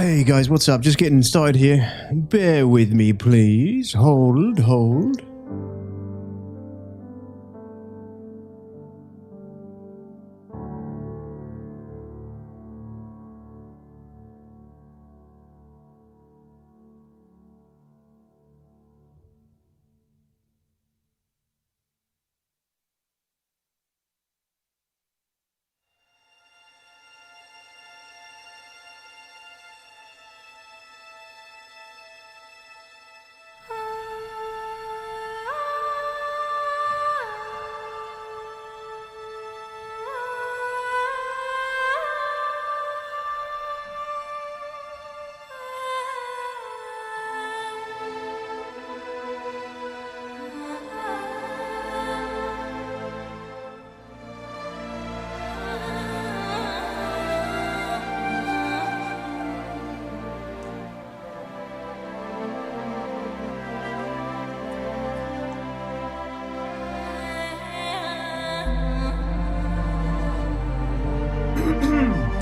Hey guys, what's up? Just getting started here. Bear with me, please. Hold.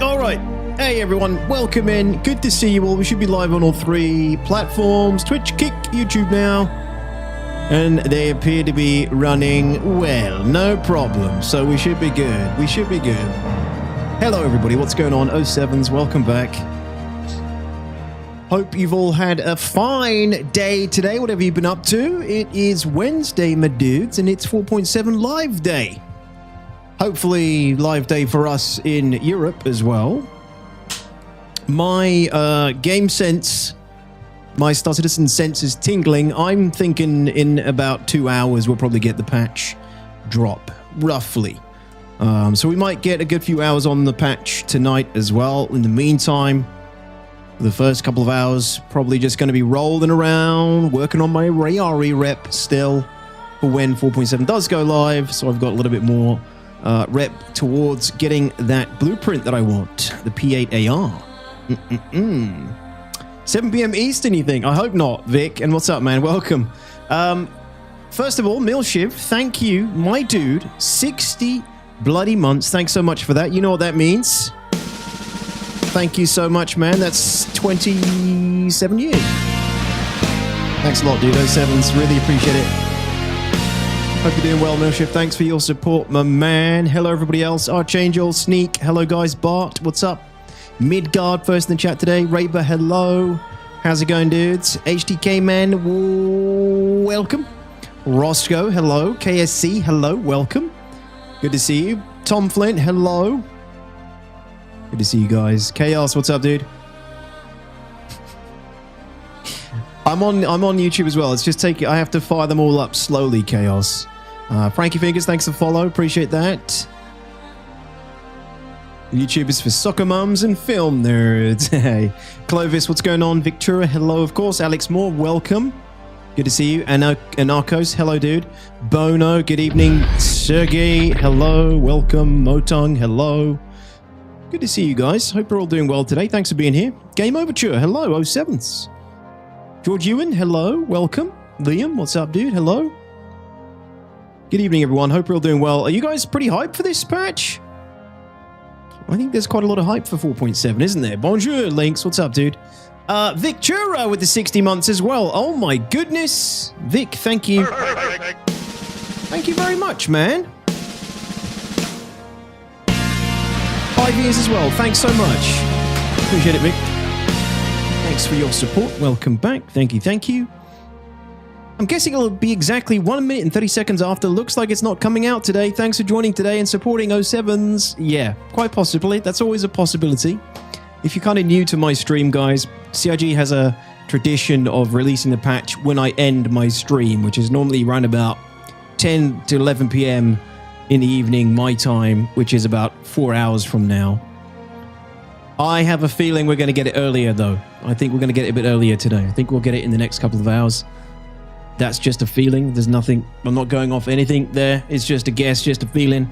Alright, hey everyone, welcome in. Good to see you all. We should be live on all three platforms, Twitch, Kick, YouTube now. And they appear to be running well, no problem. So we should be good, Hello everybody, what's going on? 07s, welcome back. Hope you've all had a fine day today, whatever you've been up to. It is Wednesday, my dudes, and it's 4.7 live day. Hopefully live day for us in Europe as well. My game sense, my Star Citizen sense is tingling. I'm thinking in about 2 hours we'll probably get the patch drop, roughly. So we might get a good few hours on the patch tonight as well. In the meantime, the first couple of hours, probably just going to be rolling around, working on my Rayari rep still for when 4.7 does go live. So I've got a little bit more rep towards getting that blueprint that I want, the P8AR. 7 p.m. Eastern, you think? I hope not, Vic. And what's up, man? Welcome. First of all, Milshiv, thank you, my dude. 60 bloody months. Thanks so much for that. You know what that means. Thank you so much, man. That's 27 years. Thanks a lot, dude. 07s. Really appreciate it. Hope you're doing well, Milshift. Thanks for your support, my man. Hello, everybody else. Archangel, Sneak. Hello, guys. Bart, what's up? Midgard, first in the chat today. Raber, hello. How's it going, dudes? HDK, man, welcome. Roscoe, hello. KSC, hello. Welcome. Good to see you. Tom Flint, hello. Good to see you guys. Chaos, what's up, dude? I'm on YouTube as well. It's just I have to fire them all up slowly, Chaos. Frankie Fingers, thanks for follow. Appreciate that. YouTube is for soccer mums and film nerds. Hey. Clovis, what's going on? Victoria, hello, of course. Alex Moore, welcome. Good to see you. Anarchos, hello, dude. Bono, good evening. Sergey, hello. Welcome. Motong, hello. Good to see you guys. Hope you're all doing well today. Thanks for being here. Game Overture, hello. 07s. George Ewan, hello. Welcome. Liam, what's up, dude? Hello. Good evening, everyone. Hope you're all doing well. Are you guys pretty hyped for this patch? I think there's quite a lot of hype for 4.7, isn't there? Bonjour, Lynx. What's up, dude? Victura with the 60 months as well. Oh, my goodness. Vic, thank you. Thank you very much, man. 5 years as well. Thanks so much. Appreciate it, Vic. Thanks for your support. Welcome back. Thank you. I'm guessing it'll be exactly 1 minute and 30 seconds after. Looks like it's not coming out today. Thanks for joining today and supporting 07s. Yeah, quite possibly. That's always a possibility. If you're kind of new to my stream, guys, CIG has a tradition of releasing the patch when I end my stream, which is normally around about 10 to 11 p.m. in the evening, my time, which is about 4 hours from now. I have a feeling we're going to get it earlier, though. I think we're going to get it a bit earlier today. I think we'll get it in the next couple of hours. That's just a feeling. There's nothing. I'm not going off anything there. It's just a guess, just a feeling.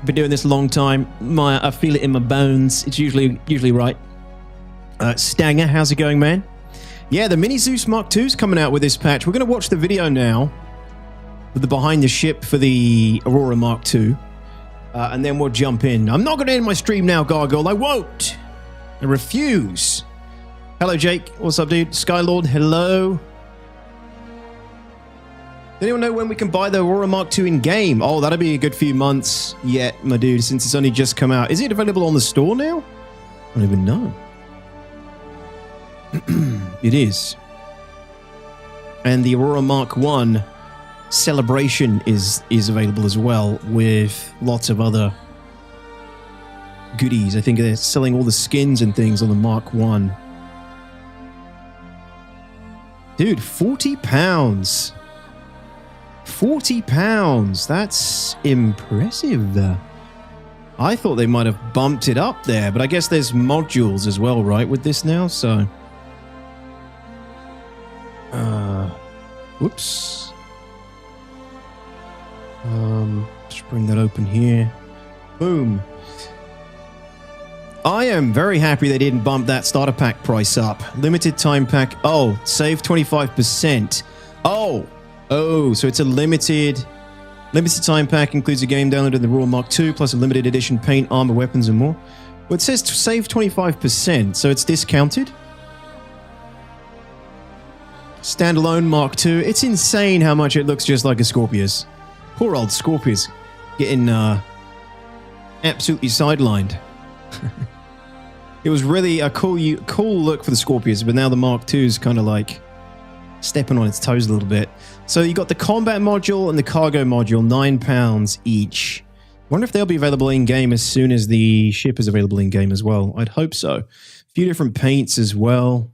Been doing this a long time. I feel it in my bones. It's usually right. Stanger, how's it going, man? Yeah, the Mini Zeus Mark II's coming out with this patch. We're going to watch the video now with the behind the ship for the Aurora Mark II. And then we'll jump in. I'm not going to end my stream now, Gargoyle. I won't. I refuse. Hello, Jake. What's up, dude? Skylord, hello. Anyone know when we can buy the Aurora Mark II in game? Oh, that'll be a good few months yet, my dude, since it's only just come out. Is it available on the store now? I don't even know. It is. And the Aurora Mark I Celebration is available as well, with lots of other goodies. I think they're selling all the skins and things on the Mark I. Dude, £40. £40. That's impressive. I thought they might have bumped it up there, but I guess there's modules as well, right, with this now, so... whoops. Let's bring that open here. Boom. I am very happy they didn't bump that starter pack price up. Limited time pack. Oh, save 25%. Oh, so it's a limited time pack, includes a game download of the Aurora Mark II, plus a limited edition paint, armor, weapons, and more. Well, it says to save 25%, so it's discounted. Standalone Mark II. It's insane how much it looks just like a Scorpius. Poor old Scorpius getting absolutely sidelined. It was really a cool look for the Scorpius, but now the Mark II is kind of like stepping on its toes a little bit. So you got the combat module and the cargo module, £9 each. Wonder if they'll be available in-game as soon as the ship is available in-game as well. I'd hope so. A few different paints as well.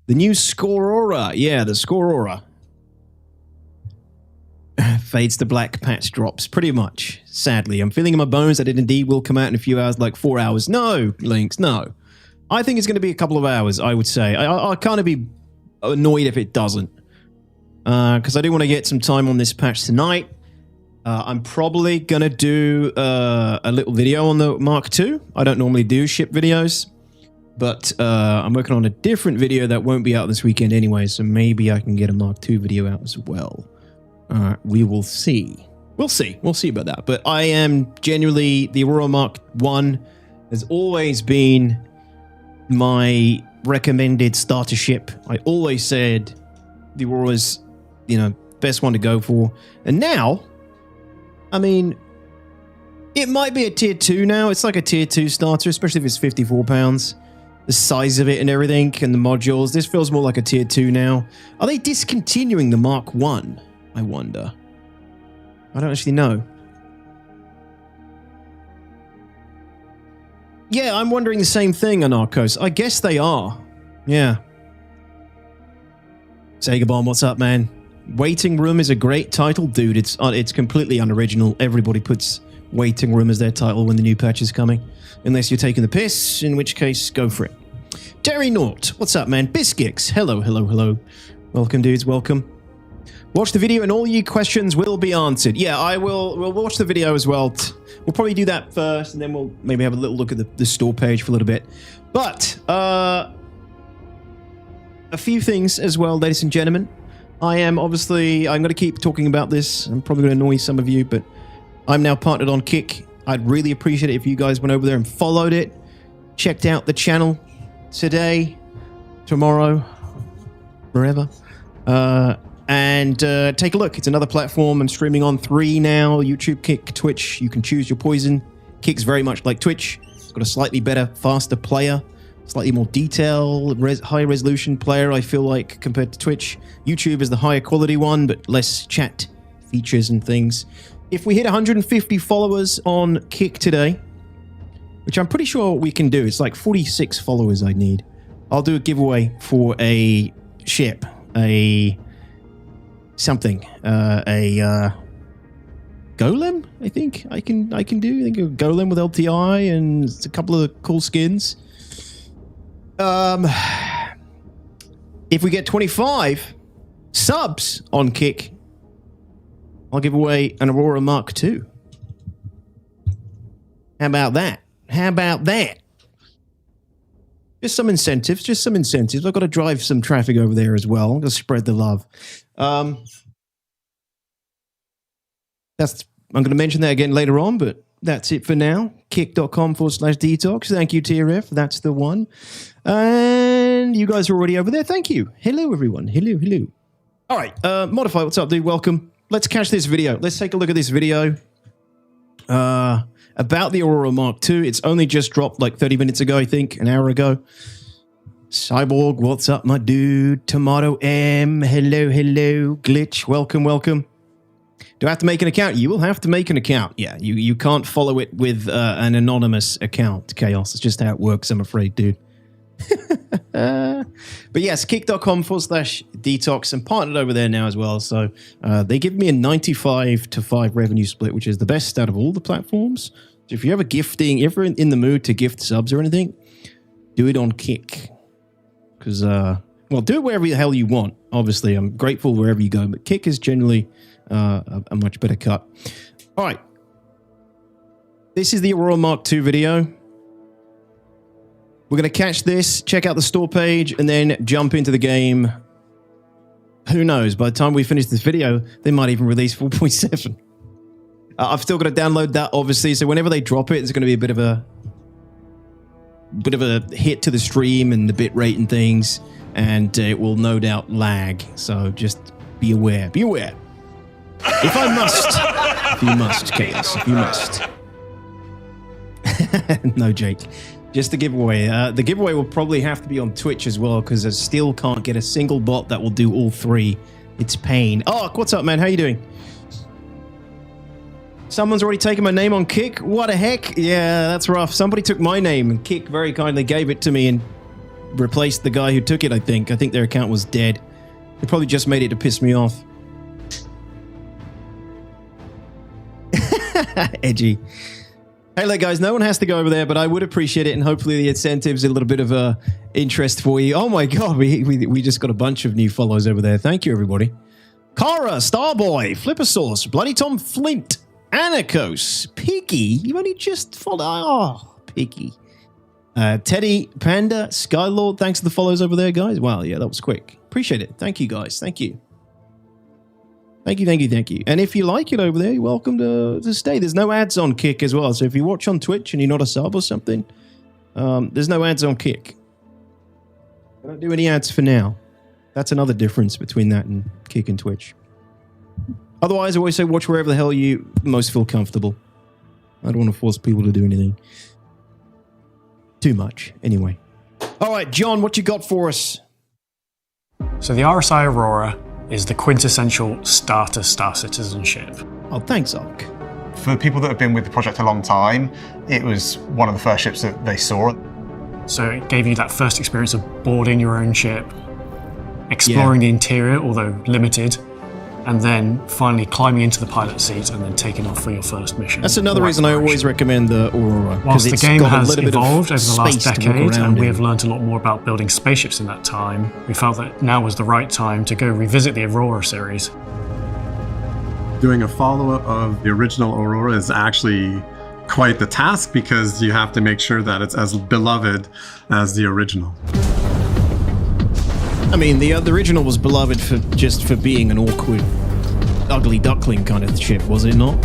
The new Scorora. Yeah, the Scorora. Fades to black patch drops, pretty much. Sadly, I'm feeling in my bones that it indeed will come out in a few hours, like 4 hours. No, Lynx, no. I think it's going to be a couple of hours, I would say. I kind of be annoyed if it doesn't. Because I do want to get some time on this patch tonight. I'm probably going to do a little video on the Mark II. I don't normally do ship videos. But I'm working on a different video that won't be out this weekend anyway, so maybe I can get a Mark II video out as well. We will see. We'll see. We'll see about that. But I am genuinely... The Aurora Mark I has always been my recommended starter ship. I always said the Aurora's, best one to go for. And now, I mean, it might be a tier 2 now. It's like a tier 2 starter, especially if it's £54. The size of it and everything, and the modules. This feels more like a tier 2 now. Are they discontinuing the Mark I wonder. I don't actually know. Yeah, I'm wondering the same thing, Anarchos. I guess they are. Yeah. Sagabon, what's up, man? Waiting Room is a great title, dude. It's completely unoriginal. Everybody puts Waiting Room as their title when the new patch is coming. Unless you're taking the piss, in which case, go for it. Terry Nort, what's up, man? Biscuits, hello, hello, hello. Welcome, dudes, welcome. Watch the video and all your questions will be answered. Yeah, I will. We'll watch the video as well. We'll probably do that first, and then we'll maybe have a little look at the store page for a little bit. But, a few things as well, ladies and gentlemen. I'm going to keep talking about this. I'm probably going to annoy some of you, but I'm now partnered on Kick. I'd really appreciate it if you guys went over there and followed it, checked out the channel today, tomorrow, wherever, and take a look. It's another platform. I'm streaming on 3 now, YouTube, Kick, Twitch. You can choose your poison. Kick's very much like Twitch. It's got a slightly better, faster player, slightly more detail, high resolution player, I feel like, compared to Twitch. YouTube is the higher quality one, but less chat features and things. If we hit 150 followers on Kick today, which I'm pretty sure we can do, it's like 46 followers I need, I'll do a giveaway for a ship, a golem, I think I can do. I think a golem with LTI and a couple of cool skins. If we get 25 subs on Kick, I'll give away an Aurora Mark II. How about that? How about that? Just some incentives. I've got to drive some traffic over there as well. I'm going to spread the love. I'm going to mention that again later on, but that's it for now. Kick.com/detox. Thank you, TRF. That's the one. And and you guys are already over there. Thank you. Hello, everyone. Hello, hello. All right, Modify, what's up, dude? Welcome. Let's catch this video. Let's take a look at this video about the Aurora Mark II. It's only just dropped like 30 minutes ago, I think, an hour ago. Cyborg, what's up, my dude? Tomato M, hello, hello. Glitch, welcome, welcome. Do I have to make an account? You will have to make an account. Yeah, you can't follow it with an anonymous account, Chaos. It's just how it works, I'm afraid, dude. But yes, kick.com/detox. I'm partnered over there now as well. So they give me a 95-5 revenue split, which is the best out of all the platforms. So if you're ever gifting, if you're in the mood to gift subs or anything, do it on Kick. Because, well, do it wherever the hell you want. Obviously, I'm grateful wherever you go, but Kick is generally a much better cut. All right. This is the Aurora Mark II video. We're going to catch this, check out the store page, and then jump into the game. Who knows? By the time we finish this video, they might even release 4.7. I've still got to download that, obviously, so whenever they drop it, it's going to be a bit of a hit to the stream and the bit rate and things, and it will no doubt lag. So just be aware. Be aware. If I must. If you must, Chaos. If you must. No, Jake. Just the giveaway. The giveaway will probably have to be on Twitch as well, because I still can't get a single bot that will do all three. It's pain. Oh, what's up, man? How you doing? Someone's already taken my name on Kick? What the heck? Yeah, that's rough. Somebody took my name, and Kick very kindly gave it to me and replaced the guy who took it, I think. I think their account was dead. They probably just made it to piss me off. Edgy. Hey, look, guys, no one has to go over there, but I would appreciate it, and hopefully the incentive's a little bit of interest for you. Oh my god, we just got a bunch of new follows over there. Thank you, everybody. Kara, Starboy, Flippersource, Bloody Tom Flint, Anakos, Piggy, you only just followed. Oh, Piggy. Teddy, Panda, Skylord, thanks for the follows over there, guys. Wow, yeah, that was quick. Appreciate it. Thank you, guys. Thank you. Thank you, thank you, thank you. And if you like it over there, you're welcome to stay. There's no ads on Kick as well. So if you watch on Twitch and you're not a sub or something, there's no ads on Kick. I don't do any ads for now. That's another difference between that and Kick and Twitch. Otherwise, I always say watch wherever the hell you most feel comfortable. I don't want to force people to do anything. Too much, anyway. All right, John, what you got for us? So the RSI Aurora is the quintessential starter Star Citizen ship. Oh, thanks, Ark. For people that have been with the project a long time, it was one of the first ships that they saw. So it gave you that first experience of boarding your own ship, exploring the interior, although limited, and then finally climbing into the pilot seat and then taking off for your first mission. That's another reason I always recommend the Aurora. Whilst the game has evolved over the last decade and we have learned a lot more about building spaceships in that time, we felt that now was the right time to go revisit the Aurora series. Doing a follow-up of the original Aurora is actually quite the task, because you have to make sure that it's as beloved as the original. I mean, the original was beloved for being an awkward, ugly duckling kind of ship, was it not?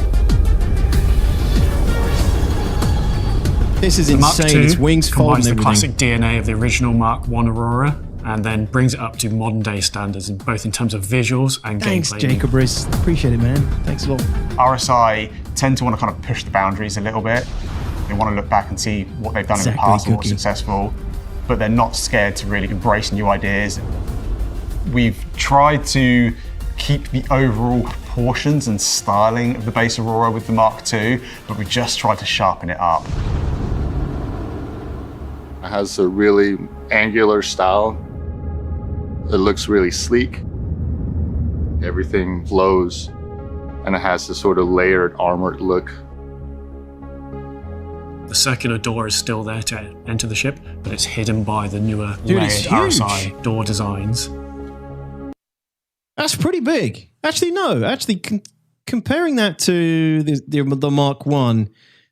This is insane. Its wings fold and everything. The classic DNA of the original Mark I Aurora, and then brings it up to modern day standards, both in terms of visuals and gameplay. Thanks, Jacobris. Appreciate it, man. Thanks a lot. RSI tend to want to kind of push the boundaries a little bit. They want to look back and see what they've done in the past and what's successful, but they're not scared to really embrace new ideas. We've tried to keep the overall proportions and styling of the base Aurora with the Mark II, but we just tried to sharpen it up. It has a really angular style. It looks really sleek. Everything flows, and it has this sort of layered, armored look. The circular door is still there to enter the ship, but it's hidden by the newer layered RSI door designs. That's pretty big. Actually, no. Actually, comparing that to the Mark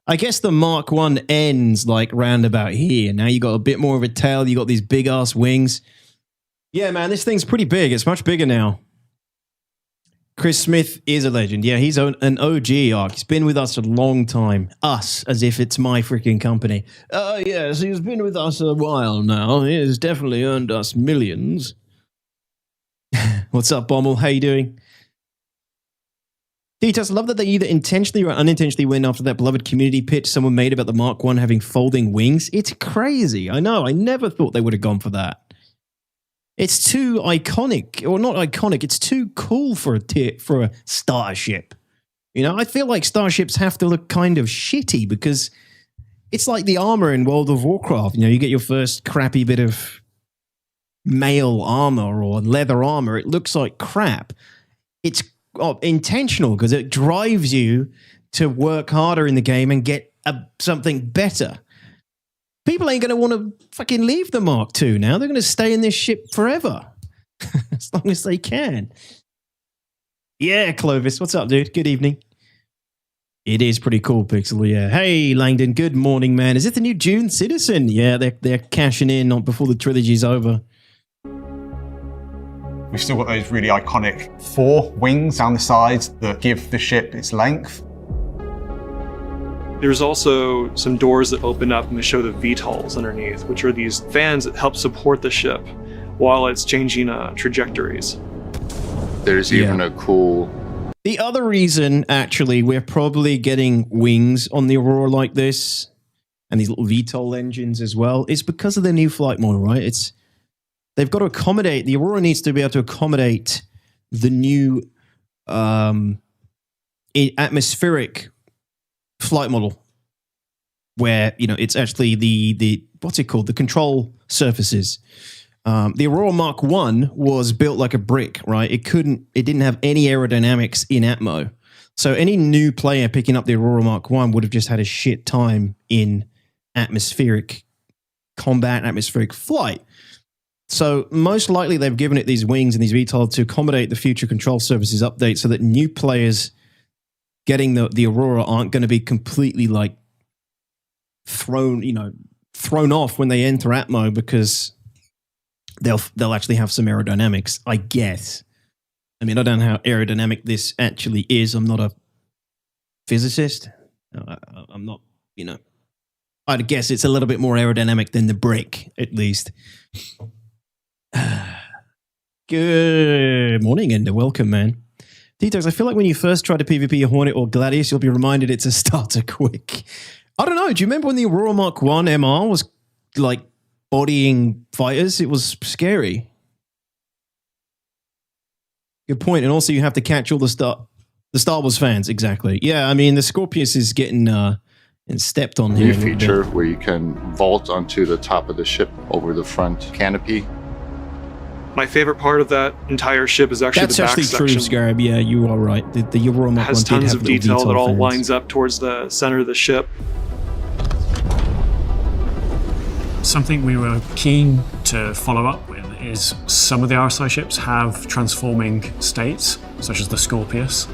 I guess the Mark I ends like round about here. Now you got a bit more of a tail. You got these big ass wings. Yeah, man, this thing's pretty big. It's much bigger now. Chris Smith is a legend. Yeah, he's an OG arc. He's been with us a long time. Us, as if it's my freaking company. Yes, he's been with us a while now. He has definitely earned us millions. What's up, Bommel? How you doing? Details, love that they either intentionally or unintentionally went after that beloved community pitch someone made about the Mark I having folding wings. It's crazy. I know. I never thought they would have gone for that. It's too iconic, or not iconic. It's too cool for a starship. You know, I feel like starships have to look kind of shitty because it's like the armor in World of Warcraft. You know, you get your first crappy bit of mail armor or leather armor. It looks like crap. It's intentional because it drives you to work harder in the game and get something better. People ain't going to want to fucking leave the Mark II now. They're going to stay in this ship forever. As long as they can. Yeah, Clovis. What's up, dude? Good evening. It is pretty cool, Pixel. Yeah. Hey, Langdon. Good morning, man. Is it the new June Citizen? Yeah, they're cashing in on before the trilogy's over. We've still got those really iconic 4 wings down the sides that give the ship its length. There's also some doors that open up and they show the VTOLs underneath, which are these fans that help support the ship while it's changing trajectories. There's even a cool... The other reason, actually, we're probably getting wings on the Aurora like this, and these little VTOL engines as well, is because of the new flight model, right? They've got to accommodate, the Aurora needs to be able to accommodate the new atmospheric flight model where, you know, it's actually the what's it called? The control surfaces. The Aurora Mark I was built like a brick, right? It didn't have any aerodynamics in Atmo. So any new player picking up the Aurora Mark I would have just had a shit time in atmospheric combat, atmospheric flight. So most likely they've given it these wings and these VTOL to accommodate the future control surfaces update so that new players getting the Aurora aren't going to be completely like thrown off when they enter Atmo because they'll actually have some aerodynamics, I guess. I mean, I don't know how aerodynamic this actually is. I'm not a physicist. I'm not, you know. I'd guess it's a little bit more aerodynamic than the brick, at least. Good morning and welcome, man. Details, I feel like when you first try to PvP a Hornet or Gladius, you'll be reminded it's a starter quick. I don't know. Do you remember when the Aurora Mark I MR was like bodying fighters? It was scary. Good point. And also you have to catch all the Star Wars fans. Exactly. Yeah, I mean, the Scorpius is getting stepped on here. New feature where you can vault onto the top of the ship over the front canopy. My favorite part of that entire ship is actually That's the back actually section. True, Scarab. Yeah, you are right. The Aurora Mark I has tons of detail that all fans. lines up towards the center of the ship. Something we were keen to follow up with is some of the RSI ships have transforming states, such as the Scorpius.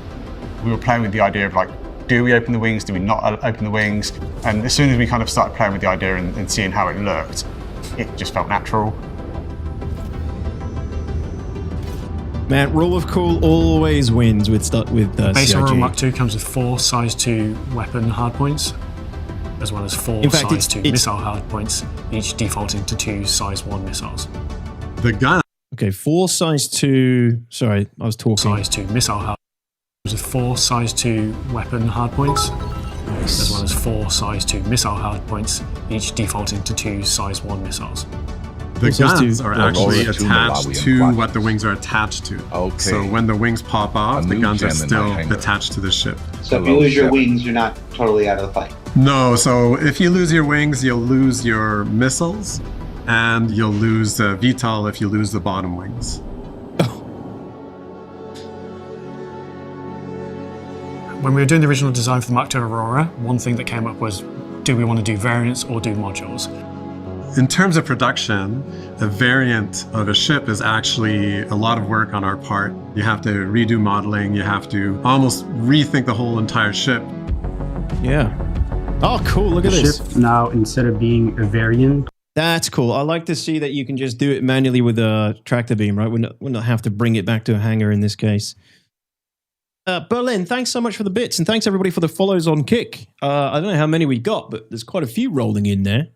We were playing with the idea of like, do we open the wings? Do we not open the wings? And as soon as we kind of started playing with the idea and seeing how it looked, it just felt natural. Man, rule of cool always wins with Base CIG. Aurora Mark II comes with 4 size 2 weapon hardpoints, as well as 4 In fact, size 2 it's- missile hardpoints, each defaulting to 2 size 1 missiles. The gun. Okay, 4 size 2. Sorry, I was talking. Size 2 missile hardpoints with 4 size 2 weapon hardpoints, as well as 4 size 2 missile hardpoints, each defaulting to 2 size 1 missiles. The Those are guns two- are Well, actually those are two attached Malawian to projects. what the wings are attached to. Okay. So when the wings pop off, A the new guns are gem in my still hangar. attached to the ship. So if you lose your wings, you're not totally out of the fight. No, so if you lose your wings, you'll lose your missiles, and you'll lose the VTOL if you lose the bottom wings. When we were doing the original design for the Mark II Aurora, one thing that came up was, do we want to do variants or do modules? In terms of production, a variant of a ship is actually a lot of work on our part. You have to redo modeling, you have to almost rethink the whole entire ship. Yeah. Oh, cool. Look The at this. ship now, instead of being a variant, That's cool. I like to see that you can just do it manually with a tractor beam, right? We'll not have to bring it back to a hangar in this case. Berlin, thanks so much for the bits, and thanks everybody for the follows on Kick. I don't know how many we got, but there's quite a few rolling in there.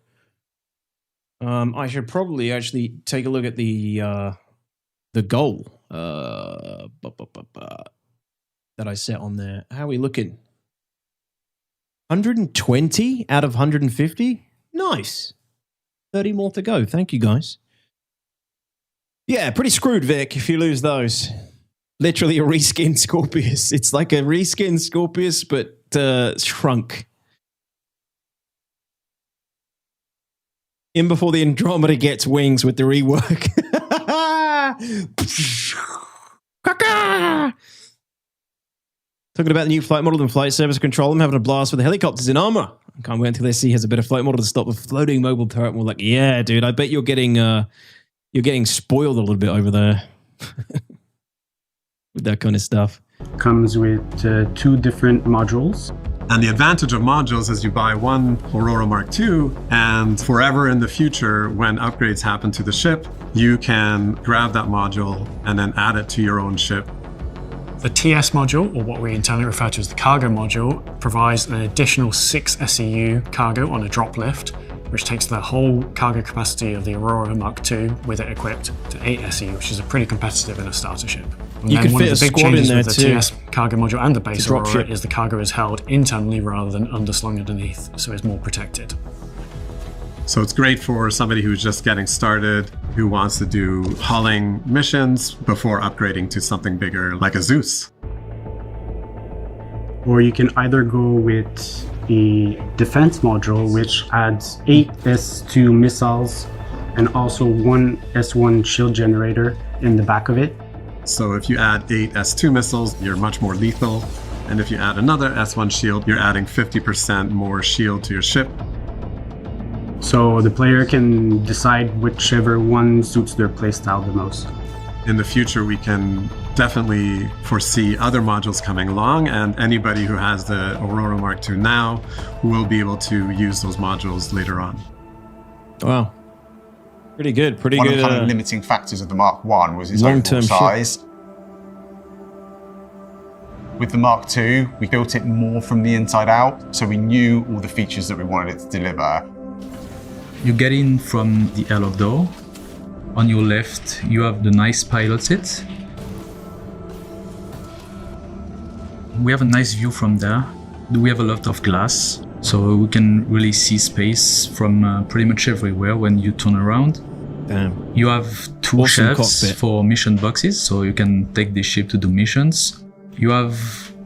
I should probably actually take a look at the goal that I set on there. How are we looking? 120 out of 150? Nice. 30 more to go. Thank you, guys. Yeah, pretty screwed, Vic, if you lose those. Literally a reskinned Scorpius. It's like a reskinned Scorpius, but shrunk. In before the Andromeda gets wings with the rework. Talking about the new flight model and flight service control. I'm having a blast with the helicopters in armor. I can't wait until they see has a better flight model to stop the floating mobile turret. We're like, yeah, dude, I bet you're getting spoiled a little bit over there with that kind of stuff. Comes with 2 different modules. And the advantage of modules is you buy one Aurora Mark II, and forever in the future, when upgrades happen to the ship, you can grab that module and then add it to your own ship. The TS module, or what we internally refer to as the cargo module, provides an additional 6 SEU cargo on a drop lift, which takes the whole cargo capacity of the Aurora Mark II with it equipped to 8 SEU, which is pretty competitive in a starter ship. And you could fit a squad in there with the too. TS cargo module and the base drop Aurora ship. is the cargo is held internally rather than underslung underneath, so it's more protected. So it's great for somebody who's just getting started, who wants to do hauling missions before upgrading to something bigger like a Zeus. Or you can either go with a defense module, which adds 8 S2 missiles and also 1 S1 shield generator in the back of it. So if you add 8 S2 missiles, you're much more lethal. And if you add another S1 shield, you're adding 50% more shield to your ship. So the player can decide whichever one suits their playstyle the most. In the future, we can definitely foresee other modules coming along, and anybody who has the Aurora Mark II now will be able to use those modules later on. Wow. Pretty good. One of the kind of limiting factors of the Mark I was its long-term overall size. With the Mark II, we built it more from the inside out, so we knew all the features that we wanted it to deliver. You get in from the airlock door. On your left, you have the nice pilot seat. We have a nice view from there. We have a lot of glass, so we can really see space from pretty much everywhere when you turn around. Damn. You have 2 Awesome shelves cockpit. for mission boxes, so you can take the ship to do missions. You have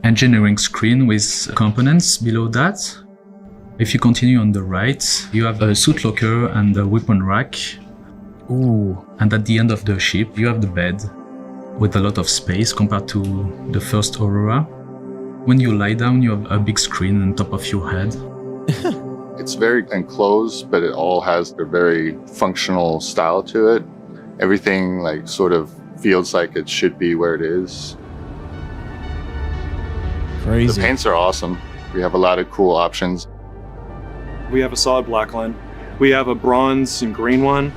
engineering screen with components below that. If you continue on the right, you have a suit locker and a weapon rack. Ooh. And at the end of the ship, you have the bed with a lot of space compared to the first Aurora. When you lie down, you have a big screen on top of your head. It's very enclosed, but it all has a very functional style to it. Everything like sort of feels like it should be where it is. Crazy. The paints are awesome. We have a lot of cool options. We have a solid black line. We have a bronze and green one.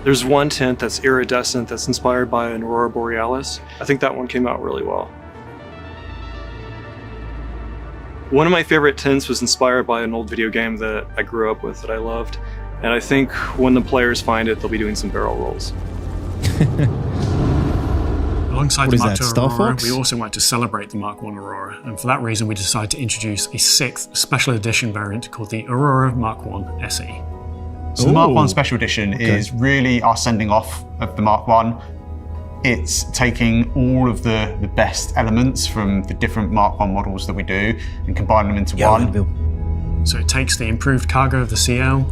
There's one tint that's iridescent that's inspired by an Aurora Borealis. I think that one came out really well. One of my favorite tints was inspired by an old video game that I grew up with that I loved. And I think when the players find it, they'll be doing some barrel rolls. Alongside What the is Mark that, II Star Aurora, Fox? we also wanted to celebrate the Mark I Aurora, and for that reason we decided to introduce a 6th special edition variant called the Aurora Mark I SE. So the Mark I Ooh. Special Edition is really our sending off of the Mark I. It's taking all of the best elements from the different Mark I models that we do and combining them into one. Bill. So it takes the improved cargo of the CL,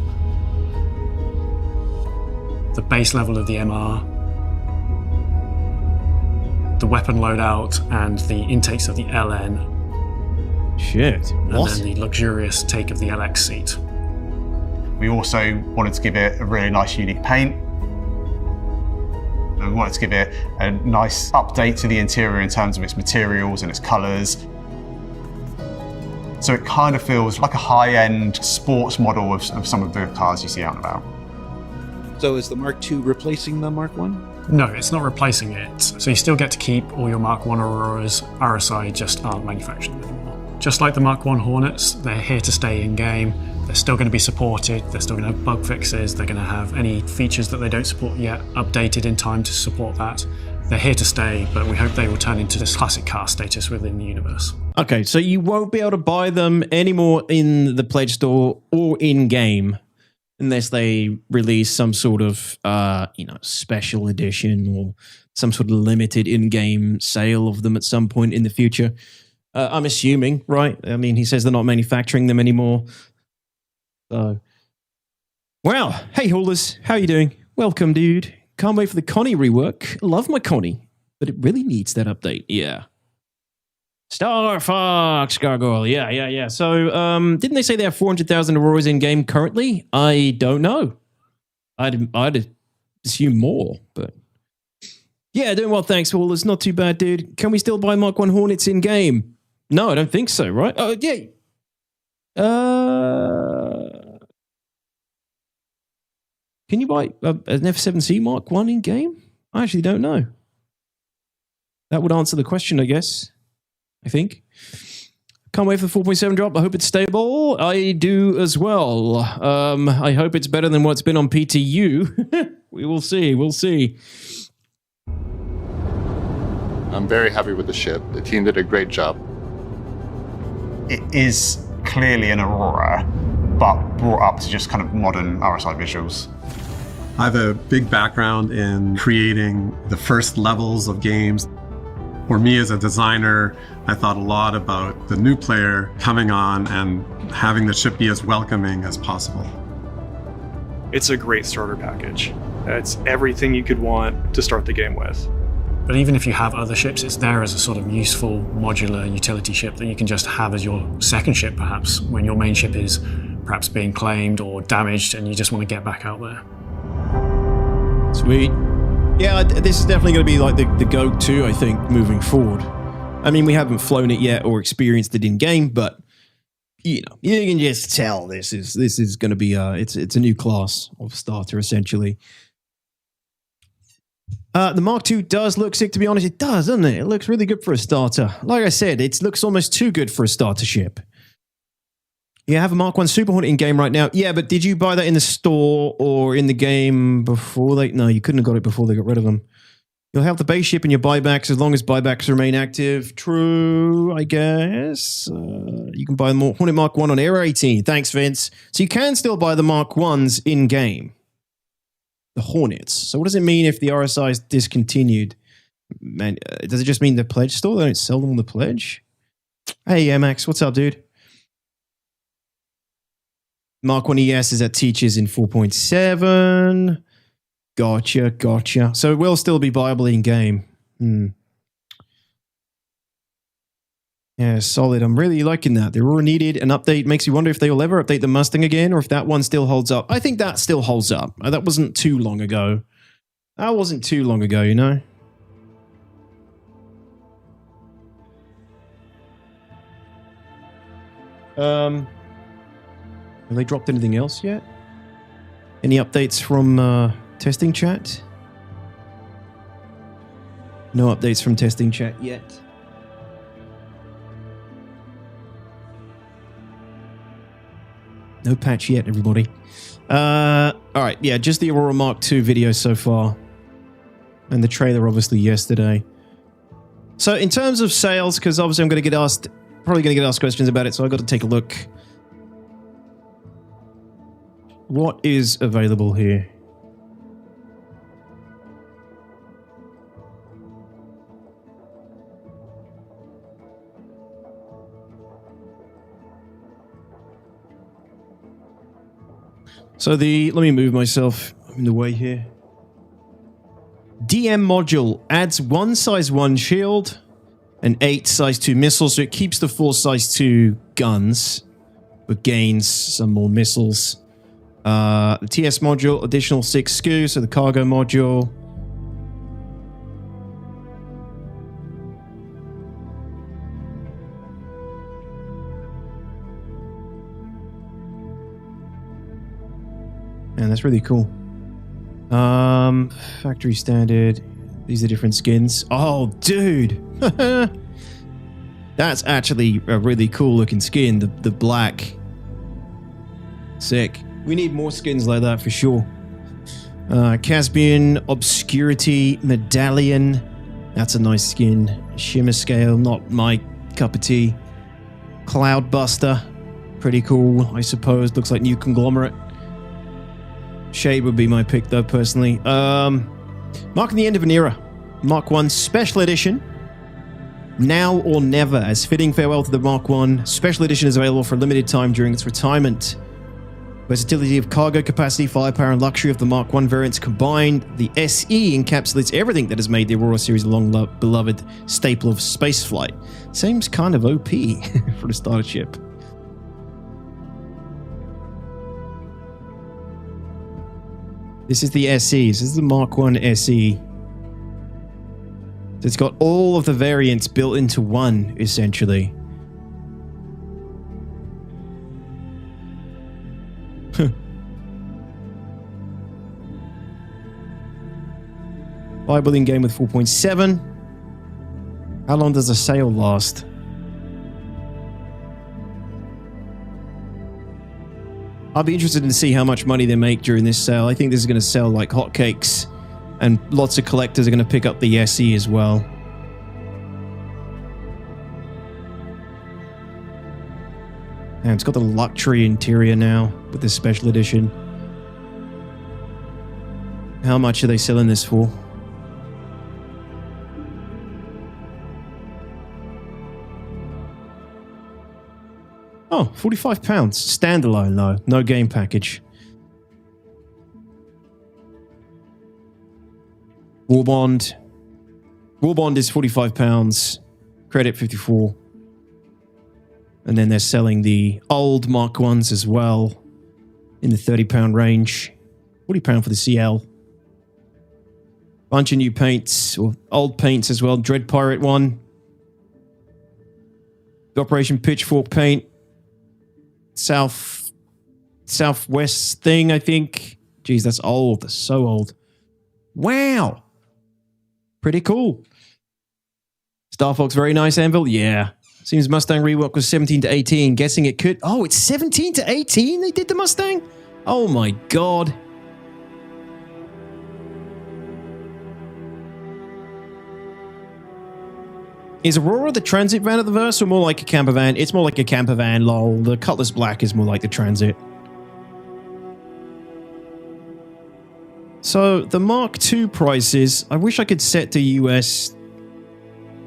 the base level of the MR, the weapon loadout, and the intakes of the LN, Shit. and What? then the luxurious take of the LX seat. We also wanted to give it a really nice, unique paint. And we wanted to give it a nice update to the interior in terms of its materials and its colours. So it kind of feels like a high-end sports model of some of the cars you see out and about. So is the Mark II replacing the Mark I? No, it's not replacing it. So you still get to keep all your Mark 1 Auroras. RSI just aren't manufacturing them anymore. Just like the Mark 1 Hornets, they're here to stay in game. They're still going to be supported. They're still going to have bug fixes. They're going to have any features that they don't support yet updated in time to support that. They're here to stay, but we hope they will turn into this classic car status within the universe. Okay, so you won't be able to buy them anymore in the Pledge Store or in-game unless they release some sort of, special edition or some sort of limited in-game sale of them at some point in the future. I'm assuming, right? I mean, he says they're not manufacturing them anymore. So, well, hey, haulers, how you doing? Welcome, dude. Can't wait for the Connie rework. Love my Connie, but it really needs that update. Yeah. Star Fox Gargoyle. Yeah. So, didn't they say they have 400,000 Auroras in game currently? I don't know. I'd assume more, but yeah, doing well. Thanks, haulers. Not too bad, dude. Can we still buy Mark 1 Hornets in game? No, I don't think so. Right? Oh, yeah. Can you buy an F7C Mark 1 in game? I actually don't know. That would answer the question, I guess. I think. Can't wait for the 4.7 drop. I hope it's stable. I do as well. I hope it's better than what's been on PTU. We will see. We'll see. I'm very happy with the ship. The team did a great job. It is clearly an Aurora, but brought up to just kind of modern RSI visuals. I have a big background in creating the first levels of games. For me as a designer, I thought a lot about the new player coming on and having the ship be as welcoming as possible. It's a great starter package. It's everything you could want to start the game with. But even if you have other ships, it's there as a sort of useful modular utility ship that you can just have as your second ship, perhaps, when your main ship is perhaps being claimed or damaged and you just want to get back out there. Sweet. Yeah, this is definitely going to be like the go-to, I think, moving forward. I mean, we haven't flown it yet or experienced it in game, but you can just tell this is going to be it's a new class of starter essentially. The Mark II does look sick, to be honest. It does, doesn't it? It looks really good for a starter. Like I said, it looks almost too good for a starter ship. You have a Mark I Super Hornet in game right now. Yeah, but did you buy that in the store or in the game before they... No, you couldn't have got it before they got rid of them. You'll have the base ship in your buybacks as long as buybacks remain active. True, I guess. You can buy the Hornet Mark I on Air 18. Thanks, Vince. So you can still buy the Mark Is in game. The Hornets. So what does it mean if the RSI is discontinued? Man, does it just mean the Pledge store? They don't sell them on the Pledge? Hey, Max, what's up, dude? Mark I ES is at Teachers in 4.7. Gotcha. So it will still be viable in game. Yeah, solid. I'm really liking that. They're all needed. An update makes you wonder if they will ever update the Mustang again or if that one still holds up. I think that still holds up. That wasn't too long ago. You know? Have they dropped anything else yet? Any updates from testing chat? No updates from testing chat yet. No patch yet, everybody. All right, yeah, just the Aurora Mark II video so far. And the trailer, obviously, yesterday. So in terms of sales, because obviously I'm going to get asked, probably going to get asked questions about it, so I've got to take a look. What is available here? So let me move myself. I'm in the way here. DM module adds 1 size 1 shield and 8 size 2 missiles, so it keeps the 4 size 2 guns, but gains some more missiles. The TS module, additional 6 SKU, so the cargo module. And that's really cool. Factory standard. These are different skins. Oh, dude. That's actually a really cool looking skin. The black. Sick. We need more skins like that for sure. Caspian Obscurity Medallion. That's a nice skin. Shimmer Scale, not my cup of tea. Cloudbuster. Pretty cool, I suppose. Looks like New Conglomerate. Shade would be my pick, though, personally. Marking the end of an era. Mark 1 Special Edition. Now or never, as fitting farewell to the Mark 1. Special Edition is available for a limited time during its retirement. Versatility of cargo capacity, firepower, and luxury of the Mark 1 variants combined, the SE encapsulates everything that has made the Aurora series a long-beloved staple of spaceflight. Seems kind of OP for the starter ship. This is the SE. This is the Mark 1 SE. So it's got all of the variants built into one, essentially. Viable in game with 4.7. How long does a sale last? I'll be interested to see how much money they make during this sale. I think this is going to sell like hotcakes, and lots of collectors are going to pick up the SE as well. And it's got the luxury interior now with this special edition. How much are they selling this for? Oh, £45. Standalone, though. No game package. Warbond. Warbond is £45. Credit 54. And then they're selling the old Mark 1s as well in the £30 range. £40 for the CL. Bunch of new paints, or old paints as well. Dread Pirate 1. The Operation Pitchfork paint. Southwest thing, I think. Jeez, that's old. That's so old. Wow. Pretty cool. Star Fox, very nice anvil. Yeah. Seems Mustang rework was 17 to 18. Guessing it could... Oh, it's 17 to 18 they did the Mustang? Oh my god. Is Aurora the transit van of the verse or more like a camper van? It's more like a camper van, lol. The Cutlass Black is more like the transit. So, the Mark II prices, I wish I could set to US.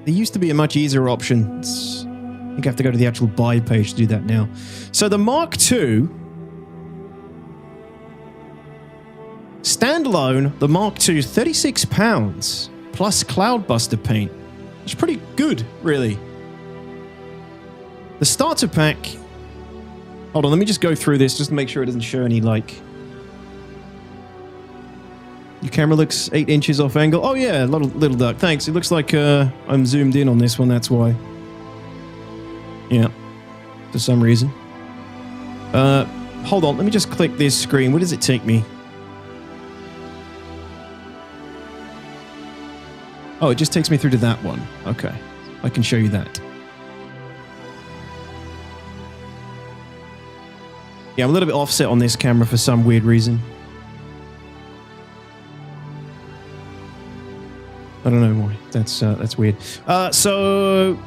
There used to be a much easier option. I think I have to go to the actual buy page to do that now. So, the Mark II, standalone, the Mark II, £36 plus Cloudbuster paint. It's pretty good, really. The starter pack... Hold on, let me just go through this just to make sure it doesn't show any, like... Your camera looks 8 inches off angle. Oh yeah, little dark. Thanks. It looks like I'm zoomed in on this one, that's why. Yeah. For some reason. Hold on, let me just click this screen. Where does it take me? Oh, it just takes me through to that one. Okay. I can show you that. Yeah, I'm a little bit offset on this camera for some weird reason. I don't know why. That's weird. So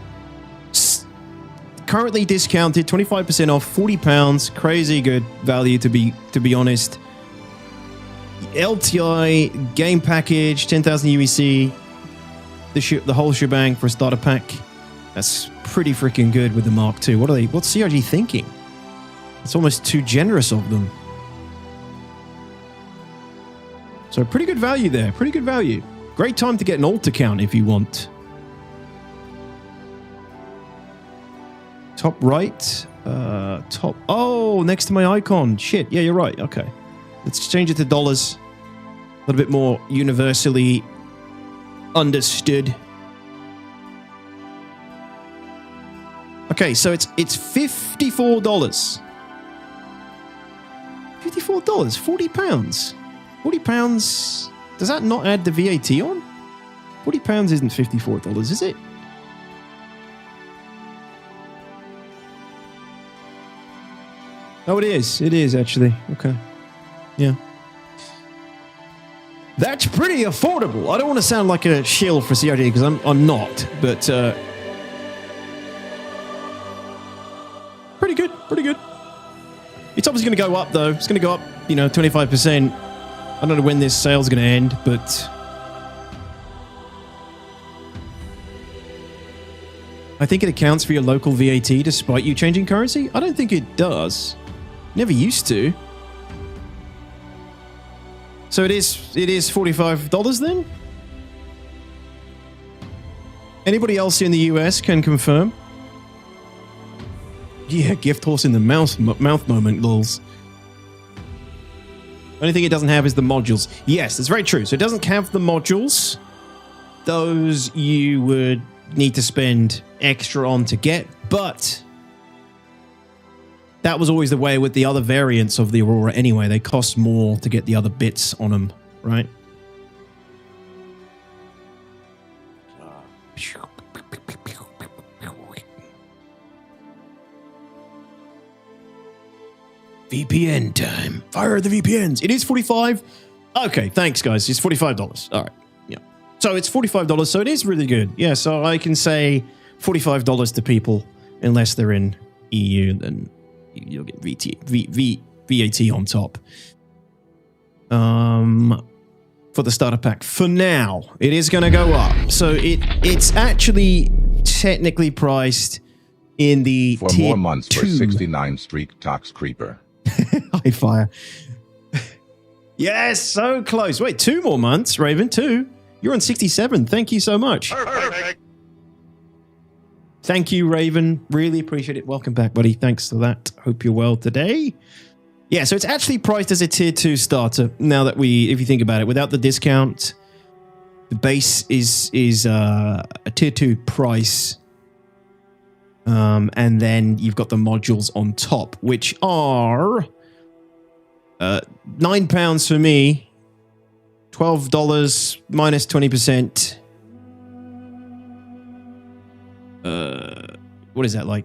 currently discounted, 25% off, £40. Crazy good value to be honest. LTI game package, 10,000 UEC. The whole shebang for a starter pack. That's pretty freaking good with the Mark II. What's CRG thinking? It's almost too generous of them. So pretty good value there. Pretty good value. Great time to get an alt account if you want. Top right. Top. Oh, next to my icon. Shit. Yeah, you're right. Okay. Let's change it to dollars. A little bit more universally understood. Okay, so it's $54. $54, £40. £40. Does that not add the VAT on? £40 isn't $54, is it? Oh, it is. It is, actually. Okay. Yeah. That's pretty affordable. I don't want to sound like a shill for CRD because I'm not, but pretty good. Pretty good. It's obviously going to go up, though. It's going to go up, 25%. I don't know when this sale's going to end, but I think it accounts for your local VAT despite you changing currency. I don't think it does. Never used to. So it is $45 then? Anybody else in the US can confirm? Yeah, gift horse in the mouth moment, lols. Only thing it doesn't have is the modules. Yes, that's very true. So it doesn't have the modules. Those you would need to spend extra on to get, but that was always the way with the other variants of the Aurora anyway. They cost more to get the other bits on them, right? VPN time. Fire the VPNs. It is 45. Okay, thanks, guys. It's $45. All right. Yeah. So it's $45. So it is really good. Yeah. So I can say $45 to people, unless they're in EU, then you'll get VAT on top. For the starter pack. For now, it is going to go up. So it's actually technically priced in the for more months for 69 Street Tox Creeper. High fire. Yes, so close. Wait, 2 more months, Raven. 2. You're on 67. Thank you so much. Perfect. Thank you, Raven. Really appreciate it. Welcome back, buddy. Thanks for that. Hope you're well today. Yeah, so it's actually priced as a tier 2 starter. Now that if you think about it, without the discount, the base is a tier 2 price. And then you've got the modules on top, which are £9 for me, $12 minus 20%. What is that, like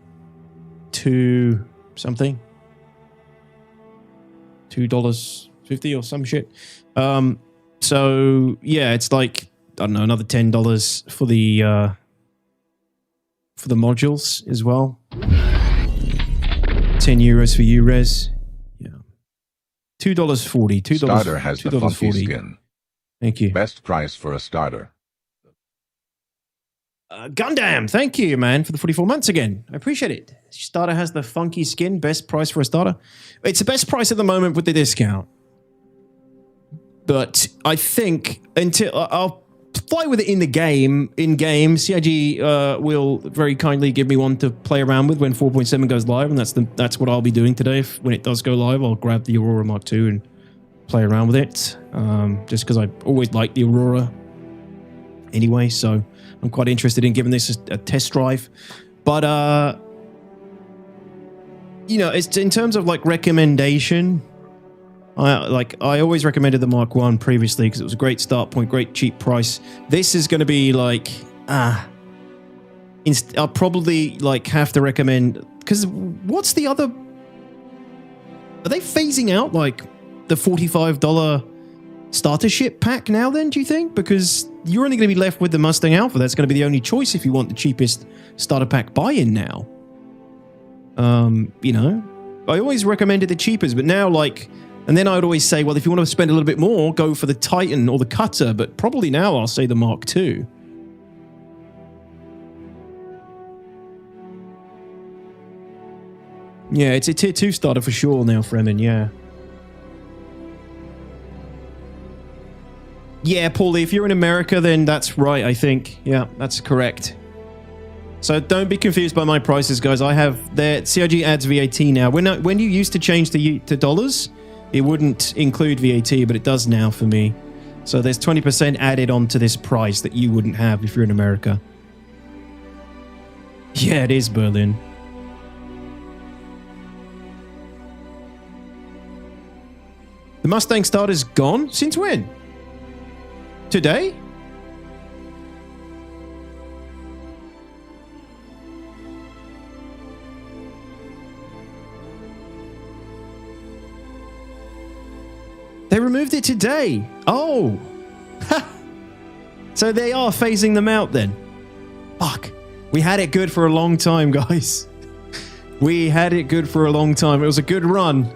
2 something? $2.50 or some shit. So yeah, it's like, I don't know, another $10 for the modules as well. €10 for URES. Yeah. $2.40. $2. Starter has the funky skin. Thank you. Best price for a starter. Gundam, thank you, man, for the 44 months again. I appreciate it. Starter has the funky skin. Best price for a starter. It's the best price at the moment with the discount. But I think until I'll fly with it in the game. In game, CIG will very kindly give me one to play around with when 4.7 goes live, and that's what I'll be doing today. When it does go live, I'll grab the Aurora Mark II and play around with it. Just because I always liked the Aurora anyway, so I'm quite interested in giving this a test drive. But it's in terms of like recommendation. I always recommended the Mark 1 previously because it was a great start point, great cheap price. This is going to be like, I'll probably like have to recommend, because what's the other? Are they phasing out like the $45 starter ship pack now then, do you think? Because you're only going to be left with the Mustang Alpha. That's going to be the only choice if you want the cheapest starter pack buy-in now. I always recommended the cheapest, but now and then I would always say, well, if you want to spend a little bit more, go for the Titan or the Cutter, but probably now I'll say the Mark II. Yeah, it's a tier 2 starter for sure now, Fremen, yeah. Yeah, Paulie, if you're in America, then that's right, I think. Yeah, that's correct. So don't be confused by my prices, guys. I have CIG adds VAT now. When you used to change to dollars, it wouldn't include VAT, but it does now for me. So there's 20% added onto this price that you wouldn't have if you're in America. Yeah, it is Berlin. The Mustang starter's gone? Since when? Today? They removed it today. Oh. So they are phasing them out then. Fuck. We had it good for a long time, guys. We had it good for a long time. It was a good run.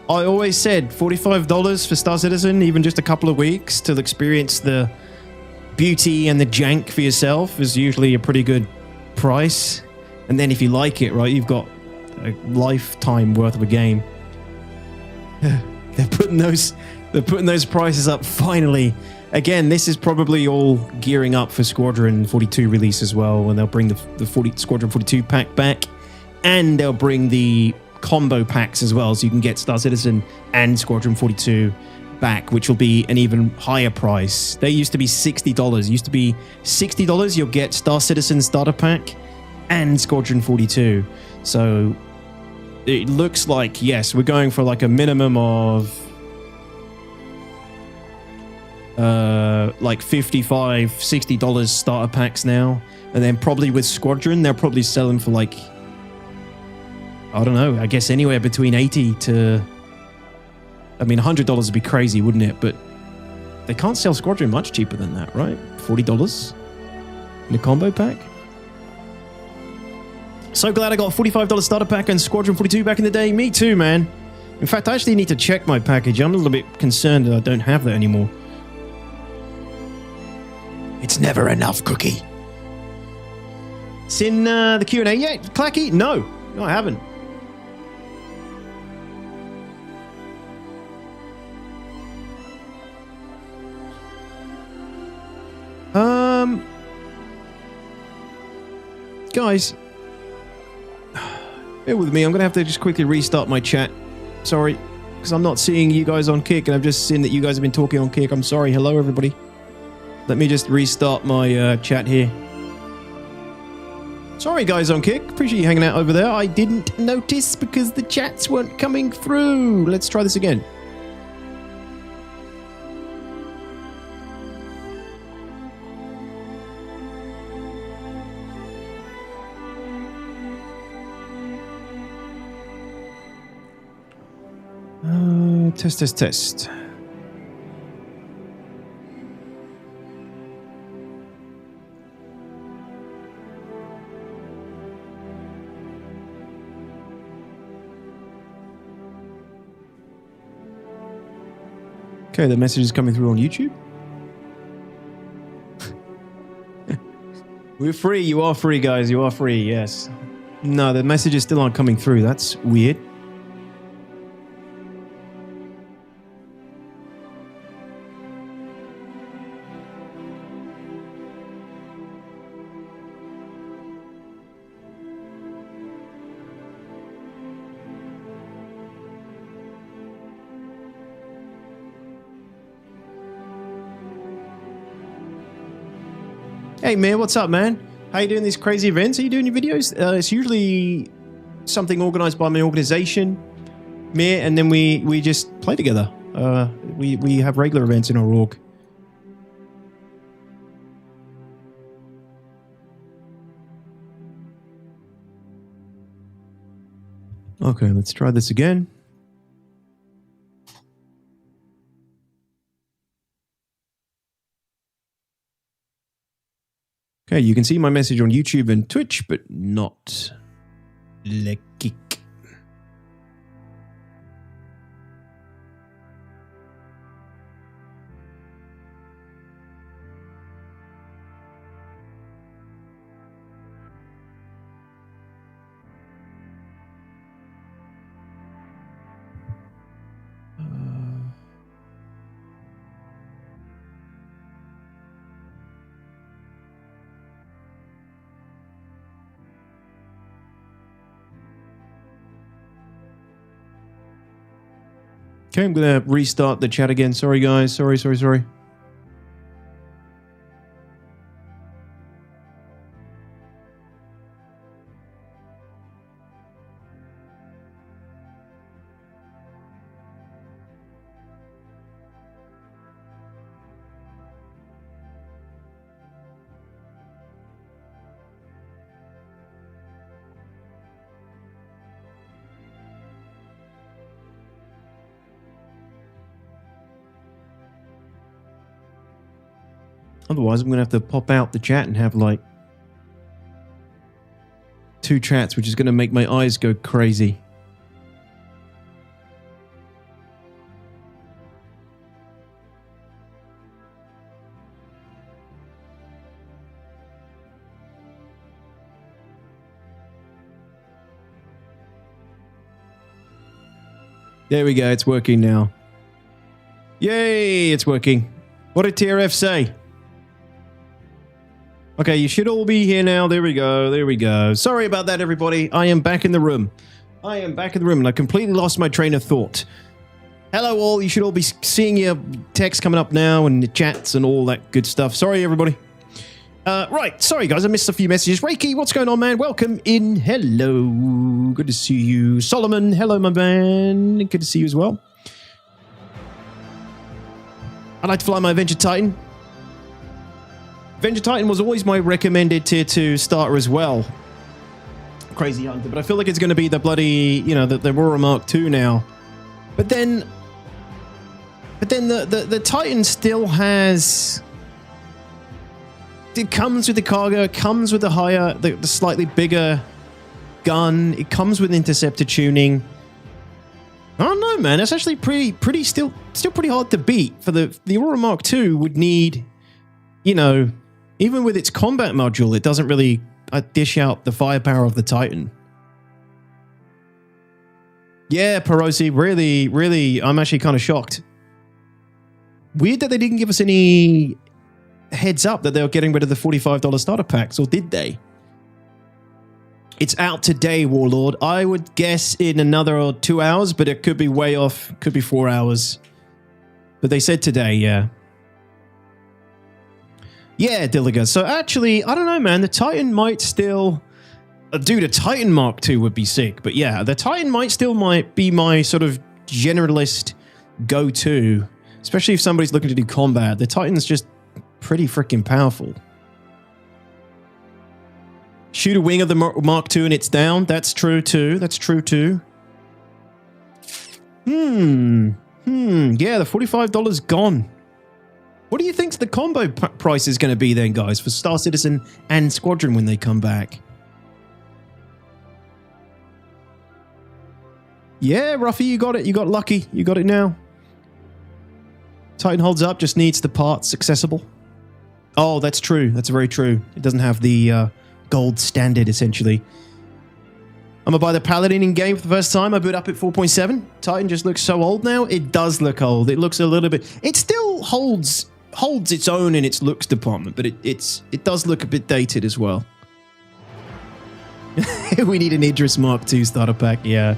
I always said $45 for Star Citizen, even just a couple of weeks to experience the beauty and the jank for yourself is usually a pretty good price. And then if you like it, right, you've got a lifetime worth of a game. They're putting those prices up finally. Again, this is probably all gearing up for Squadron 42 release as well, when they'll bring the Squadron 42 pack back, and they'll bring the combo packs as well, so you can get Star Citizen and Squadron 42 back, which will be an even higher price. They used to be $60. It used to be $60. You'll get Star Citizen starter pack and Squadron 42. So it looks like, yes, we're going for like a minimum of like $55, $60 starter packs now. And then probably with Squadron, they'll probably sell them for like, I don't know, I guess anywhere between 80 to, I mean, $100 would be crazy, wouldn't it? But they can't sell Squadron much cheaper than that, right? $40 in a combo pack. So glad I got a $45 starter pack and Squadron 42 back in the day. Me too, man. In fact, I actually need to check my package. I'm a little bit concerned that I don't have that anymore. It's never enough, Cookie. It's in the Q&A yet, Clacky? No, I haven't. Guys, bear with me. I'm going to have to just quickly restart my chat. Sorry, because I'm not seeing you guys on Kick, and I've just seen that you guys have been talking on Kick. I'm sorry. Hello, everybody. Let me just restart my chat here. Sorry, guys on Kick. Appreciate you hanging out over there. I didn't notice because the chats weren't coming through. Let's try this again. Test. Okay, the message is coming through on YouTube. We're free. You are free, guys. You are free, yes. No, the messages still aren't coming through. That's weird. Hey, man, what's up, man? How you doing these crazy events? Are you doing your videos? It's usually something organized by my organization, me, and then we just play together. We have regular events in our org. Okay, let's try this again. Okay, you can see my message on YouTube and Twitch, but not Le Kick. Okay, I'm going to restart the chat again. Sorry, guys. Sorry. Otherwise, I'm going to have to pop out the chat and have like 2 chats, which is going to make my eyes go crazy. There we go. It's working now. Yay, it's working. What did TRF say? Okay, you should all be here now. There we go. There we go. Sorry about that, everybody. I am back in the room. I am back in the room, and I completely lost my train of thought. Hello, all. You should all be seeing your text coming up now and the chats and all that good stuff. Sorry, everybody. Right. Sorry, guys. I missed a few messages. Reiki, what's going on, man? Welcome in. Hello. Good to see you. Solomon, hello, my man. Good to see you as well. I like to fly my Avenger Titan. Avenger Titan was always my recommended tier 2 starter as well. Crazy Hunter, but I feel like it's going to be the bloody, you know, the Aurora Mark II now. But then the Titan still has... It comes with the cargo, it comes with the higher, the slightly bigger gun, it comes with interceptor tuning. I don't know, man. It's actually pretty still pretty hard to beat. For the Aurora Mark II would need, you know, even with its combat module, it doesn't really dish out the firepower of the Titan. Yeah, Perosi, really, I'm actually kind of shocked. Weird that they didn't give us any heads up that they were getting rid of the $45 starter packs, or did they? It's out today, Warlord. I would guess in another 2 hours, but it could be way off. Could be 4 hours. But they said today, yeah. Yeah, Dilliger. So actually, I don't know, man. The Titan might still... dude, a Titan Mark II would be sick. But yeah, the Titan might be my sort of generalist go-to. Especially if somebody's looking to do combat. The Titan's just pretty freaking powerful. Shoot a wing of the Mark II and it's down. That's true too. That's true too. Yeah, the $45 gone. What do you think the combo price is going to be then, guys, for Star Citizen and Squadron when they come back? Yeah, Ruffy, you got it. You got lucky. You got it now. Titan holds up, just needs the parts accessible. Oh, that's true. That's very true. It doesn't have the gold standard, essentially. I'm going to buy the Paladin in game for the first time. I boot up at 4.7. Titan just looks so old now. It does look old. It looks a little bit... It still holds its own in its looks department, but it does look a bit dated as well. We need an Idris Mark II starter pack, yeah.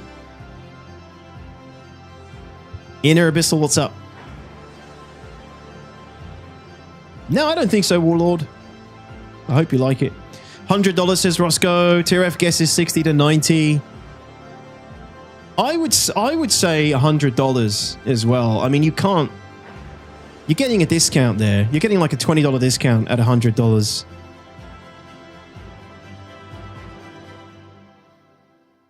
Inner Abyssal, what's up? No, I don't think so, Warlord. I hope you like it. $100, says Roscoe. TRF guesses 60 to 90. I would say $100 as well. I mean, you can't... You're getting a discount there. You're getting like a $20 discount at $100.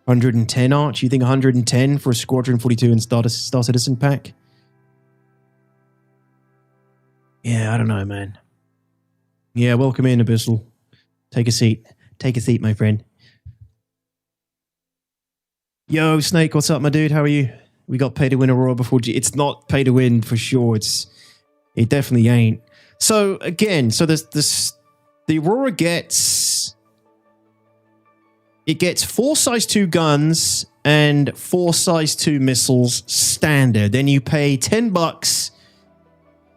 110 Arch? You think 110 for a Squadron 42 and Star Citizen pack? Yeah, I don't know, man. Yeah, welcome in, Abyssal. Take a seat. Take a seat, my friend. Yo, Snake, what's up, my dude? How are you? We got pay to win Aurora before It's not pay to win for sure. It definitely ain't. So again, the Aurora gets 4 size 2 guns and 4 size 2 missiles standard. Then you pay $10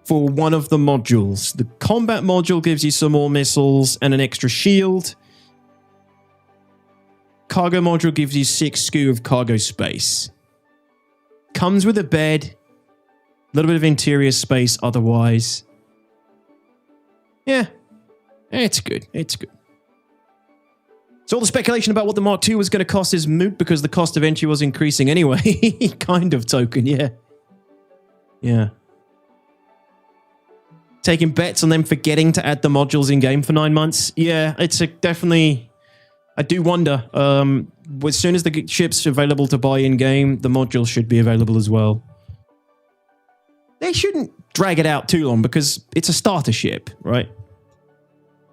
for one of the modules. The combat module gives you some more missiles and an extra shield. Cargo module gives you 6 SKU of cargo space. Comes with a bed, a little bit of interior space otherwise. Yeah, it's good. It's good. So all the speculation about what the Mark II was going to cost is moot because the cost of entry was increasing anyway. Kind of token, yeah. Yeah. Taking bets on them forgetting to add the modules in game for 9 months. Yeah, it's definitely... I do wonder. As soon as the ship's available to buy in game, the modules should be available as well. They shouldn't drag it out too long because it's a starter ship, right?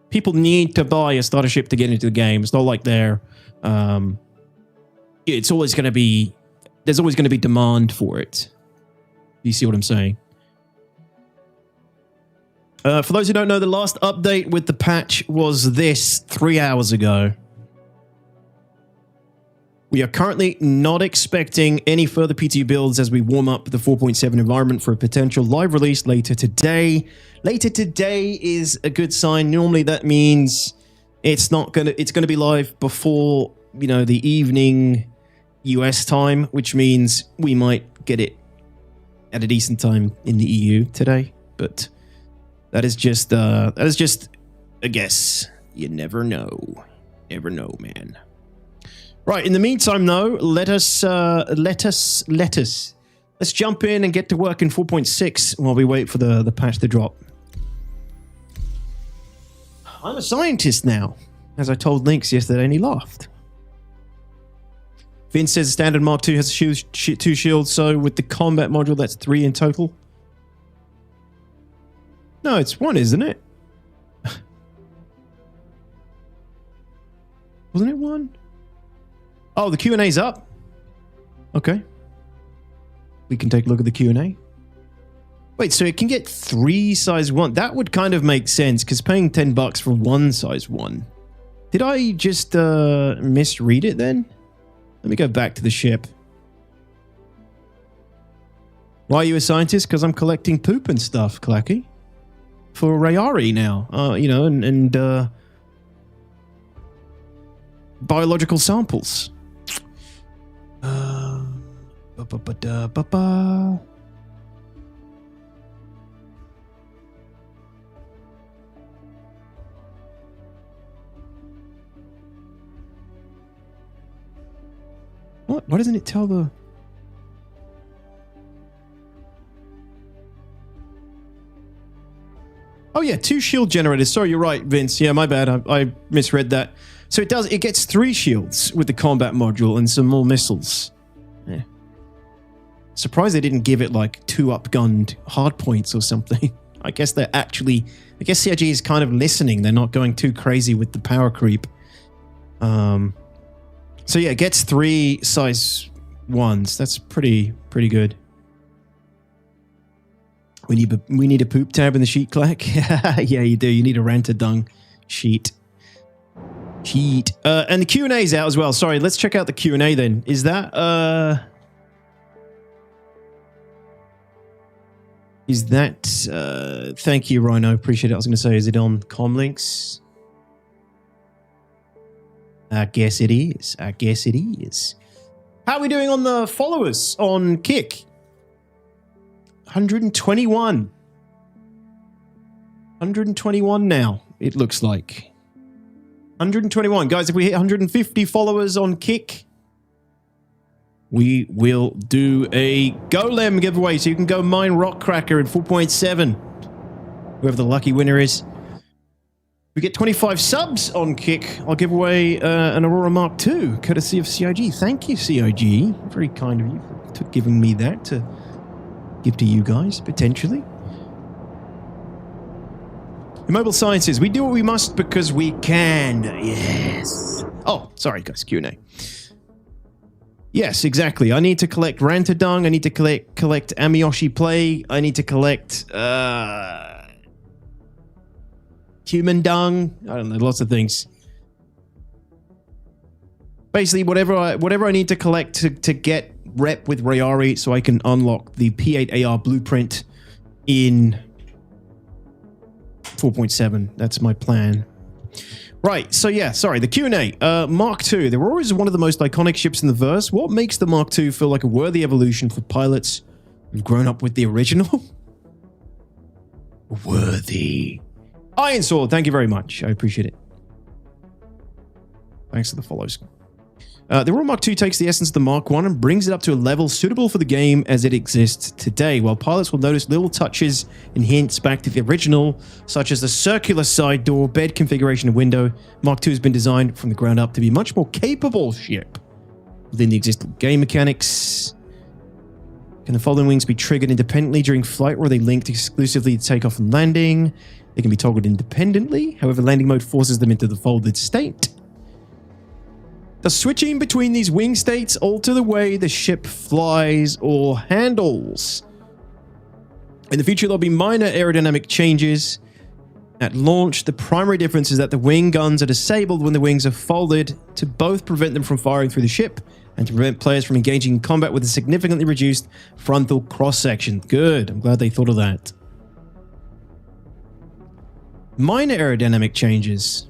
People need to buy a starter ship to get into the game. It's not like they're... it's always going to be... There's always going to be demand for it. You see what I'm saying? For those who don't know, the last update with the patch was this 3 hours ago. We are currently not expecting any further PT builds as we warm up the 4.7 environment for a potential live release later today. Later today is a good sign. Normally that means it's going to be live before, you know, the evening US time, which means we might get it at a decent time in the EU today. But that is just a guess. You never know. Never know, man. Right, in the meantime, though, let's jump in and get to work in 4.6 while we wait for the patch to drop. I'm a scientist now, as I told Lynx yesterday, and he laughed. Vince says standard Mark II has 2 shields, so with the combat module, that's 3 in total. No, it's 1, isn't it? Wasn't it 1? Oh, the Q&A's up. Okay. We can take a look at the Q&A. Wait, so it can get 3 size 1. That would kind of make sense, because paying $10 for 1 size 1. Did I just misread it then? Let me go back to the ship. Why are you a scientist? Because I'm collecting poop and stuff, Clacky. For Rayari now. You know, and biological samples. What? Why doesn't it tell the... Oh yeah, 2 shield generators. Sorry, you're right, Vince. Yeah, my bad. I misread that. So it gets 3 shields with the combat module and some more missiles. Yeah. Surprised they didn't give it like 2 upgunned hard points or something. I guess CIG is kind of listening. They're not going too crazy with the power creep. So yeah, it gets 3 size 1s. That's pretty good. We need a poop tab in the sheet, Clack. Yeah, you do. You need a ranta dung sheet. And the Q&A's out as well. Sorry, let's check out the Q&A then. Is that thank you, Rhino. Appreciate it. I was going to say, is it on Comlinks? I guess it is. How are we doing on the followers on Kick? 121. 121 now, it looks like. 121. Guys, if we hit 150 followers on Kick, we will do a Golem giveaway. So you can go mine Rock Cracker in 4.7. Whoever the lucky winner is. We get 25 subs on Kick. I'll give away an Aurora Mark II, courtesy of CIG. Thank you, CIG. Very kind of you for giving me that to give to you guys, potentially. Immobile Sciences. We do what we must because we can. Yes. Oh, sorry, guys. Q&A. Yes, exactly. I need to collect Rantadung. I need to collect Amiyoshi Plague. I need to collect human dung. I don't know, lots of things. Basically, whatever I need to collect to get rep with Rayari so I can unlock the P8AR blueprint in 4.7. That's my plan. Right, so yeah, sorry, the Q&A. Mark II. They were always one of the most iconic ships in the verse. What makes the Mark II feel like a worthy evolution for pilots who've grown up with the original? Worthy. Iron Sword, thank you very much. I appreciate it. Thanks for the follows. The Royal Mark II takes the essence of the Mark I and brings it up to a level suitable for the game as it exists today, while pilots will notice little touches and hints back to the original, such as the circular side door, bed configuration and window. Mark II has been designed from the ground up to be a much more capable ship within the existing game mechanics. Can the folding wings be triggered independently during flight, or are they linked exclusively to takeoff and landing? They can be toggled independently. However, landing mode forces them into the folded state. Does switching between these wing states alter the way the ship flies or handles? In the future, there'll be minor aerodynamic changes. At launch, the primary difference is that the wing guns are disabled when the wings are folded to both prevent them from firing through the ship and to prevent players from engaging in combat with a significantly reduced frontal cross-section. Good. I'm glad they thought of that. Minor aerodynamic changes.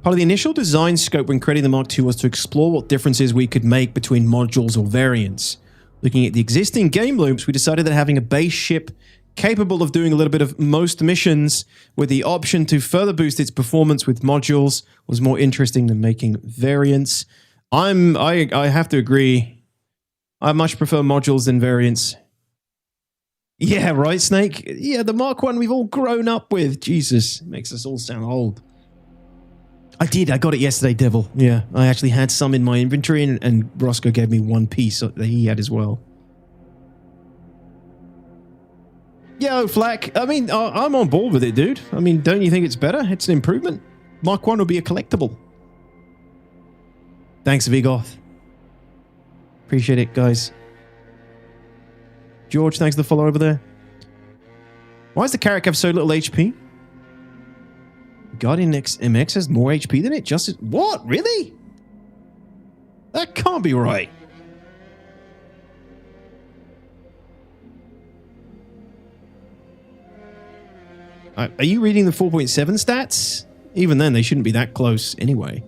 Part of the initial design scope when creating the Mark II was to explore what differences we could make between modules or variants. Looking at the existing game loops, we decided that having a base ship capable of doing a little bit of most missions with the option to further boost its performance with modules was more interesting than making variants. I have to agree. I much prefer modules than variants. Yeah, right, Snake? Yeah, the Mark I we've all grown up with. Jesus, makes us all sound old. I got it yesterday, Devil. Yeah, I actually had some in my inventory, and Roscoe gave me one piece that he had as well. Yo, Flack, I mean, I'm on board with it, dude. I mean, don't you think it's better? It's an improvement. Mark I will be a collectible. Thanks, Vigoth. Appreciate it, guys. George, thanks for the follow over there. Why does the Carrack have so little HP? Guardian MX has more HP than it? What? Really? That can't be right. Are you reading the 4.7 stats? Even then, they shouldn't be that close anyway.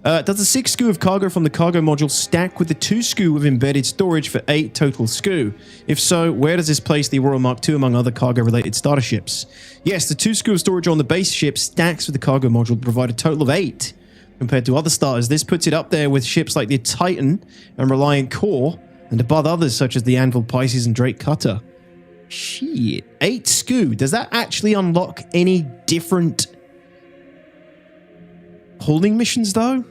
Does the 6 SKU of cargo from the cargo module stack with the 2 SKU of embedded storage for 8 total SKU? If so, where does this place the Aurora Mark II among other cargo-related starter ships? Yes, the 2 SKU of storage on the base ship stacks with the cargo module to provide a total of 8. Compared to other starters, this puts it up there with ships like the Titan and Reliant Core, and above others such as the Anvil Pisces and Drake Cutter. Shit, 8 SKU. Does that actually unlock any different holding missions, though?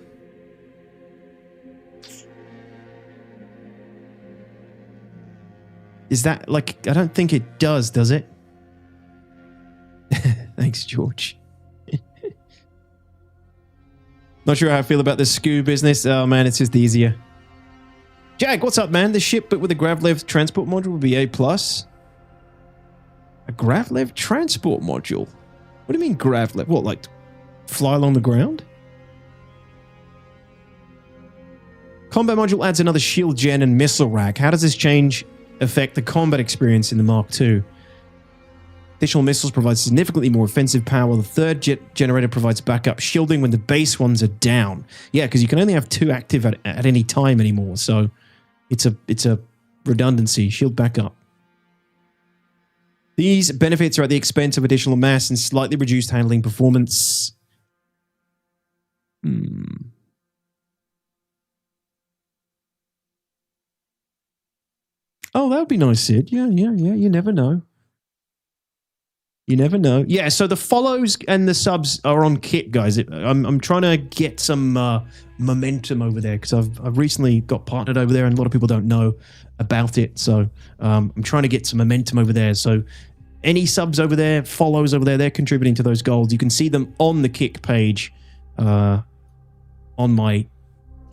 Is that, like, I don't think it does it? Thanks, George. Not sure how I feel about this SKU business. Oh, man, it's just easier. Jag, what's up, man? The ship, but with a Gravlev transport module would be A+. A Gravlev transport module? What do you mean Gravlev? What, like, fly along the ground? Combat module adds another shield gen and missile rack. How does this change affect the combat experience in the Mark II? Additional missiles provide significantly more offensive power, while the third jet generator provides backup shielding when the base ones are down. Yeah, because you can only have 2 active at any time anymore, so it's a redundancy. Shield backup. These benefits are at the expense of additional mass and slightly reduced handling performance. Oh, that would be nice, Sid. Yeah. You never know. You never know. Yeah, so the follows and the subs are on kit, guys. I'm trying to get some momentum over there because I've recently got partnered over there and a lot of people don't know about it. So I'm trying to get some momentum over there. So any subs over there, follows over there, they're contributing to those goals. You can see them on the Kick page on my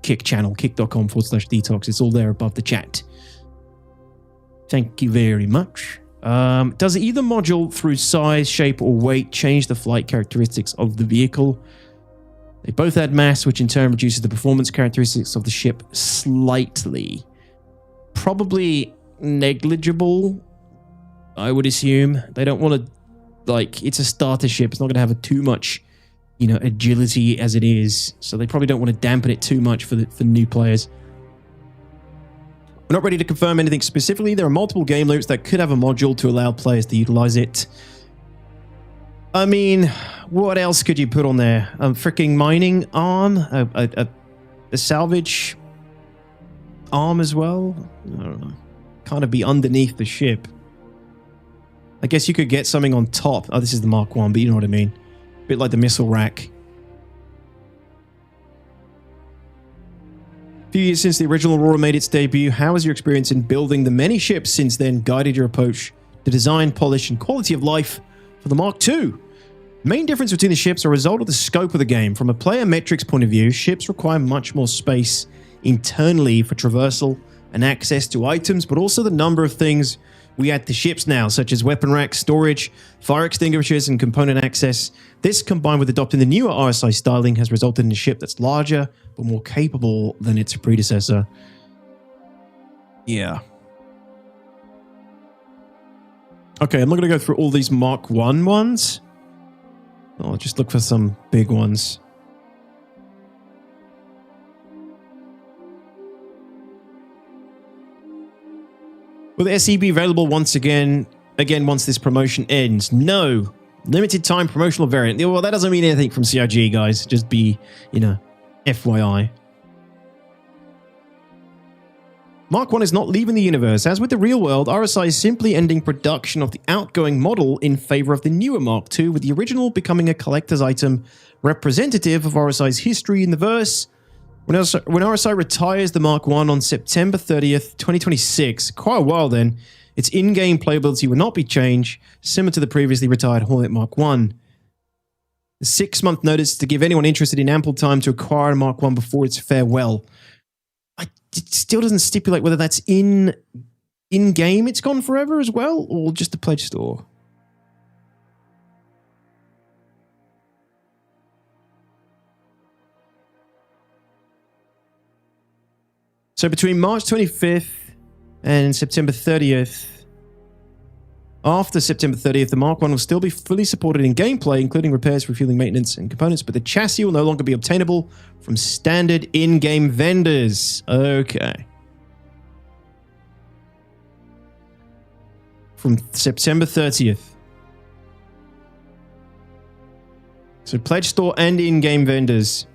Kick channel, kick.com/detox. It's all there above the chat. Thank you very much. Does either module, through size, shape, or weight, change the flight characteristics of the vehicle? They both add mass, which in turn reduces the performance characteristics of the ship slightly. Probably negligible, I would assume. They don't want to, like, it's a starter ship. It's not going to have too much, agility as it is. So they probably don't want to dampen it too much for new players. We're not ready to confirm anything specifically. There are multiple game loops that could have a module to allow players to utilize it. I mean, what else could you put on there? Freaking mining arm? A salvage arm as well? I don't know. Kind of be underneath the ship. I guess you could get something on top. Oh, this is the Mark I, but you know what I mean. A bit like the missile rack. A few years since the original Aurora made its debut, how has your experience in building the many ships since then guided your approach to design, polish, and quality of life for the Mark II? Main difference between the ships are a result of the scope of the game. From a player metrics point of view, ships require much more space internally for traversal and access to items, but also the number of things we add to ships now, such as weapon racks, storage, fire extinguishers, and component access. This, combined with adopting the newer RSI styling, has resulted in a ship that's larger but more capable than its predecessor. Yeah. Okay, I'm not going to go through all these Mark I ones. I'll just look for some big ones. Will the SE be available once again once this promotion ends? No. Limited time promotional variant. Well, that doesn't mean anything from CIG, guys. Just be, FYI. Mark I is not leaving the universe. As with the real world, RSI is simply ending production of the outgoing model in favor of the newer Mark II, with the original becoming a collector's item representative of RSI's history in the verse. When RSI retires the Mark I on September 30th, 2026, quite a while then, its in-game playability will not be changed, similar to the previously retired Hornet Mark I. The 6-month notice to give anyone interested in ample time to acquire a Mark I before its farewell. It still doesn't stipulate whether that's in-game it's gone forever as well, or just the pledge store. So between March 25th and September 30th, after September 30th, the Mark I will still be fully supported in gameplay, including repairs, refueling, maintenance, and components, but the chassis will no longer be obtainable from standard in-game vendors. Okay. From September 30th. So pledge store and in-game vendors.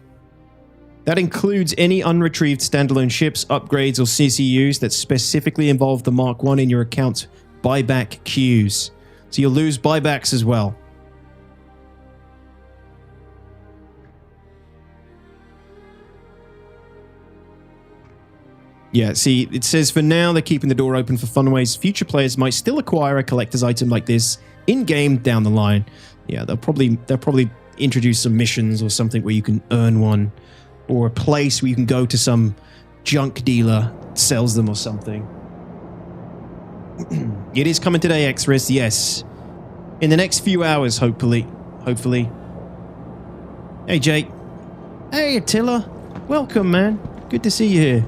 That includes any unretrieved standalone ships, upgrades, or CCUs that specifically involve the Mark I in your account buyback queues. So you'll lose buybacks as well. Yeah, see, it says for now they're keeping the door open for fun ways. Future players might still acquire a collector's item like this in-game down the line. Yeah, they'll probably introduce some missions or something where you can earn one, or a place where you can go to some junk dealer that sells them or something. It is coming today, X-Riz, yes. In the next few hours, hopefully. Hey, Jake. Hey, Attila. Welcome, man. Good to see you here.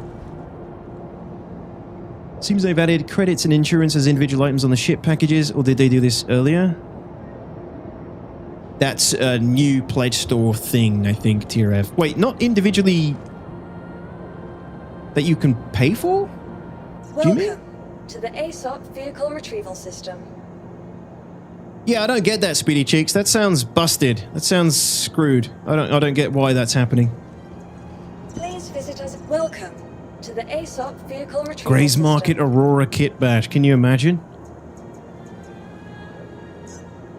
Seems they've added credits and insurance as individual items on the ship packages, or did they do this earlier? That's a new pledge store thing, I think, TRF. Wait, not individually that you can pay for? Welcome to the ASOP vehicle retrieval system. Yeah, I don't get that, Speedy Cheeks. That sounds busted. That sounds screwed. I don't get why that's happening. Please visit us. Welcome to the ASOP vehicle retrieval Gray's system. Market Aurora Kit Bash. Can you imagine?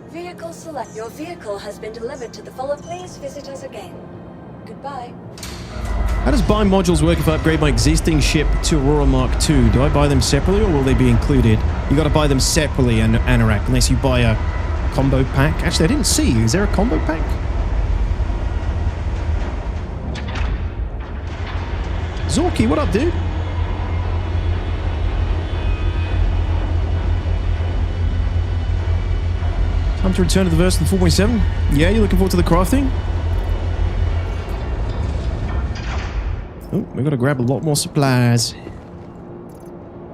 Vehicle select. Your vehicle has been delivered to the follower. Please visit us again. Goodbye. How does buy modules work if I upgrade my existing ship to Aurora Mark II? Do I buy them separately or will they be included? You got to buy them separately, Anorak, unless you buy a combo pack. Actually, I didn't see. Is there a combo pack? Zorky, what up, dude? Time to return to the verse of the 4.7. Yeah, you're looking forward to the crafting? Oh, we got to grab a lot more supplies.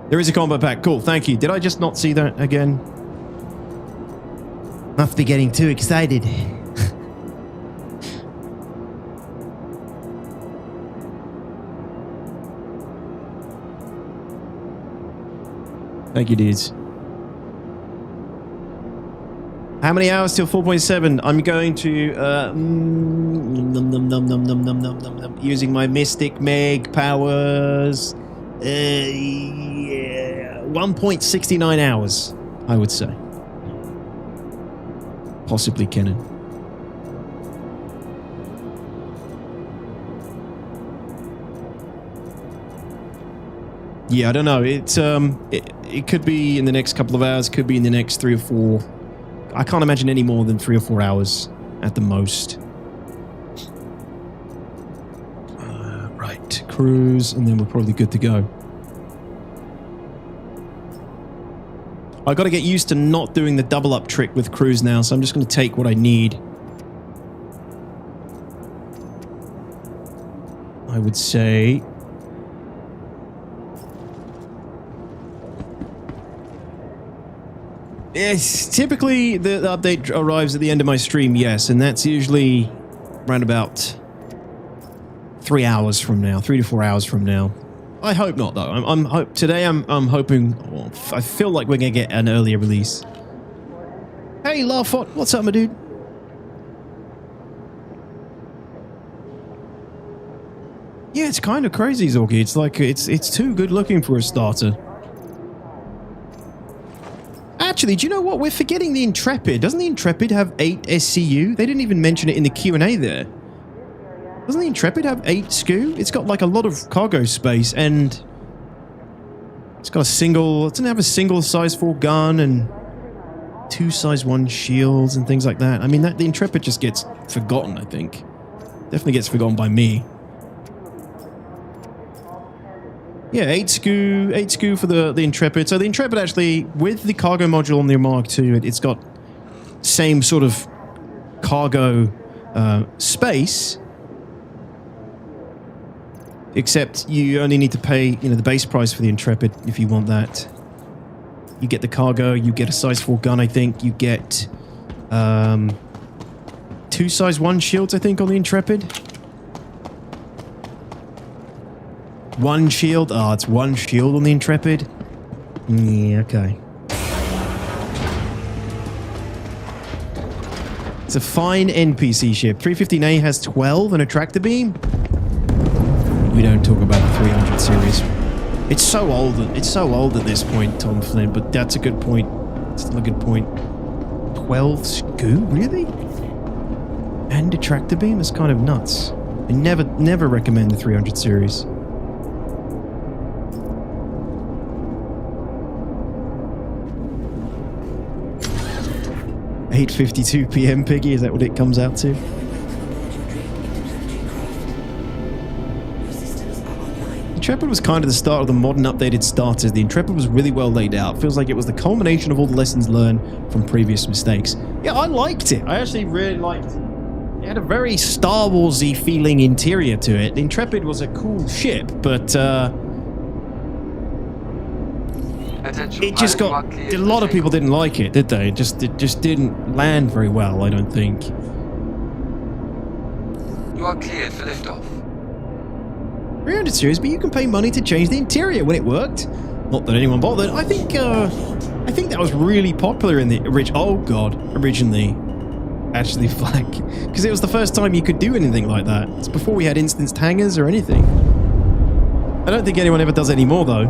There is a combo pack. Cool, thank you. Did I just not see that again? Must be getting too excited. Thank you, dudes. How many hours till 4.7? I'm going to using my Mystic Meg powers. 1.69 hours, I would say. Possibly Kennen. Yeah, I don't know. It could be in the next couple of hours, could be in the next 3 or 4. I can't imagine any more than 3 or 4 hours at the most. Right, cruise, and then we're probably good to go. I got to get used to not doing the double up trick with cruise now, so I'm just going to take what I need. I would say... Yes, typically the update arrives at the end of my stream, yes, and that's usually around about 3 hours from now, 3 to 4 hours from now. I hope not, though. Today I'm hoping. Well, I feel like we're gonna get an earlier release. Hey, Larfot, what's up, my dude? Yeah, it's kind of crazy, Zorky. It's like it's too good looking for a starter. Actually, do you know what? We're forgetting the Intrepid. Doesn't the Intrepid have 8 SCU? They didn't even mention it in the Q&A there. Doesn't the Intrepid have 8 SCU? It's got like a lot of cargo space, and it's got a single... It doesn't have a single size 4 gun and 2 size 1 shields and things like that. I mean, the Intrepid just gets forgotten, I think. Definitely gets forgotten by me. Yeah, 8 SCU for the Intrepid. So the Intrepid actually, with the cargo module on the Mark II, it's got same sort of cargo space, except you only need to pay, the base price for the Intrepid if you want that. You get the cargo, you get a size 4 gun, I think. You get 2 size 1 shields, I think, on the Intrepid. 1 shield? Oh, it's 1 shield on the Intrepid? Yeah, okay. It's a fine NPC ship. 315A has 12 and a tractor beam? We don't talk about the 300 series. It's so old at this point, Tom Flynn, but that's a good point. Still a good point. 12 SCU? Really? And a tractor beam? That's kind of nuts. I never recommend the 300 series. 8:52 PM, Piggy, is that what it comes out to? The Intrepid was kind of the start of the modern updated starters. The Intrepid was really well laid out. Feels like it was the culmination of all the lessons learned from previous mistakes. Yeah, I liked it. I actually really liked it. It had a very Star Wars-y feeling interior to it. The Intrepid was a cool ship, but it just got... A lot of people didn't like it, did they? It just didn't land very well, I don't think. You are cleared for liftoff. 300 series, but you can pay money to change the interior when it worked. Not that anyone bothered. I think that was really popular in the originally. Actually, Flag. Because it was the first time you could do anything like that. It's before we had instanced hangars or anything. I don't think anyone ever does anymore, though.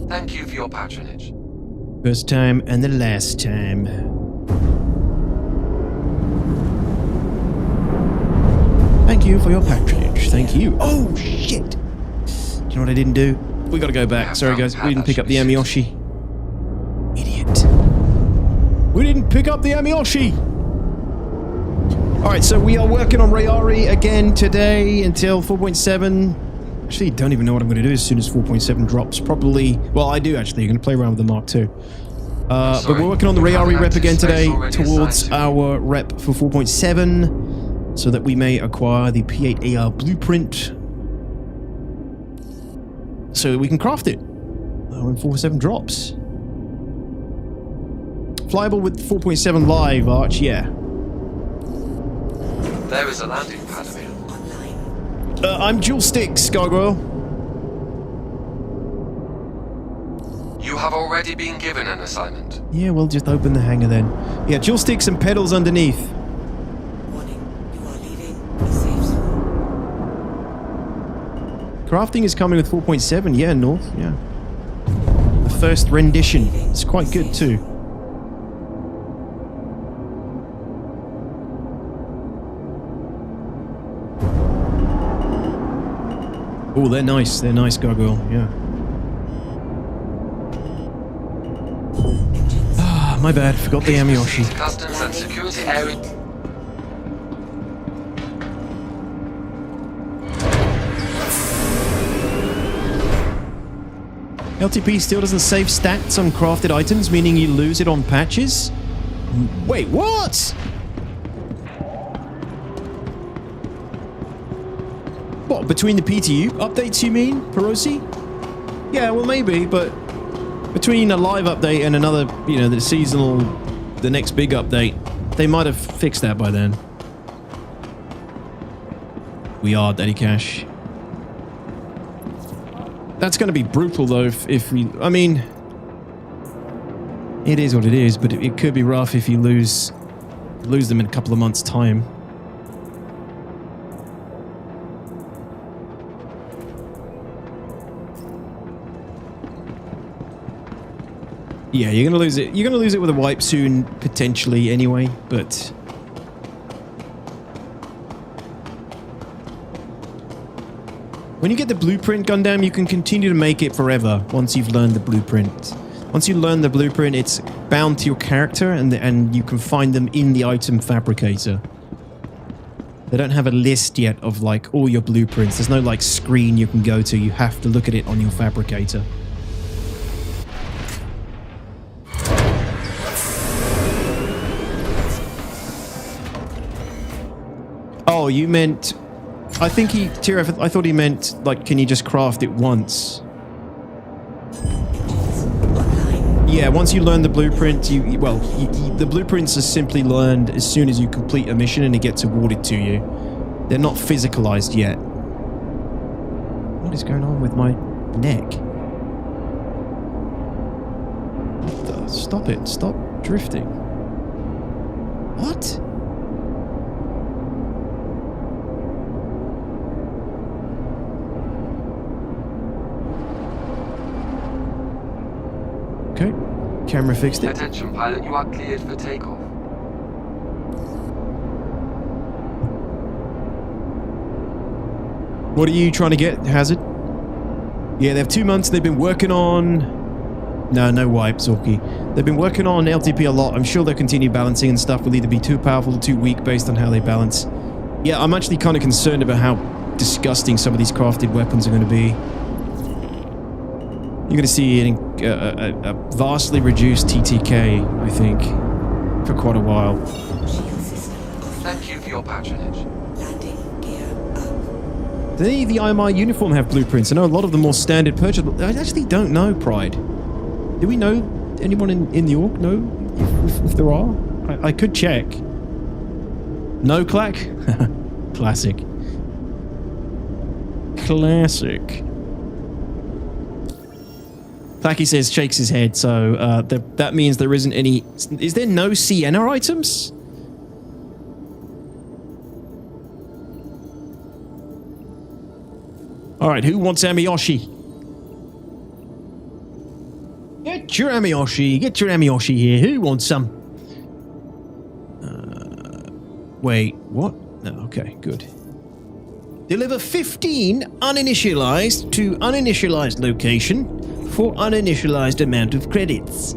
Thank you for your patronage. First time and the last time. Thank you for your patronage. Thank you. Oh, shit. Do you know what I didn't do? We gotta go back. Sorry, guys. We didn't pick up the Amiyoshi. Idiot. We didn't pick up the Amiyoshi. Alright, so we are working on Rayari again today until 4.7. Actually, don't even know what I'm going to do as soon as 4.7 drops. Probably... Well, I do, actually. You're going to play around with the Mark II. But we're working on the Rayari rep again today towards our rep for 4.7 so that we may acquire the P8AR blueprint so we can craft it when 4.7 drops. Flyable with 4.7 live, Arch, yeah. There is a landing pad available. I'm dual sticks, Gargoyle. You have already been given an assignment. Yeah, we'll just open the hangar then. Yeah, dual sticks and pedals underneath. Crafting is coming with 4.7. Yeah, North. Yeah. The first rendition. It's quite good too. Oh, they're nice. They're nice, Gargoyle. Yeah. Ah, my bad. Forgot the Amiyoshi. Customs and security area. LTP still doesn't save stats on crafted items, meaning you lose it on patches? Wait, what? What, between the PTU updates you mean, Perosi? Yeah, well maybe, but between a live update and another, you know, the seasonal, the next big update, they might have fixed that by then. We are Daddy Cash. That's going to be brutal though if we, I mean, it is what it is, but it could be rough if you lose them in a couple of months' time. Yeah, you're gonna lose it. You're gonna lose it with a wipe soon, potentially, anyway. But when you get the blueprint, Gundam, you can continue to make it forever. Once you've learned the blueprint, once you learn the blueprint, it's bound to your character, and you can find them in the item fabricator. They don't have a list yet of like all your blueprints. There's no like screen you can go to. You have to look at it on your fabricator. Oh, you meant... I think he... Tiraf, I thought he meant, like, can you just craft it once? Yeah, once you learn the blueprint, the blueprints are simply learned as soon as you complete a mission and it gets awarded to you. They're not physicalized yet. What is going on with my neck? What the... Stop it. Stop drifting. What? Okay, camera fixed it. Attention, pilot, you are cleared for takeoff. What are you trying to get, Hazard? Yeah, they have 2 months. They've been working on... No wipes, Orky. They've been working on LTP a lot. I'm sure they'll continue balancing and stuff will either be too powerful or too weak based on how they balance. Yeah, I'm actually kind of concerned about how disgusting some of these crafted weapons are going to be. You're going to see a vastly reduced TTK, I think, for quite a while. Thank you for your patronage. Do any of the IMI uniform have blueprints? I know a lot of them more standard purchase. I actually don't know, Pride. Do we know anyone in the org know if there are? I could check. No, Clack? Classic. Classic. Clacky says, shakes his head, so that means there isn't any... Is there no Sienna items? Alright, who wants Amiyoshi? Get your Amiyoshi here. Who wants some? Wait, what? No, okay, good. Deliver 15 uninitialized to uninitialized location for uninitialized amount of credits.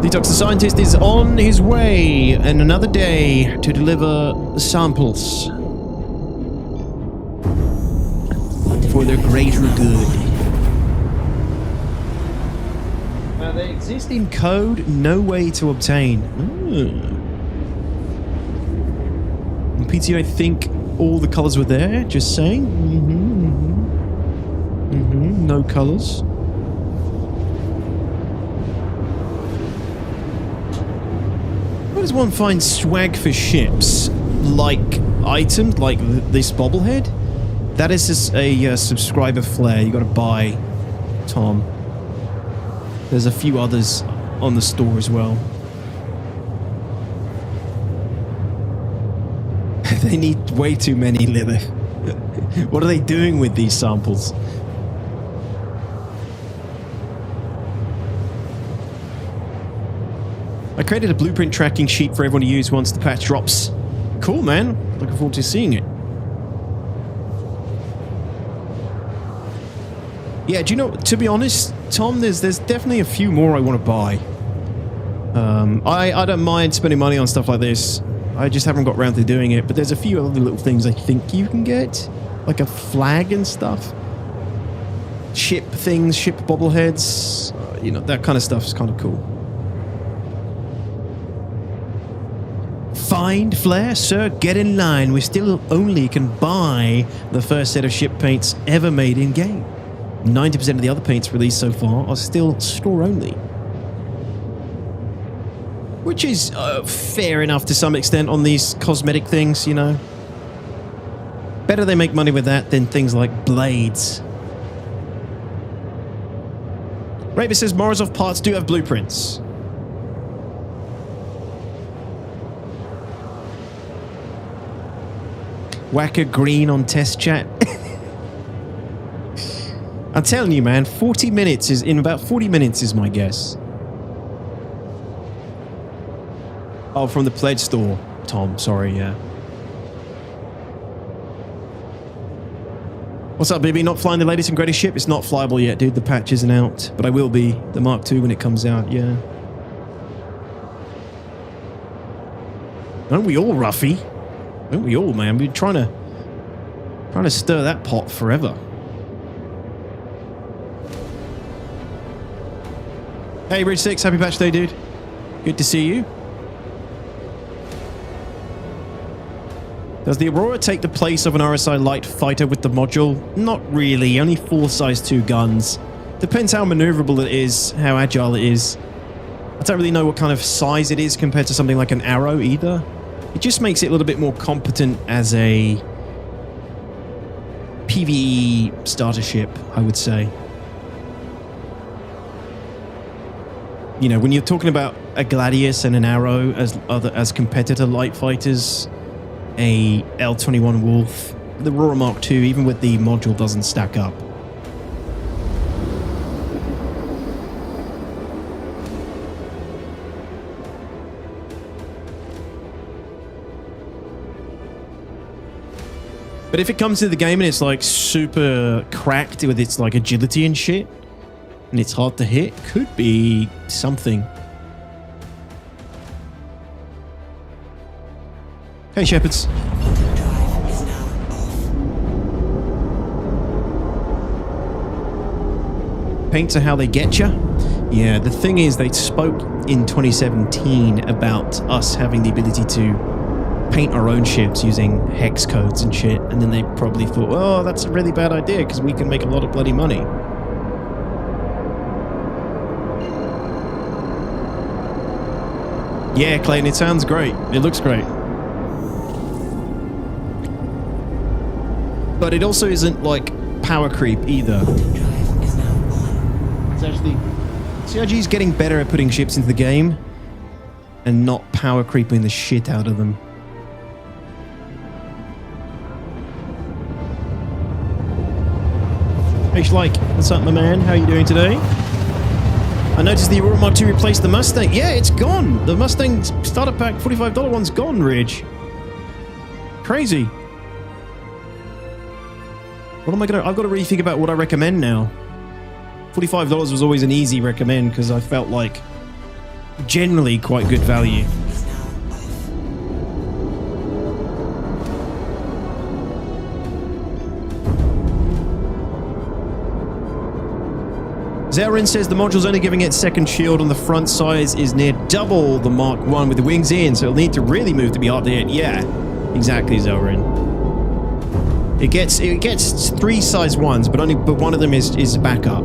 Detox the Scientist is on his way in another day to deliver samples for their greater good. Now they exist in code, no way to obtain. PT, I think all the colors were there, just saying. No colors. Where does one find swag for ships? Like items, like this bobblehead? That is just a subscriber flare you gotta buy, Tom. There's a few others on the store as well. They need way too many, Lilith. What are they doing with these samples? I created a blueprint tracking sheet for everyone to use once the patch drops. Cool, man. Looking forward to seeing it. Yeah, do you know, to be honest, Tom, there's definitely a few more I want to buy. I don't mind spending money on stuff like this. I just haven't got around to doing it, but there's a few other little things I think you can get. Like a flag and stuff. Ship things, ship bobbleheads. You know, that kind of stuff is kind of cool. Find Flare, sir, get in line. We still only can buy the first set of ship paints ever made in-game. 90% of the other paints released so far are still store-only. Which is fair enough to some extent on these cosmetic things, you know. Better they make money with that than things like blades. Raver says Morozov parts do have blueprints. Whacker green on test chat. I'm telling you, man, 40 minutes is in about 40 minutes is my guess. Oh, from the pledge store, Tom. Sorry, yeah. What's up, baby? Not flying the latest and greatest ship? It's not flyable yet, dude. The patch isn't out, but I will be. The Mark II when it comes out, yeah. Aren't we all, Ruffy? Aren't we all, man? We're trying to stir that pot forever. Hey, Ridge 6, happy patch day, dude. Good to see you. Does the Aurora take the place of an RSI light fighter with the module? Not really, only 4 size 2 guns. Depends how maneuverable it is, how agile it is. I don't really know what kind of size it is compared to something like an Arrow either. It just makes it a little bit more competent as a PvE starter ship, I would say. You know, when you're talking about a Gladius and an Arrow as competitor light fighters, a L-21 Wolf, the Aurora Mark II, even with the module, doesn't stack up. But if it comes to the game and it's like super cracked with its like agility and shit, and it's hard to hit, could be something. Hey, Shepherds. Paints are how they get you. Yeah, the thing is, they spoke in 2017 about us having the ability to paint our own ships using hex codes and shit, and then they probably thought, oh, that's a really bad idea because we can make a lot of bloody money. Yeah, Clayton, it sounds great. It looks great. But it also isn't like power creep either. It's actually CRG's getting better at putting ships into the game and not power creeping the shit out of them. Hey Schleich, what's up my man? How are you doing today? I noticed the Aurora Mark II replaced the Mustang. Yeah, it's gone. The Mustang starter pack $45 one's gone, Ridge. Crazy. What am I gonna... I've got to really think about what I recommend now. $45 was always an easy recommend because I felt like generally quite good value. Zerin says the module's only giving it second shield on the front size is near double the Mark 1 with the wings in, so it'll need to really move to be hard to hit. Yeah, exactly, Zerin. It gets 3 size 1s, but one of them is a backup.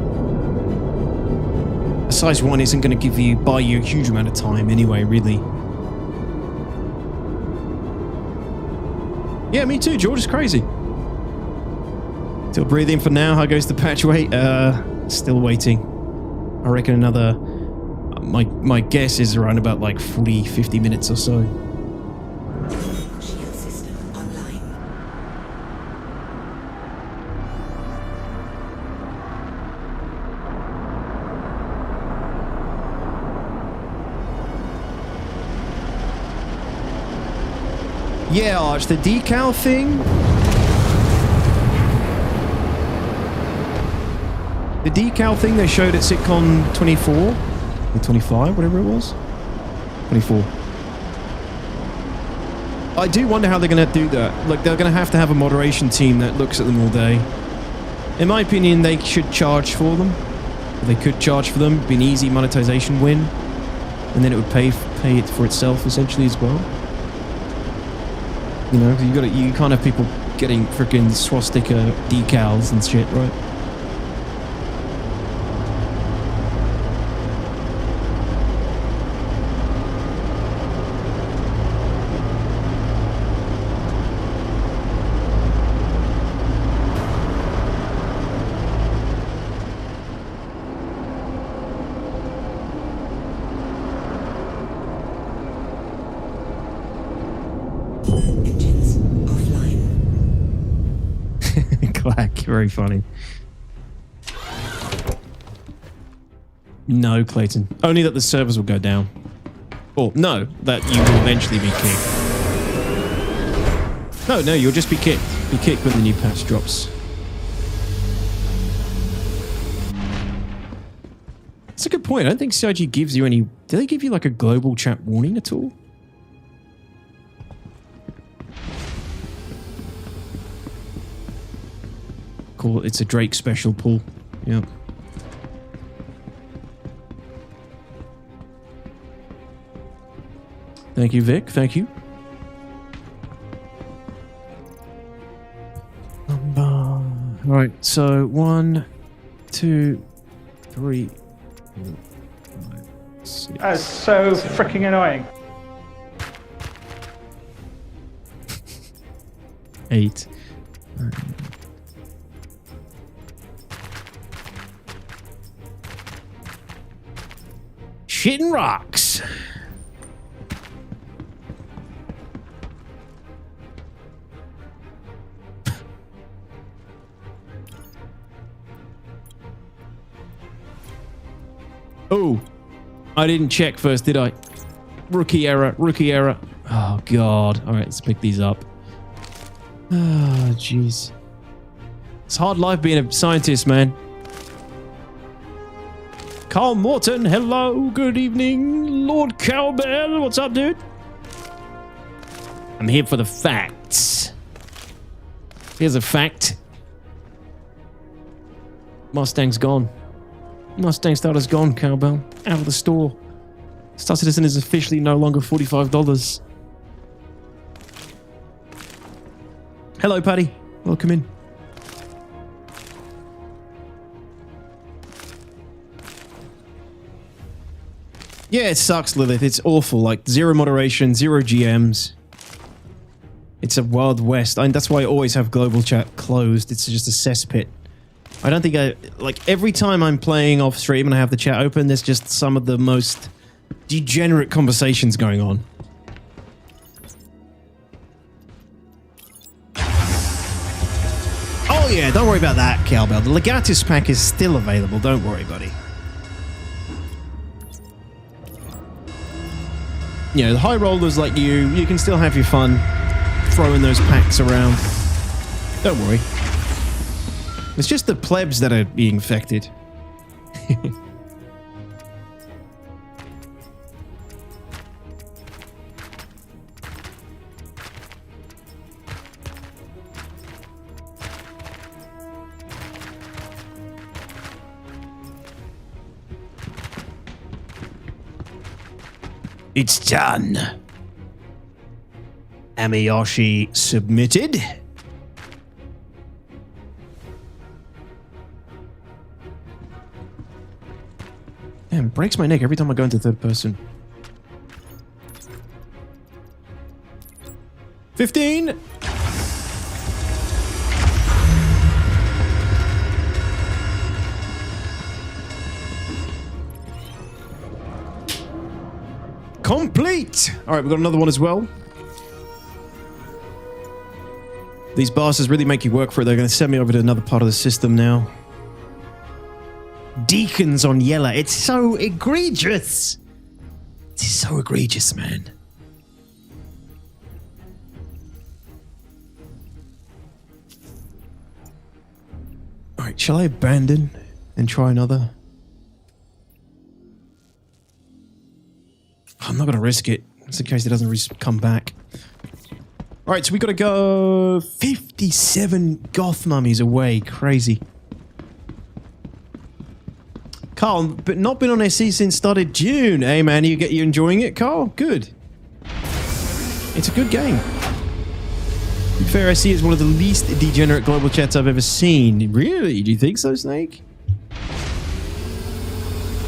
A size 1 isn't going to buy you a huge amount of time anyway, really. Yeah, me too. George is crazy. Still breathing for now. How goes the patch wait? Still waiting. I reckon another... My guess is around about like 40, 50 minutes or so. Yeah, Arch, the decal thing. The decal thing they showed at SitCon 24 or 25, whatever it was. 24. I do wonder how they're going to do that. Like, they're going to have a moderation team that looks at them all day. In my opinion, they should charge for them. They could charge for them. It'd be an easy monetization win. And then it would pay it for itself, essentially, as well. You know, you can't have people getting freaking swastika decals and shit, right? Clack, very funny. No, Clayton. Only that the servers will go down. Or, no, that you will eventually be kicked. No, you'll just be kicked. Be kicked when the new patch drops. That's a good point. I don't think CIG gives you any... Do they give you like a global chat warning at all? Cool. It's a Drake special pull. Yep. Thank you, Vic. Thank you. All right. So 1, 2, 3, 4, 5, 6. That's so freaking annoying. 8. 9. Shitting rocks. Oh, I didn't check first, did I? Rookie error, rookie error. Oh, God. All right, let's pick these up. Oh, jeez. It's hard life being a scientist, man. Carl Morton, hello, good evening. Lord Cowbell, what's up, dude? I'm here for the facts. Here's a fact. Mustang's gone. Mustang starter's gone, Cowbell. Out of the store. Star Citizen is officially no longer $45. Hello, Paddy. Welcome in. Yeah, it sucks, Lilith. It's awful. Like, zero moderation, zero GMs. It's a Wild West. That's why I always have global chat closed. It's just a cesspit. I don't think like, every time I'm playing off stream and I have the chat open, there's just some of the most degenerate conversations going on. Oh yeah, don't worry about that, Cowbell. The Legatus pack is still available. Don't worry, buddy. You know, the high rollers like you can still have your fun throwing those packs around. Don't worry. It's just the plebs that are being infected. It's done. Amiyoshi submitted. Damn, it breaks my neck every time I go into third person. 15. Complete! Alright, we've got another one as well. These bastards really make you work for it. They're going to send me over to another part of the system now. Deacons on Yella. It's so egregious. It's so egregious, man. Alright, shall I abandon and try another? I'm not going to risk it, just in case it doesn't come back. Alright, so we got to go 57 goth mummies away. Crazy. Carl, but not been on SC since started June. Hey man, you enjoying it, Carl? Good. It's a good game. To be fair, SC is one of the least degenerate global chats I've ever seen. Really? Do you think so, Snake?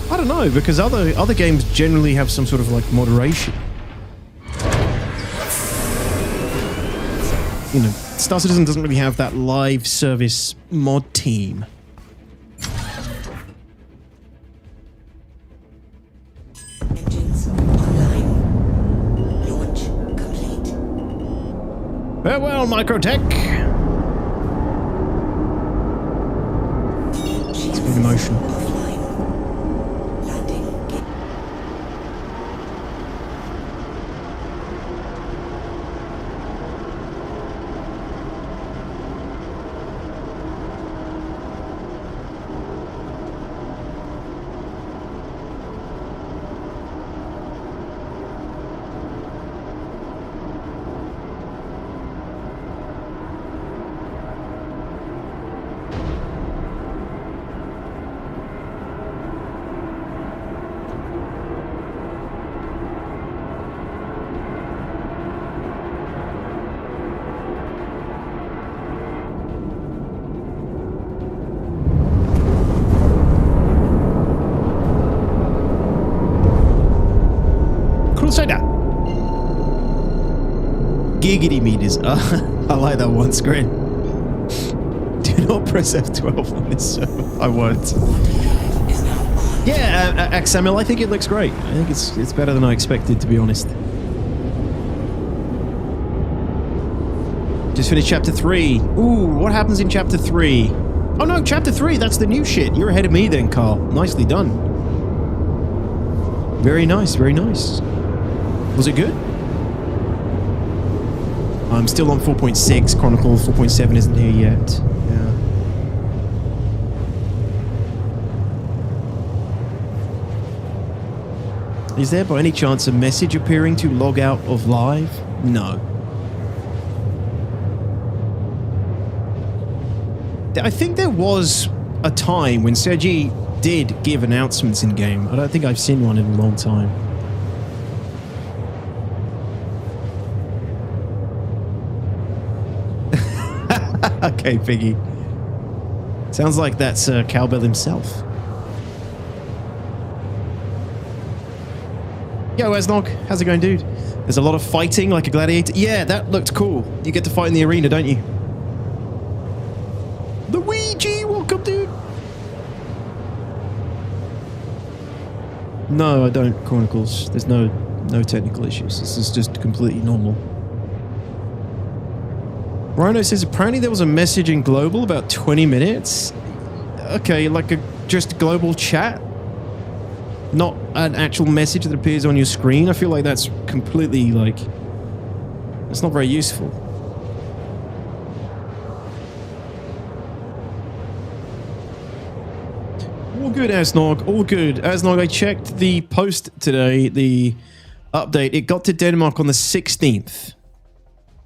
I don't know, because other games generally have some sort of like moderation. You know, Star Citizen doesn't really have that live service mod team. Engines online. Launch complete. Farewell, Microtech! It's been emotional. Crusader! Giggity meters. I like that one screen. Do not press F12 on this server. I won't. Yeah, Axamil, I think it looks great. I think it's better than I expected, to be honest. Just finished chapter 3. Ooh, what happens in chapter 3? Oh no, chapter 3, that's the new shit. You're ahead of me then, Carl. Nicely done. Very nice, very nice. Was it good? I'm still on 4.6. Chronicle 4.7 isn't here yet. Yeah. Is there by any chance a message appearing to log out of live? No. I think there was a time when Sergi did give announcements in game. I don't think I've seen one in a long time. Okay, Piggy. Sounds like that's Cowbell himself. Yo, Asnog. How's it going, dude? There's a lot of fighting like a gladiator. Yeah, that looked cool. You get to fight in the arena, don't you? Luigi, welcome, dude. No, I don't, Chronicles. There's no technical issues. This is just completely normal. Rhino says apparently there was a message in global about 20 minutes. Okay, like just global chat, not an actual message that appears on your screen. I feel like that's completely like, it's not very useful. All good, Asnog. All good. Asnog, I checked the post today, the update. It got to Denmark on the 16th.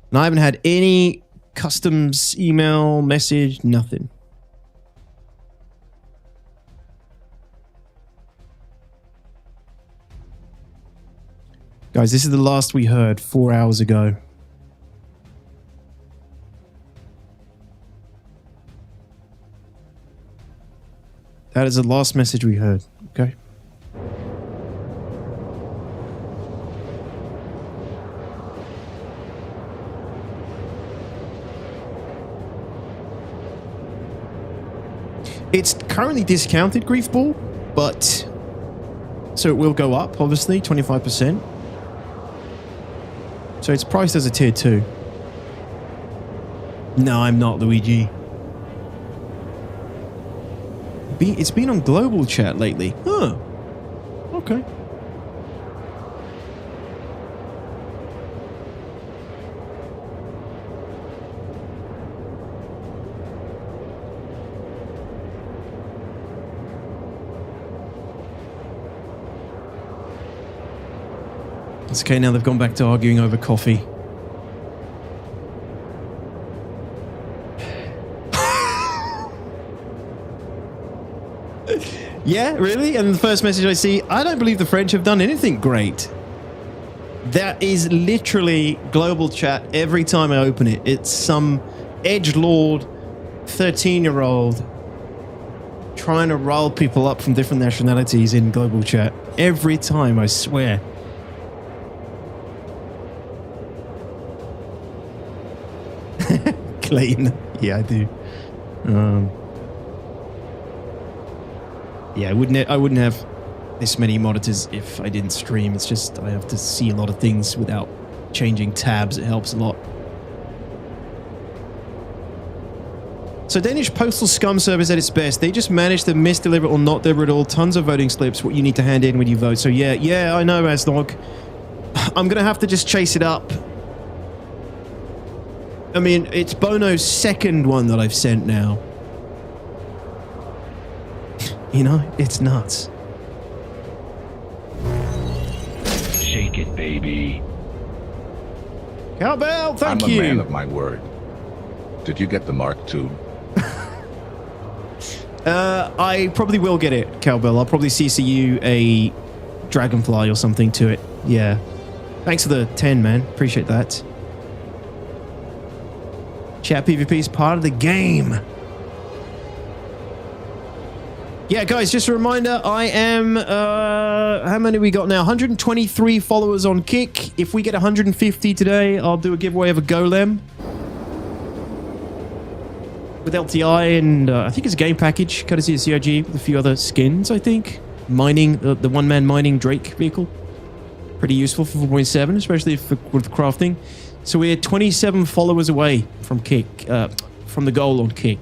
And I haven't had any customs email, message, nothing. Guys, this is the last we heard 4 hours ago. That is the last message we heard, okay? It's currently discounted, Griefball, but so it will go up, obviously, 25%. So it's priced as a tier 2. No, I'm not, Luigi. It's been on global chat lately. Huh. Okay. It's okay, now they've gone back to arguing over coffee. Yeah, really? And the first message I see, I don't believe the French have done anything great. That is literally global chat every time I open it. It's some edgelord 13-year-old trying to rile people up from different nationalities in global chat. Every time, I swear. Clayton. Yeah, I do. Yeah, I wouldn't have this many monitors if I didn't stream. It's just I have to see a lot of things without changing tabs. It helps a lot. So Danish postal scum service at its best. They just managed to misdeliver or not deliver at all. Tons of voting slips, what you need to hand in when you vote. So yeah, I know, Asnog. I'm going to have to just chase it up. I mean, it's Bono's second one that I've sent now. You know, it's nuts. Shake it, baby. Cowbell, thank you. I'm a man of my word. Did you get the Mark II? I probably will get it, Cowbell. I'll probably CC you a dragonfly or something to it. Yeah. Thanks for the 10, man. Appreciate that. Chat PvP is part of the game. Yeah, guys, just a reminder, I am, how many we got now? 123 followers on Kick. If we get 150 today, I'll do a giveaway of a golem. With LTI and I think it's a game package, courtesy of CIG, with a few other skins, I think. Mining, the one-man mining Drake vehicle. Pretty useful for 4.7, especially with crafting. So we're 27 followers away from Kick, from the goal on Kick.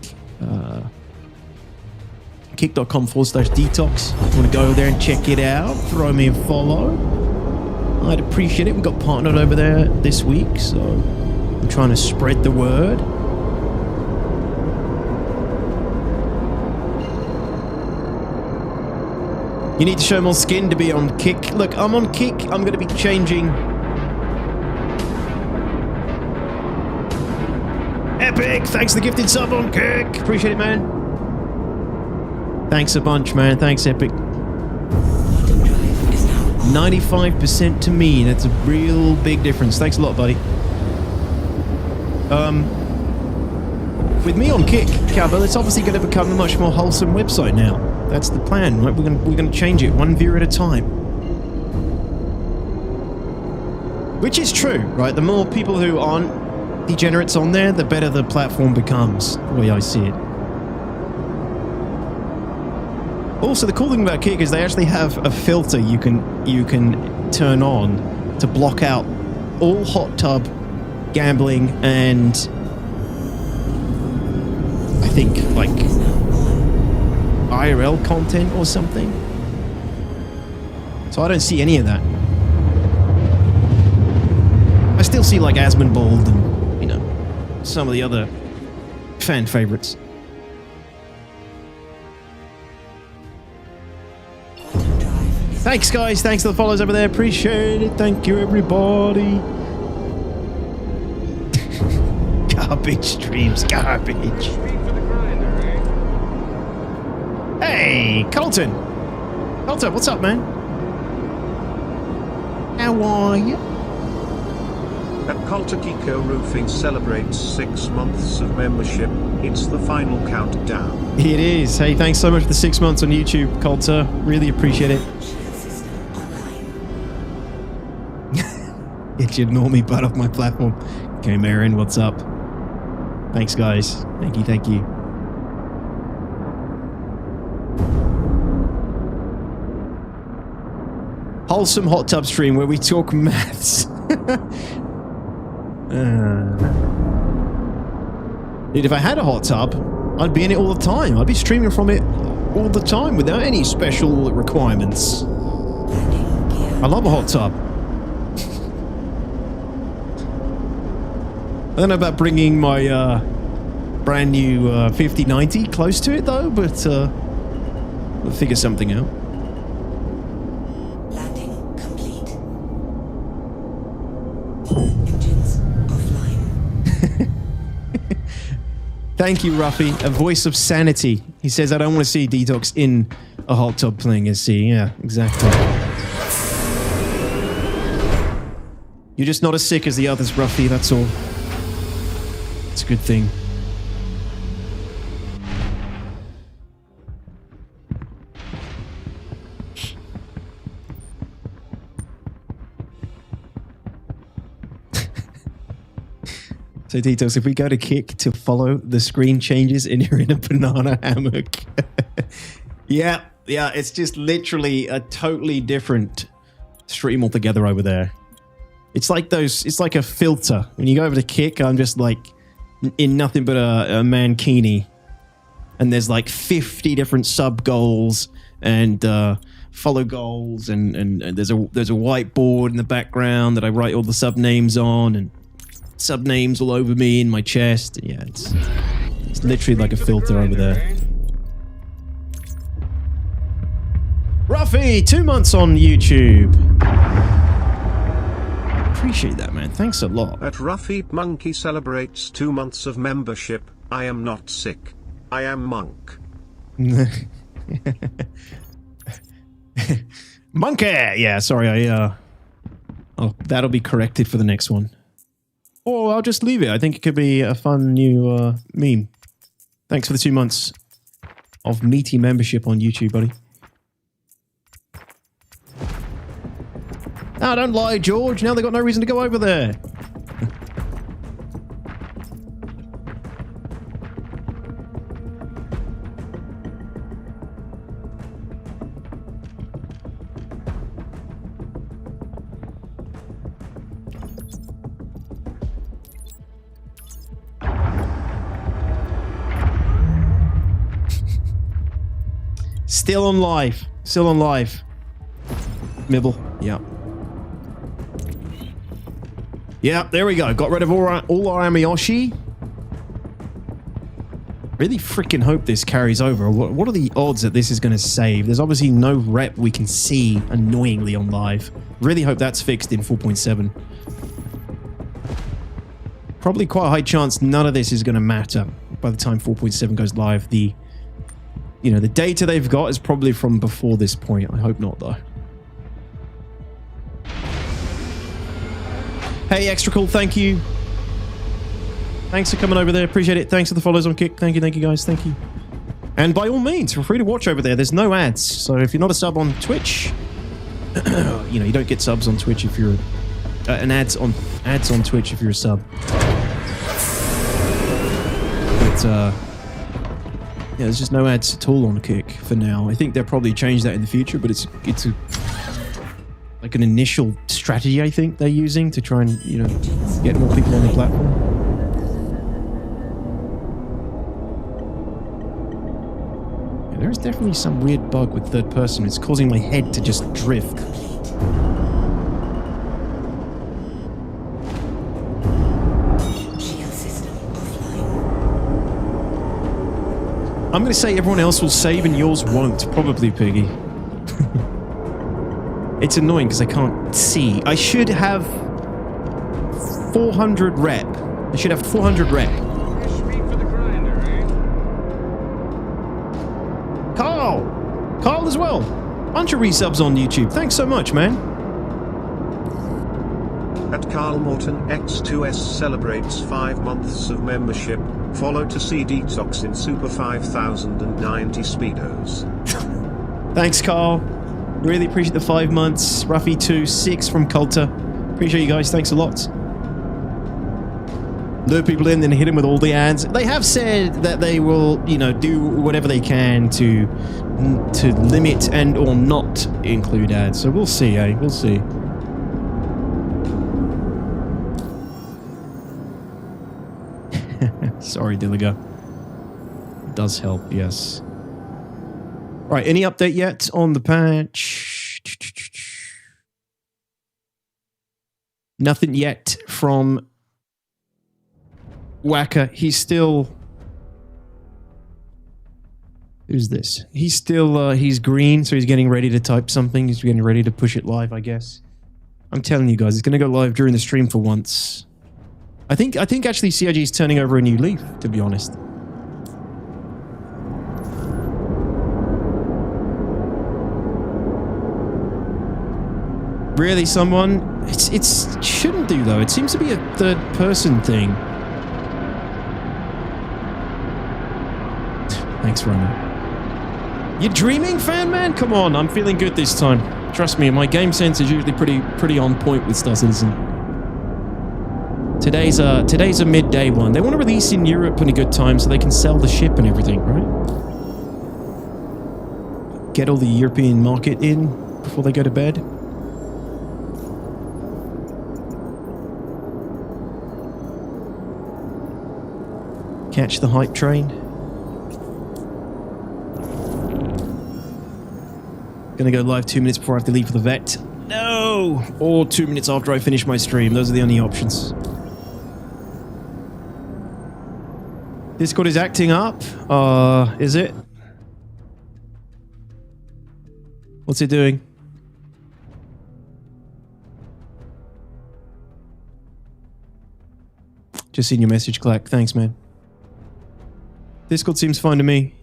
Kick.com/detox. If you want to go there and check it out, throw me a follow. I'd appreciate it. We got partnered over there this week, so I'm trying to spread the word. You need to show more skin to be on Kick. Look, I'm on Kick. I'm going to be changing. Epic! Thanks for the gifted sub on Kick. Appreciate it, man. Thanks a bunch, man. Thanks, Epic. 95% to me. That's a real big difference. Thanks a lot, buddy. With me on Kick, Cowbell, it's obviously going to become a much more wholesome website now. That's the plan, right? We're going to change it one viewer at a time. Which is true, right? The more people who aren't degenerates on there, the better the platform becomes, the way I see it. Also, the cool thing about Kick is they actually have a filter you can turn on to block out all hot tub gambling and I think like IRL content or something. So I don't see any of that. I still see like Asmonbold and, you know, some of the other fan favorites. Thanks, guys. Thanks for the follows over there. Appreciate it. Thank you, everybody. Garbage streams. Garbage. Hey, Colton. Colton, what's up, man? How are you? Colton Eco Roofing celebrates 6 months of membership. It's the final countdown. It is. Hey, thanks so much for the 6 months on YouTube, Colton. Really appreciate it. Get your normie butt off my platform. Okay, Marin, what's up? Thanks, guys. Thank you, thank you. Wholesome hot tub stream where we talk maths. Dude, if I had a hot tub, I'd be in it all the time. I'd be streaming from it all the time without any special requirements. I love a hot tub. I don't know about bringing my brand new 5090 close to it though, but we'll figure something out. Landing complete. Thank you, Ruffy. A voice of sanity. He says, I don't want to see Detox in a hot tub playing SC. Yeah, exactly. You're just not as sick as the others, Ruffy, that's all. It's a good thing. So Detox, if we go to kick to follow, the screen changes and you're in a banana hammock. Yeah, it's just literally a totally different stream altogether over there. It's like a filter. When you go over to kick, I'm just like in nothing but a mankini. And there's like 50 different sub goals and follow goals and there's a whiteboard in the background that I write all the sub names on and sub names all over me in my chest. Yeah, it's literally like a filter over there. Ruffy, 2 months on YouTube. Appreciate that, man. Thanks a lot. At Ruffy Monkey celebrates 2 months of membership. I am not sick. I am monk. Monkey! Yeah, sorry, oh, that'll be corrected for the next one. Or I'll just leave it. I think it could be a fun new meme. Thanks for the 2 months of meaty membership on YouTube, buddy. Oh, don't lie, George. Now they've got no reason to go over there. Still on live. Still on live. Mibble. Yeah. Yeah, there we go. Got rid of all our Amiyoshi. Really freaking hope this carries over. What are the odds that this is going to save? There's obviously no rep we can see annoyingly on live. Really hope that's fixed in 4.7. Probably quite a high chance none of this is going to matter by the time 4.7 goes live. The data they've got is probably from before this point. I hope not, though. Hey, Extra Cool, thank you. Thanks for coming over there. Appreciate it. Thanks for the follows on Kick. Thank you, guys. Thank you. And by all means, feel free to watch over there. There's no ads. So if you're not a sub on Twitch, you don't get subs on Twitch if you're... and ads on Twitch if you're a sub. But, yeah, there's just no ads at all on Kick for now. I think they'll probably change that in the future, but it's like an initial strategy I think they're using to try and, get more people on the platform. Yeah, there is definitely some weird bug with third person. It's causing my head to just drift. I'm going to say everyone else will save and yours won't. Probably, Piggy. It's annoying because I can't see. I should have 400 rep. I should have 400 rep. Carl as well. Bunch of resubs on YouTube. Thanks so much, man. At Carl Morton X2S celebrates 5 months of membership. Follow to see Detox in Super 5090 Speedos. Thanks, Carl. Really appreciate the 5 months. Ruffy 2, 6 from Coulter. Appreciate you guys. Thanks a lot. Lure people in and hit them with all the ads. They have said that they will, do whatever they can to limit and or not include ads. So we'll see, eh? We'll see. Sorry, Dilliger. It does help, yes. Right, any update yet on the patch? Nothing yet from Whacker. He's still... Who's this? He's still, he's green, so he's getting ready to type something. He's getting ready to push it live, I guess. I'm telling you guys, it's going to go live during the stream for once. I think actually CIG is turning over a new leaf, to be honest. Really, someone? It shouldn't do, though. It seems to be a third-person thing. Thanks, Roman. You're dreaming, fan man? Come on, I'm feeling good this time. Trust me, my game sense is usually pretty on point with Star Citizen. Today's a midday one. They want to release in Europe in a good time so they can sell the ship and everything, right? Get all the European market in before they go to bed. Catch the hype train. Gonna go live 2 minutes before I have to leave for the vet. No! Or 2 minutes after I finish my stream. Those are the only options. Discord is acting up. Is it? What's it doing? Just seen your message, Clack. Thanks, man. Discord seems fine to me.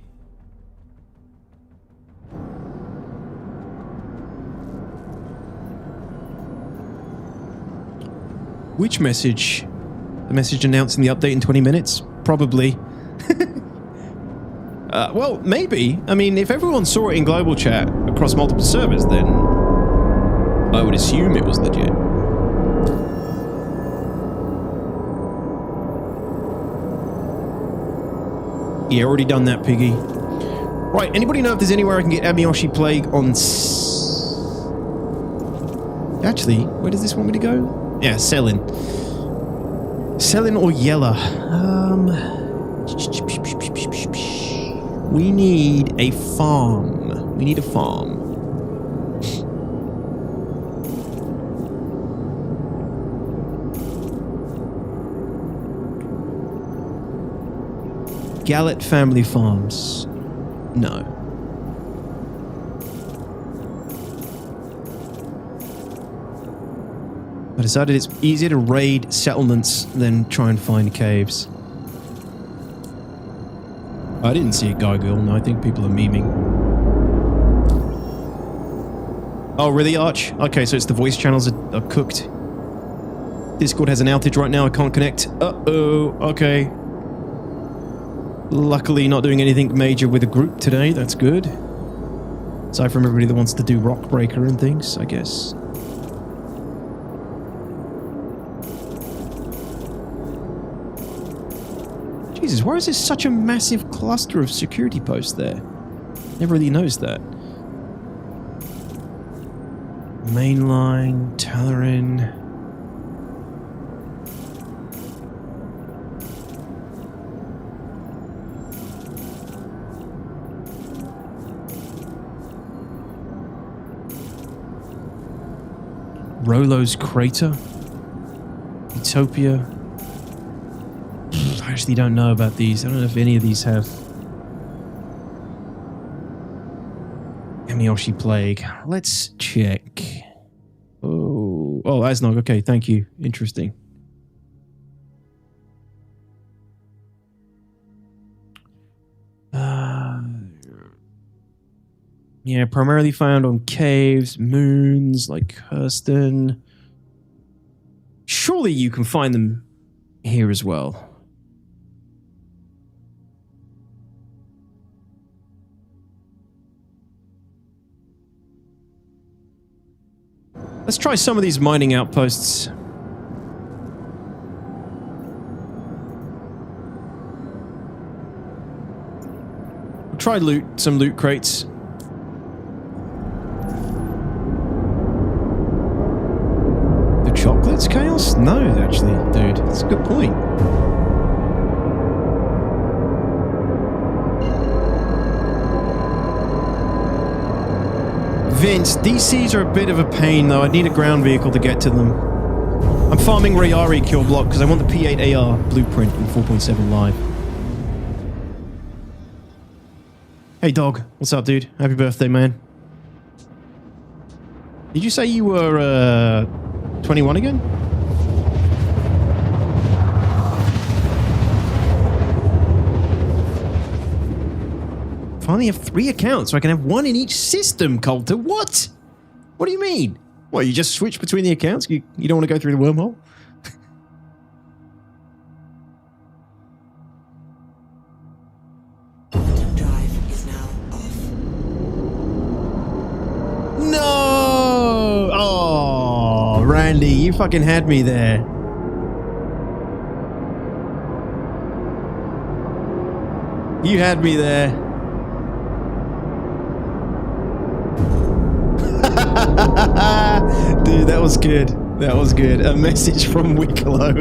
Which message? The message announcing the update in 20 minutes? Probably. Well, maybe. I mean, if everyone saw it in global chat across multiple servers, then I would assume it was legit. Yeah, already done that, Piggy. Right, anybody know if there's anywhere I can get Amiyoshi Plague on... Actually, where does this want me to go? Yeah, Selin. Selin or Yella? We need a farm. We need a farm. Gallet Family Farms. No. I decided it's easier to raid settlements than try and find caves. I didn't see a gargoyle. No, I think people are memeing. Oh, really, Arch? Okay, so it's the voice channels are cooked. Discord has an outage right now. I can't connect. Uh-oh. Okay. Luckily, not doing anything major with a group today. That's good. Aside from everybody that wants to do Rock Breaker and things, I guess. Jesus, why is there such a massive cluster of security posts there? Never really noticed that. Mainline, Talarin. Rolo's Crater. Utopia. I actually don't know about these. I don't know if any of these have Amiyoshi Plague. Let's check. Oh, Asnog. Okay, thank you. Interesting. Yeah, primarily found on caves, moons, like Kirsten. Surely you can find them here as well. Let's try some of these mining outposts. We'll try some loot crates. The chocolates, Chaos? No, actually, dude. That's a good point. Vince, DCs are a bit of a pain, though. I need a ground vehicle to get to them. I'm farming Rayari kill block because I want the P8AR blueprint in 4.7 live. Hey, dog. What's up, dude? Happy birthday, man. Did you say you were, 21 again? Finally have 3 accounts so I can have 1 in each system, Coulter. What? What do you mean? What, you just switch between the accounts? You don't want to go through the wormhole? Quantum drive is now off. No! Oh, Randy, you fucking had me there. You had me there. Dude, that was good. That was good. A message from Wicklow.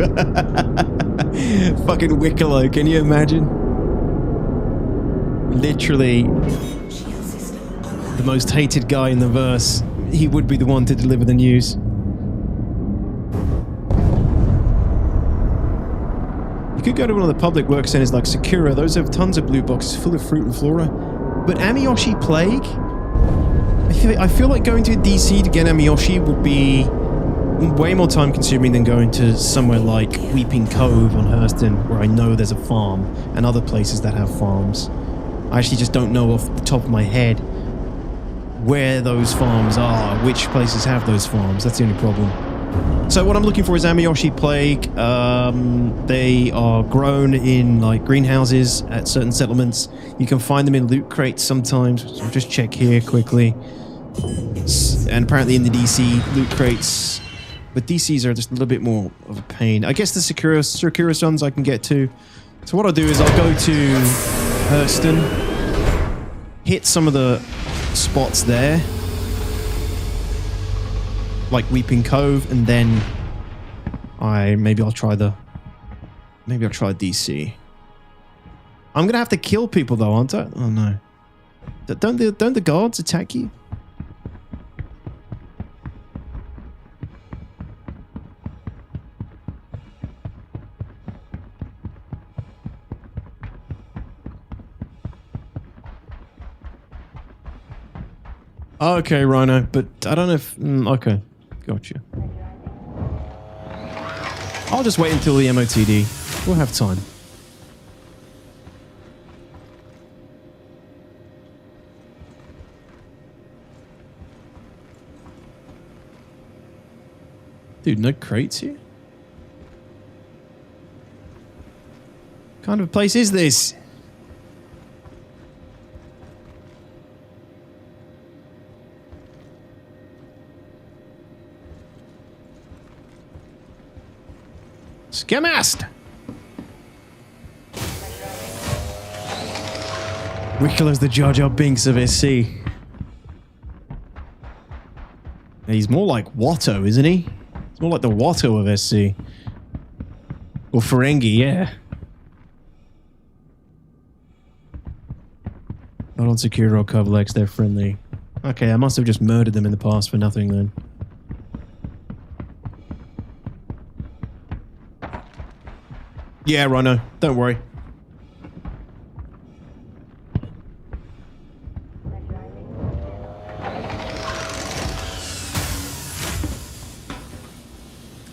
Fucking Wicklow, can you imagine? Literally the most hated guy in the verse. He would be the one to deliver the news. You could go to one of the public work centers like Sakura. Those have tons of blue boxes full of fruit and flora. But Amiyoshi Plague? I feel like going to DC to get Amiyoshi would be way more time consuming than going to somewhere like Weeping Cove on Hurston, where I know there's a farm, and other places that have farms. I actually just don't know off the top of my head where those farms are, which places have those farms. That's the only problem. So what I'm looking for is Amiyoshi Plague. They are grown in like greenhouses at certain settlements. You can find them in loot crates sometimes. So just check here quickly. And apparently in the DC loot crates. But DCs are just a little bit more of a pain. I guess the Sakura Suns I can get to. So what I'll do is I'll go to Hurston, hit some of the spots there, like Weeping Cove, and then maybe I'll try DC. I'm gonna have to kill people though, aren't I? Oh no! Don't the guards attack you? Okay, Rhino, but I don't know if... okay, gotcha. I'll just wait until the MOTD. We'll have time. Dude, no crates here? What kind of a place is this? Scamast! Wicklow's the Jar Jar Binks of SC. He's more like Watto, isn't he? He's more like the Watto of SC. Or Ferengi, yeah. Not on Secure or Covlex, they're friendly. Okay, I must have just murdered them in the past for nothing then. Yeah, Rhino, don't worry.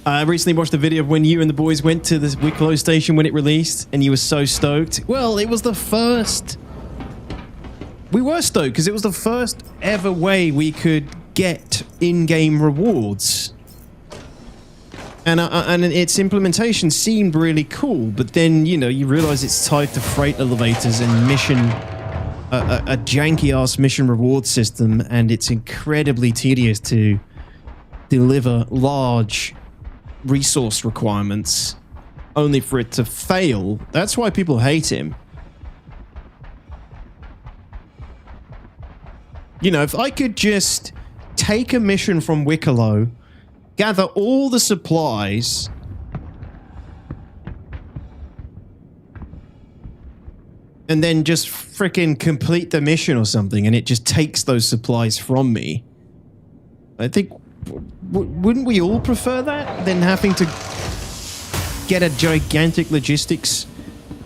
I recently watched a video of when you and the boys went to the Wicklow station when it released, and you were so stoked. Well, it was the first... We were stoked, because it was the first ever way we could get in-game rewards. And its implementation seemed really cool, but then, you know, you realize it's tied to freight elevators and mission... a janky-ass mission reward system, and it's incredibly tedious to deliver large resource requirements only for it to fail. That's why people hate him. You know, if I could just take a mission from Wicklow, gather all the supplies, and then just frickin' complete the mission or something, and it just takes those supplies from me. I think, wouldn't we all prefer that than having to get a gigantic logistics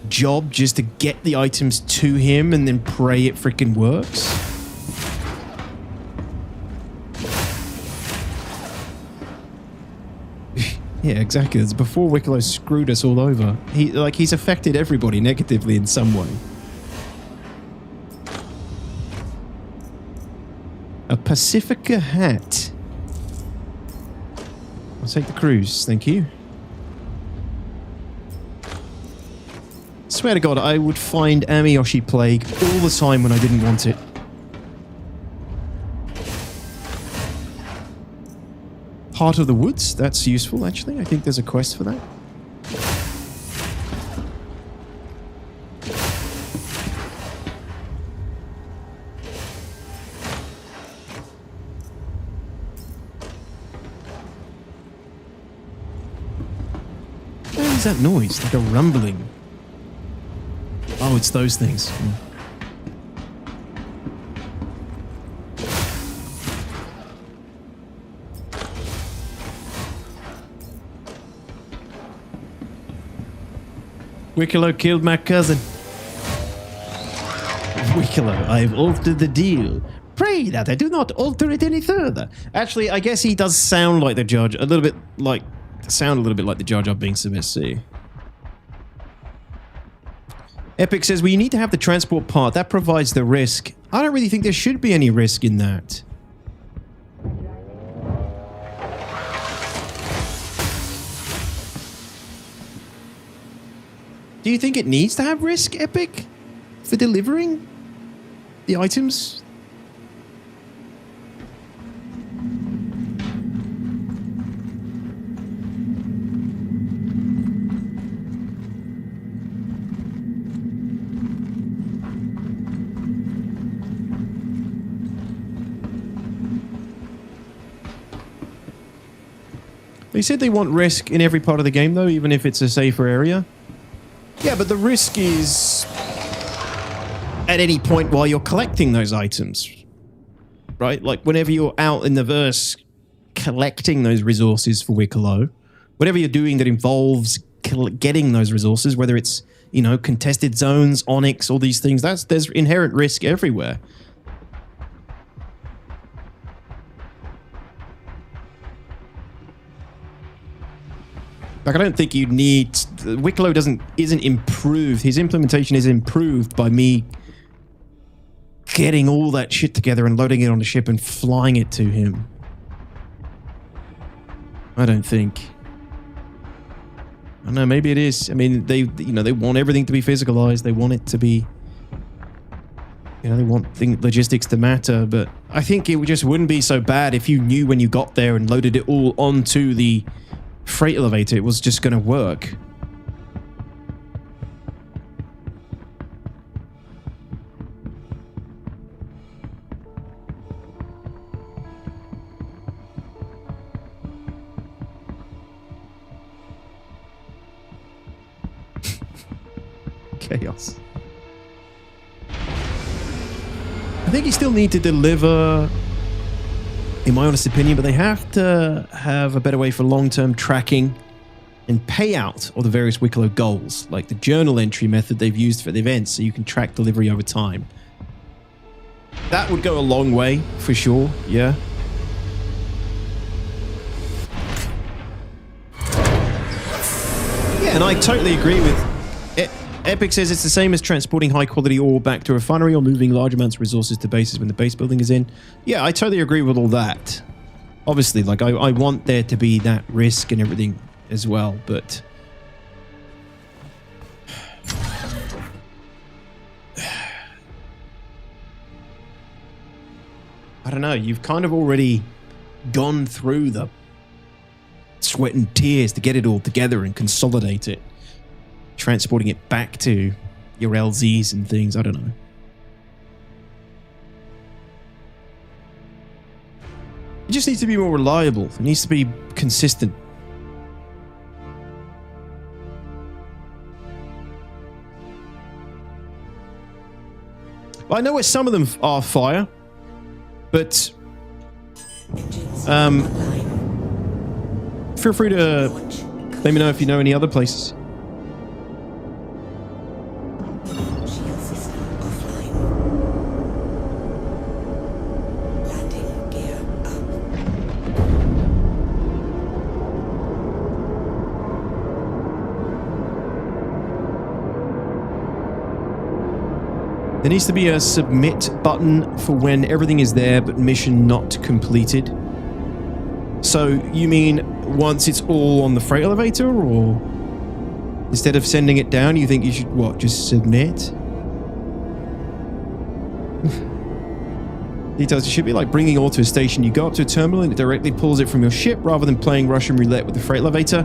job just to get the items to him and then pray it frickin' works? Yeah, exactly. It's before Wicklow screwed us all over. He's affected everybody negatively in some way. A Pacifica hat. I'll take the cruise, thank you. Swear to God, I would find Amiyoshi Plague all the time when I didn't want it. Heart of the Woods, that's useful actually. I think there's a quest for that. What is that noise? Like a rumbling. Oh, it's those things. Wicklow killed my cousin. Wicklow, I've altered the deal. Pray that I do not alter it any further. Actually, I guess he does sound like the judge. A little bit like the judge of being submissive. Epic says, well, you need to have the transport part. That provides the risk. I don't really think there should be any risk in that. Do you think it needs to have risk, Epic, for delivering the items? They said they want risk in every part of the game, though, even if it's a safer area. Yeah, but the risk is at any point while you're collecting those items, right? Like whenever you're out in the verse collecting those resources for Wicklow, whatever you're doing that involves getting those resources, whether it's, you know, contested zones, onyx, all these things, there's inherent risk everywhere. Like, I don't think you need... Wicklow isn't improved. His implementation is improved by me getting all that shit together and loading it on the ship and flying it to him. I don't think. I don't know, maybe it is. I mean, they want everything to be physicalized. They want it to be... You know, they want logistics to matter, but I think it just wouldn't be so bad if you knew when you got there and loaded it all onto the freight elevator, it was just going to work. Chaos. I think you still need to deliver, in my honest opinion, but they have to have a better way for long-term tracking and payout of the various Wicklow goals, like the journal entry method they've used for the events, so you can track delivery over time. That would go a long way, for sure, yeah. Yeah, and I totally agree with... Epic says it's the same as transporting high-quality ore back to a refinery or moving large amounts of resources to bases when the base building is in. Yeah, I totally agree with all that. Obviously, like, I want there to be that risk and everything as well, but... I don't know, you've kind of already gone through the sweat and tears to get it all together and consolidate it. Transporting it back to your LZs and things, I don't know. It just needs to be more reliable. It needs to be consistent. I know where some of them are fire, but feel free to let me know if you know any other places. There needs to be a submit button for when everything is there but mission not completed. So you mean once it's all on the freight elevator, or instead of sending it down, you think you should, what, just submit? Details, it should be like bringing ore to a station. You go up to a terminal and it directly pulls it from your ship rather than playing Russian roulette with the freight elevator.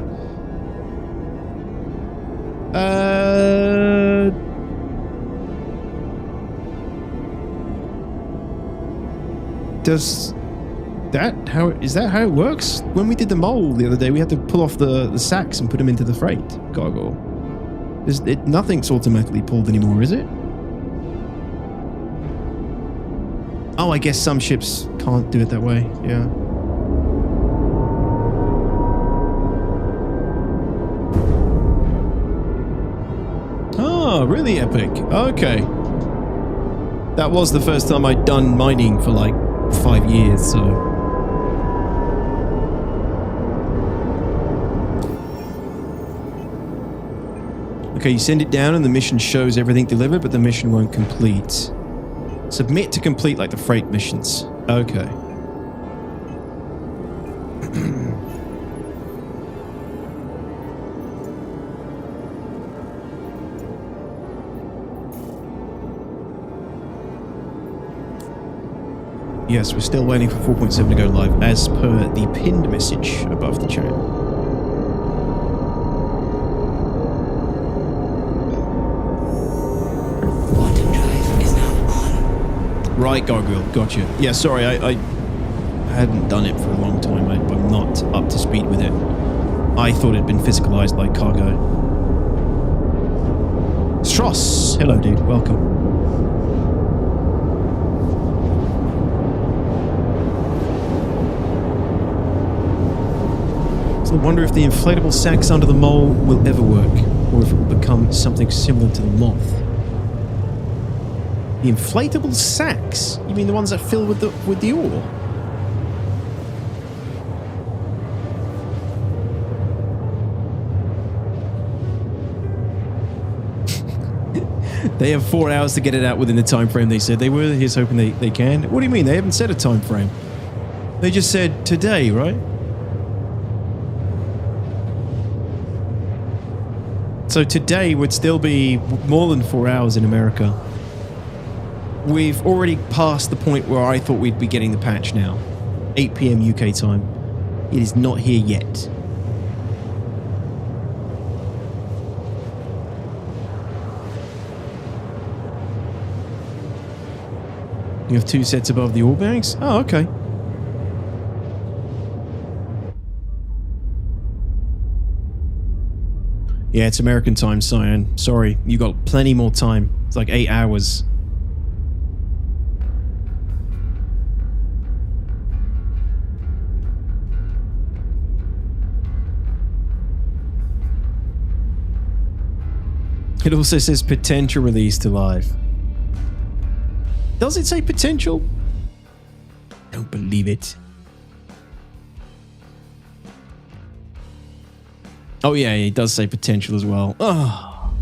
Does that, is that how it works? When we did the mole the other day, we had to pull off the sacks and put them into the freight cargo. Nothing's automatically pulled anymore, is it? Oh, I guess some ships can't do it that way, yeah. Oh, really epic. Okay. That was the first time I'd done mining for like 5 years, so... Okay, you send it down and the mission shows everything delivered, but the mission won't complete. Submit to complete like the freight missions. Okay. Yes, we're still waiting for 4.7 to go live as per the pinned message above the chat. Right, Gargoyle, gotcha. Yeah, sorry, I hadn't done it for a long time. I'm not up to speed with it. I thought it'd been physicalized like cargo. Stross! Hello, dude. Welcome. So I wonder if the inflatable sacks under the mole will ever work, or if it will become something similar to the moth. The inflatable sacks? You mean the ones that fill with the ore? They have 4 hours to get it out within the time frame they said they were. Here's hoping they can. What do you mean? They haven't set a time frame. They just said today, right? So today would still be more than 4 hours in America. We've already passed the point where I thought we'd be getting the patch now. 8 PM UK time. It is not here yet. You have 2 sets above the ore bags? Oh, okay. Yeah, it's American time, Cyan. Sorry, you got plenty more time. It's like 8 hours. It also says potential release to live. Does it say potential? Don't believe it. Oh yeah, it does say potential as well. Oh.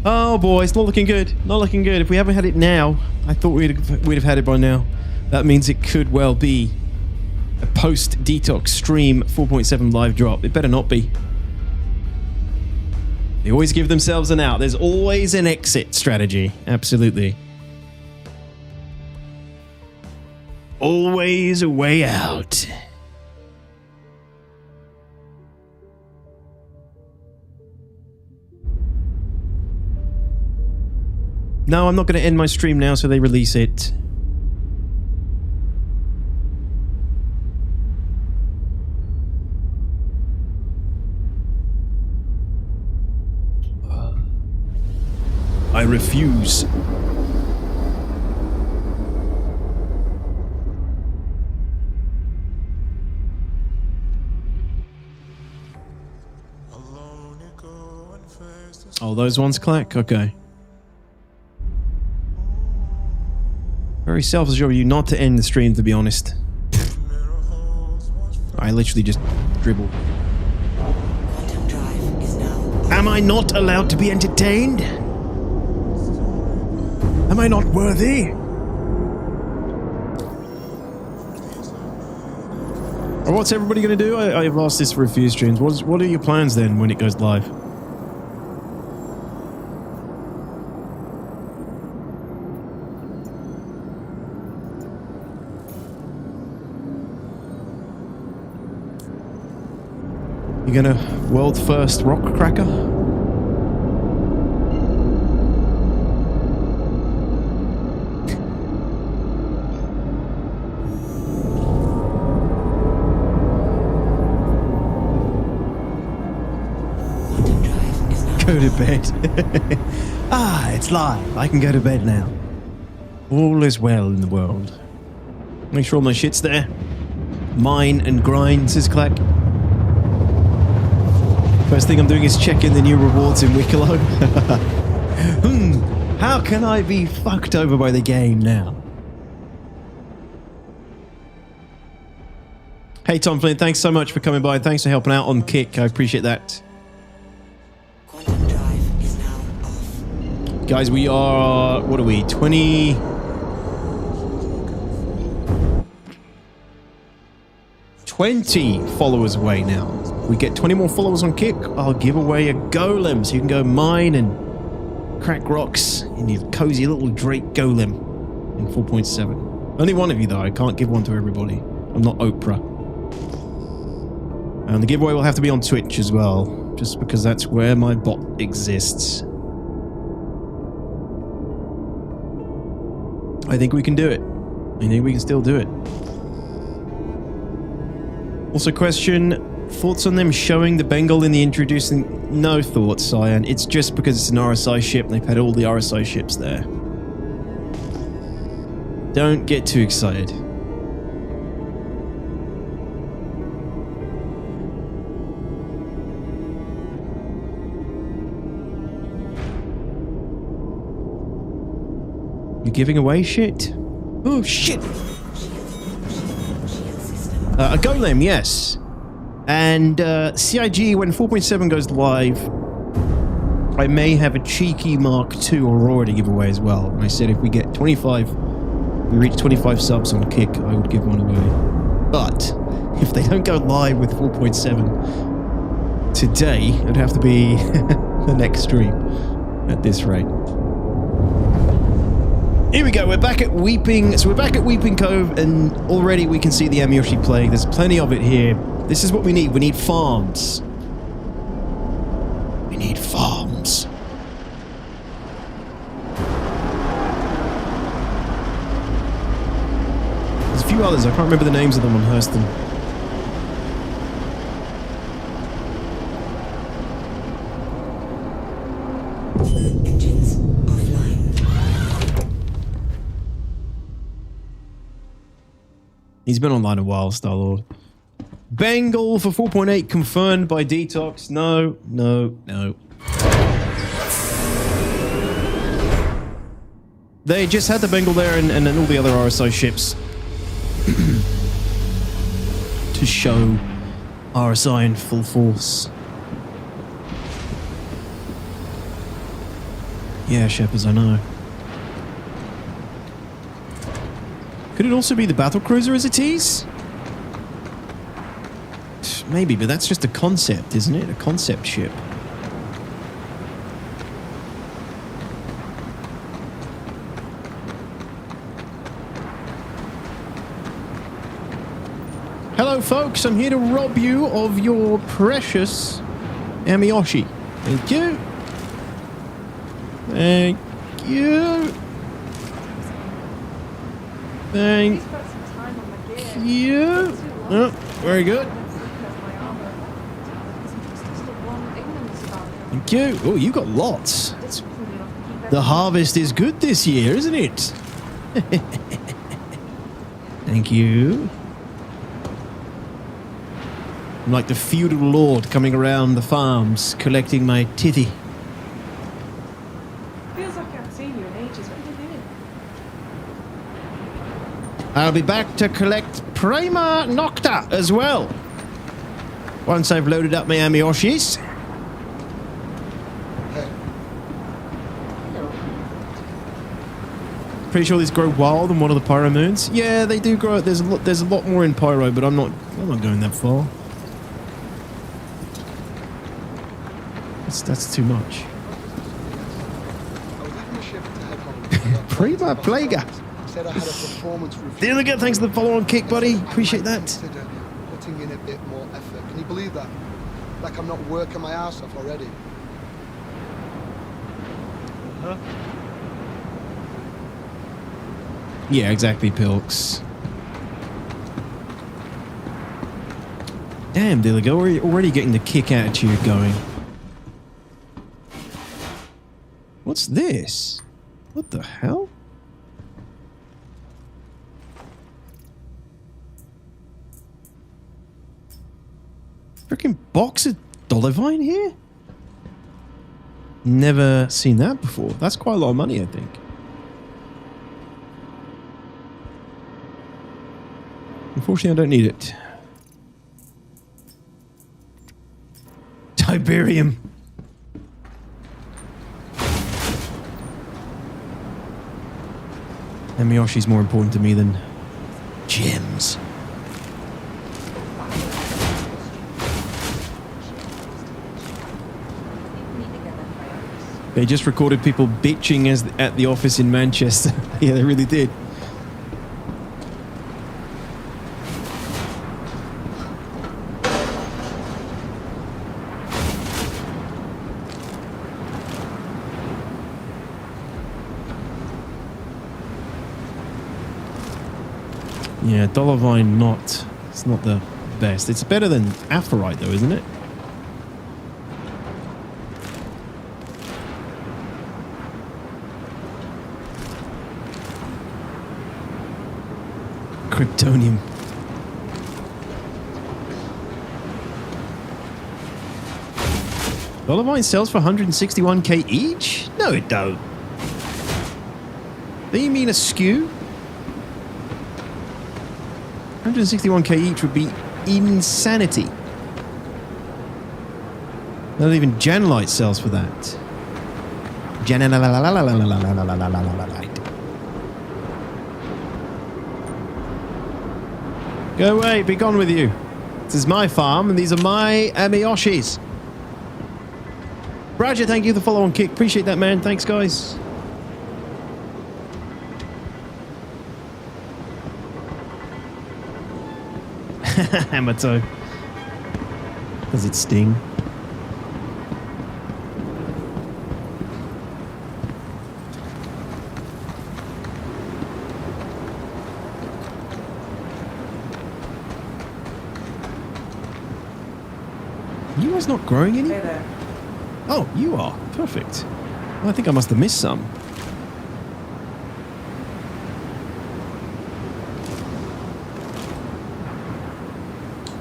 Oh boy, it's not looking good. Not looking good. If we haven't had it now, I thought we'd have had it by now. That means it could well be a post-detox stream 4.7 live drop. It better not be. They always give themselves an out. There's always an exit strategy. Absolutely. Always a way out. No, I'm not going to end my stream now so they release it. I refuse. Oh, those ones clack? Okay. Very selfish of you not to end the stream, to be honest. I literally just dribbled. Am I not allowed to be entertained? Am I not worthy? Or what's everybody going to do? I've asked this for a few streams. What are your plans then when it goes live? You gonna world first rock cracker? Go to bed. It's live. I can go to bed now. All is well in the world. Make sure all my shit's there. Mine and grind, says Clack. First thing I'm doing is checking the new rewards in Wicklow. How can I be fucked over by the game now? Hey Tom Flynn, thanks so much for coming by. Thanks for helping out on Kick. I appreciate that. Guys, we are, what are we, 20 followers away now. We get 20 more followers on Kick, I'll give away a golem, so you can go mine and crack rocks in your cozy little Drake golem in 4.7. Only one of you though, I can't give one to everybody. I'm not Oprah. And the giveaway will have to be on Twitch as well, just because that's where my bot exists. I think we can do it. I think we can still do it. Also question, thoughts on them showing the Bengal in the introducing? No thoughts, Cyan. It's just because it's an RSI ship and they've had all the RSI ships there. Don't get too excited. You're giving away shit? Oh, shit! A golem, yes. And CIG, when 4.7 goes live, I may have a cheeky Mark II Aurora to give away as well. And I said if we get 25, we reach 25 subs on Kick, I would give one away. But if they don't go live with 4.7 today, it'd have to be the next stream at this rate. Here we go, we're back at Weeping. So we're back at Weeping Cove, and already we can see the Amiyoshi plague. There's plenty of it here. This is what we need. We need farms. We need farms. There's a few others. I can't remember the names of them on Hurston. He's been online a while, Star-Lord. Bengal for 4.8 confirmed by Detox. No, no, no. They just had the Bengal there and then all the other RSI ships to show RSI in full force. Yeah, Shepherds, I know. Could it also be the battlecruiser as a tease? Maybe, but that's just a concept, isn't it? A concept ship. Hello, folks. I'm here to rob you of your precious Amiyoshi. Thank you. Thank you. Thank you. Oh, very good. Thank you. Oh, you got lots. The harvest is good this year, isn't it? Thank you. I'm like the feudal lord coming around the farms, collecting my titty. Feels like I haven't seen you in ages. What are you doing? I'll be back to collect Prima Nocta as well. Once I've loaded up my Amiyoshis. Pretty sure these grow wild on one of the Pyro moons. Yeah, they do grow. There's a lot more in Pyro, but I'm not going that far. That's too much. Prima Plaga. Deal again, thanks for the follow on kick, buddy. Appreciate that. Putting in a bit more effort. Can you believe that? Like I'm not working my ass off already. Yeah, exactly, Pilks. Damn, Dilligo, we're already getting the kick attitude going. What's this? What the hell? Freaking box of Dolivine here? Never seen that before. That's quite a lot of money, I think. Unfortunately, I don't need it. Tiberium. And Miyoshi's more important to me than gems. They just recorded people bitching at the office in Manchester. Yeah, they really did. Yeah, Dolivine it's not the best. It's better than Aphorite though, isn't it? Kryptonium. Dolivine sells for 161k each? No, it don't. Do you mean a skew? 161k each would be insanity. Not even Janelite sells for that. Go away, be gone with you. This is my farm and these are my Miyoshis. Roger, thank you for the follow on kick. Appreciate that, man. Thanks, guys. Hammer toe. Does it sting? You guys not growing any? Hey there. Oh, you are. Perfect. Well, I think I must have missed some.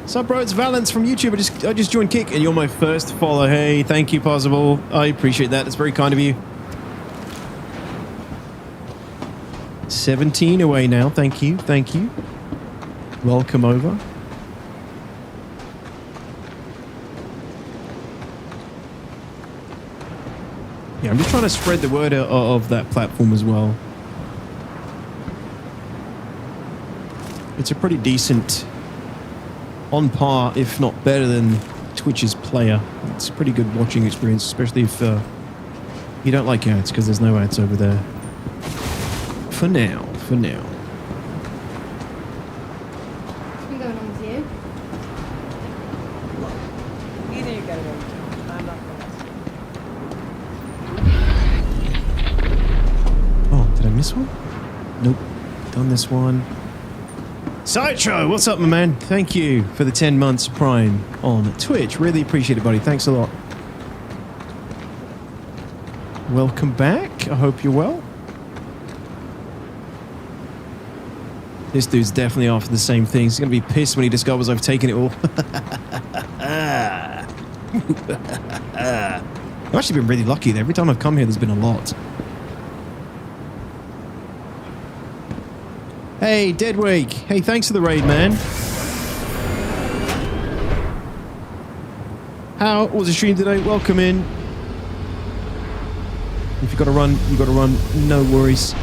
Sup, bro? It's Valence from YouTube. I just joined Kick, and you're my first follow. Hey, thank you, Possible. I appreciate that. It's very kind of you. 17 away now. Thank you. Thank you. Welcome over. Yeah, I'm just trying to spread the word of that platform as well. It's a pretty decent, on par, if not better than Twitch's player. It's a pretty good watching experience, especially if you don't like ads, because there's no ads over there. For now. What's been going on with you? Either you get it or I'm not going to. Oh, did I miss one? Nope. Done this one. Citro, what's up, my man? Thank you for the 10 months Prime on Twitch. Really appreciate it, buddy. Thanks a lot. Welcome back. I hope you're well. This dude's definitely after the same thing. He's going to be pissed when he discovers I've taken it all. I've actually been really lucky. Every time I've come here, there's been a lot. Hey, Deadwake. Hey, thanks for the raid, man. How was the stream today? Welcome in. If you got to run, you got to run. No worries.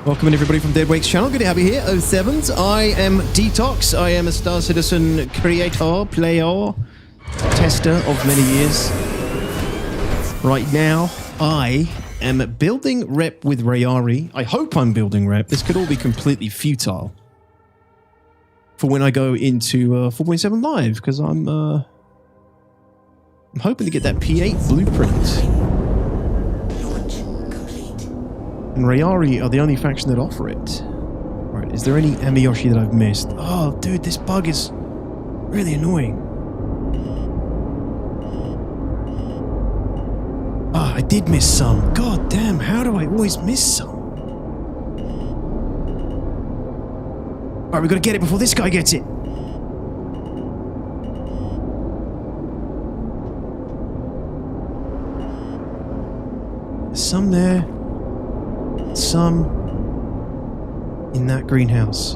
Welcome in everybody from Deadwake's channel. Good to have you here. 07s. I am Detox. I am a Star Citizen creator, player, tester of many years. Right now, I am building rep with Rayari. I hope I'm building rep. This could all be completely futile for when I go into 4.7 live, because I'm hoping to get that P8 blueprint. And Rayari are the only faction that offer it. Right, is there any Amiyoshi that I've missed? Oh, dude, this bug is really annoying. Ah, I did miss some. God damn, how do I always miss some? Alright, we've got to get it before this guy gets it. There's some there. Some in that greenhouse.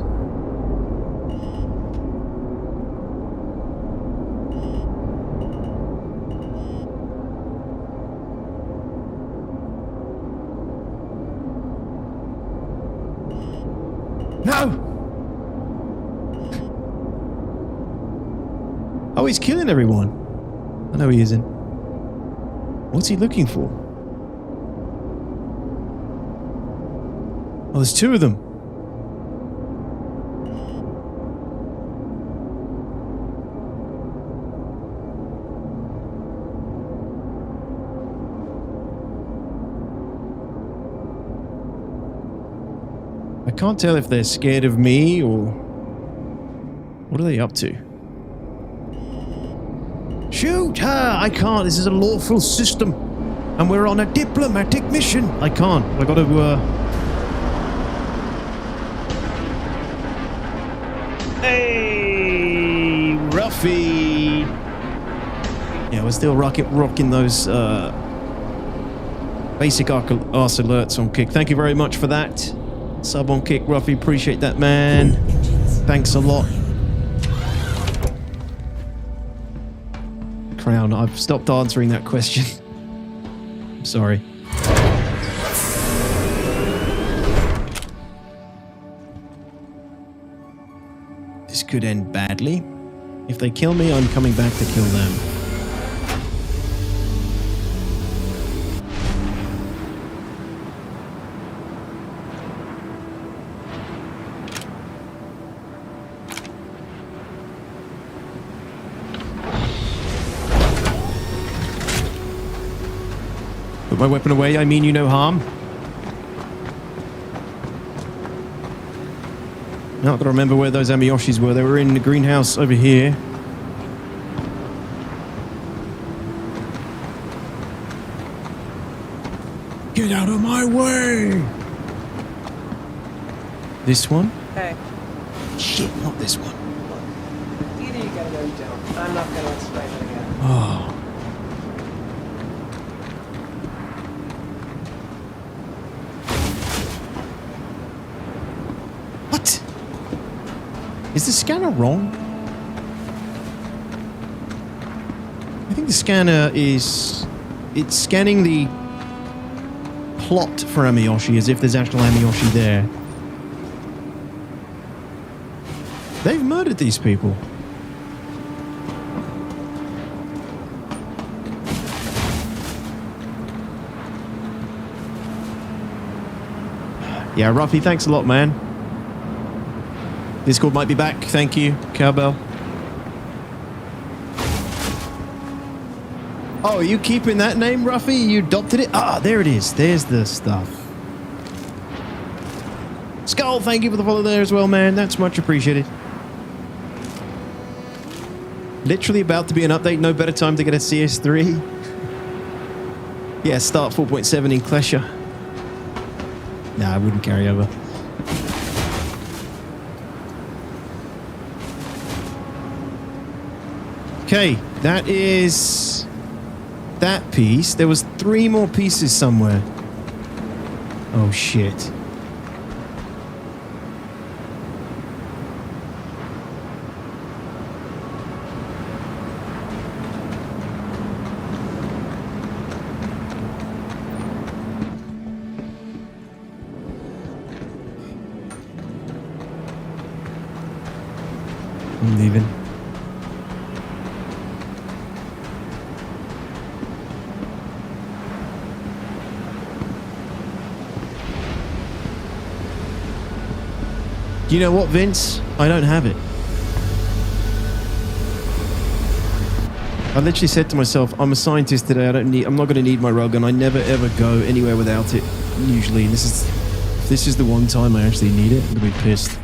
No! Oh, he's killing everyone. I know he isn't. What's he looking for? Oh, there's two of them. I can't tell if they're scared of me or... What are they up to? Shoot! I can't. This is a lawful system. And we're on a diplomatic mission. I can't. I gotta, Hey, Ruffy! Yeah, we're still rocking those basic arse alerts on Kick. Thank you very much for that. Sub on Kick, Ruffy. Appreciate that, man. Thanks a lot. Crown, I've stopped answering that question. I'm sorry. This could end badly. If they kill me, I'm coming back to kill them. Put my weapon away, I mean you no harm. Now I've got to remember where those Amiyoshis were. They were in the greenhouse over here. Get out of my way! This one? Hey. Shit, not this one. Either you get it or you don't. I'm not gonna explain it again. Oh. What? Is the scanner wrong? I think the scanner is... It's scanning the plot for Amiyoshi as if there's actual Amiyoshi there. They've murdered these people. Yeah, Ruffy, thanks a lot, man. Discord might be back. Thank you, Cowbell. Oh, are you keeping that name, Ruffy? You adopted it? Ah, there it is. There's the stuff. Skull, thank you for the follow there as well, man. That's much appreciated. Literally about to be an update. No better time to get a CS3. Yeah, start 4.7 in Klesha. Nah, I wouldn't carry over. Okay, that is that piece. There was 3 more pieces somewhere. Oh, shit. leaving. Do you know what, Vince? I don't have it. I literally said to myself, I'm a scientist today. I'm not going to need my railgun. I never ever go anywhere without it. Usually, and this is the one time I actually need it. I'm going to be pissed.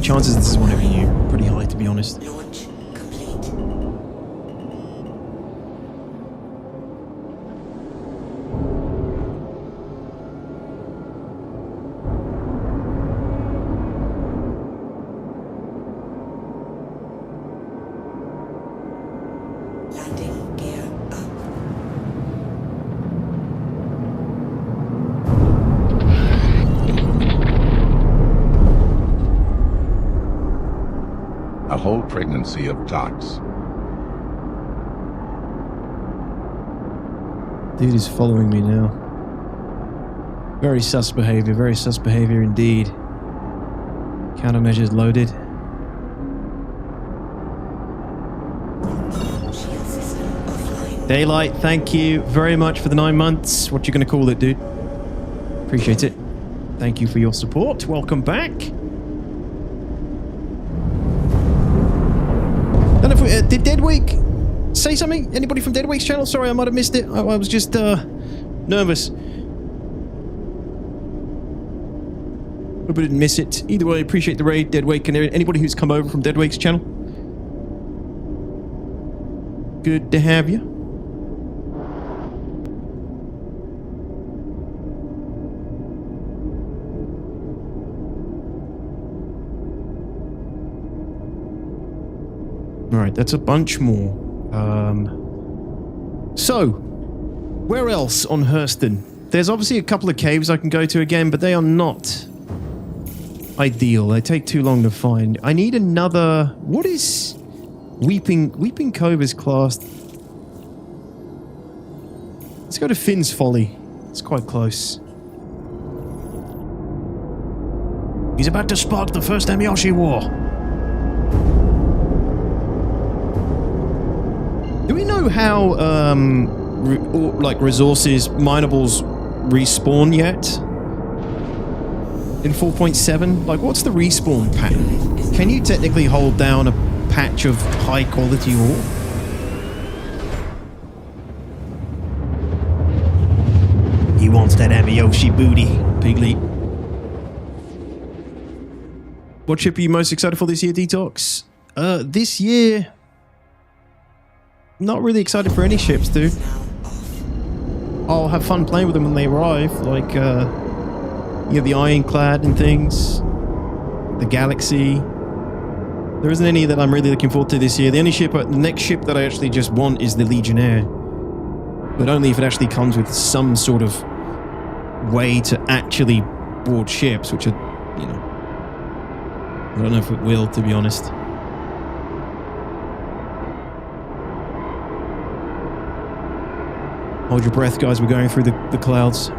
Chances this is one of you pretty high, to be honest. Launch complete. Landing gear up. A whole pregnancy of dots. Dude is following me now. Very sus behavior indeed. Countermeasures loaded. Daylight, thank you very much for the 9 months. What you gonna call it, dude? Appreciate it. Thank you for your support. Welcome back. Don't know if did Deadweek say something? Anybody from Deadweek's channel? Sorry, I might have missed it. I was just nervous. Hope I didn't miss it. Either way, appreciate the raid, Deadweek, and anybody who's come over from Deadweek's channel. Good to have you. Alright, that's a bunch more. So, where else on Hurston? There's obviously a couple of caves I can go to again, but they are not ideal. They take too long to find. I need another... What is... Weeping Cove is classed... Let's go to Finn's Folly. It's quite close. He's about to spark the first Amiyoshi War. Do we know how, resources, minables respawn yet? In 4.7? Like, what's the respawn pattern? Can you technically hold down a patch of high-quality ore? He wants that Amiyoshi booty, Piglet. What ship are you most excited for this year, Detox? This year... Not really excited for any ships, dude. I'll have fun playing with them when they arrive, like, the Ironclad and things. The Galaxy. There isn't any that I'm really looking forward to this year. The only ship, the next ship that I actually just want is the Legionnaire. But only if it actually comes with some sort of way to actually board ships, which are, I don't know if it will, to be honest. Hold your breath, guys. We're going through the clouds.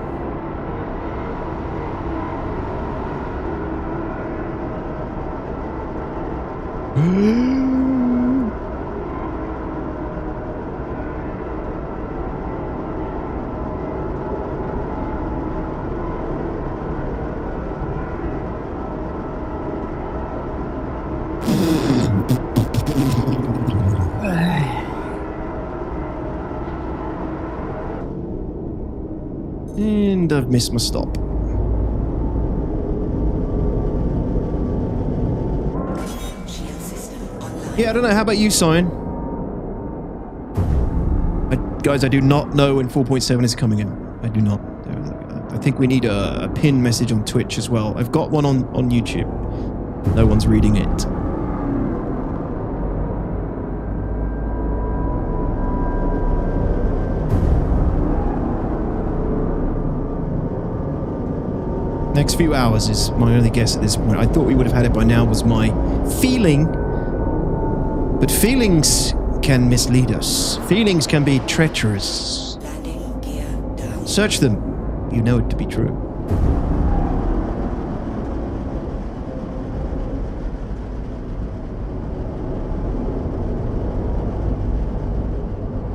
And I've missed my stop. Yeah, I don't know. How about you, Cyan? Guys, I do not know when 4.7 is coming in. I do not. I think we need a pin message on Twitch as well. I've got one on YouTube. No one's reading it. Next few hours is my only guess at this point. I thought we would have had it by now, was my feeling. But feelings can mislead us. Feelings can be treacherous. Landing gear down. Search them. You know it to be true.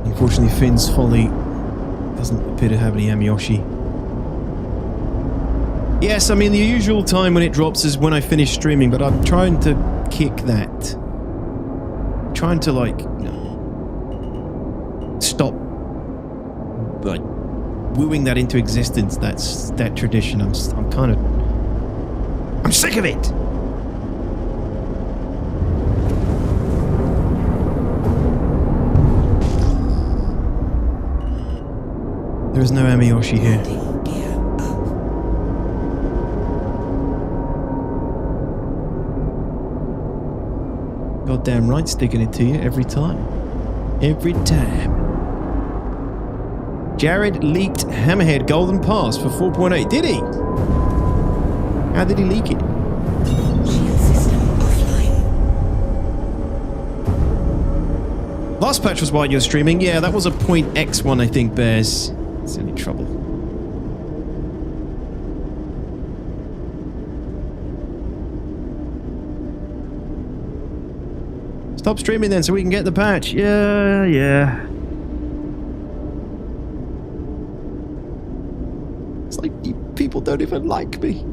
Unfortunately, Finn's folly doesn't appear to have any Amiyoshi. Yes, I mean, the usual time when it drops is when I finish streaming, but I'm trying to kick that. Trying to, like, you know, stop, like, wooing that into existence. That's that tradition. I'm sick of it! There is no Amiyoshi here. Goddamn right, sticking it to you every time. Every time. Jared leaked Hammerhead Golden Pass for 4.8. Did he? How did he leak it? Shield system offline. Last patch was while you were streaming. Yeah, that was a .x one, I think, Bears. It's any trouble. Stop streaming then so we can get the patch. Yeah. It's like people don't even like me.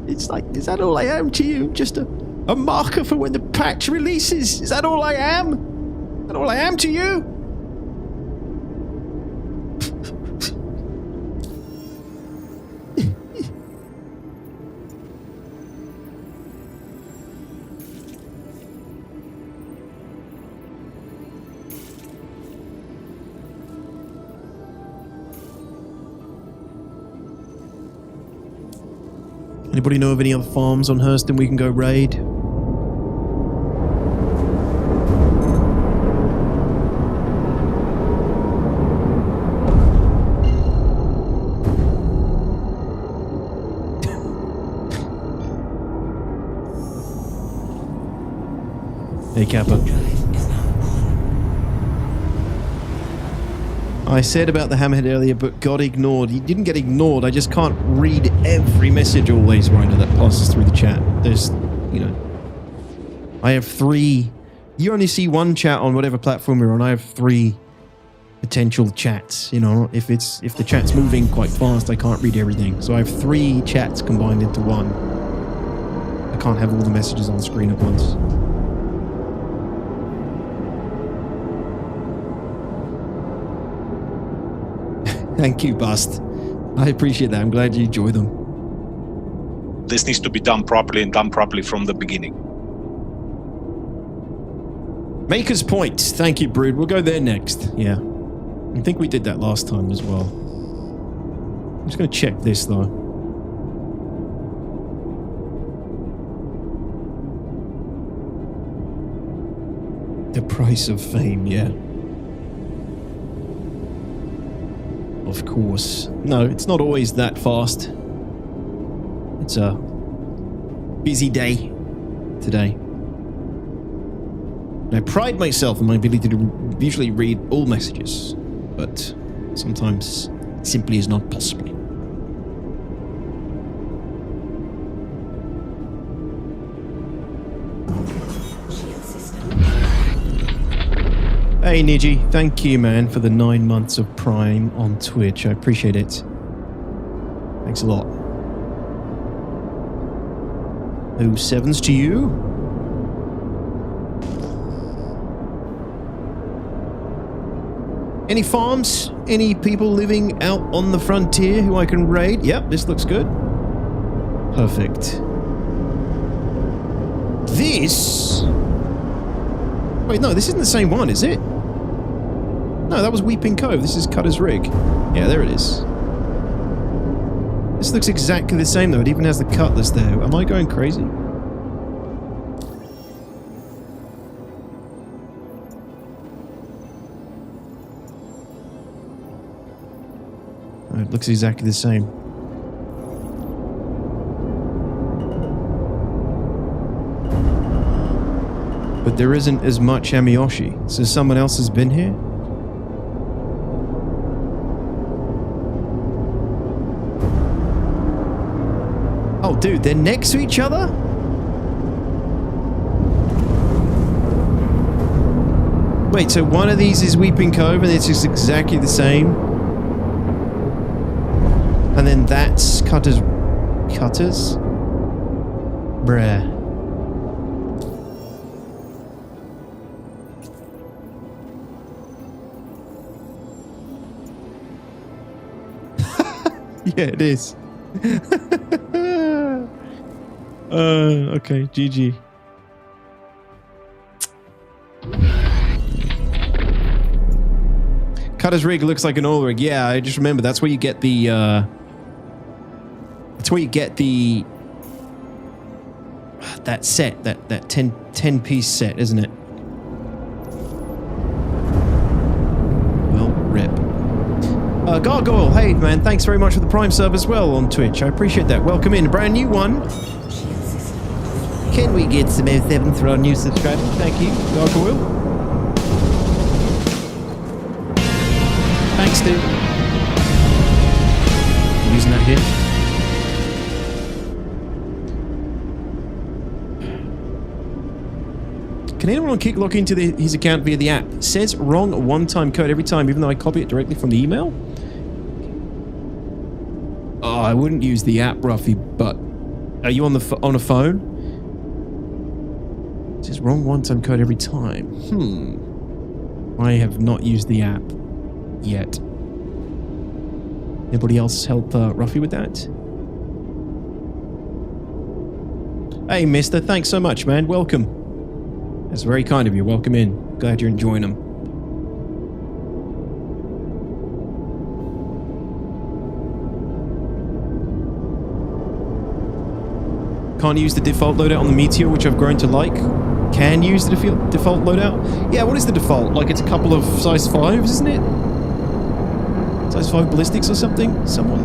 It's like, is that all I am to you? Just a marker for when the patch releases? Is that all I am? Is that all I am to you? Anybody know of any other farms on Hurston we can go raid? Hey, Kappa. I said about the Hammerhead earlier, but got ignored. You didn't get ignored. I just can't read every message always, Rhino, that passes through the chat. There's, you know, I have 3. You only see one chat on whatever platform you're on. I have 3 potential chats. You know, if the chat's moving quite fast, I can't read everything. So I have 3 chats combined into one. I can't have all the messages on screen at once. Thank you, Bust. I appreciate that. I'm glad you enjoy them. This needs to be done properly and done properly from the beginning. Maker's Point. Thank you, Brood. We'll go there next. Yeah. I think we did that last time as well. I'm just going to check this, though. The price of fame, yeah. Of course. No, it's not always that fast. It's a busy day today. I pride myself on my ability to visually read all messages, but sometimes it simply is not possible. Hey Niji, thank you man for the 9 months of Prime on Twitch. I appreciate it. Thanks a lot. 07s to you. Any farms? Any people living out on the frontier who I can raid? Yep, this looks good. Perfect. This... Wait, no, this isn't the same one, is it? No, that was Weeping Cove. This is Cutter's Rig. Yeah, there it is. This looks exactly the same, though. It even has the cutlass there. Am I going crazy? Oh, it looks exactly the same. but there isn't as much Amiyoshi. So someone else has been here? Oh, dude, they're next to each other? Wait, so one of these is Weeping Cove and it's just exactly the same? And then that's Cutters? Bruh. Yeah, it is. Okay, GG. Cutter's rig looks like an oil rig. Yeah, I just remember that's where you get the that set, that 10 piece set, isn't it? Well, rip. Gargoyle, hey man, thanks very much for the Prime sub as well on Twitch. I appreciate that. Welcome in, a brand new one. Can we get some 07 for our new subscriber? Thank you, Gargoyle. Thanks, dude. I'm using that here. Can anyone on Kick log into his account via the app? It says wrong one-time code every time, even though I copy it directly from the email. Oh, I wouldn't use the app, Ruffy, but are you on a phone? It says wrong one-time code every time. I have not used the app yet. Anybody else help Ruffy with that? Hey, mister, thanks so much, man. Welcome. That's very kind of you. Welcome in. Glad you're enjoying them. Can't use the default loadout on the Meteor, which I've grown to like. Can use the default loadout? Yeah, what is the default? Like it's a couple of size 5s, isn't it? Size 5 ballistics or something? Someone?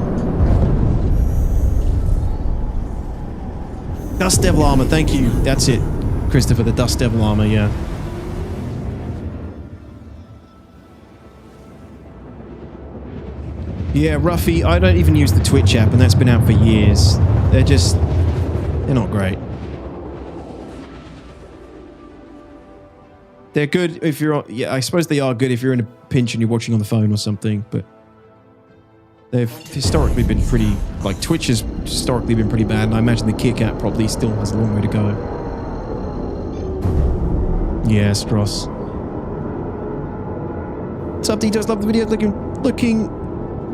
Dust Devil Armor, thank you. That's it. Christopher, the Dust Devil Armor, yeah. Yeah, Ruffy, I don't even use the Twitch app, and that's been out for years. They're not great. They're good if you're, yeah, I suppose they are good if you're in a pinch and you're watching on the phone or something, but they've historically been pretty, like Twitch has historically been pretty bad, and I imagine the Kick app probably still has a long way to go. Yeah, Stross. What's up, D? Does love the video.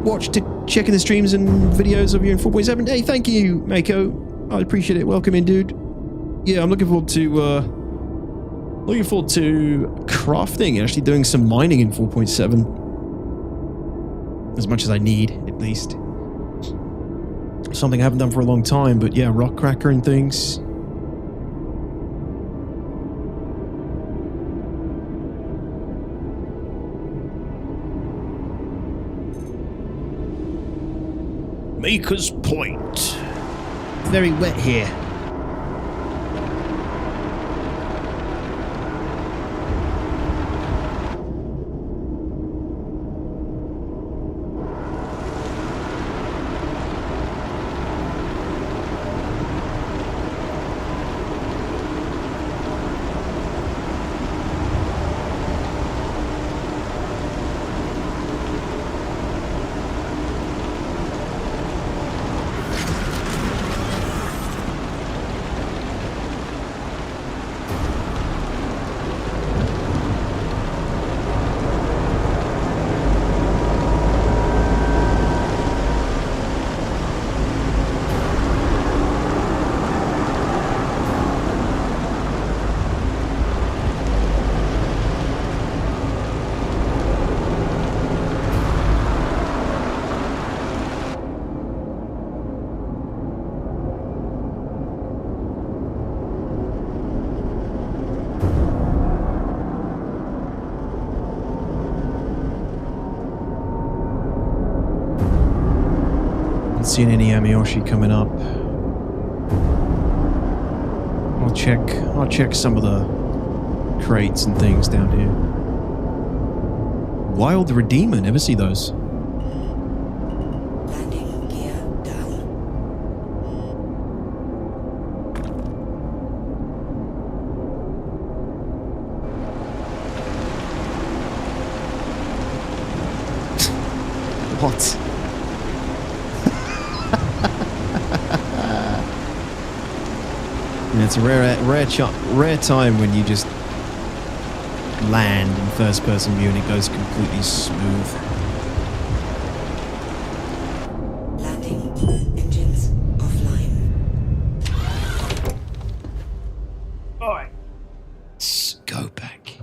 Watch to checking the streams and videos of you in 4.7. Hey, thank you, Mako. I appreciate it. Welcome in, dude. Yeah, I'm looking forward to crafting and actually doing some mining in 4.7. As much as I need, at least. Something I haven't done for a long time, but yeah, rock cracker and things. Maker's Point. Very wet here. Seen any Amiyoshi coming up. I'll check some of the crates and things down here. Wild Redeemer, never see those. Landing gear down. What? And it's a rare time when you just land in first-person view and it goes completely smooth. Landing engines offline. Alright. Let's go back.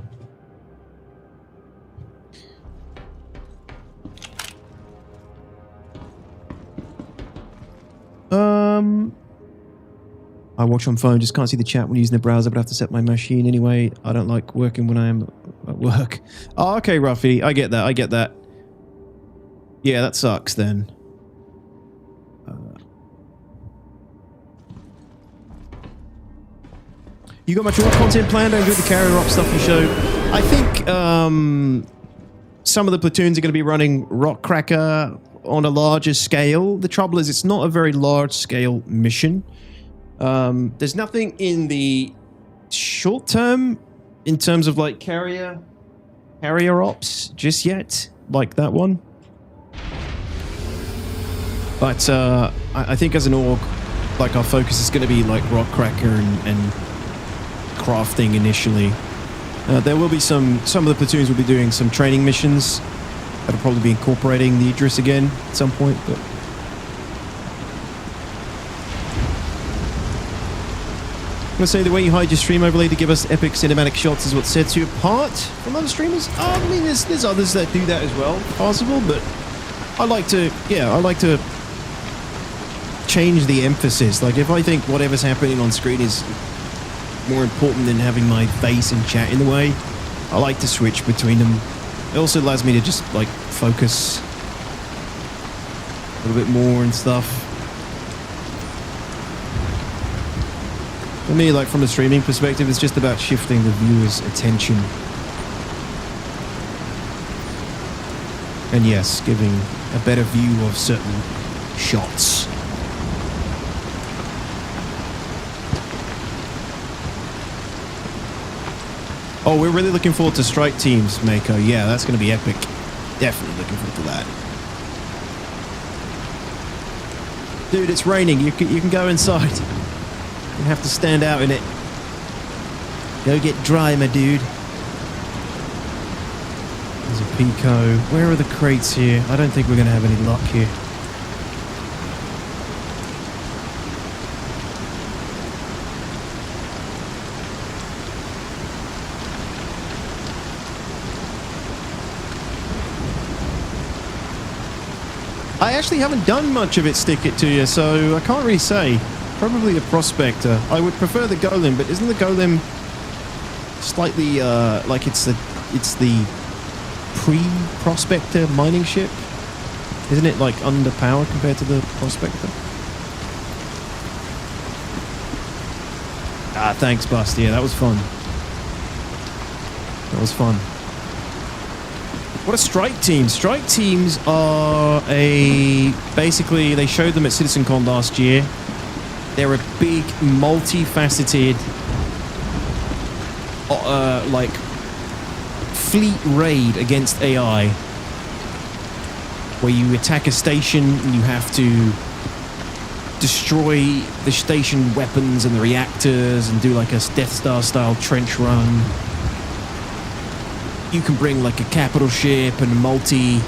I watch on phone, just can't see the chat when using the browser, but I have to set my machine anyway. I don't like working when I am at work. Oh, okay, Ruffy. I get that. Yeah, that sucks then. You got much more content planned over the carrier op stuff you showed? I think some of the platoons are going to be running Rock Cracker on a larger scale. The trouble is it's not a very large scale mission. There's nothing in the short term in terms of like carrier ops just yet, like that one. But I think as an org, like our focus is going to be like Rock Cracker and crafting initially. There will be some of the platoons will be doing some training missions that'll probably be incorporating the Idris again at some point, but I'm gonna say the way you hide your stream overlay to give us epic cinematic shots is what sets you apart from other streamers. I mean, there's others that do that as well, possible, but I like to change the emphasis. Like if I think whatever's happening on screen is more important than having my face and chat in the way, I like to switch between them. It also allows me to just like focus a little bit more and stuff. For me, like from a streaming perspective, it's just about shifting the viewer's attention. And yes, giving a better view of certain shots. Oh, we're really looking forward to Strike Teams, Mako. Yeah, that's going to be epic. Definitely looking forward to that. Dude, it's raining. You can go inside. You have to stand out in it. Go get dry, my dude. There's a Pico. Where are the crates here? I don't think we're going to have any luck here. I actually haven't done much of it, Stick It To You, so I can't really say. Probably a Prospector. I would prefer the Golem, but isn't the Golem slightly like it's the pre-Prospector mining ship? Isn't it like underpowered compared to the Prospector? Ah, thanks, Bust. Yeah, that was fun. That was fun. What are Strike Teams? Strike Teams are basically, they showed them at CitizenCon last year. They're a big, multifaceted, like, fleet raid against AI. Where you attack a station and you have to destroy the station weapons and the reactors and do like a Death Star style trench run. You can bring like a capital ship and multi-role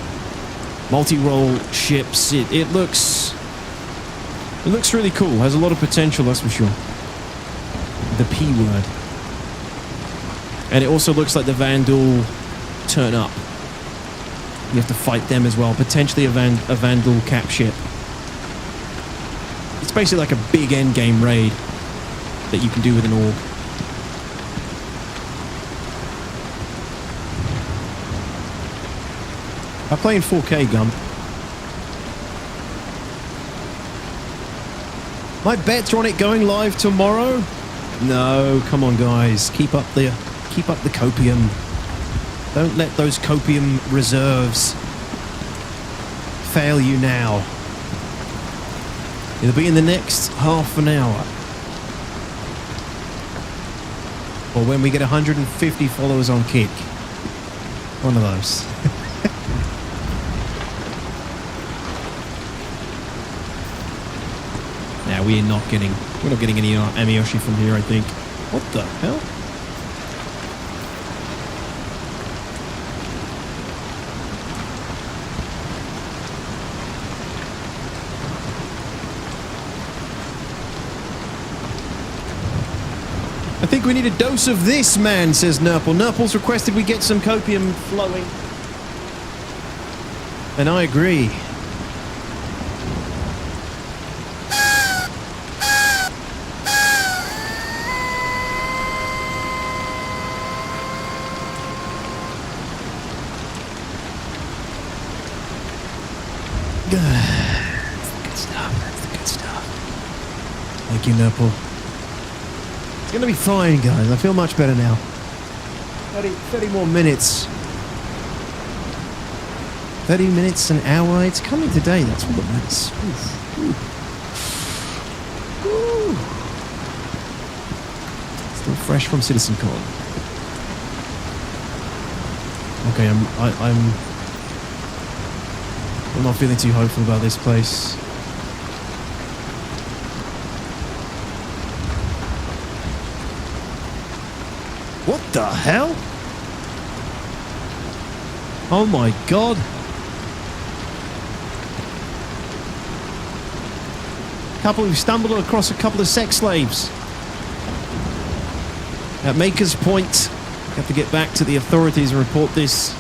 ships. It looks really cool. Has a lot of potential, that's for sure. The P word. And it also looks like the Vandal turn up. You have to fight them as well. Potentially a Vandal cap ship. It's basically like a big endgame raid that you can do with an org. I play in 4K, Gump. My bets are on it going live tomorrow. No, come on, guys, keep up the Keep up the copium. Don't let those copium reserves fail you now. It'll be in the next half an hour. Or when we get 150 followers on Kick. One of those. Now we're not getting any Amiyoshi from here, I think. What the hell? I think we need a dose of this, man, says Nurple. Nurple's requested we get some copium flowing. And I agree. That's the good stuff. That's the good stuff. Thank you, Nurple. It's going to be fine, guys. I feel much better now. 30 more minutes. 30 minutes, an hour. It's coming today. That's all that matters. Ooh. Still fresh from CitizenCon. Okay, I'm not feeling too hopeful about this place. What the hell? Oh my god. We've stumbled across a couple of sex slaves. At Maker's Point. We have to get back to the authorities and report this.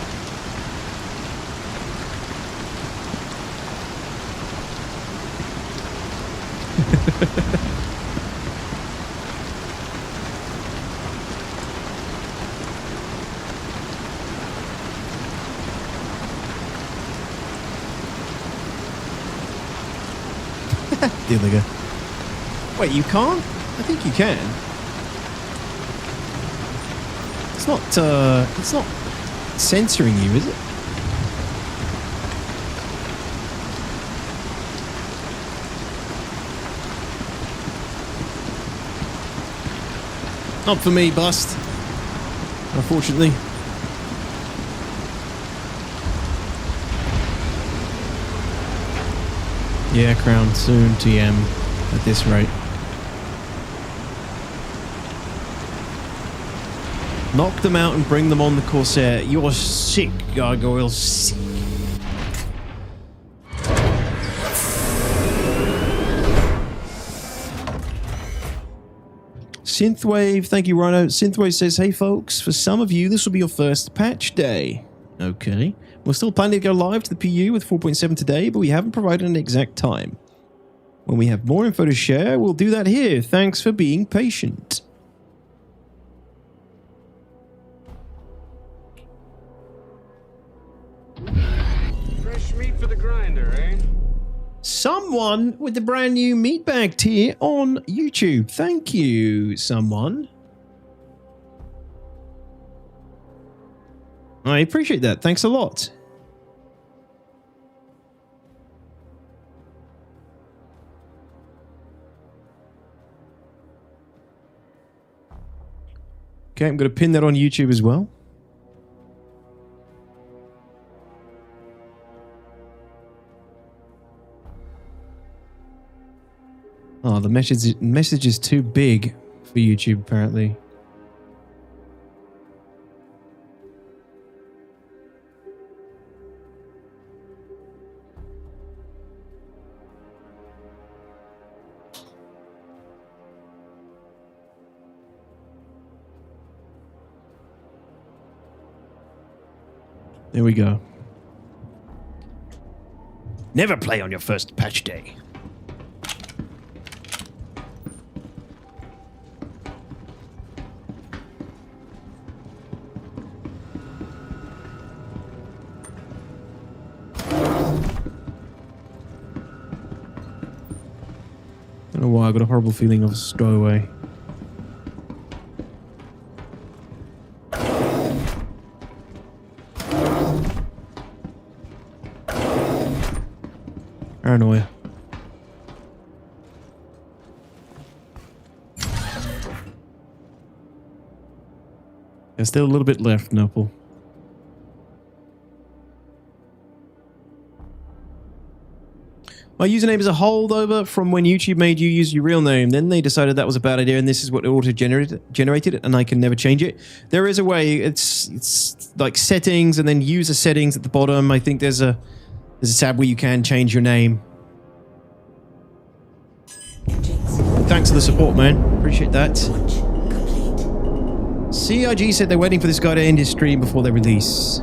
There they go. Wait, you can't? I think you can. It's not censoring you, is it? Not for me, Bust. Unfortunately. Yeah, Crown, soon, TM, at this rate. Knock them out and bring them on the Corsair. You're sick, Gargoyle, sick. Synthwave, thank you, Rhino. Synthwave says, hey folks, for some of you, this will be your first patch day. Okay. We're still planning to go live to the PU with 4.7 today, but we haven't provided an exact time. When we have more info to share, we'll do that here. Thanks for being patient. Fresh meat for the grinder, eh? Someone with the brand new meat bag tier on YouTube. Thank you, someone. I appreciate that. Thanks a lot. Okay, I'm going to pin that on YouTube as well. Oh, the message is too big for YouTube, apparently. There we go. Never play on your first patch day. I don't know why I got a horrible feeling of a stowaway. paranoia. There's still a little bit left, Noble. My username is a holdover from when YouTube made you use your real name. Then they decided that was a bad idea, and this is what auto-generated, and I can never change it. There is a way. It's like settings, and then user settings at the bottom. I think there's a tab where you can change your name. Thanks for the support, man. Appreciate that. CIG said they're waiting for this guy to end his stream before they release.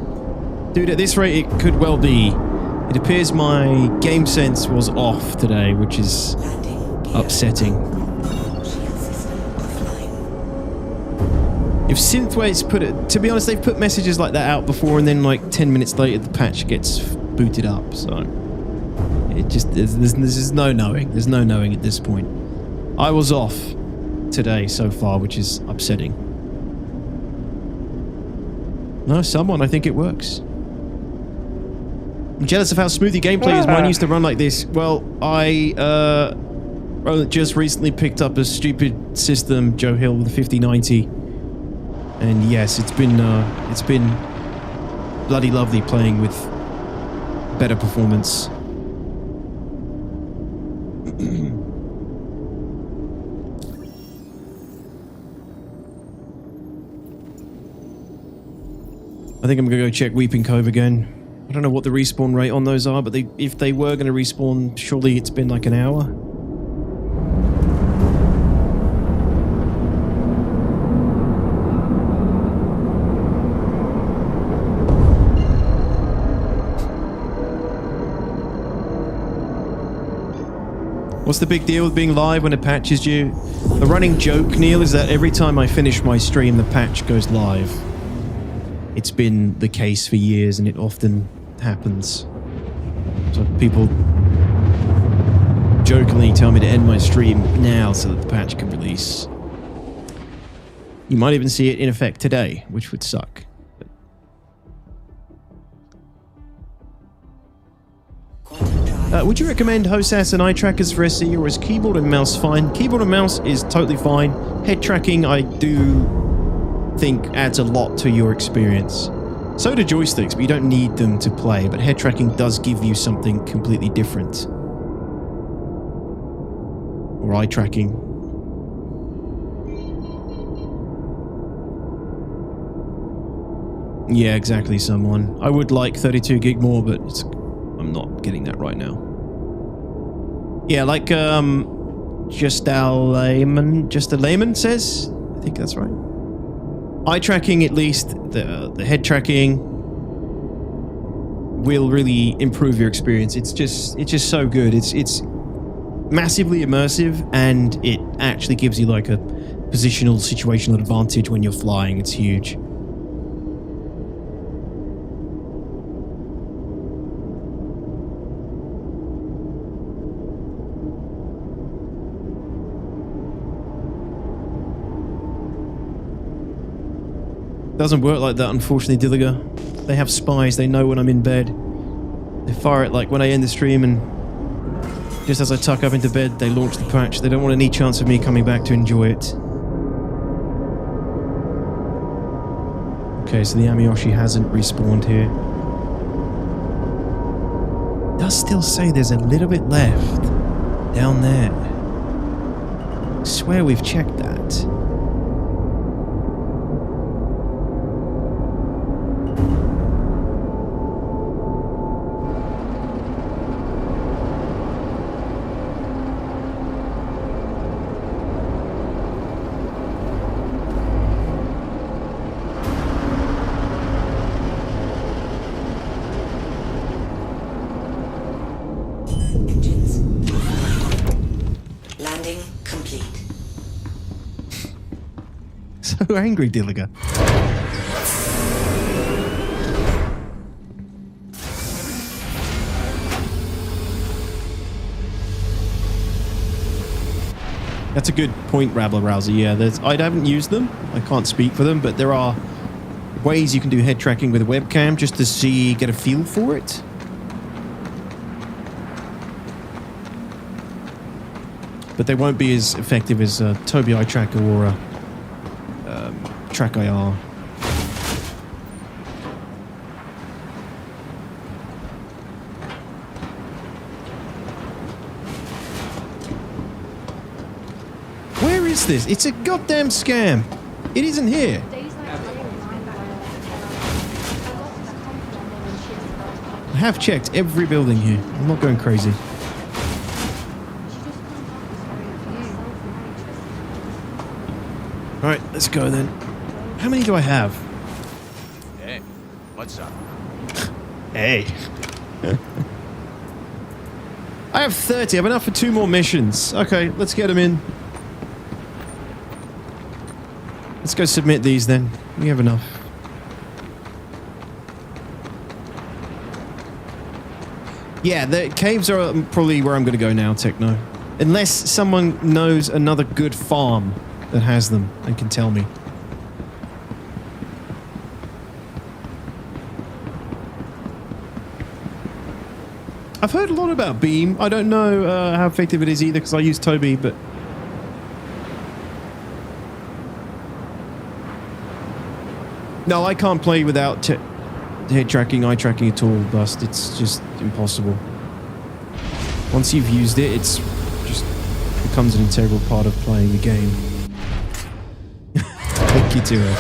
Dude, at this rate, it could well be. It appears my game sense was off today, which is upsetting. If Synthwave's put it... To be honest, they've put messages like that out before, and then like 10 minutes later, the patch gets booted up, so... It just... There's no knowing. There's no knowing at this point. I was off today so far, which is upsetting. No, someone. I think it works. I'm jealous of how smooth your gameplay is. Mine used to run like this. Well, I just recently picked up a stupid system, Joe Hill, with a 5090. And yes, it's been bloody lovely playing with better performance. I think I'm gonna go check Weeping Cove again. I don't know what the respawn rate on those are, but if they were going to respawn, surely it's been like an hour. What's the big deal with being live when a patch is due? The running joke, Neil, is that every time I finish my stream, the patch goes live. It's been the case for years, and it often happens. So people jokingly tell me to end my stream now so that the patch can release. You might even see it in effect today, which would suck. Would you recommend HOSAS and eye trackers for SC, or is keyboard and mouse fine? Keyboard and mouse is totally fine. Head tracking, I do think adds a lot to your experience. So do joysticks, but you don't need them to play, but head tracking does give you something completely different. Or eye tracking. Yeah, exactly, someone. I would like 32 gig more, but I'm not getting that right now. Yeah, like just a layman says. I think that's right. Eye tracking, at least the head tracking, will really improve your experience. It's just so good. It's massively immersive, and it actually gives you like a positional situational advantage when you're flying. It's huge. Doesn't work like that, unfortunately, Dilliger. They have spies. They know when I'm in bed. They fire it like when I end the stream, and just as I tuck up into bed, they launch the patch. They don't want any chance of me coming back to enjoy it. Okay, so the Amiyoshi hasn't respawned here. It does still say there's a little bit left down there. I swear we've checked that. So angry, Dilliger. That's a good point, Rabbler Rouser. Yeah, I haven't used them. I can't speak for them, but there are ways you can do head tracking with a webcam just to get a feel for it. but they won't be as effective as Tobii Eye Tracker or Track IR. Where is this? It's a goddamn scam. It isn't here. I have checked every building here. I'm not going crazy. Alright, let's go then. How many do I have? Hey, what's up? Hey. I have 30. I have enough for 2 more missions. Okay, let's get them in. Let's go submit these then. We have enough. Yeah, the caves are probably where I'm going to go now, Techno. Unless someone knows another good farm that has them and can tell me. I've heard a lot about Beam. I don't know how effective it is either because I use Tobii, but... No, I can't play without head tracking, eye tracking at all, Bust. It's just impossible. Once you've used it, it's just becomes an integral part of playing the game. Thank you to her.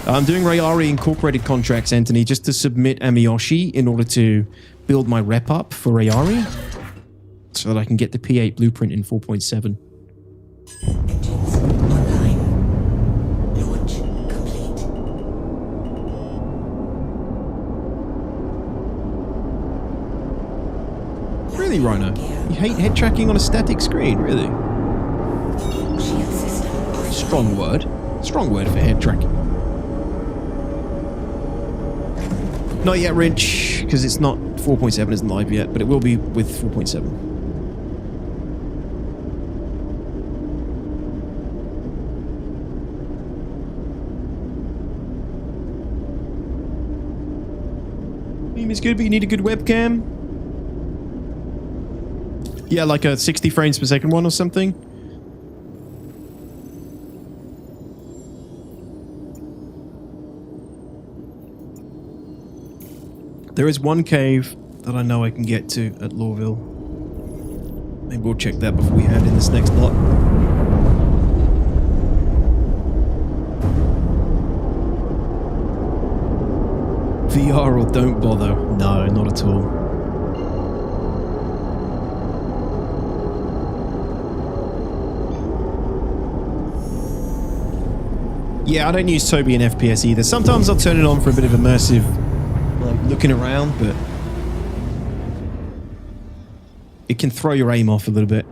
I'm doing Rayari incorporated contracts, Anthony, just to submit Amiyoshi in order to build my rep up for Rayari so that I can get the P8 blueprint in 4.7. Engines online. Launch complete. Really, Rhino? You hate head tracking on a static screen, really? Strong word. Strong word for head tracking. Not yet, Wrench, because it's not 4.7 isn't live yet, but it will be with 4.7. Beam is good, but you need a good webcam. Yeah, like a 60 frames per second one or something. There is one cave that I know I can get to at Lawville. Maybe we'll check that before we hand in this next lot. VR or don't bother? No, not at all. Yeah, I don't use Tobii in FPS either. Sometimes I'll turn it on for a bit of immersive looking around, but it can throw your aim off a little bit.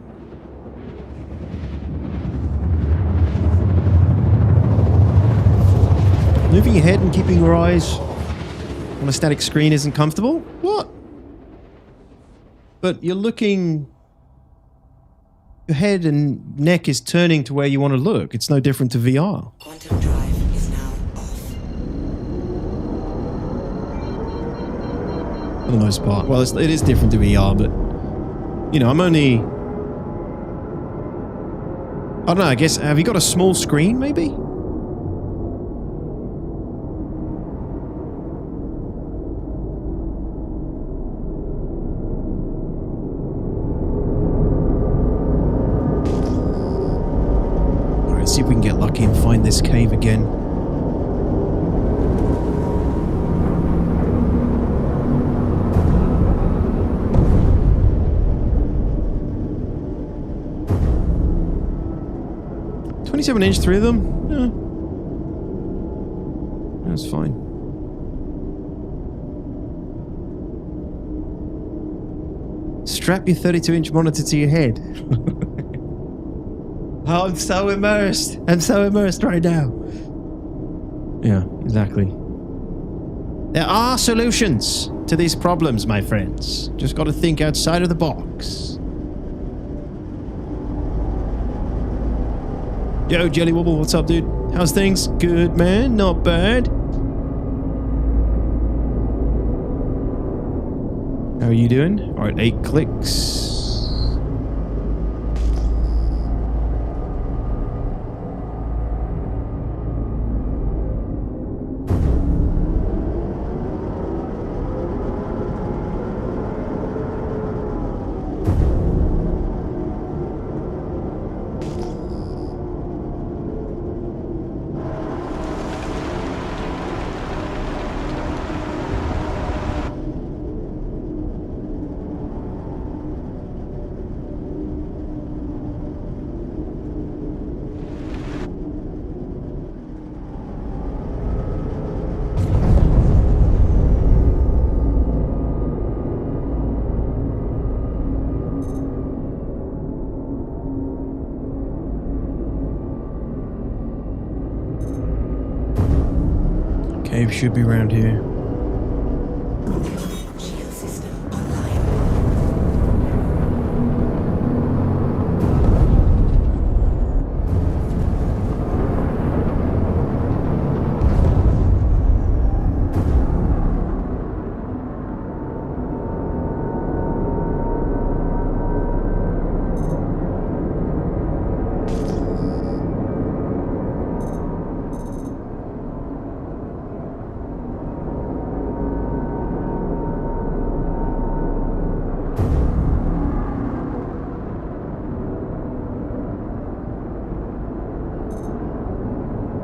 Moving your head and keeping your eyes on a static screen isn't comfortable? What? But you're looking... Your head and neck is turning to where you want to look. It's no different to VR. Quantum drive is now off. For the most part. Well, it is different to VR, but... You know, I'm only... I don't know, I guess... Have you got a small screen, maybe? See if we can get lucky and find this cave again. "27-inch, 3 of them? Yeah. That's fine. Strap your 32-inch monitor to your head." Oh, I'm so immersed. I'm so immersed right now. Yeah, exactly. There are solutions to these problems, my friends. Just got to think outside of the box. Yo, Jelly Wobble, what's up, dude? How's things? Good, man. Not bad. How are you doing? All right, 8 clicks. Cave should be around here. Shield system online.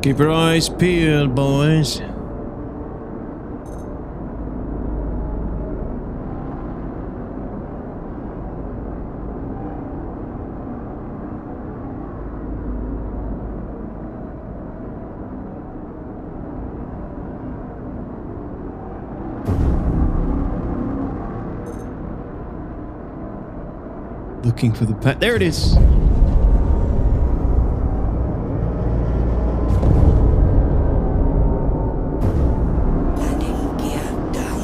Keep your eyes peeled, boys. Looking for the pet. There it is. Landing gear down.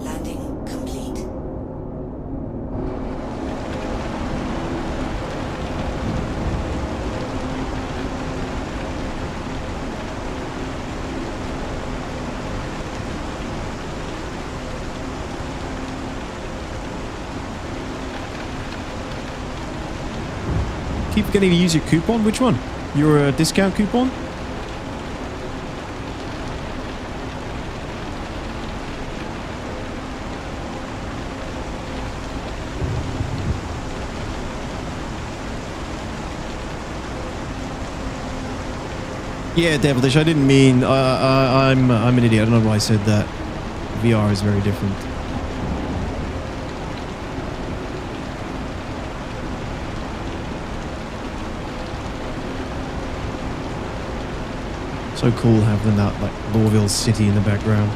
Landing complete. Keep forgetting to use your coupon. Which one? Your discount coupon? Yeah, Devilish. I didn't mean. I'm an idiot. I don't know why I said that. VR is very different. So cool having that like Lorville City in the background.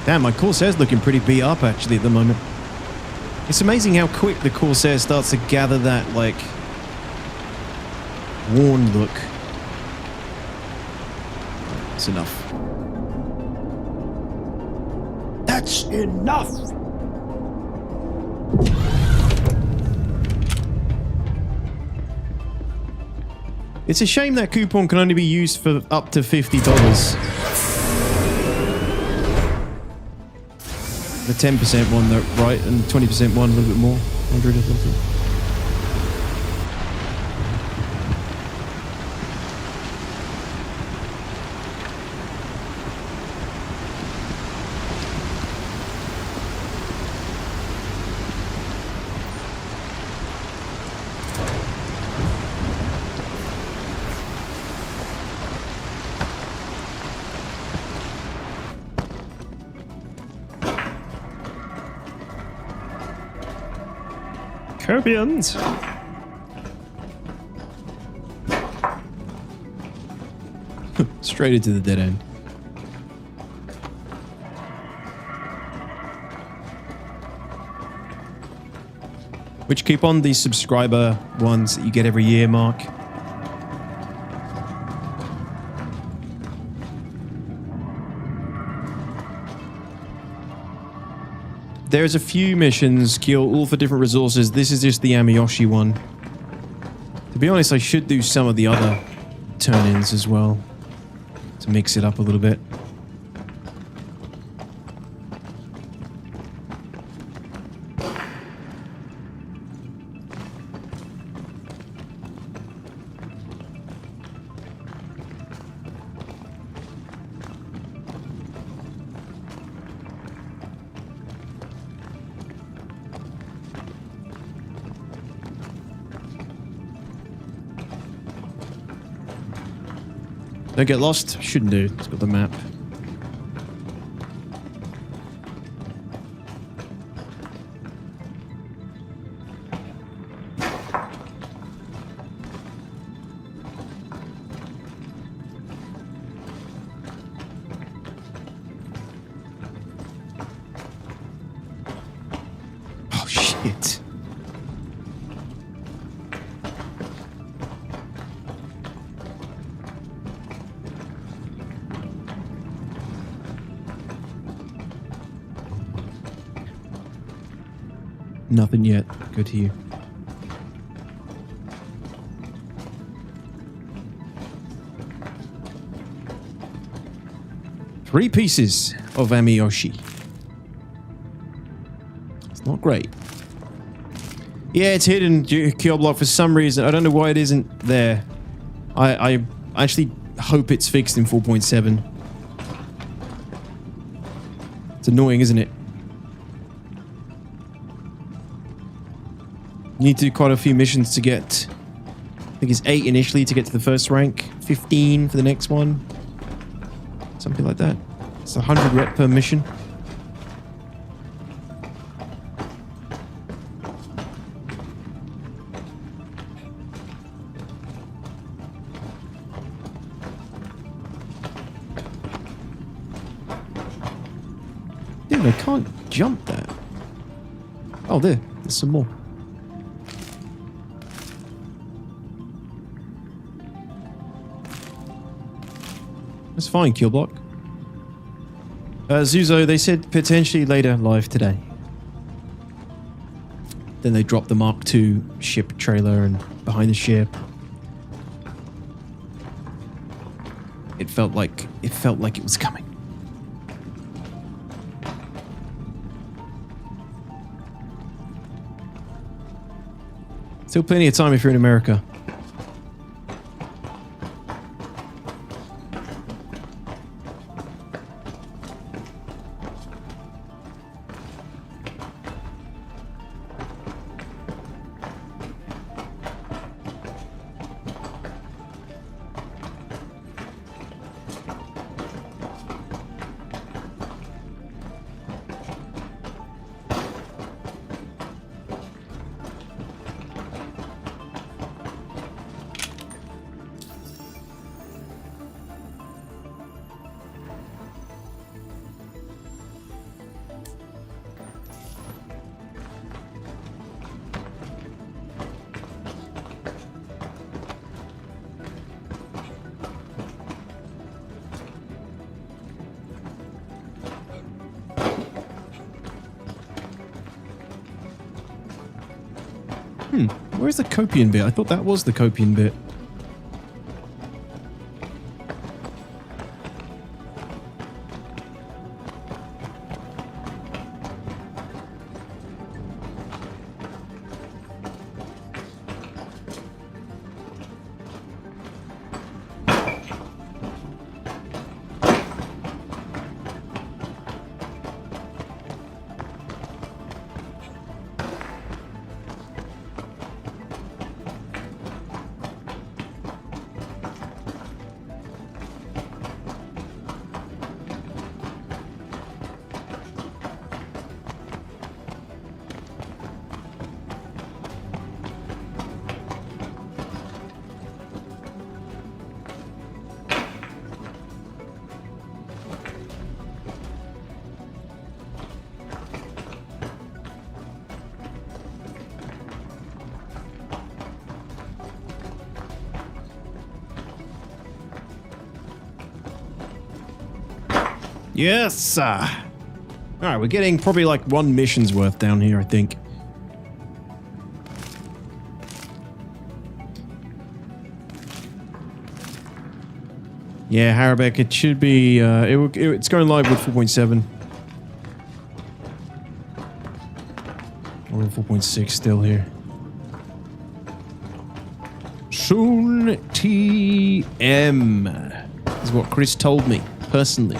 Damn, my Corsair's looking pretty beat up actually at the moment. It's amazing how quick the Corsair starts to gather that, like, worn look. That's enough. That's enough! It's a shame that coupon can only be used for up to $50. The 10% one, though, right? And 20% one, a little bit more. 100 or something. Caribbeans. Straight into the dead end. Which keep on the subscriber ones that you get every year, Mark. There's a few missions, kill all for different resources. This is just the Amiyoshi one. To be honest, I should do some of the other turn-ins as well, to mix it up a little bit. Don't get lost. Shouldn't do. It's got the map. Oh, shit. Nothing yet. Good to you. Three pieces of Amiyoshi. It's not great. Yeah, it's hidden, kill block, for some reason. I don't know why it isn't there. I actually hope it's fixed in 4.7. It's annoying, isn't it? You need to do quite a few missions to get... I think it's 8 initially to get to the first rank. 15 for the next one. Something like that. It's 100 rep per mission. Dude, I can't jump that. Oh, there's some more. That's fine, kill block. Zuzo, they said potentially later live today. Then they dropped the Mark II ship trailer and behind the ship. It felt like it was coming. Still plenty of time if you're in America. Where's the Copian bit? I thought that was the Copian bit. Yes! Alright, we're getting probably like one mission's worth down here, I think. Yeah, Harabek, it should be... it's going live with 4.7. We're in 4.6 still here. Soon TM is what Chris told me, personally.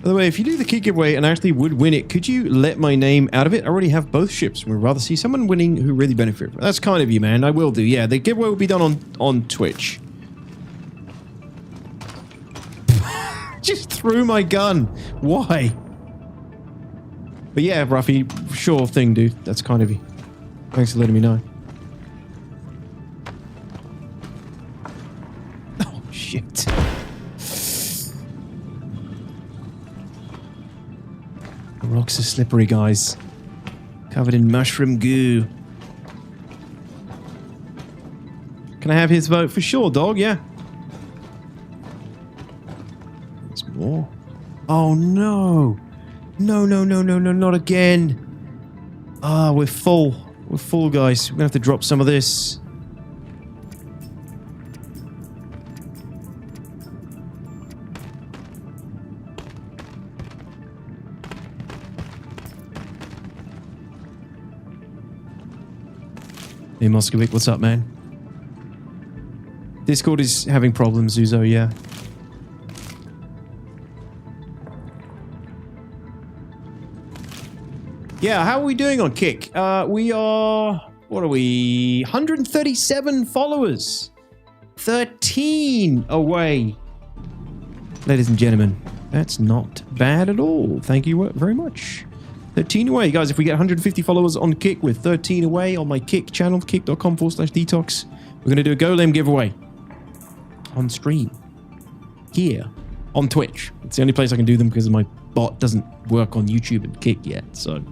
By the way, if you do the kit giveaway and actually would win it, could you let my name out of it? I already have both ships. We'd rather see someone winning who really benefit from it. That's kind of you, man. I will do. Yeah, the giveaway will be done on Twitch. Just threw my gun. Why? But yeah, Ruffy, sure thing, dude. That's kind of you. Thanks for letting me know. Oh, shit. The rocks are slippery, guys. Covered in mushroom goo. Can I have his vote? For sure, dog, yeah. There's more. Oh, no. No, not again. Ah, we're full. We're full, guys. We're gonna have to drop some of this. Hey, Moskovic, what's up, man? Discord is having problems, Uzo, yeah. Yeah, how are we doing on Kick? We are... What are we? 137 followers. 13 away. Ladies and gentlemen, that's not bad at all. Thank you very much. 13 away. Guys, if we get 150 followers on Kick, we're 13 away on my Kick channel, kick.com/detox. We're going to do a Golem giveaway on stream. Here. On Twitch. It's the only place I can do them because my bot doesn't work on YouTube and Kick yet, so...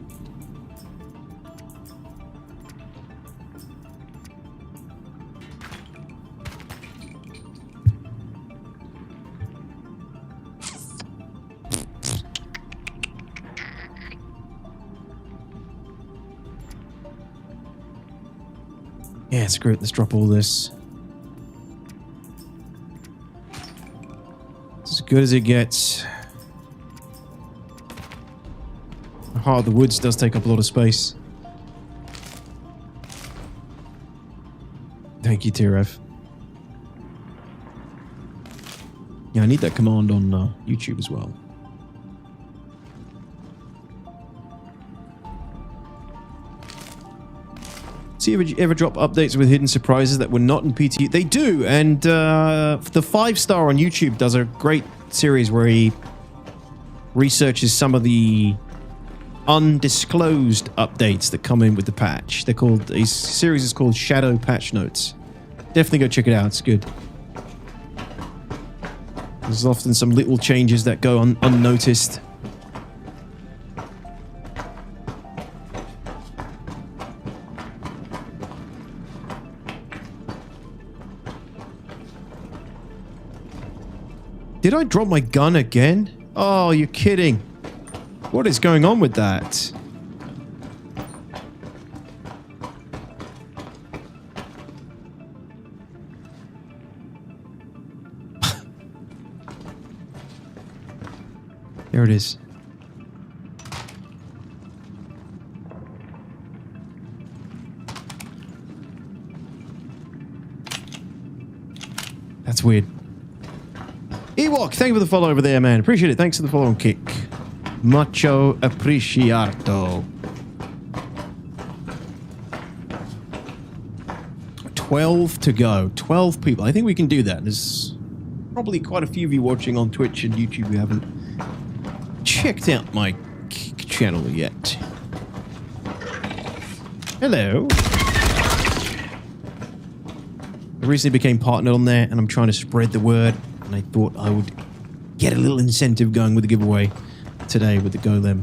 Yeah, screw it. Let's drop all this. It's as good as it gets. Heart of the Woods does take up a lot of space. Thank you, Tirev. Yeah, I need that command on YouTube as well. See if you ever drop updates with hidden surprises that were not in PTU. They do, and the 5-star on YouTube does a great series where he researches some of the undisclosed updates that come in with the patch. They're called, his series is called Shadow Patch Notes. Definitely go check it out, it's good. There's often some little changes that go unnoticed. Did I drop my gun again? Oh, you're kidding. What is going on with that? There it is. That's weird. Ewok, thank you for the follow over there, man. Appreciate it. Thanks for the follow on Kick. Mucho appreciato. 12 to go. 12 people. I think we can do that. There's probably quite a few of you watching on Twitch and YouTube who haven't checked out my Kick channel yet. Hello. I recently became partnered on there and I'm trying to spread the word. And I thought I would get a little incentive going with the giveaway today with the Golem.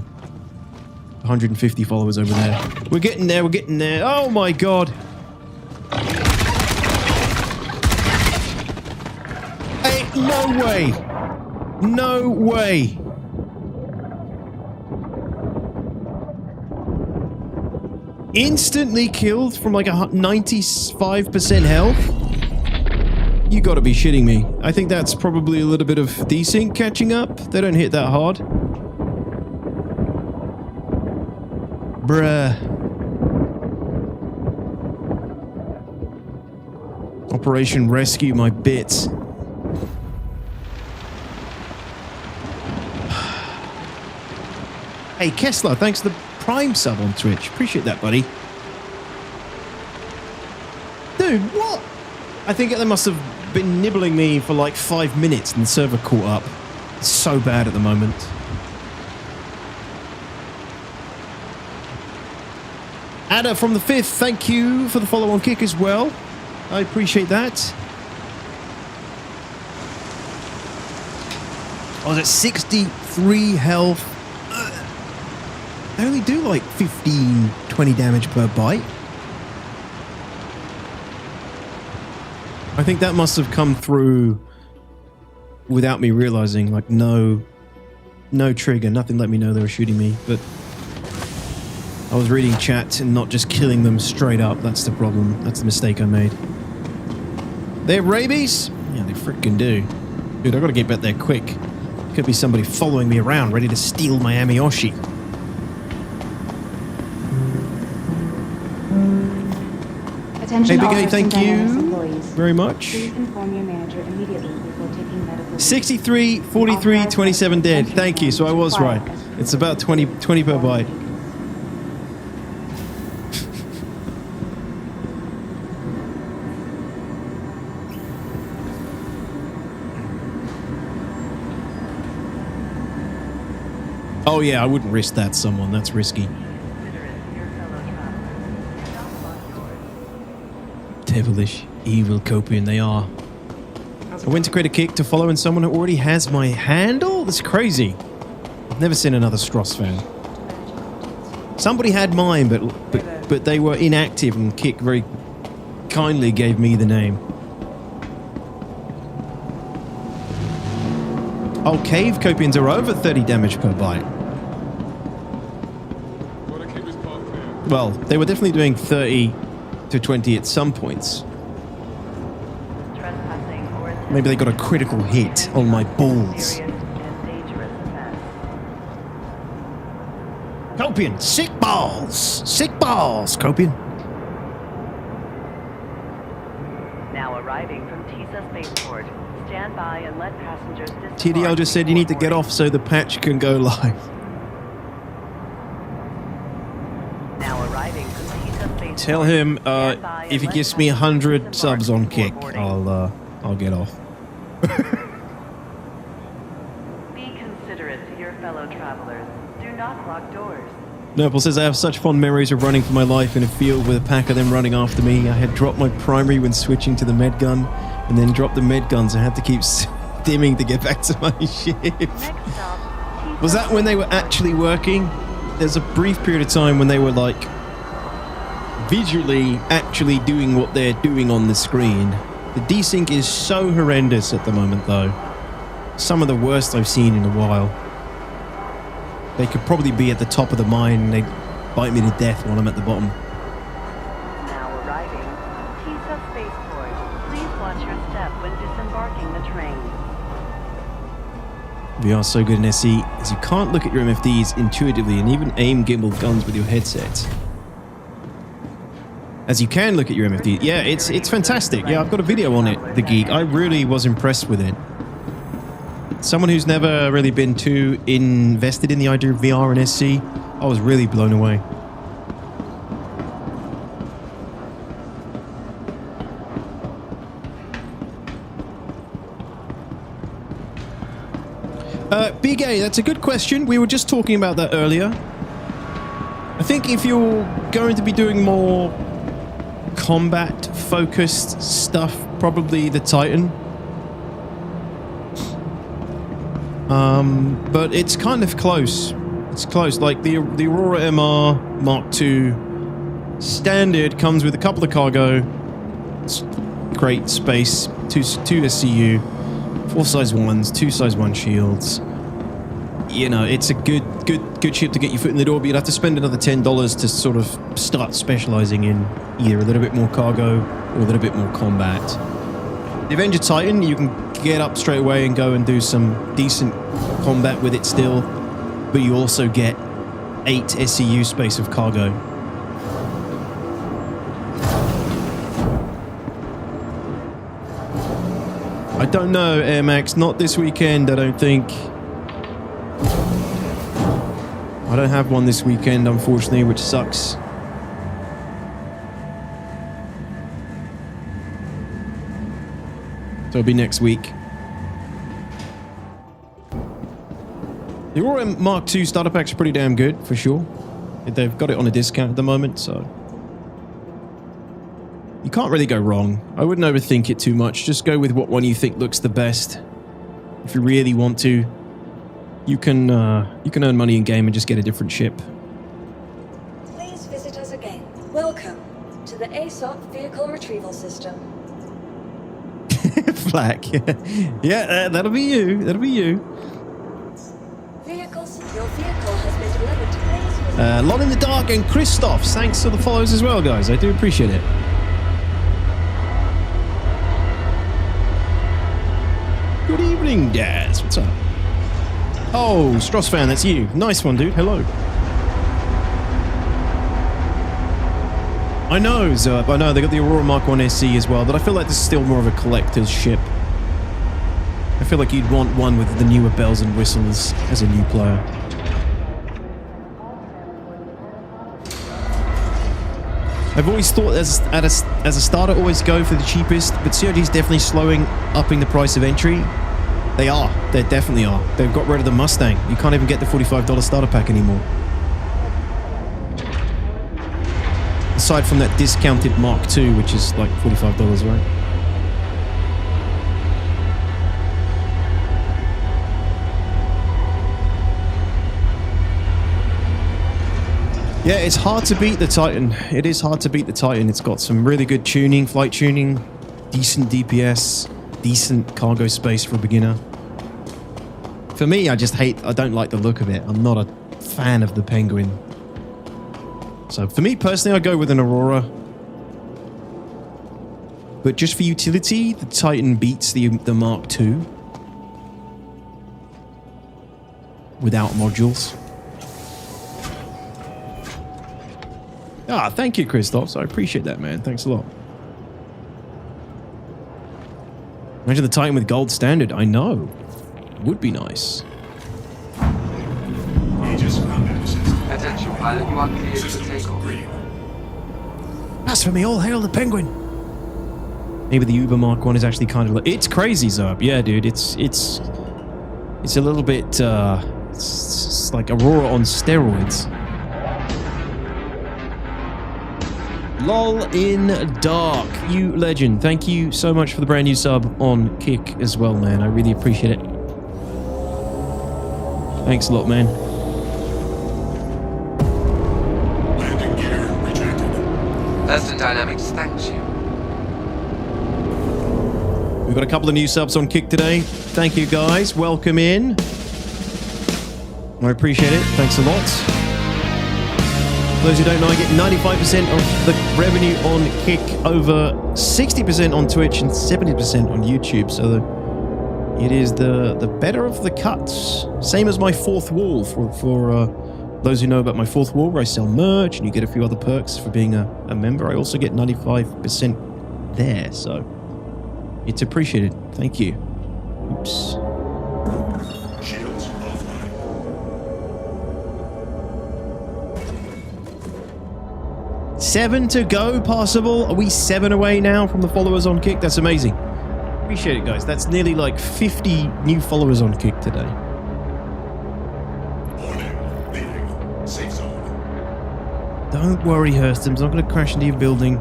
150 followers over there. We're getting there, we're getting there. Oh my god. Hey, no way. No way. Instantly killed from like a 95% health? You gotta be shitting me. I think that's probably a little bit of desync catching up. They don't hit that hard. Bruh. Operation Rescue my bits. Hey, Kessler, thanks for the Prime sub on Twitch. Appreciate that, buddy. Dude, what? I think they must have been nibbling me for like 5 minutes and the server caught up. It's so bad at the moment. Ada from the 5th, thank you for the follow on Kick as well. I appreciate that. I was at 63 health. They only do like 15, 20 damage per bite. I think that must have come through without me realizing, like no trigger, nothing let me know they were shooting me, but I was reading chat and not just killing them straight up. That's the problem. That's the mistake I made. They have rabies? Yeah, they freaking do. Dude, I gotta get back there quick. Could be somebody following me around, ready to steal my Amiyoshi. Attention hey, all Big A, thank Dynamics you employees. very much. Please inform your manager immediately before taking medical leave. 63, 43, 27 dead. Thank you, so I was right. It's about 20 per bite. Oh yeah, I wouldn't risk that, someone. That's risky. Devilish, evil Copian they are. I went to create a kick to follow and someone who already has my handle? That's crazy. I've never seen another Stross fan. Somebody had mine, but they were inactive and Kick very kindly gave me the name. Oh, cave Copians are over 30 damage per bite. Well, they were definitely doing 30 to 20 at some points. Maybe they got a critical hit on my balls. Copian, sick balls! Sick balls, Copian. Now arriving from Tisa Spaceport. Stand by and let passengers disembark. TDL just said you need to get off so the patch can go live. Now arriving from Tisa Spaceport. Tell him if he gives me 100 subs on Kick, I'll get off. Be considerate to your fellow travelers. Do not lock doors. Nurple says, I have such fond memories of running for my life in a field with a pack of them running after me. I had dropped my primary when switching to the med gun, and then dropped the med guns and had to keep stimming to get back to my ship. Was that when they were actually working? There's a brief period of time when they were like visually actually doing what they're doing on the screen. The desync is so horrendous at the moment though. Some of the worst I've seen in a while. They could probably be at the top of the mine and they'd bite me to death while I'm at the bottom. Now arriving. Tisa Spaceport. Please watch your step when disembarking the train. We are so good in SE as you can't look at your MFDs intuitively and even aim gimbal guns with your headset. As you can look at your MFD. Yeah, it's fantastic. Yeah, I've got a video on it, The Geek. I really was impressed with it. Someone who's never really been too invested in the idea of VR and SC, I was really blown away. Big A, that's a good question. We were just talking about that earlier. I think if you're going to be doing more combat-focused stuff, probably the Titan. But it's kind of close. It's close. Like the Aurora MR Mark II standard comes with a couple of cargo, great space, two SCU, 4 size 1s, 2 size 1 shields. You know, it's a good ship to get your foot in the door, but you'd have to spend another $10 to sort of start specializing in either a little bit more cargo or a little bit more combat. The Avenger Titan, you can get up straight away and go and do some decent combat with it still, but you also get 8 SCU space of cargo. I don't know, Air Max, not this weekend, I don't think. I don't have one this weekend, unfortunately, which sucks. So it'll be next week. The Aurora Mark II starter packs are pretty damn good, for sure. They've got it on a discount at the moment, so... You can't really go wrong. I wouldn't overthink it too much. Just go with what one you think looks the best. If you really want to, you can earn money in game and just get a different ship. Please visit us again. Welcome to the ASOP Vehicle Retrieval System. Flak. Yeah, that'll be you. That'll be you. Your vehicle has been delivered to please. Lot in the Dark and Christoph. Thanks for the follows as well, guys. I do appreciate it. Good evening, Daz. What's up? Oh, Stross fan, that's you. Nice one, dude. Hello. I know, Zerp. I know they got the Aurora Mark 1 SC as well, but I feel like this is still more of a collector's ship. I feel like you'd want one with the newer bells and whistles as a new player. I've always thought as a starter, always go for the cheapest, but COG's definitely upping the price of entry. They are. They definitely are. They've got rid of the Mustang. You can't even get the $45 starter pack anymore. Aside from that discounted Mark II, which is like $45, right? Yeah, it's hard to beat the Titan. It is hard to beat the Titan. It's got some really good tuning, flight tuning, decent DPS, decent cargo space for a beginner. For me, I don't like the look of it. I'm not a fan of the Penguin. So for me personally, I go with an Aurora. But just for utility, the Titan beats the Mark II. Without modules. Ah, thank you, Christoph. I appreciate that, man. Thanks a lot. Imagine the Titan with gold standard. I know. Would be nice. Attention, pilot. You are cleared to take off. As for me, all hail the Penguin. Maybe the Uber Mark 1 is actually kind of... It's crazy, Zerb. Yeah, dude. It's a little bit... it's like Aurora on steroids. Lol in Dark, you legend. Thank you so much for the brand new sub on Kick as well, man. I really appreciate it. Thanks a lot, man. Landing gear rejected. Thurston Dynamics thanks you. We've got a couple of new subs on Kick today. Thank you, guys. Welcome in. I appreciate it. Thanks a lot. For those who don't know, I get 95% of the revenue on Kick, over 60% on Twitch, and 70% on YouTube. So it is the better of the cuts. Same as my fourth wall. For those who know about my fourth wall, where I sell merch and you get a few other perks for being a member. I also get 95% there. So it's appreciated. Thank you. Oops. Shields offline. 7 to go, possible. Are we 7 away now from the followers on Kick? That's amazing. Appreciate it, guys. That's nearly like 50 new followers on Kick today. Warning. Leaving. Safe zone. Don't worry, Hurstams. I'm not going to crash into your building.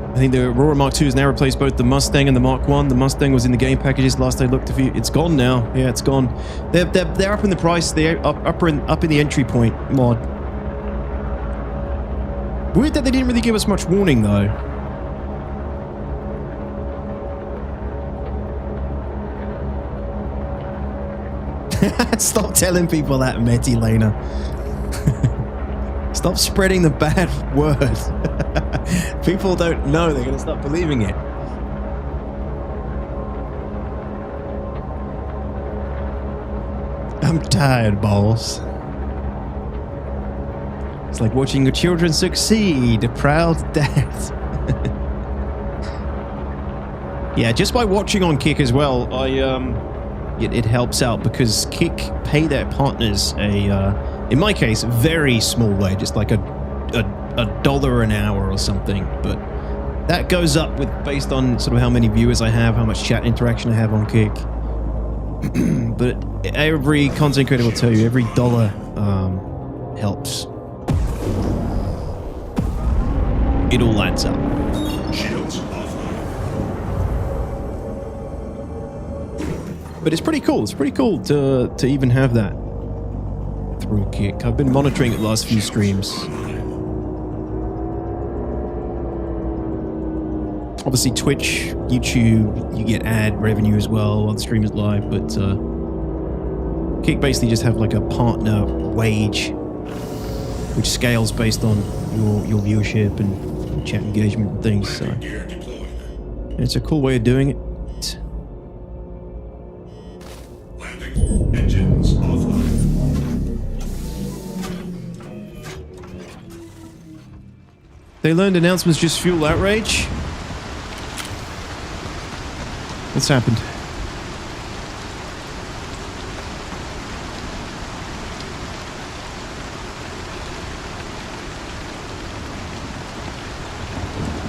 I think the Aurora Mark II has now replaced both the Mustang and the Mark I. The Mustang was in the game packages last I looked. It's gone now. Yeah, it's gone. They're up in the price. They're up in the entry point mod. Weird that they didn't really give us much warning though. Stop telling people that, Meti Lena. Stop spreading the bad word. People don't know. They're going to start believing it. I'm tired, boss. It's like watching your children succeed. A proud dad. Yeah, just by watching on Kick as well, it helps out because Kick pay their partners in my case, a very small wage, just like a $1 an hour or something. But that goes up based on sort of how many viewers I have, how much chat interaction I have on Kick. But every content creator will tell you every dollar helps. It all adds up. Shields offline. But it's pretty cool. It's pretty cool to even have that through Kick. I've been monitoring it the last few streams. Obviously, Twitch, YouTube, you get ad revenue as well while the stream is live, but Kick basically just have like a partner wage, which scales based on your viewership and chat engagement and things. So it's a cool way of doing it. Landing. Engines offline. They learned announcements just fuel outrage. What's happened?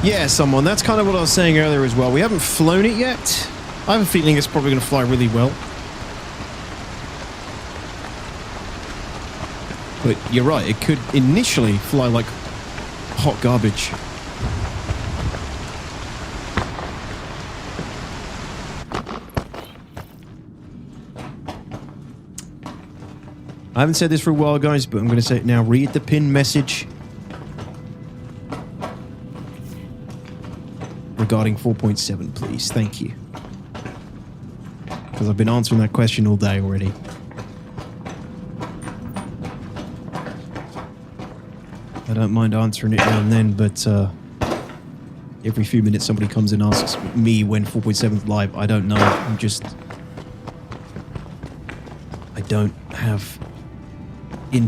Yeah, someone. That's kind of what I was saying earlier as well. We haven't flown it yet. I have a feeling it's probably going to fly really well. But you're right. It could initially fly like hot garbage. I haven't said this for a while, guys, but I'm going to say it now. Read the pinned message regarding 4.7, please. Thank you. Because I've been answering that question all day already. I don't mind answering it now and then, but every few minutes somebody comes and asks me when 4.7 is live. I don't know. I don't have I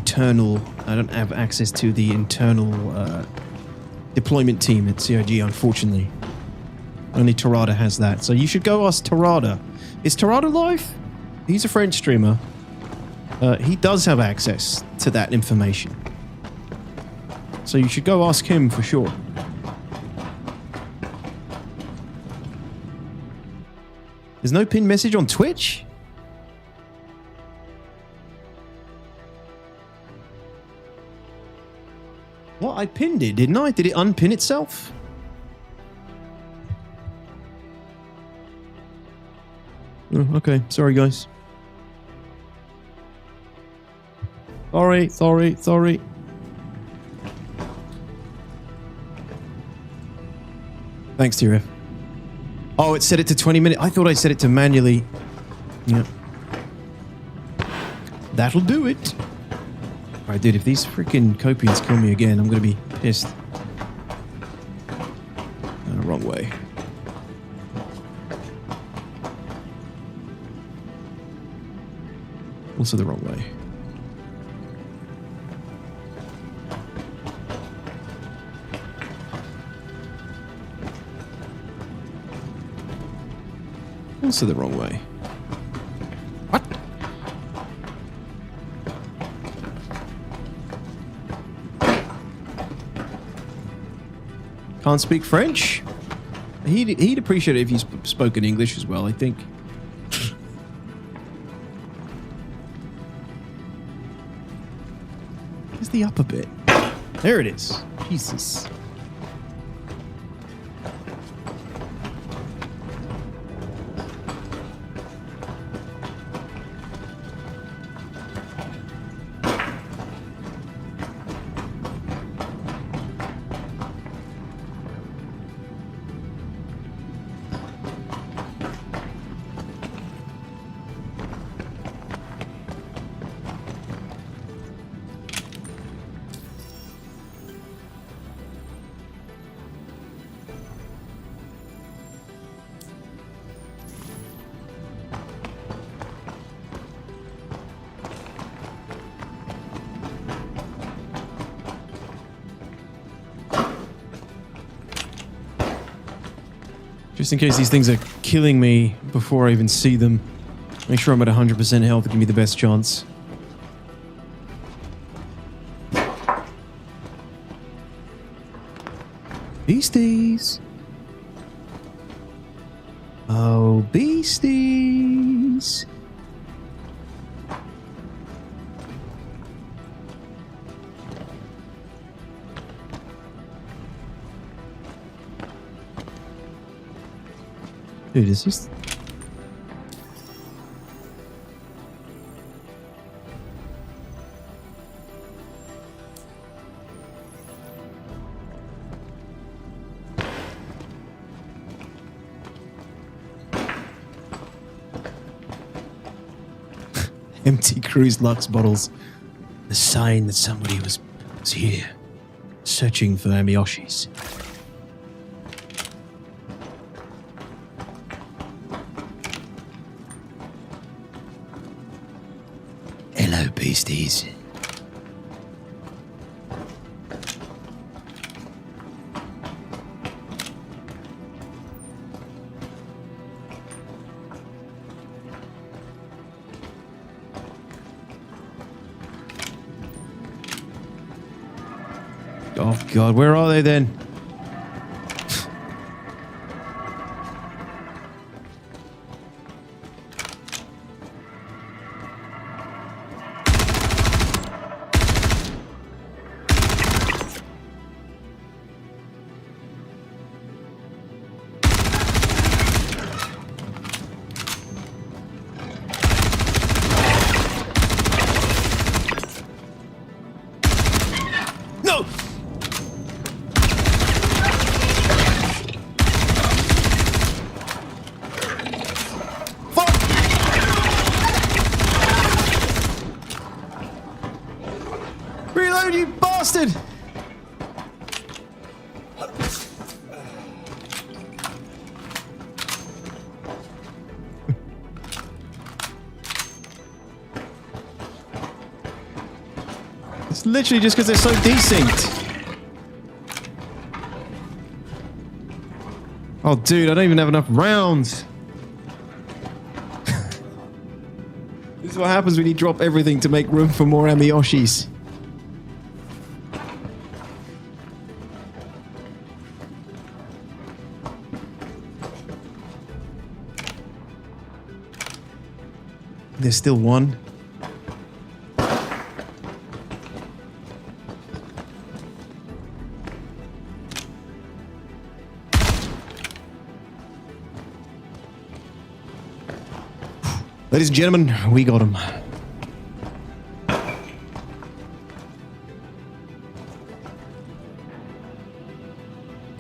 don't have access to the internal deployment team at CIG, unfortunately. Only Tarada has that. So you should go ask Tarada. Is Tarada live? He's a French streamer. He does have access to that information. So you should go ask him for sure. There's no pinned message on Twitch? What? I pinned it, didn't I? Did it unpin itself? Oh, okay. Sorry, guys. Sorry. Thanks, Tira. Oh, it set it to 20 minutes. I thought I set it to manually. Yeah. That'll do it. Alright, dude, if these freaking copians kill me again, I'm gonna be pissed. Wrong way. Also the wrong way. Also the wrong way. What? Can't speak French? He'd appreciate it if you spoke in English as well, I think. Where's the upper bit? There it is. Jesus. Just in case these things are killing me before I even see them. Make sure I'm at 100% health to give me the best chance. Beasties. Oh, beasties. Dude, is this... Empty cruise Lux bottles. The sign that somebody was here, searching for Amiyoshis. Hello, beasties. Oh God, where are they then? No! Reload, you bastard! It's literally just because they're so desynced. Oh, dude, I don't even have enough rounds. This is what happens when you drop everything to make room for more Amiyoshis. There's still one. Ladies and gentlemen, we got him.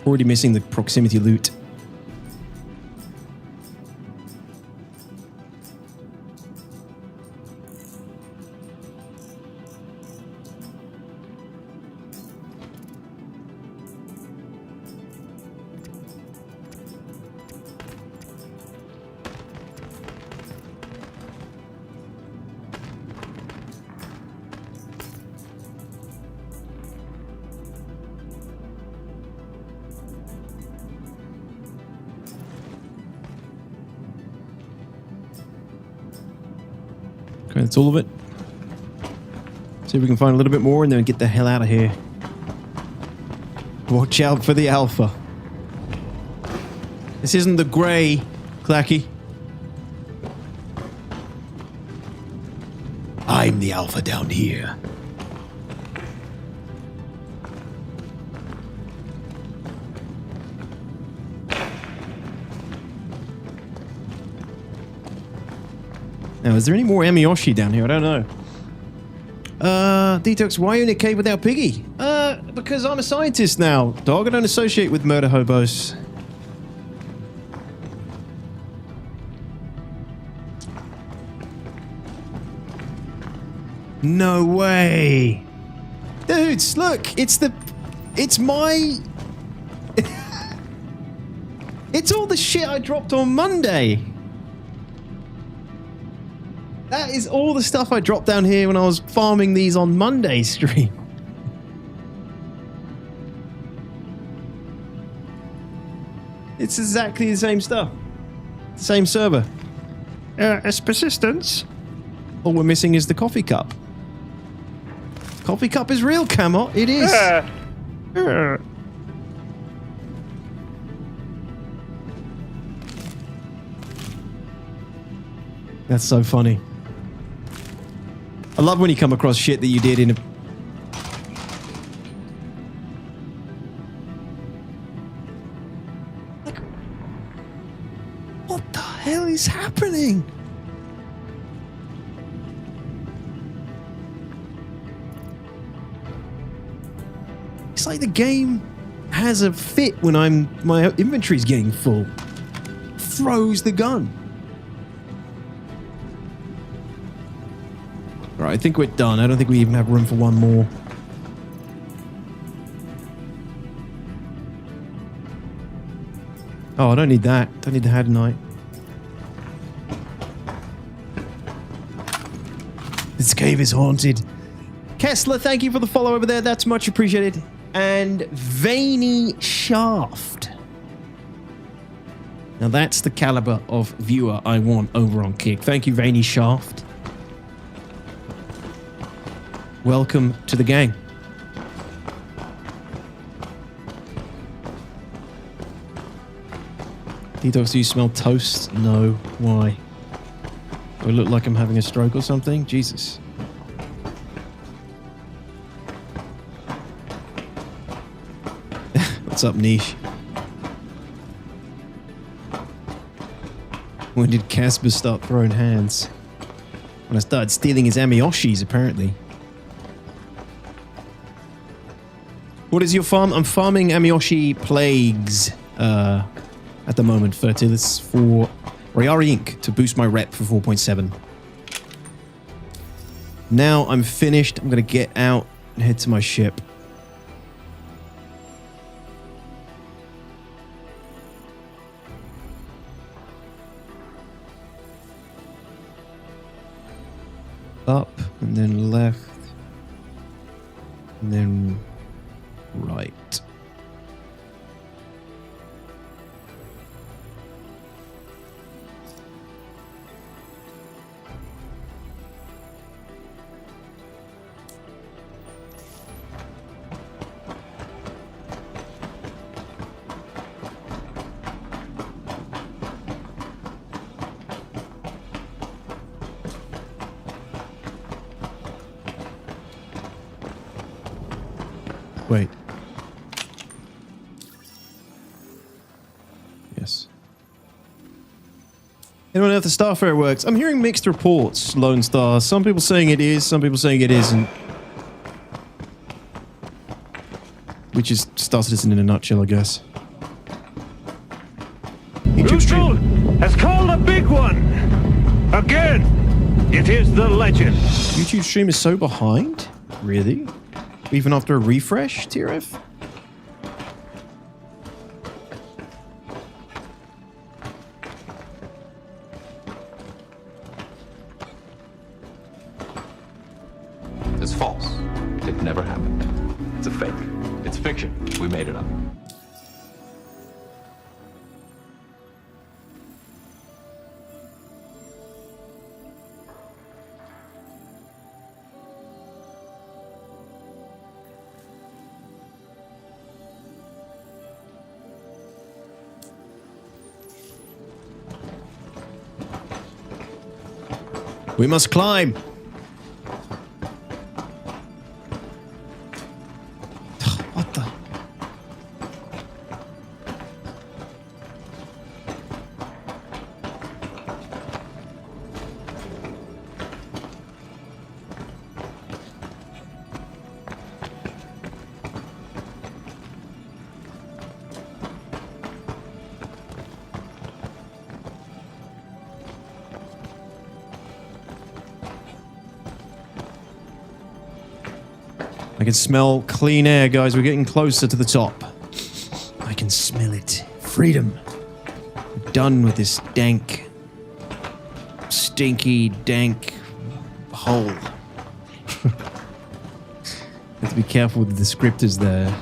Already missing the proximity loot. Okay, that's all of it. See if we can find a little bit more and then get the hell out of here. Watch out for the alpha. This isn't the grey, Clacky. I'm the alpha down here. Now, is there any more Amiyoshi down here? I don't know. Detox, why are you in a cave without Piggy? Because I'm a scientist now, dog. I don't associate with murder hobos. No way. Dudes, look, it's my... It's all the shit I dropped on Monday. That is all the stuff I dropped down here when I was farming these on Monday's stream. It's exactly the same stuff. Same server. It's persistence. All we're missing is the coffee cup. Coffee cup is real, Camo. It is. That's so funny. I love when you come across shit that you did in a... Like, what the hell is happening? It's like the game has a fit when my inventory's getting full. Throws the gun. Right, I think we're done. I don't think we even have room for one more. Oh, I don't need that. Don't need the Hadanite. This cave is haunted. Kessler, thank you for the follow over there. That's much appreciated. And Veiny Shaft. Now that's the caliber of viewer I want over on Kick. Thank you, Veiny Shaft. Welcome to the gang. Detox, do you smell toast? No. Why? Do I look like I'm having a stroke or something? Jesus. What's up, Niche? When did Casper start throwing hands? When I started stealing his Amioshis, apparently. What is your farm? I'm farming Amioshi Plagues at the moment. Fertilis for Rayari Inc. to boost my rep for 4.7. Now I'm finished. I'm going to get out and head to my ship. Up and then left and then right. Wait. Yes. I don't know if the Starfare works. I'm hearing mixed reports, Lone Star. Some people saying it is, some people saying it isn't. Which is Star Citizen in a nutshell, I guess. Neutral has called a big one. Again, it is the legend. YouTube stream is so behind? Really? Even after a refresh, TRF? It's false. It never happened. It's a fake. It's fiction. We made it up. We must climb. What the? I can smell clean air, guys. We're getting closer to the top. I can smell it. Freedom. I'm done with this dank, stinky, dank hole. Have to be careful with the descriptors there.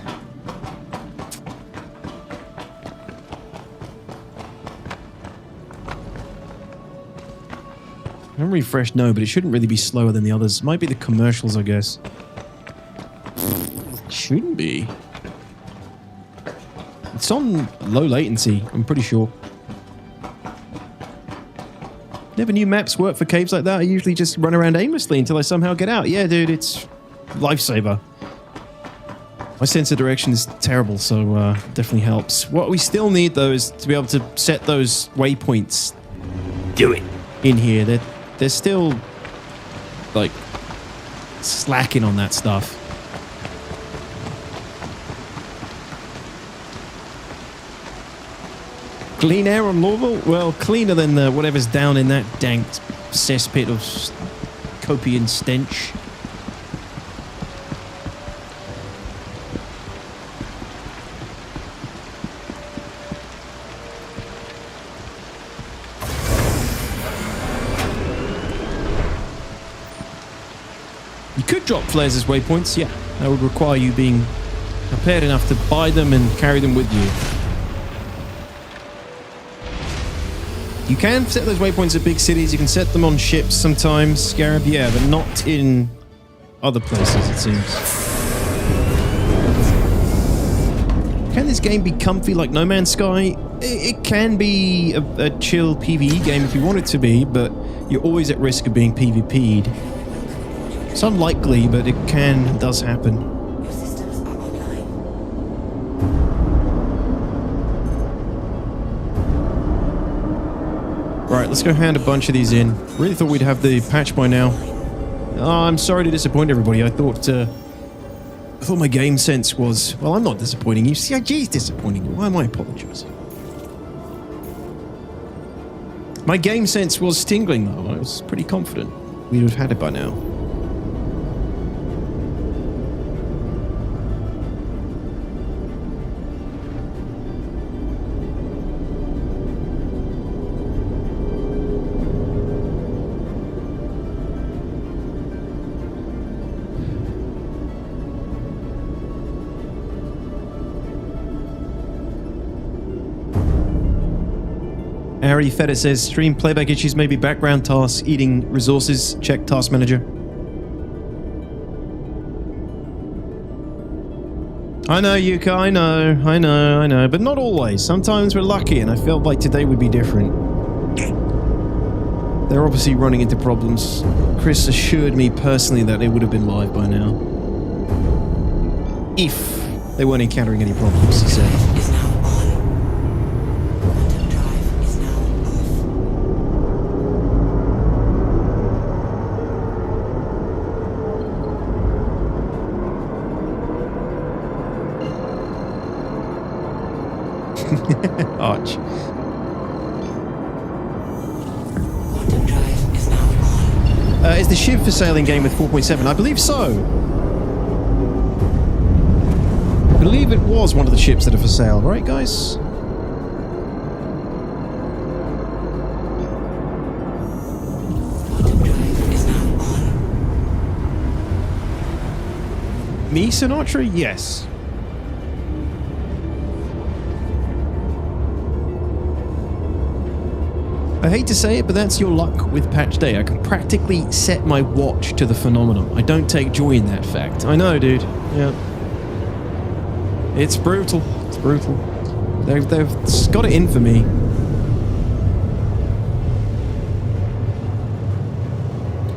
I'm refreshed, no, but it shouldn't really be slower than the others. Might be the commercials, I guess. Shouldn't be. It's on low latency, I'm pretty sure. Never knew maps work for caves like that. I usually just run around aimlessly until I somehow get out. Yeah, dude, it's lifesaver. My sense of direction is terrible, so definitely helps. What we still need, though, is to be able to set those waypoints. Do it. In here. They're still, like, slacking on that stuff. Clean air on Lawville? Well, cleaner than whatever's down in that dank cesspit of copian stench. You could drop flares as waypoints, yeah. That would require you being prepared enough to buy them and carry them with you. You can set those waypoints at big cities. You can set them on ships sometimes, Scarab, yeah, but not in other places, it seems. Can this game be comfy like No Man's Sky? It can be a chill PvE game if you want it to be, but you're always at risk of being PvP'd. It's unlikely, but it does happen. Right, let's go hand a bunch of these in. Really thought we'd have the patch by now. Oh, I'm sorry to disappoint everybody. I thought my game sense was... Well, I'm not disappointing you. CIG is disappointing you. Why am I apologizing? My game sense was tingling, though. I was pretty confident we'd have had it by now. Harry Feder says, stream playback issues may be background tasks, eating resources, check task manager. I know, Yuka, I know, but not always. Sometimes we're lucky, and I felt like today would be different. They're obviously running into problems. Chris assured me personally that they would have been live by now. If they weren't encountering any problems, he said. Arch. Is the Shiv for sale in game with 4.7? I believe so. I believe it was one of the ships that are for sale, right, guys? Me, Sinatra? Yes. I hate to say it, but that's your luck with patch day. I can practically set my watch to the phenomenon. I don't take joy in that fact. I know, dude. Yeah. It's brutal. It's brutal. They've got it in for me.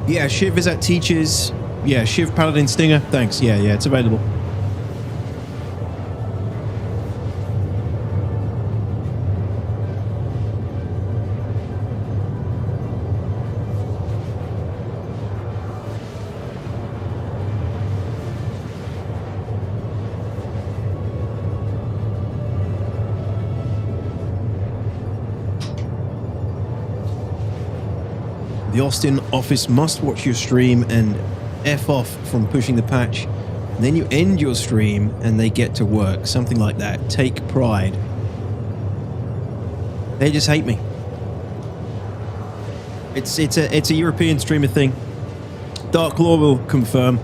Yeah, Shiv is at Teachers. Yeah, Shiv Paladin Stinger. Thanks. Yeah, it's available. The Austin office must watch your stream and F off from pushing the patch. And then you end your stream and they get to work. Something like that. Take pride. They just hate me. It's a European streamer thing. Dark Law will confirm.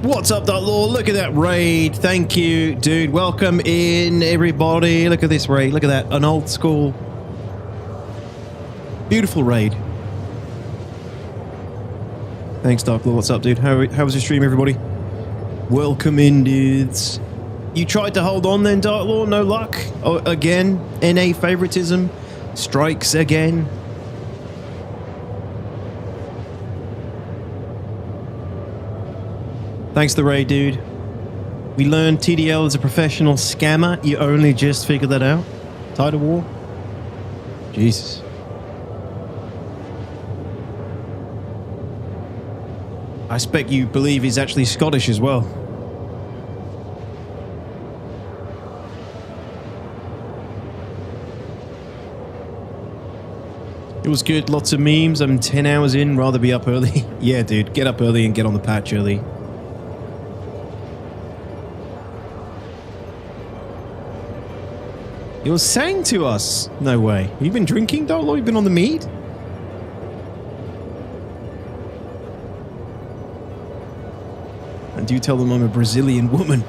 What's up, Dark Law? Look at that raid. Thank you, dude. Welcome in, everybody. Look at this raid. Look at that. An old school. Beautiful raid. Thanks, Dark Lord. What's up, dude? How was your stream, everybody? Welcome in, dudes. You tried to hold on then, Dark Lord? No luck? Oh, again? NA favoritism strikes again? Thanks, the raid, dude. We learned TDL is a professional scammer. You only just figured that out? Tide of War? Jesus. I expect you believe he's actually Scottish as well. It was good, lots of memes. I'm 10 hours in, rather be up early. Yeah, dude, get up early and get on the patch early. He was saying to us, no way. Have you been drinking, Darlo? You been on the mead? And do you tell them I'm a Brazilian woman?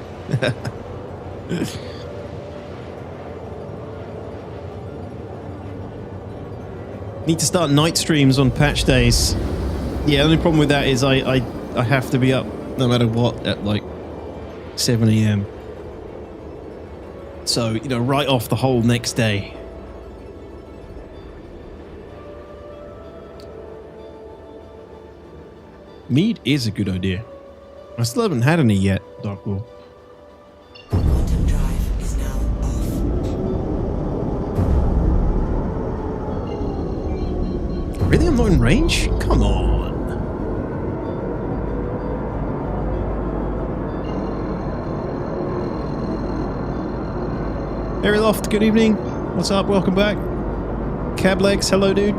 Need to start night streams on patch days. Yeah, the only problem with that is I have to be up no matter what at like 7 AM. So, you know, right off the whole next day. Mead is a good idea. I still haven't had any yet, Dark Lord. Quantum drive is now off. Really? I'm not in range? Come on. Harry Loft, good evening. What's up? Welcome back. Cablegs, hello, dude.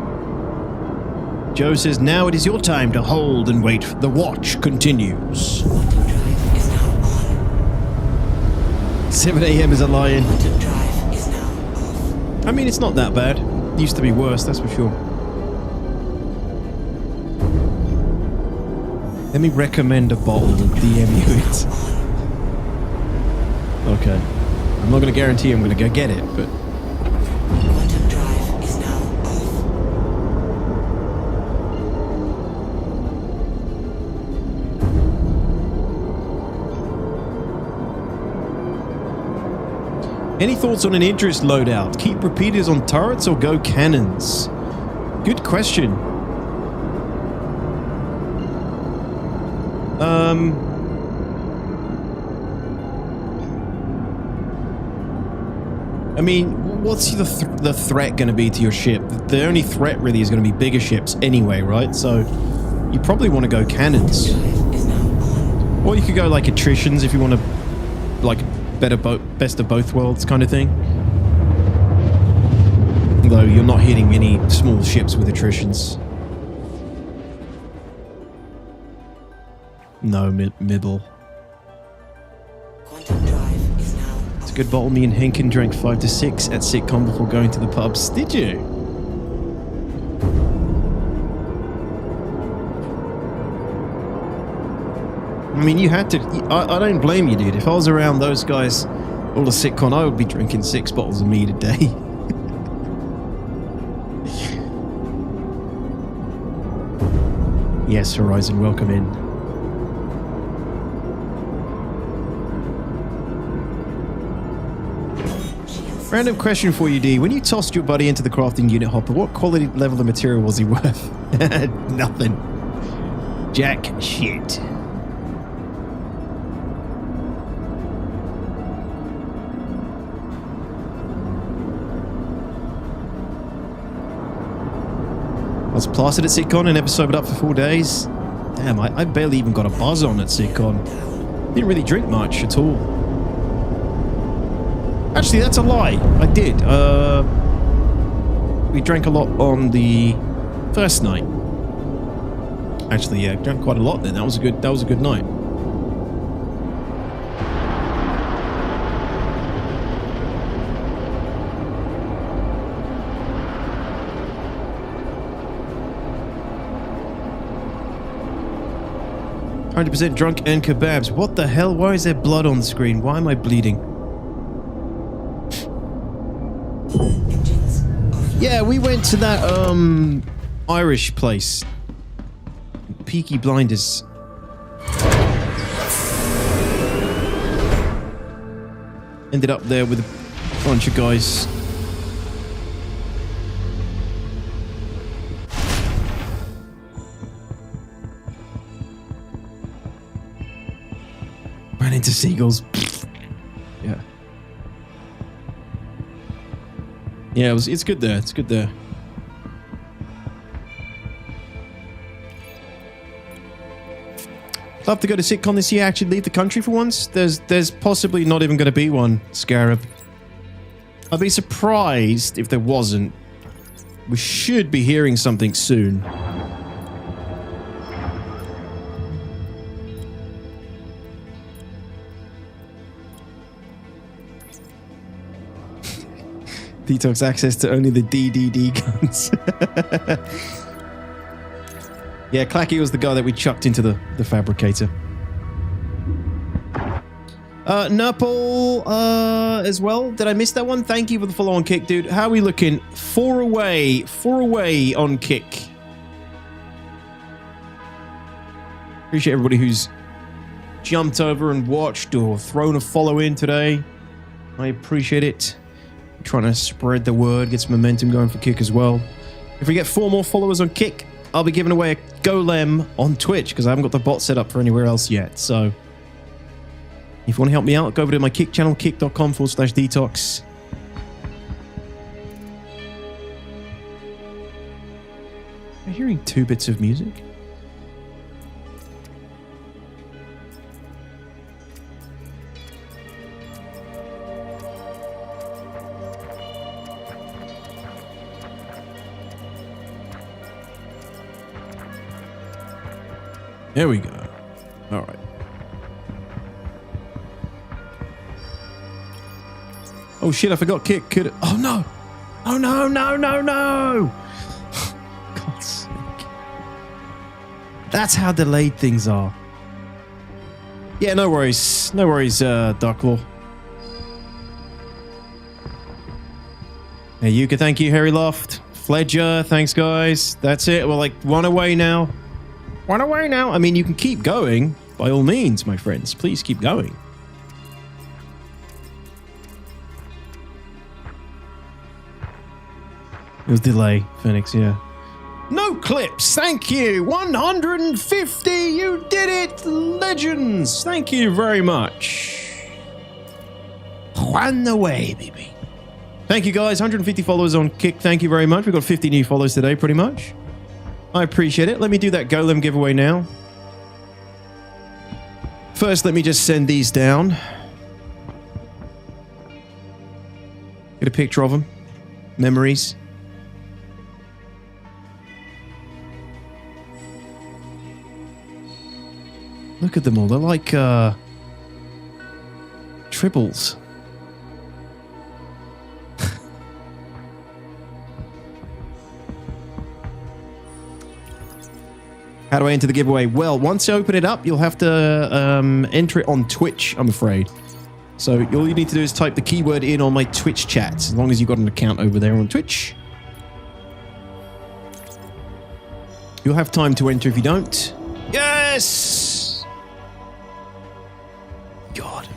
Joe says, now it is your time to hold and wait. The watch continues. 7 AM is a lion. I mean, it's not that bad. It used to be worse, that's for sure. Let me recommend a bottle and DM you it. Okay. I'm not going to guarantee I'm going to go get it, but... Quantum drive is now off. Any thoughts on an interest loadout? Keep repeaters on turrets or go cannons? Good question. I mean, what's the threat going to be to your ship? The only threat really is going to be bigger ships anyway, right? So you probably want to go cannons. Or you could go like attritions if you want to, like, best of both worlds kind of thing. Though you're not hitting any small ships with attritions. No, middle. It's a good bottle. Me and Henkin drank 5 to 6 at sitcom before going to the pubs. Did you? I mean, you had to... I don't blame you, dude. If I was around those guys all the sitcom, I would be drinking 6 bottles of mead a day. Yes, Horizon, welcome in. Random question for you, D. When you tossed your buddy into the crafting unit hopper, what quality level of material was he worth? Nothing. Jack shit. I was plastered at SitCon and never sobered up for 4 days. Damn, I barely even got a buzz on at SitCon. Didn't really drink much at all. Actually, that's a lie. I did. We drank a lot on the first night. Actually, yeah, drank quite a lot then. That was a good night. "100% drunk and kebabs." What the hell? Why is there blood on the screen? Why am I bleeding? Yeah, we went to that Irish place Peaky Blinders. Ended up there with a bunch of guys. Ran into seagulls. Yeah. Yeah, it's good there. It's good there. Love to go to SitCon this year, actually leave the country for once. There's possibly not even going to be one, Scarab. I'd be surprised if there wasn't. We should be hearing something soon. Detox access to only the DDD guns. Yeah, Clacky was the guy that we chucked into the fabricator. Nurple as well. Did I miss that one? Thank you for the follow-on kick, dude. How are we looking? 4 away. 4 away on kick. Appreciate everybody who's jumped over and watched or thrown a follow in today. I appreciate it. I'm trying to spread the word, get some momentum going for kick as well. If we get 4 more followers on kick, I'll be giving away a golem on Twitch because I haven't got the bot set up for anywhere else yet. So if you want to help me out, go over to my Kick channel, kick.com/detox. I'm hearing 2 bits of music. There we go. All right. Oh shit, I forgot kick. Could... Oh no. Oh no, no, no, no. God's sake. That's how delayed things are. Yeah, no worries. No worries, Darklaw. Hey, Yuka, thank you. Harry Loft. Fledger, thanks, guys. That's it. We're like 1 away now. 1 away now. I mean, you can keep going. By all means, my friends. Please keep going. It was delay, Phoenix, yeah. No clips. Thank you. 150. You did it. Legends. Thank you very much. 1 away, baby. Thank you, guys. 150 followers on Kick. Thank you very much. We've got 50 new followers today, pretty much. I appreciate it. Let me do that golem giveaway now. First, let me just send these down. Get a picture of them. Memories. Look at them all. They're like tribbles. How do I enter the giveaway? Well, once you open it up, you'll have to enter it on Twitch, I'm afraid. So all you need to do is type the keyword in on my Twitch chat, as long as you've got an account over there on Twitch. You'll have time to enter if you don't. Yes! God.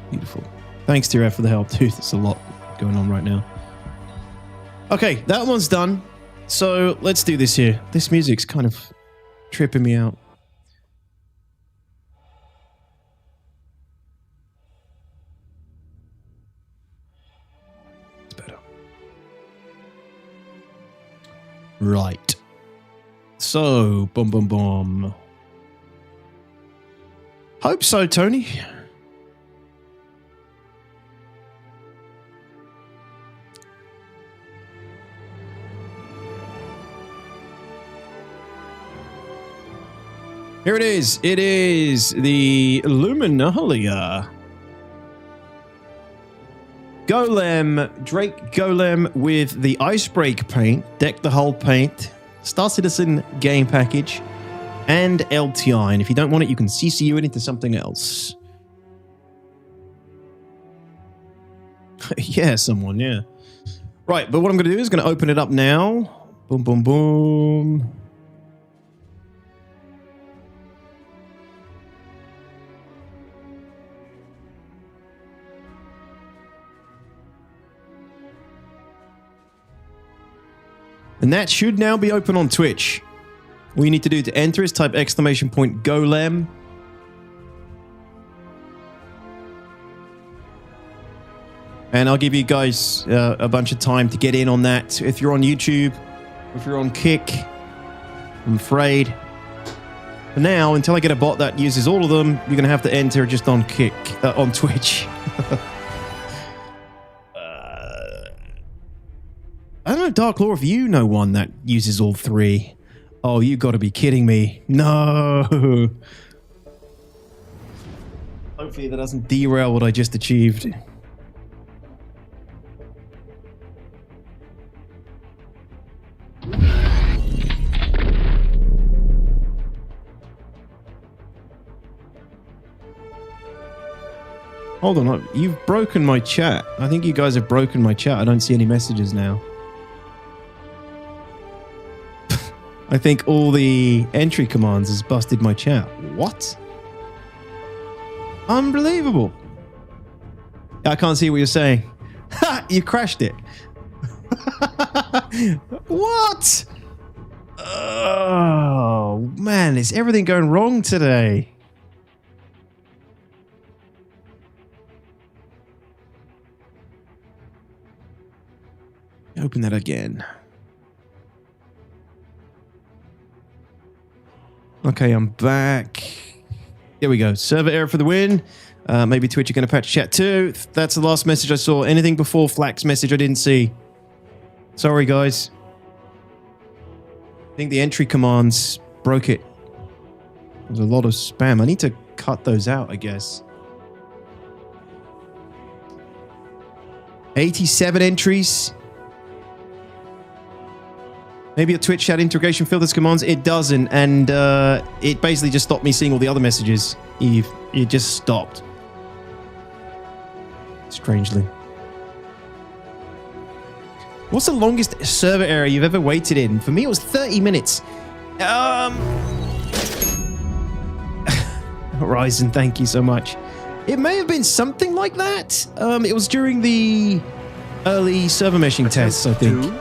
Beautiful. Thanks, Tira, for the help, dude. There's a lot going on right now. Okay, that one's done. So let's do this here. This music's kind of tripping me out. It's better. Right. So, boom, boom, boom. Hope so, Tony. Here it is. It is the Luminalia. Golem, Drake Golem with the Icebreak paint, Deck the Hull paint, Star Citizen game package, and LTI. And if you don't want it, you can CCU it into something else. Yeah, someone, yeah. Right, but what I'm going to do is going to open it up now. Boom, boom, boom. And that should now be open on Twitch. All you need to do to enter is type !golem. And I'll give you guys a bunch of time to get in on that. If you're on YouTube, if you're on Kick, I'm afraid. For now, until I get a bot that uses all of them, you're going to have to enter just on Kick, on Twitch. I don't know, Dark Lore, if you know one that uses all three. Oh, you got to be kidding me. No. Hopefully that doesn't derail what I just achieved. Hold on, you've broken my chat. I think you guys have broken my chat. I don't see any messages now. I think all the entry commands has busted my chat. What? Unbelievable. I can't see what you're saying. Ha! You crashed it. What? Oh, man. Is everything going wrong today? Open that again. Okay, I'm back. Here we go. Server error for the win. Maybe Twitch are going to patch chat too. That's the last message I saw. Anything before Flack's message I didn't see. Sorry, guys. I think the entry commands broke it. There's a lot of spam. I need to cut those out, I guess. 87 entries. Maybe a Twitch chat integration filters commands. It doesn't, and it basically just stopped me seeing all the other messages. It just stopped. Strangely. What's the longest server error you've ever waited in? For me, it was 30 minutes. Horizon, thank you so much. It may have been something like that. It was during the early server meshing tests, I think.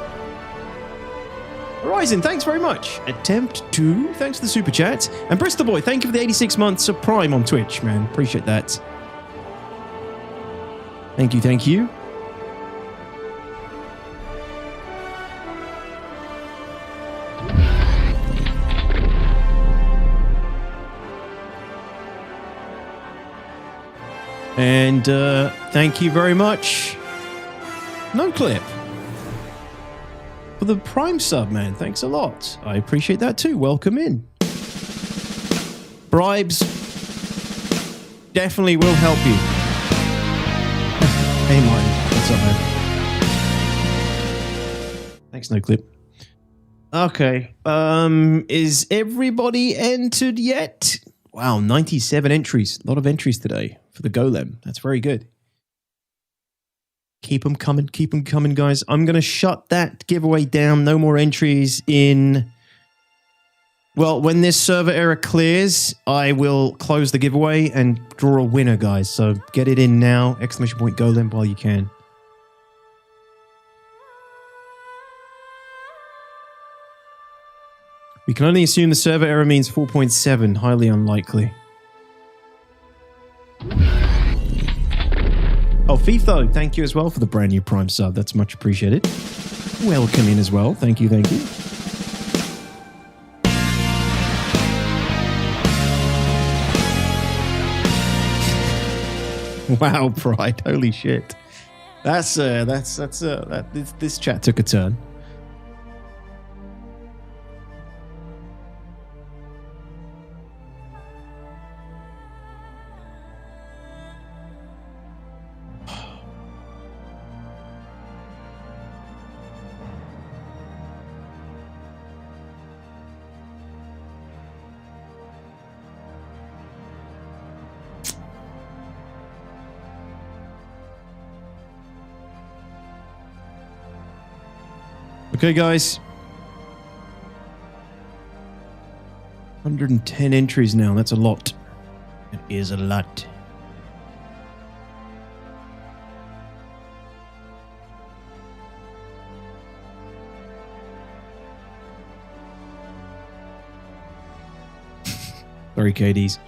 Horizon, thanks very much. Attempt 2, thanks for the super chat. And Bristol Boy, thank you for the 86 months of Prime on Twitch, man. Appreciate that. Thank you, thank you. And thank you very much. No clip. For the Prime sub, man. Thanks a lot. I appreciate that too. Welcome in. Bribes definitely will help you. Hey, mine. What's up, man? Thanks, no clip. Okay. Is everybody entered yet? Wow, 97 entries. A lot of entries today for the Golem. That's very good. Keep them coming, guys. I'm going to shut that giveaway down. No more entries in... Well, when this server error clears, I will close the giveaway and draw a winner, guys. So get it in now. ! Golem while you can. We can only assume the server error means 4.7. Highly unlikely. Oh, Fifo, thank you as well for the brand new Prime sub. That's much appreciated. Welcome in as well. Thank you, thank you. Wow, Pride. Holy shit. This chat took a turn. Okay, guys. 110 entries now. That's a lot. It is a lot. Sorry, KDs.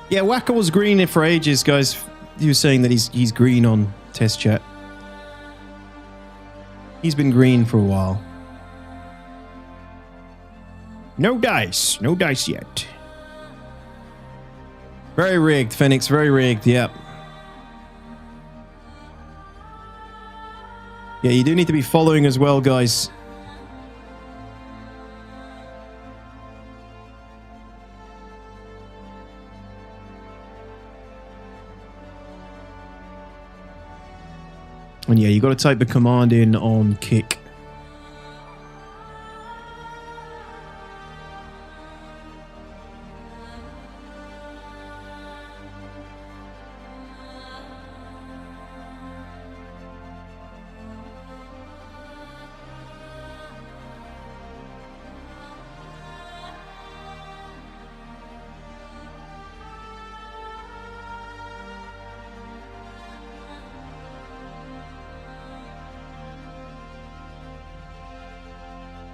Yeah, Wacko was green for ages, guys. He was saying that he's green on test chat. He's been green for a while. No dice. No dice yet. Very rigged, Phoenix. Very rigged. Yep. Yeah, you do need to be following as well, guys. And yeah, you got to type the command in on kick.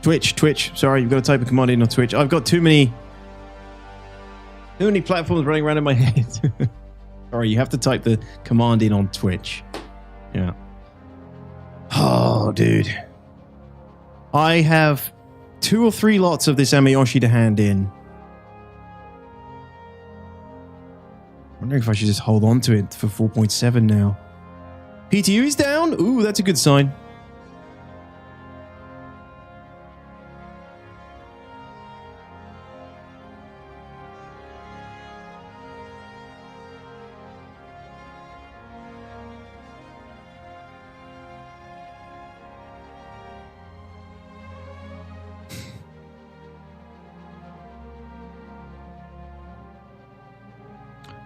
Twitch. Sorry, you've got to type a command in on Twitch. I've got too many platforms running around in my head. Sorry, you have to type the command in on Twitch. Yeah. Oh, dude. I have 2 or 3 lots of this Amayoshi to hand in. I'm wondering if I should just hold on to it for 4.7 now. PTU is down. Ooh, that's a good sign.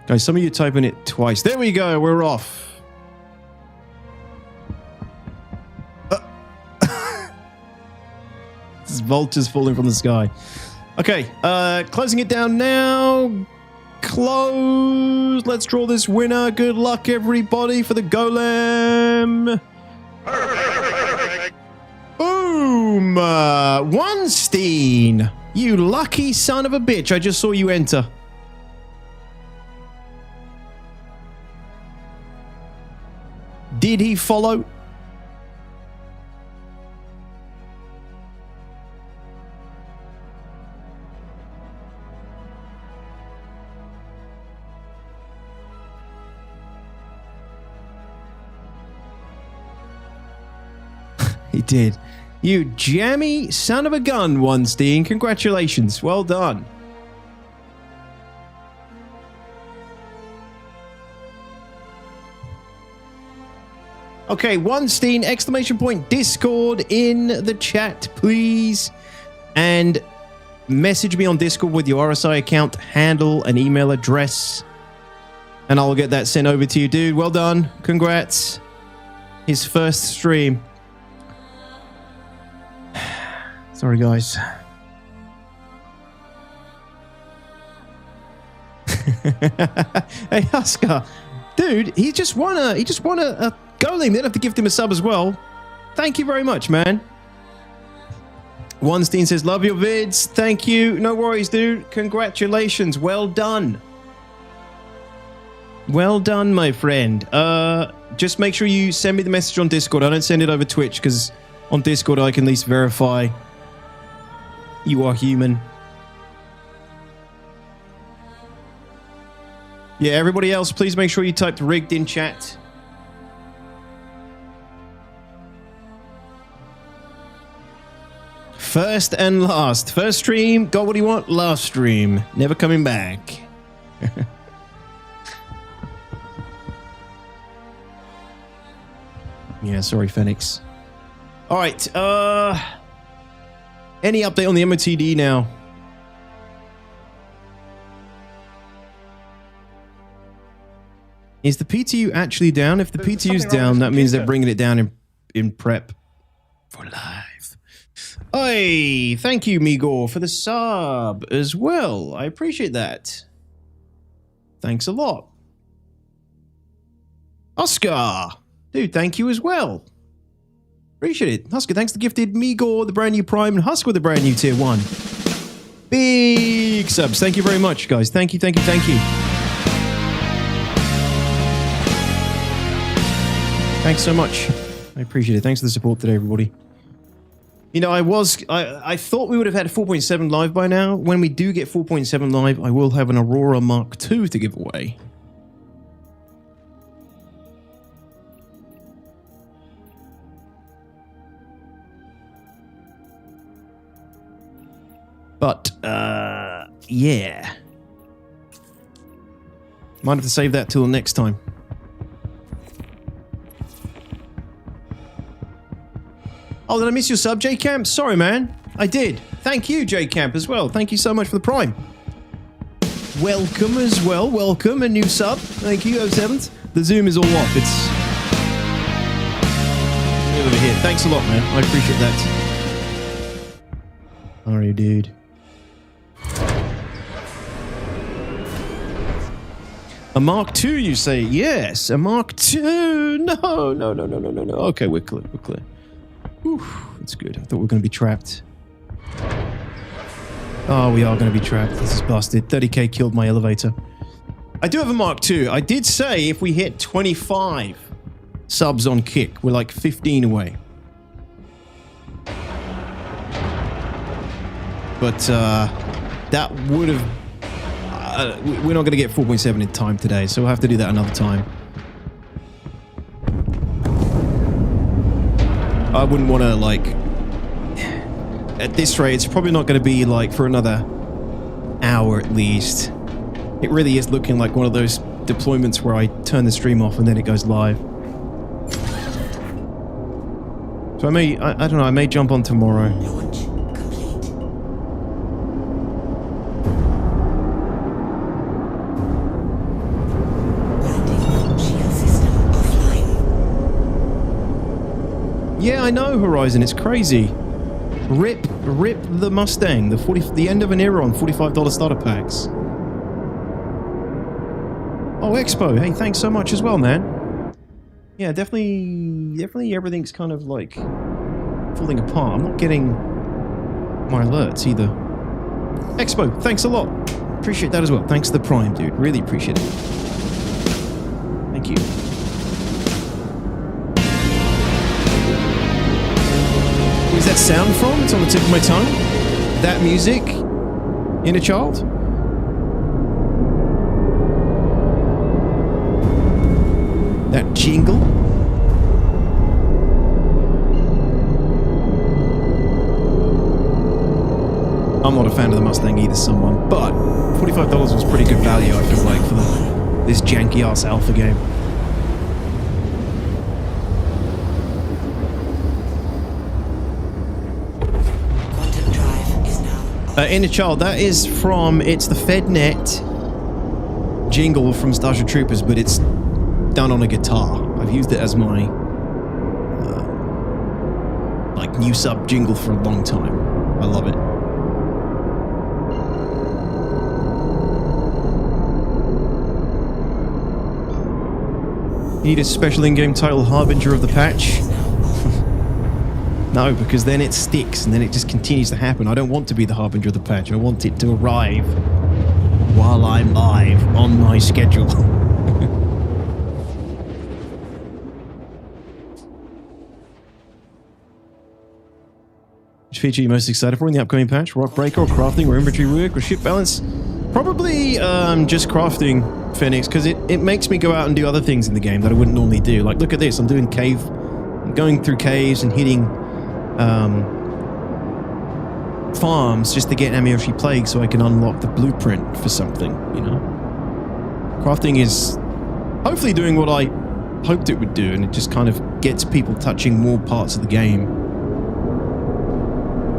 Guys, some of you typing it twice. There we go. We're off. This vulture's falling from the sky. Okay, closing it down now. Close. Let's draw this winner. Good luck, everybody, for the golem. Boom! Weinstein. You lucky son of a bitch. I just saw you enter. Did he follow? He did. You jammy son of a gun, Weinstein. Congratulations. Well done. Okay, Weinstein, exclamation point Discord in the chat, please. And message me on Discord with your RSI account, handle, and email address. And I'll get that sent over to you, dude. Well done. Congrats. His first stream. Sorry, guys. Hey, Oscar. Dude, he just won a golem. They don't have to gift him a sub as well. Thank you very much, man. Weinstein says, love your vids. Thank you. No worries, dude. Congratulations. Well done. Well done, my friend. Just make sure you send me the message on Discord. I don't send it over Twitch because on Discord I can at least verify you are human. Yeah, everybody else, please make sure you typed rigged in chat. First and last. First stream, got what you want. Last stream, never coming back. Yeah, sorry, Phoenix. All right. Any update on the MOTD now? Is the PTU actually down? If the PTU's down, that means they're bringing it down in prep for live. Hey, thank you, Migor, for the sub as well. I appreciate that. Thanks a lot. Oscar, dude, thank you as well. Appreciate it. Husker, thanks to gifted Migor, the brand new Prime, and Husker with the brand new Tier 1. Big subs. Thank you very much, guys. Thank you, thank you, thank you. Thanks so much. I appreciate it. Thanks for the support today, everybody. You know, I thought we would have had 4.7 live by now. When we do get 4.7 live, I will have an Aurora Mark II to give away. But, yeah. Might have to save that till next time. Oh, did I miss your sub, J-Camp? Sorry, man. I did. Thank you, J-Camp, as well. Thank you so much for the Prime. Welcome as well. Welcome. A new sub. Thank you, 07th. The Zoom is all off. It's over here. Thanks a lot, man. I appreciate that. Sorry, dude. A Mark II, you say? Yes, a Mark II. No. Okay, we're clear. Whew, that's good. I thought we were going to be trapped. Oh, we are going to be trapped. This is busted. 30k killed my elevator. I do have a Mark II. I did say if we hit 25 subs on Kick, we're like 15 away. But that would have... we're not going to get 4.7 in time today, so we'll have to do that another time. I wouldn't want to, like... At this rate, it's probably not going to be, like, for another hour at least. It really is looking like one of those deployments where I turn the stream off and then it goes live. So I don't know, I may jump on tomorrow. Yeah, I know, Horizon. It's crazy. Rip the Mustang. The end of an era on $45 starter packs. Oh, Expo. Hey, thanks so much as well, man. Yeah, definitely everything's kind of like falling apart. I'm not getting my alerts either. Expo, thanks a lot. Appreciate that as well. Thanks to the Prime, dude. Really appreciate it. Thank you. Where's that sound from? It's on the tip of my tongue. That music? Inner Child? That jingle? I'm not a fan of the Mustang either, someone, but $45 was pretty good value, I feel like, for this janky-ass alpha game. Inner Child, that is from, it's the FedNet jingle from Starship Troopers, but it's done on a guitar. I've used it as my like new sub jingle for a long time. I love it. You need a special in-game title, Harbinger of the Patch? No, because then it sticks and then it just continues to happen. I don't want to be the Harbinger of the Patch. I want it to arrive while I'm live on my schedule. Which feature are you most excited for in the upcoming patch? Rock Breaker or crafting or inventory work or ship balance? Probably just crafting, Phoenix, because it makes me go out and do other things in the game that I wouldn't normally do. Like, look at this. I'm going through caves and hitting farms just to get Amioshi Plague so I can unlock the blueprint for something, you know? Crafting is hopefully doing what I hoped it would do, and it just kind of gets people touching more parts of the game.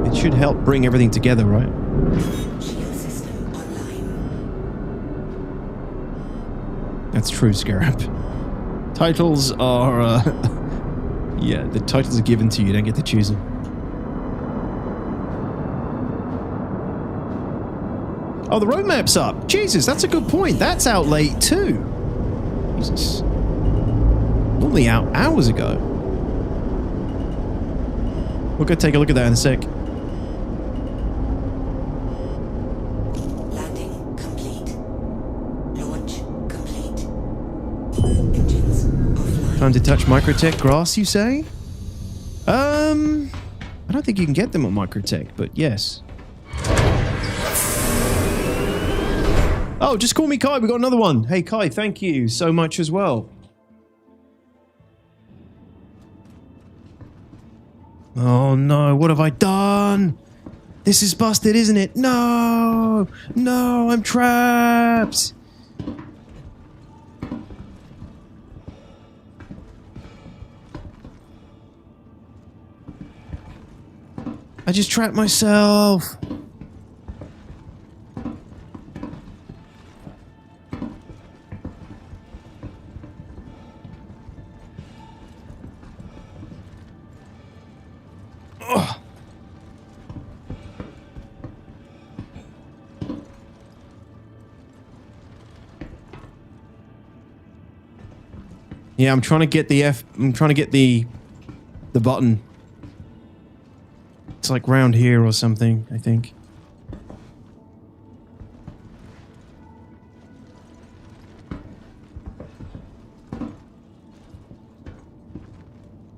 It should help bring everything together, right? That's true, Scarab. Titles are... yeah, the titles are given to you, you don't get to choose them. Oh, the road map's up. Jesus, that's a good point. That's out late too. Jesus. Normally out hours ago. We'll go take a look at that in a sec. Landing complete. Launch complete. Engines offline. Time to touch Microtech grass, you say? I don't think you can get them on Microtech, but yes. Oh, just call me Kai. We got another one. Hey, Kai, thank you so much as well. Oh no, what have I done? This is busted, isn't it? No! No, I'm trapped! I just trapped myself. Ugh. Yeah, I'm trying to get the button. It's like round here or something, I think.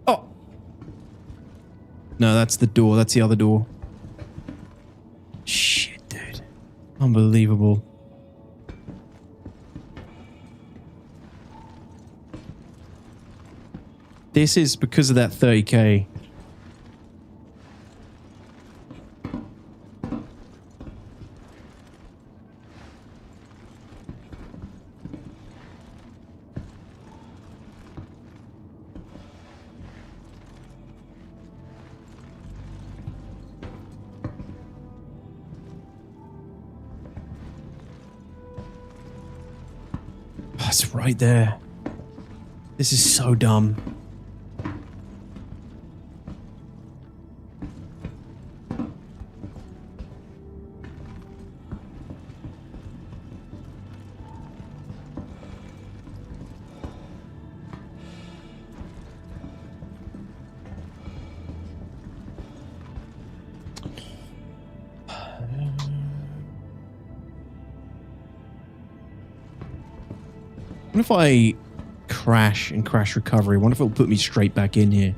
Oh! No, that's the door. That's the other door. Shit, dude. Unbelievable. This is because of that 30k. It's right there. This is so dumb. What if I crash and crash recovery? I wonder if it'll put me straight back in here.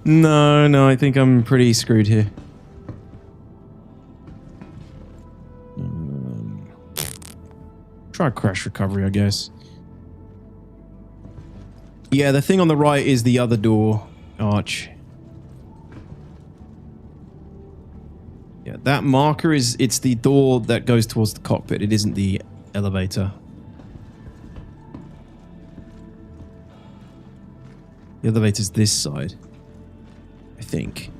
No, I think I'm pretty screwed here. Try crash recovery, I guess. Yeah, the thing on the right is the other door arch. Yeah, that marker it's the door that goes towards the cockpit. It isn't the elevator. The elevator's this side, I think.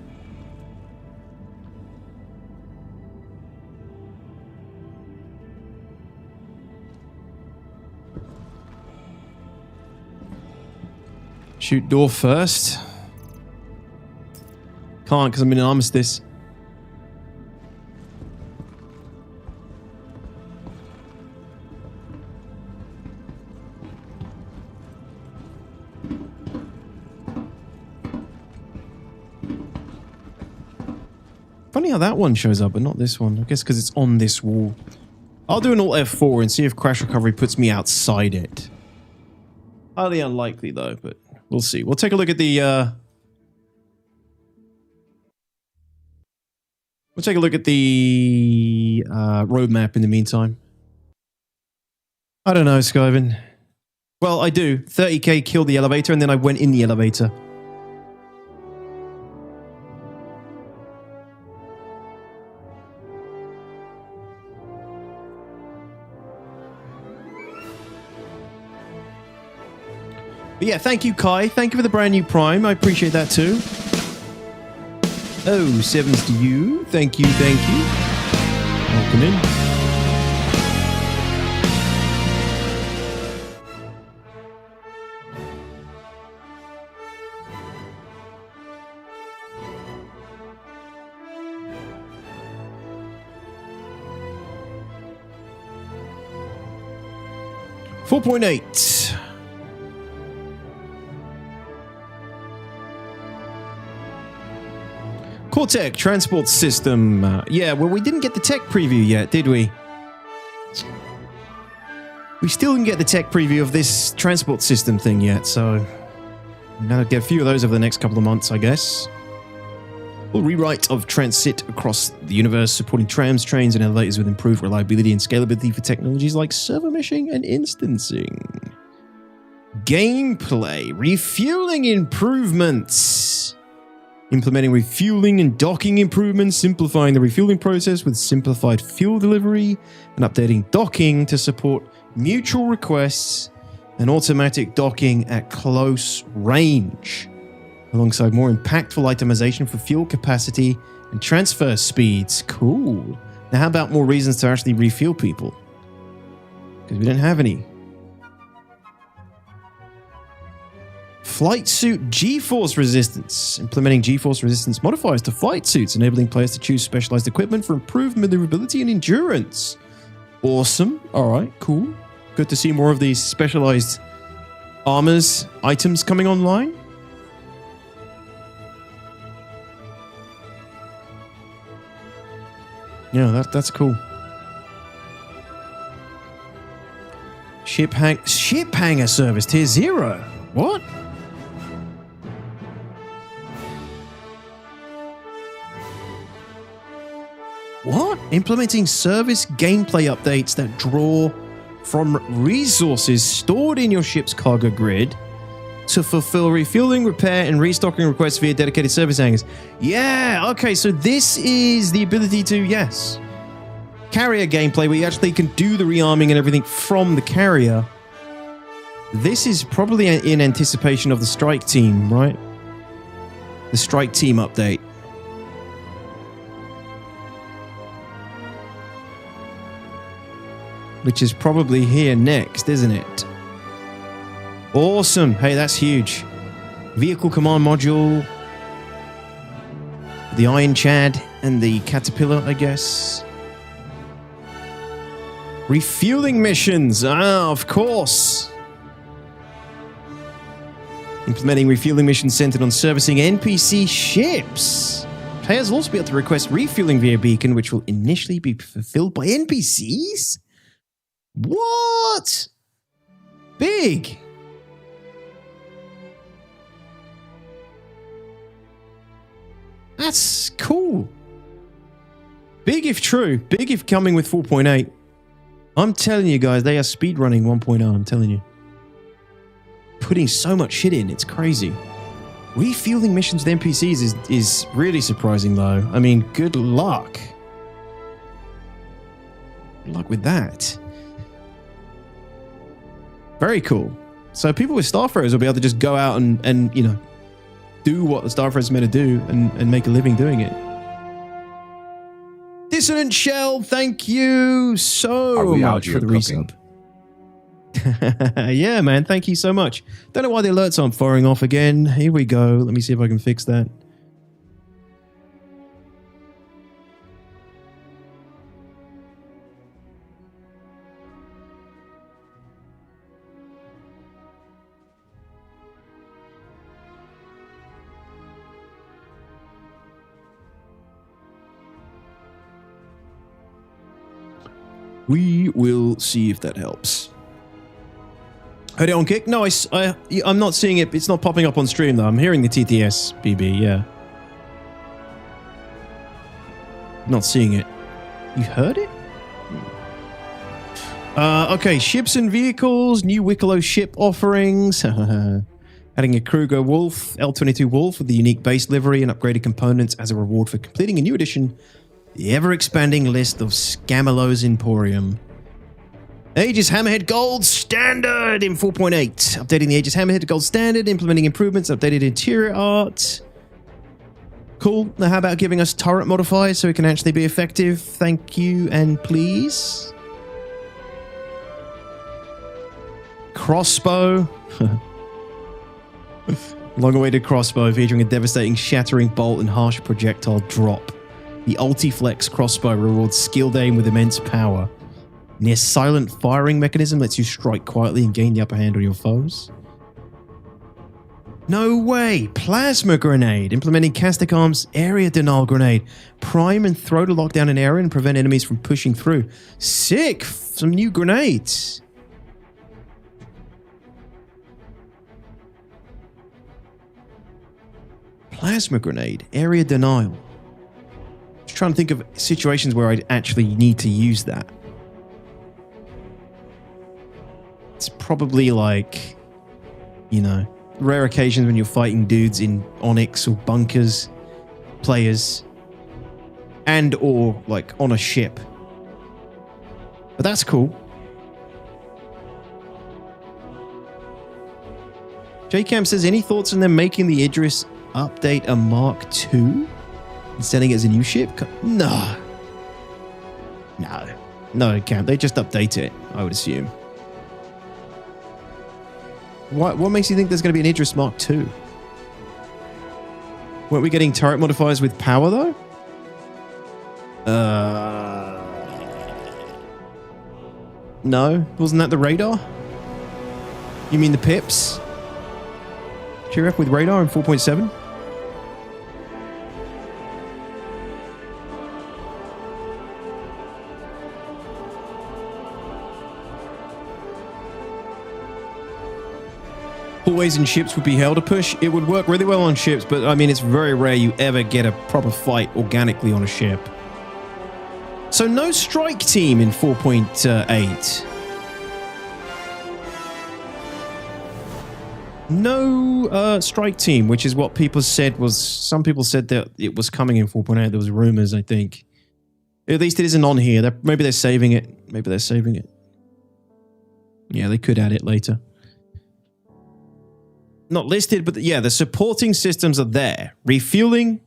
Shoot door first. Can't because I'm in an armistice. Funny how that one shows up, but not this one. I guess because it's on this wall. I'll do an Alt F4 and see if crash recovery puts me outside it. Highly unlikely though, but we'll see. We'll take a look at the roadmap in the meantime. I don't know, Skyven. Well, I do. 30k killed the elevator and then I went in the elevator. But yeah, thank you, Kai. Thank you for the brand new Prime. I appreciate that too. Oh, 7s to you. Thank you, thank you. Welcome in. $4.8. Cortec transport system. Yeah, well, we didn't get the tech preview yet, did we? We still didn't get the tech preview of this transport system thing yet, so we're gonna get a few of those over the next couple of months, I guess. Full rewrite of transit across the universe, supporting trams, trains, and elevators with improved reliability and scalability for technologies like server meshing and instancing. Gameplay. Refueling improvements. Implementing refueling and docking improvements, simplifying the refueling process with simplified fuel delivery, and updating docking to support mutual requests and automatic docking at close range, alongside more impactful itemization for fuel capacity and transfer speeds. Cool. Now, how about more reasons to actually refuel people? Because we don't have any. Flight suit G-force resistance. Implementing G-force resistance modifiers to flight suits, enabling players to choose specialized equipment for improved maneuverability and endurance. Awesome. All right, cool. Good to see more of these specialized armors items coming online. Yeah, that's cool. Ship hangar service tier 0. What? What? Implementing service gameplay updates that draw from resources stored in your ship's cargo grid to fulfill refueling, repair, and restocking requests via dedicated service hangars. Yeah, okay, so this is the ability to, yes, carrier gameplay where you actually can do the rearming and everything from the carrier. This is probably in anticipation of the strike team, right? The strike team update. Which is probably here next, isn't it? Awesome. Hey, that's huge. Vehicle command module. The Iron Chad and the Caterpillar, I guess. Refueling missions. Ah, of course. Implementing refueling missions centered on servicing NPC ships. Players will also be able to request refueling via beacon, which will initially be fulfilled by NPCs? What? Big. That's cool. Big if true. Big if coming with 4.8. I'm telling you guys, they are speedrunning 1.0. I'm telling you. Putting so much shit in. It's crazy. Refueling missions with NPCs is really surprising though. I mean, good luck. Good luck with that. Very cool. So people with Starfarers will be able to just go out and you know, do what the Starfarers are meant to do and make a living doing it. Dissonant Shell, thank you so much for the resub. Yeah, man, thank you so much. Don't know why the alerts aren't firing off again. Here we go. Let me see if I can fix that. We will see if that helps. Heard it on Kick? No, I'm not seeing it. It's not popping up on stream, though. I'm hearing the TTS BB, yeah. Not seeing it. You heard it? Okay, ships and vehicles. New Wicklow ship offerings. Adding a Kruger Wolf, L22 Wolf with the unique base livery and upgraded components as a reward for completing a new edition. The ever-expanding list of Scamelo's Emporium. Aegis Hammerhead Gold Standard in 4.8. Updating the Aegis Hammerhead to Gold Standard, implementing improvements, updated interior art. Cool. Now how about giving us turret modifiers so it can actually be effective? Thank you and please. Crossbow. Long-awaited crossbow featuring a devastating shattering bolt and harsh projectile drop. The Ultiflex crossbow rewards skilled aim with immense power. Near silent firing mechanism lets you strike quietly and gain the upper hand on your foes. No way! Plasma grenade, implementing Castic Arm's area denial grenade. Prime and throw to lock down an area and prevent enemies from pushing through. Sick! Some new grenades. Plasma grenade, area denial. Just trying to think of situations where I'd actually need to use that. It's probably like, you know, rare occasions when you're fighting dudes in Onyx or bunkers, players, and or like on a ship. But that's cool. JCam says, any thoughts on them making the Idris update a Mark II and selling it as a new ship? No. No, it can't. They just update it, I would assume. What makes you think there's going to be an Idris Mark II? Weren't we getting turret modifiers with power, though? No? Wasn't that the radar? You mean the pips? Cheer up with radar in 4.7? Always in ships would be hell to push. It would work really well on ships, but I mean, it's very rare you ever get a proper fight organically on a ship. So no strike team in 4.8. No strike team, which is what people said was... Some people said that it was coming in 4.8. There was rumors, I think. At least it isn't on here. Maybe they're saving it. Maybe they're saving it. Yeah, they could add it later. Not listed, but yeah, the supporting systems are there. Refueling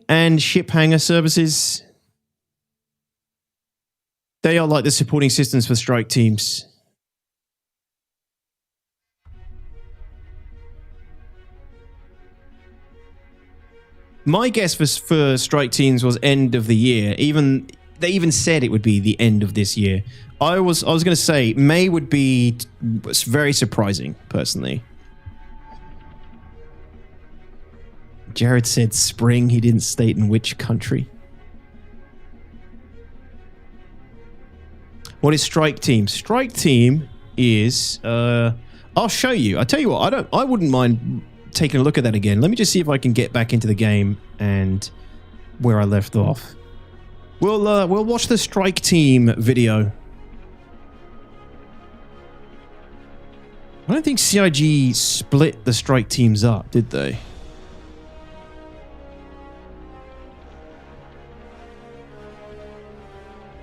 and ship hangar services. They are like the supporting systems for strike teams. My guess for strike teams was end of the year. They even said it would be the end of this year. I was going to say May would be very surprising, personally. Jared said spring. He didn't state in which country. What is strike team? Strike team is I'll show you. I tell you what, I wouldn't mind taking a look at that again. Let me just see if I can get back into the game and where I left off. We'll watch the strike team video. I don't think CIG split the strike teams up, did they?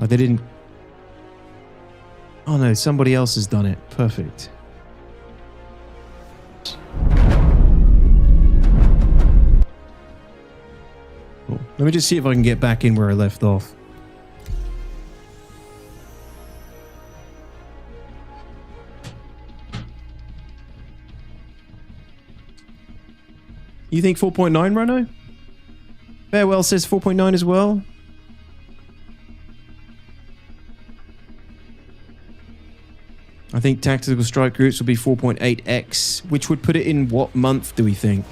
Oh, they didn't. Oh no, somebody else has done it. Perfect. Cool. Let me just see if I can get back in where I left off. You think 4.9, Rano? Farewell says 4.9 as well. I think tactical strike groups will be 4.8x, which would put it in what month do we think?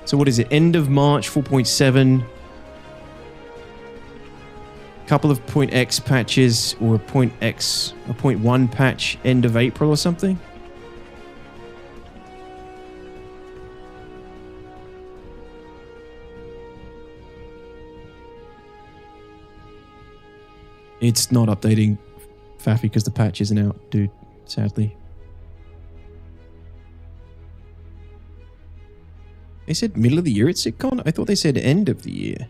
So what is it? End of March, 4.7. Couple of .x patches or a .1 patch end of April or something? It's not updating Faffy because the patch isn't out, dude, sadly. They said middle of the year at SitCon? I thought they said end of the year.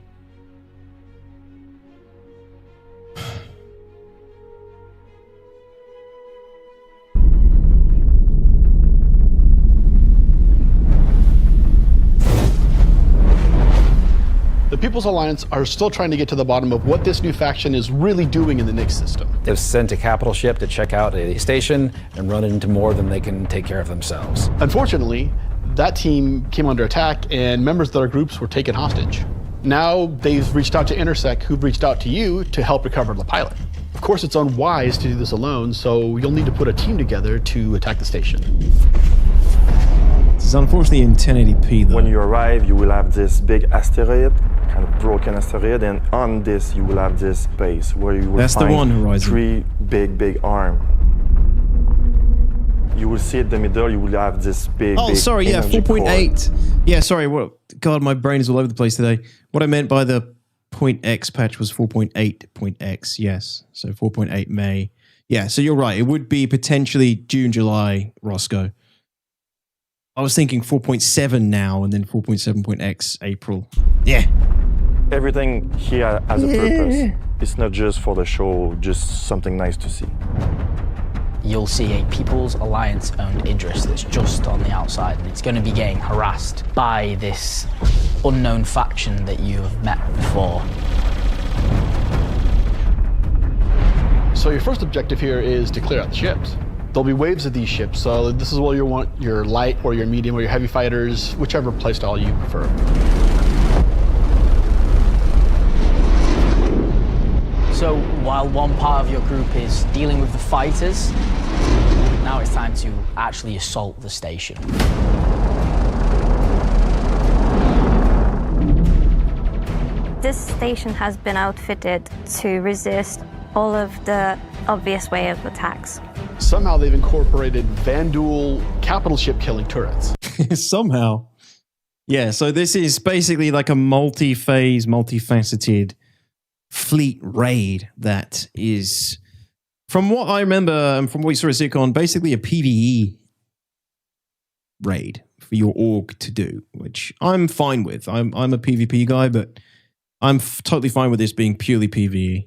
People's Alliance are still trying to get to the bottom of what this new faction is really doing in the Nyx system. They've sent a capital ship to check out a station and run into more than they can take care of themselves. Unfortunately, that team came under attack and members of their groups were taken hostage. Now they've reached out to Intersect, who've reached out to you to help recover the pilot. Of course, it's unwise to do this alone, so you'll need to put a team together to attack the station. This is unfortunately in 1080p though. When you arrive, you will have this big asteroid, kind of broken asteroid, and on this you will have this base where you will That's find the one, Horizon. 3 big arms. You will see at the middle, you will have this big. Oh, sorry, yeah, energy 4.8. Yeah, sorry. What? God, my brain is all over the place today. What I meant by the .x patch was 4.8.x. Yes, so 4.8 May. Yeah, so you're right. It would be potentially June, July, Roscoe. I was thinking 4.7 now, and then 4.7.x April. Yeah. Everything here has a purpose. It's not just for the show, just something nice to see. You'll see a People's Alliance-owned Idris that's just on the outside, and it's going to be getting harassed by this unknown faction that you have met before. So your first objective here is to clear out the ships. There'll be waves of these ships, so this is where you want your light or your medium or your heavy fighters, whichever playstyle you prefer. So while one part of your group is dealing with the fighters, now it's time to actually assault the station. This station has been outfitted to resist all of the obvious way of attacks. Somehow they've incorporated Vanduul capital ship killing turrets. Somehow. Yeah, so this is basically like a multi-phase, multifaceted fleet raid that is, from what I remember and from what we saw at SitCon, basically a PvE raid for your org to do, which I'm fine with. I'm a PvP guy, but I'm totally fine with this being purely PvE.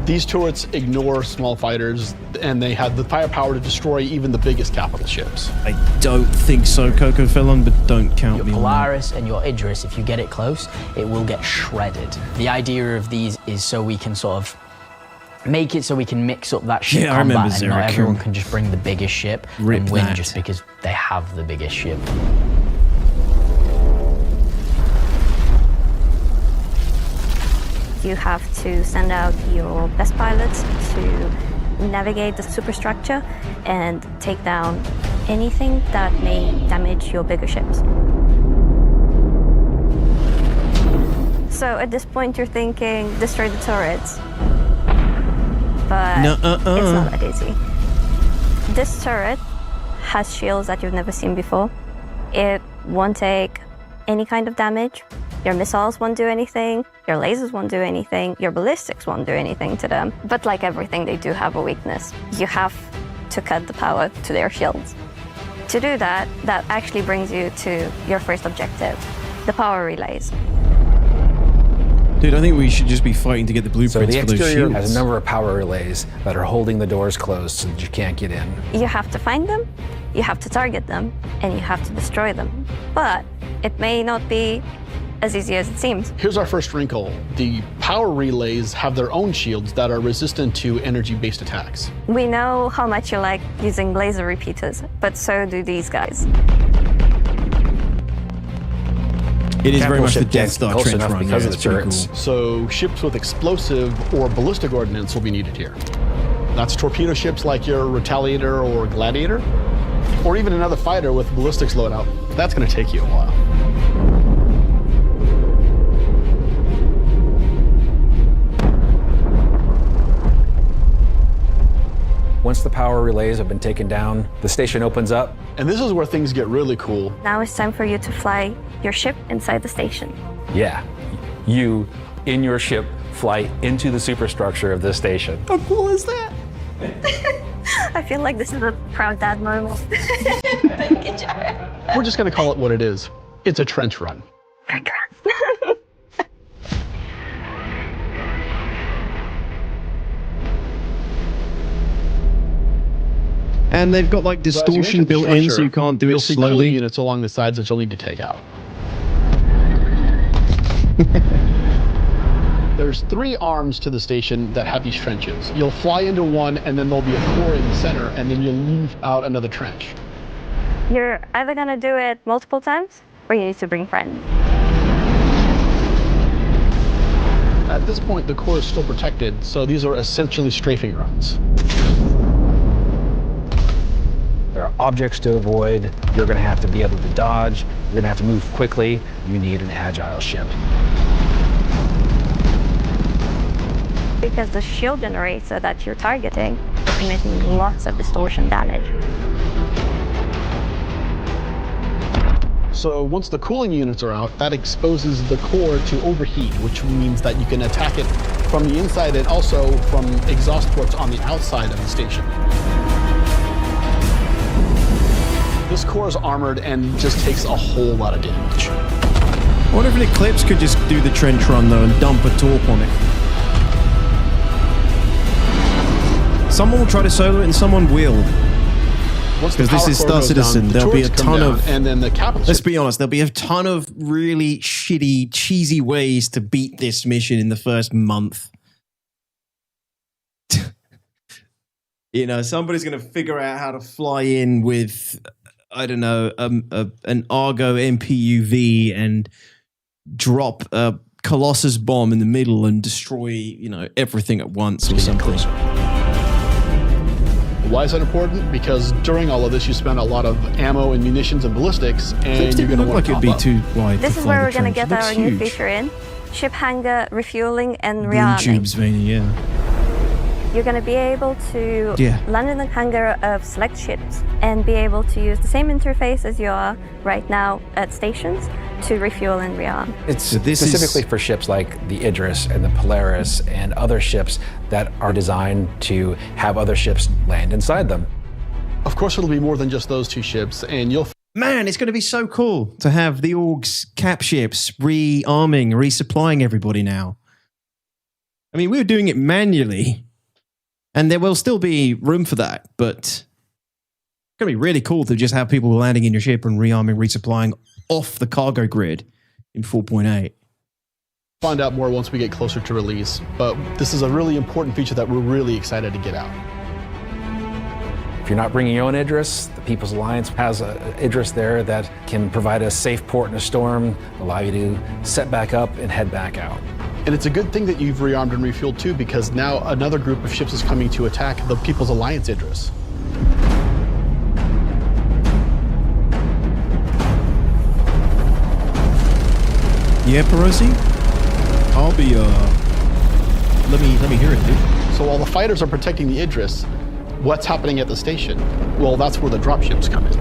These turrets ignore small fighters, and they have the firepower to destroy even the biggest capital ships. I don't think so, Coco Felon, but don't count your me on that. Polaris and your Idris, if you get it close, it will get shredded. The idea of these is so we can sort of make it so we can mix up that ship combat, and not everyone can just bring the biggest ship and win just because they have the biggest ship. You have to send out your best pilots to navigate the superstructure and take down anything that may damage your bigger ships. So at this point you're thinking, destroy the turrets. But it's not that easy. This turret has shields that you've never seen before. It won't take any kind of damage. Your missiles won't do anything, your lasers won't do anything, your ballistics won't do anything to them. But like everything, they do have a weakness. You have to cut the power to their shields. To do that, that actually brings you to your first objective, the power relays. Dude, I think we should just be fighting to get the blueprints for those shields. So the exterior has a number of power relays that are holding the doors closed so that you can't get in. You have to find them, you have to target them, and you have to destroy them. But it may not be as easy as it seems. Here's our first wrinkle. The power relays have their own shields that are resistant to energy-based attacks. We know how much you like using laser repeaters, but so do these guys. It is very much the Death Star trench run because of the turrets. Cool. So ships with explosive or ballistic ordnance will be needed here. That's torpedo ships like your Retaliator or Gladiator, or even another fighter with ballistics loadout. That's going to take you a while. Once the power relays have been taken down, the station opens up. And this is where things get really cool. Now it's time for you to fly your ship inside the station. Yeah, you, in your ship, fly into the superstructure of this station. How cool is that? I feel like this is a proud dad moment. Good job. We're just going to call it what it is. It's a trench run. And they've got like distortion built in, so you can't do it slowly. Units along the sides that you'll need to take out. There's 3 arms to the station that have these trenches. You'll fly into one, and then there'll be a core in the center, and then you'll move out another trench. You're either gonna do it multiple times, or you need to bring friends. At this point, the core is still protected, so these are essentially strafing runs. There are objects to avoid. You're going to have to be able to dodge. You're going to have to move quickly. You need an agile ship. Because the shield generator that you're targeting is emitting lots of distortion damage. So once the cooling units are out, that exposes the core to overheat, which means that you can attack it from the inside and also from exhaust ports on the outside of the station. This core is armored and just takes a whole lot of damage. I wonder if an Eclipse could just do the trench run though and dump a torp on it. Someone will try to solo it and someone will. Because this is Star Citizen, there'll be a ton of... And then the capital... Let's be honest, there'll be a ton of really shitty, cheesy ways to beat this mission in the first month. You know, somebody's going to figure out how to fly in with, I don't know, an Argo MPUV and drop a Colossus bomb in the middle and destroy, you know, everything at once or something. Why is that important? Because during all of this, you spend a lot of ammo and munitions and ballistics, and you're going to want to it'd be too wide. This is where we're going to get our new feature in. Ship hangar, refueling, and rearming. Tubes, yeah. You're going to be able to land in the hangar of select ships and be able to use the same interface as you are right now at stations to refuel and rearm. It's specifically for ships like the Idris and the Polaris and other ships that are designed to have other ships land inside them. Of course, it'll be more than just those 2 ships, and you'll... Man, it's going to be so cool to have the Org's cap ships rearming, resupplying everybody now. I mean, we were doing it manually. And there will still be room for that, but it's going to be really cool to just have people landing in your ship and rearming, resupplying off the cargo grid in 4.8. Find out more once we get closer to release, but this is a really important feature that we're really excited to get out. If you're not bringing your own Idris, the People's Alliance has an Idris there that can provide a safe port in a storm, allow you to set back up and head back out. And it's a good thing that you've rearmed and refueled too, because now another group of ships is coming to attack the People's Alliance Idris. Yeah, Perosi? I'll be, let me hear it, dude. So while the fighters are protecting the Idris, what's happening at the station? Well, that's where the dropships come in.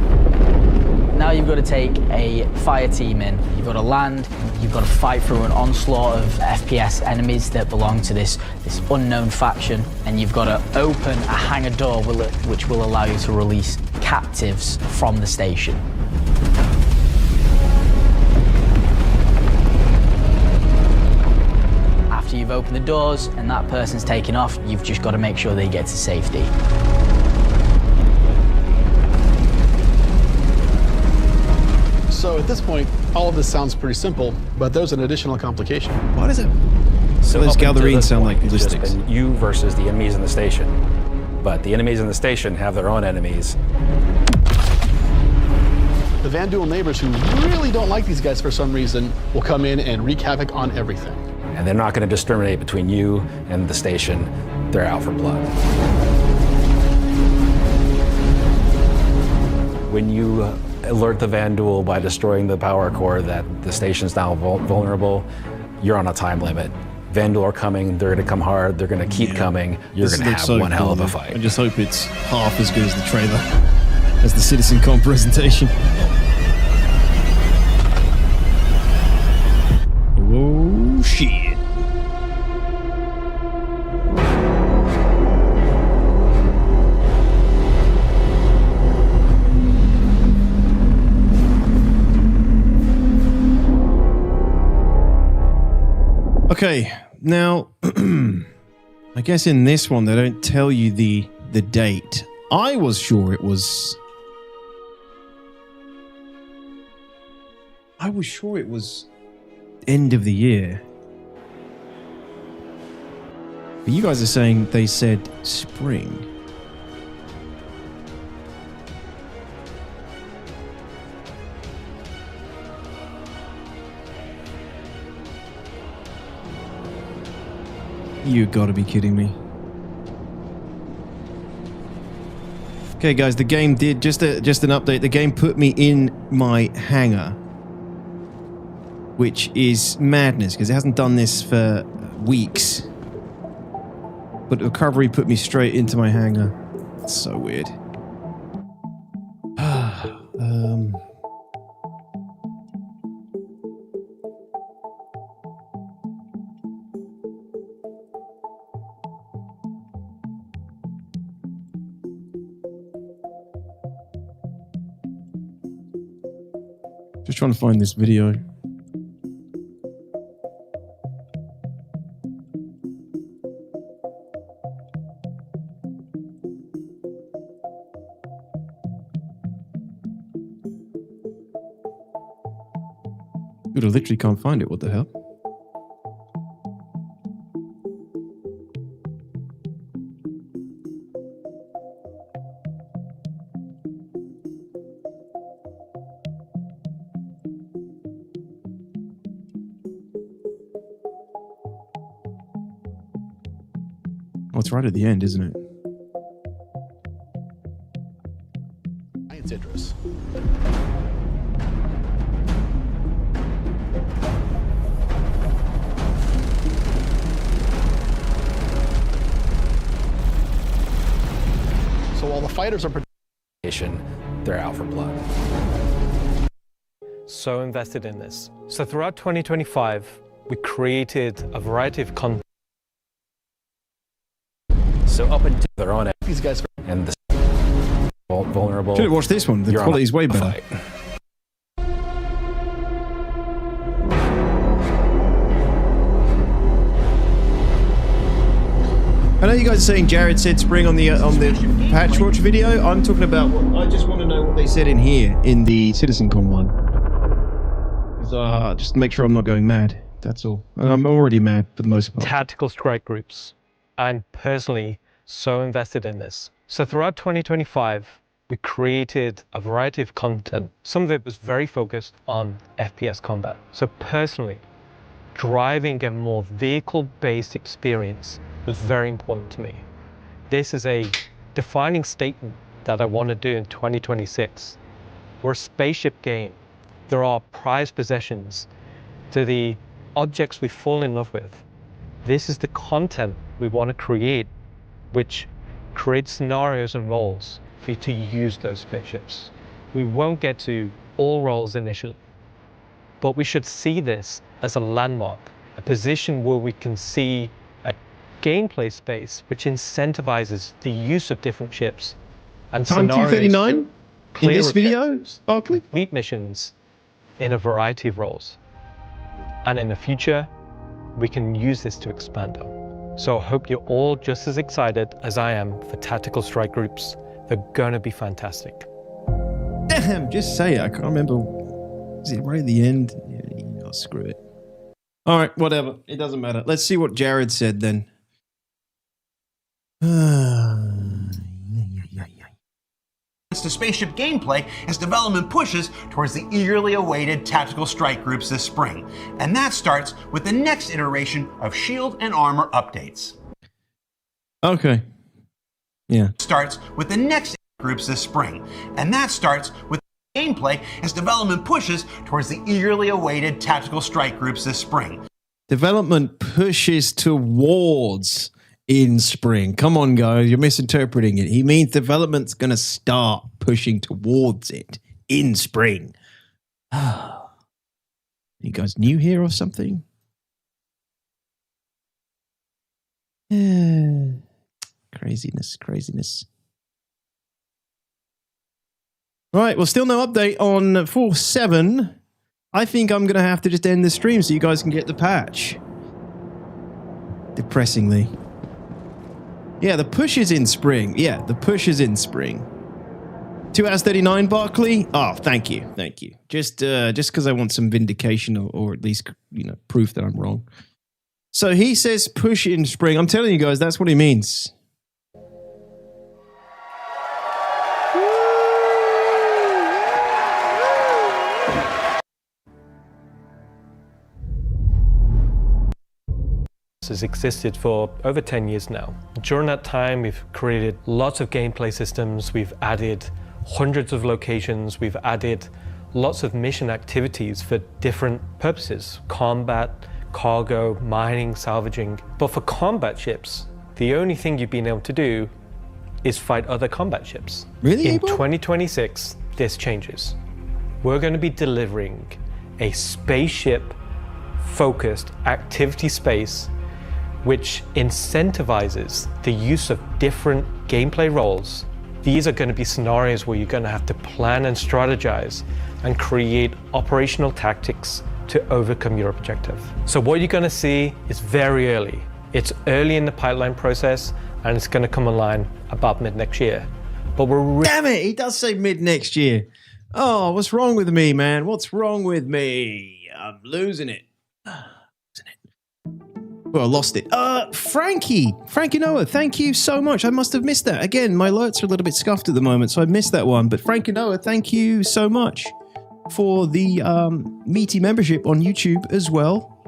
Now you've got to take a fire team in. You've got to land, you've got to fight through an onslaught of FPS enemies that belong to this unknown faction, and you've got to open a hangar door which will allow you to release captives from the station. After you've opened the doors and that person's taken off, you've just got to make sure they get to safety. So at this point, all of this sounds pretty simple, but there's an additional complication. What is it? So those Galderines sound like ballistics. It's just been you versus the enemies in the station. But the enemies in the station have their own enemies. The Vanduul neighbors who really don't like these guys for some reason will come in and wreak havoc on everything. And they're not going to discriminate between you and the station. They're out for blood. When you alert the Vanduul by destroying the power core that the station's now vulnerable, you're on a time limit. Vanduul are coming, they're going to come hard, they're going to keep coming, you're going to have one hell of a fight. I just hope it's half as good as the trailer, as the CitizenCon presentation. Oh, shit. Okay, now, I guess in this one, they don't tell you the date. I was sure it was... end of the year. But you guys are saying they said spring. You gotta be kidding me. Okay, guys, the game did just an update. The game put me in my hangar, which is madness because it hasn't done this for weeks. But recovery put me straight into my hangar. It's so weird. Just trying to find this video. Dude, I literally can't find it. What the hell? Oh, it's right at the end, isn't it? Science interest. So while the fighters are they're out for blood. So invested in this. So throughout 2025, we created a variety of content. So up until they're on it, these guys and the vulnerable. Should have watched this one. The quality's way better. Fight. I know you guys are saying Jared said spring on the patch watch video. I'm talking about I just want to know what they said in here in the CitizenCon one. Just to make sure I'm not going mad. That's all. And I'm already mad for the most part. Tactical strike groups. I'm personally so invested in this. So throughout 2025, we created a variety of content. Some of it was very focused on FPS combat. So personally, driving a more vehicle-based experience was very important to me. This is a defining statement that I want to do in 2026. We're a spaceship game. There are prized possessions. To the objects we fall in love with. This is the content we want to create, which creates scenarios and roles for you to use those spaceships. We won't get to all roles initially, but we should see this as a landmark, a position where we can see a gameplay space which incentivizes the use of different ships and Time scenarios. 239 in this video, Barkley? Complete missions in a variety of roles. And in the future, we can use this to expand on. So I hope you're all just as excited as I am for tactical strike groups. They're gonna be fantastic. Damn, just say it. I can't remember. Is it right at the end? Yeah, oh, screw it. All right, whatever. It doesn't matter. Let's see what Jared said then. To spaceship gameplay as development pushes towards the eagerly awaited tactical strike groups this spring. And that starts with the next iteration of shield and armor updates. Okay. Yeah. Starts with the next groups this spring. And that starts with gameplay as development pushes towards the eagerly awaited tactical strike groups this spring. Development pushes towards in spring. Come on, guys. You're misinterpreting it. He means development's going to start pushing towards it in spring. You guys new here or something? Craziness. Right, well, still no update on 4.7. I think I'm going to have to just end the stream so you guys can get the patch. Depressingly. Yeah, the push is in spring. Yeah, the push is in spring. 2 hours 39, Barkley. Oh, thank you. Just because I want some vindication or at least proof that I'm wrong. So he says push in spring. I'm telling you guys, that's what he means. Has existed for over 10 years now. During that time, we've created lots of gameplay systems, we've added hundreds of locations, we've added lots of mission activities for different purposes: combat, cargo, mining, salvaging. But for combat ships, the only thing you've been able to do is fight other combat ships. Really? In 2026, this changes. We're going to be delivering a spaceship-focused activity space which incentivizes the use of different gameplay roles. These are going to be scenarios where you're going to have to plan and strategize and create operational tactics to overcome your objective. So what you're going to see is very early. It's early in the pipeline process, and it's going to come online about mid next year. But we're damn it, he does say mid next year. Oh, what's wrong with me, man? What's wrong with me? I'm losing it. Well, I lost it. Frankie Noah, thank you so much. I must have missed that. Again, my alerts are a little bit scuffed at the moment, so I missed that one. But Frankie Noah, thank you so much for the meaty membership on YouTube as well.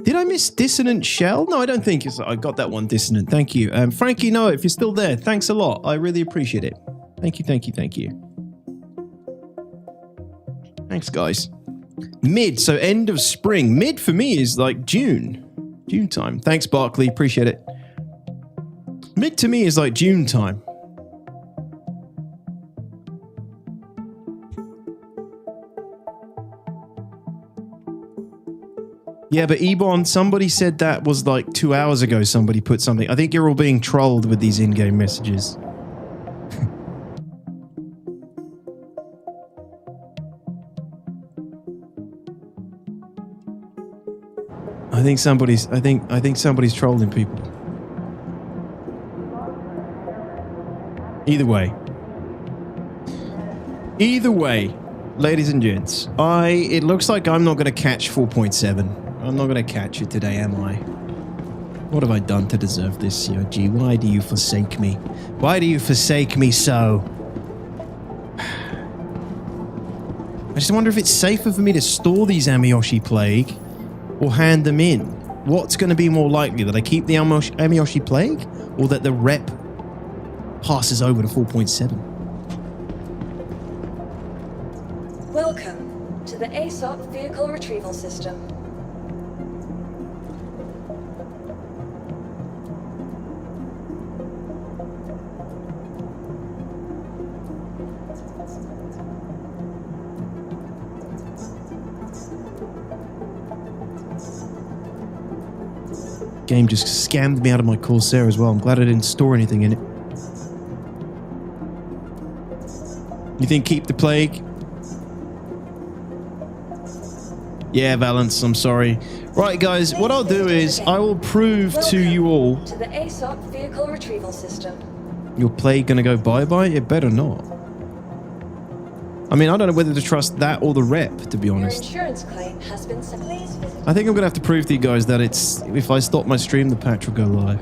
Did I miss Dissonant Shell? No, I don't think I got that one, Dissonant. Thank you. Frankie Noah, if you're still there, thanks a lot. I really appreciate it. Thank you. Thanks, guys. Mid, so end of spring. Mid for me is like June time. Thanks, Barkley. Appreciate it. Mid to me is like June time. Yeah, but Ebon, somebody said that was like 2 hours ago. Somebody put something. I think you're all being trolled with these in-game messages. I think somebody's trolling people. Either way, ladies and gents, it looks like I'm not going to catch 4.7. I'm not going to catch it today, am I? What have I done to deserve this, COG? Why do you forsake me? Why do you forsake me so? I just wonder if it's safer for me to store these Amiyoshi Plague or hand them in. What's going to be more likely, that I keep the Amiyoshi Plague or that the rep passes over to 4.7? Welcome to the ASOP Vehicle Retrieval System. Game just scammed me out of my Corsair as well. I'm glad I didn't store anything in it. You think keep the Plague? Yeah, Valence, I'm sorry. Right, guys, what I'll do is I will prove to you all. To the ASOP Vehicle Retrieval System. Your Plague gonna go bye-bye? It better not. I mean, I don't know whether to trust that or the rep, to be honest. Your insurance claim has been sent. Please visit. I think I'm gonna have to prove to you guys that if I stop my stream, the patch will go live.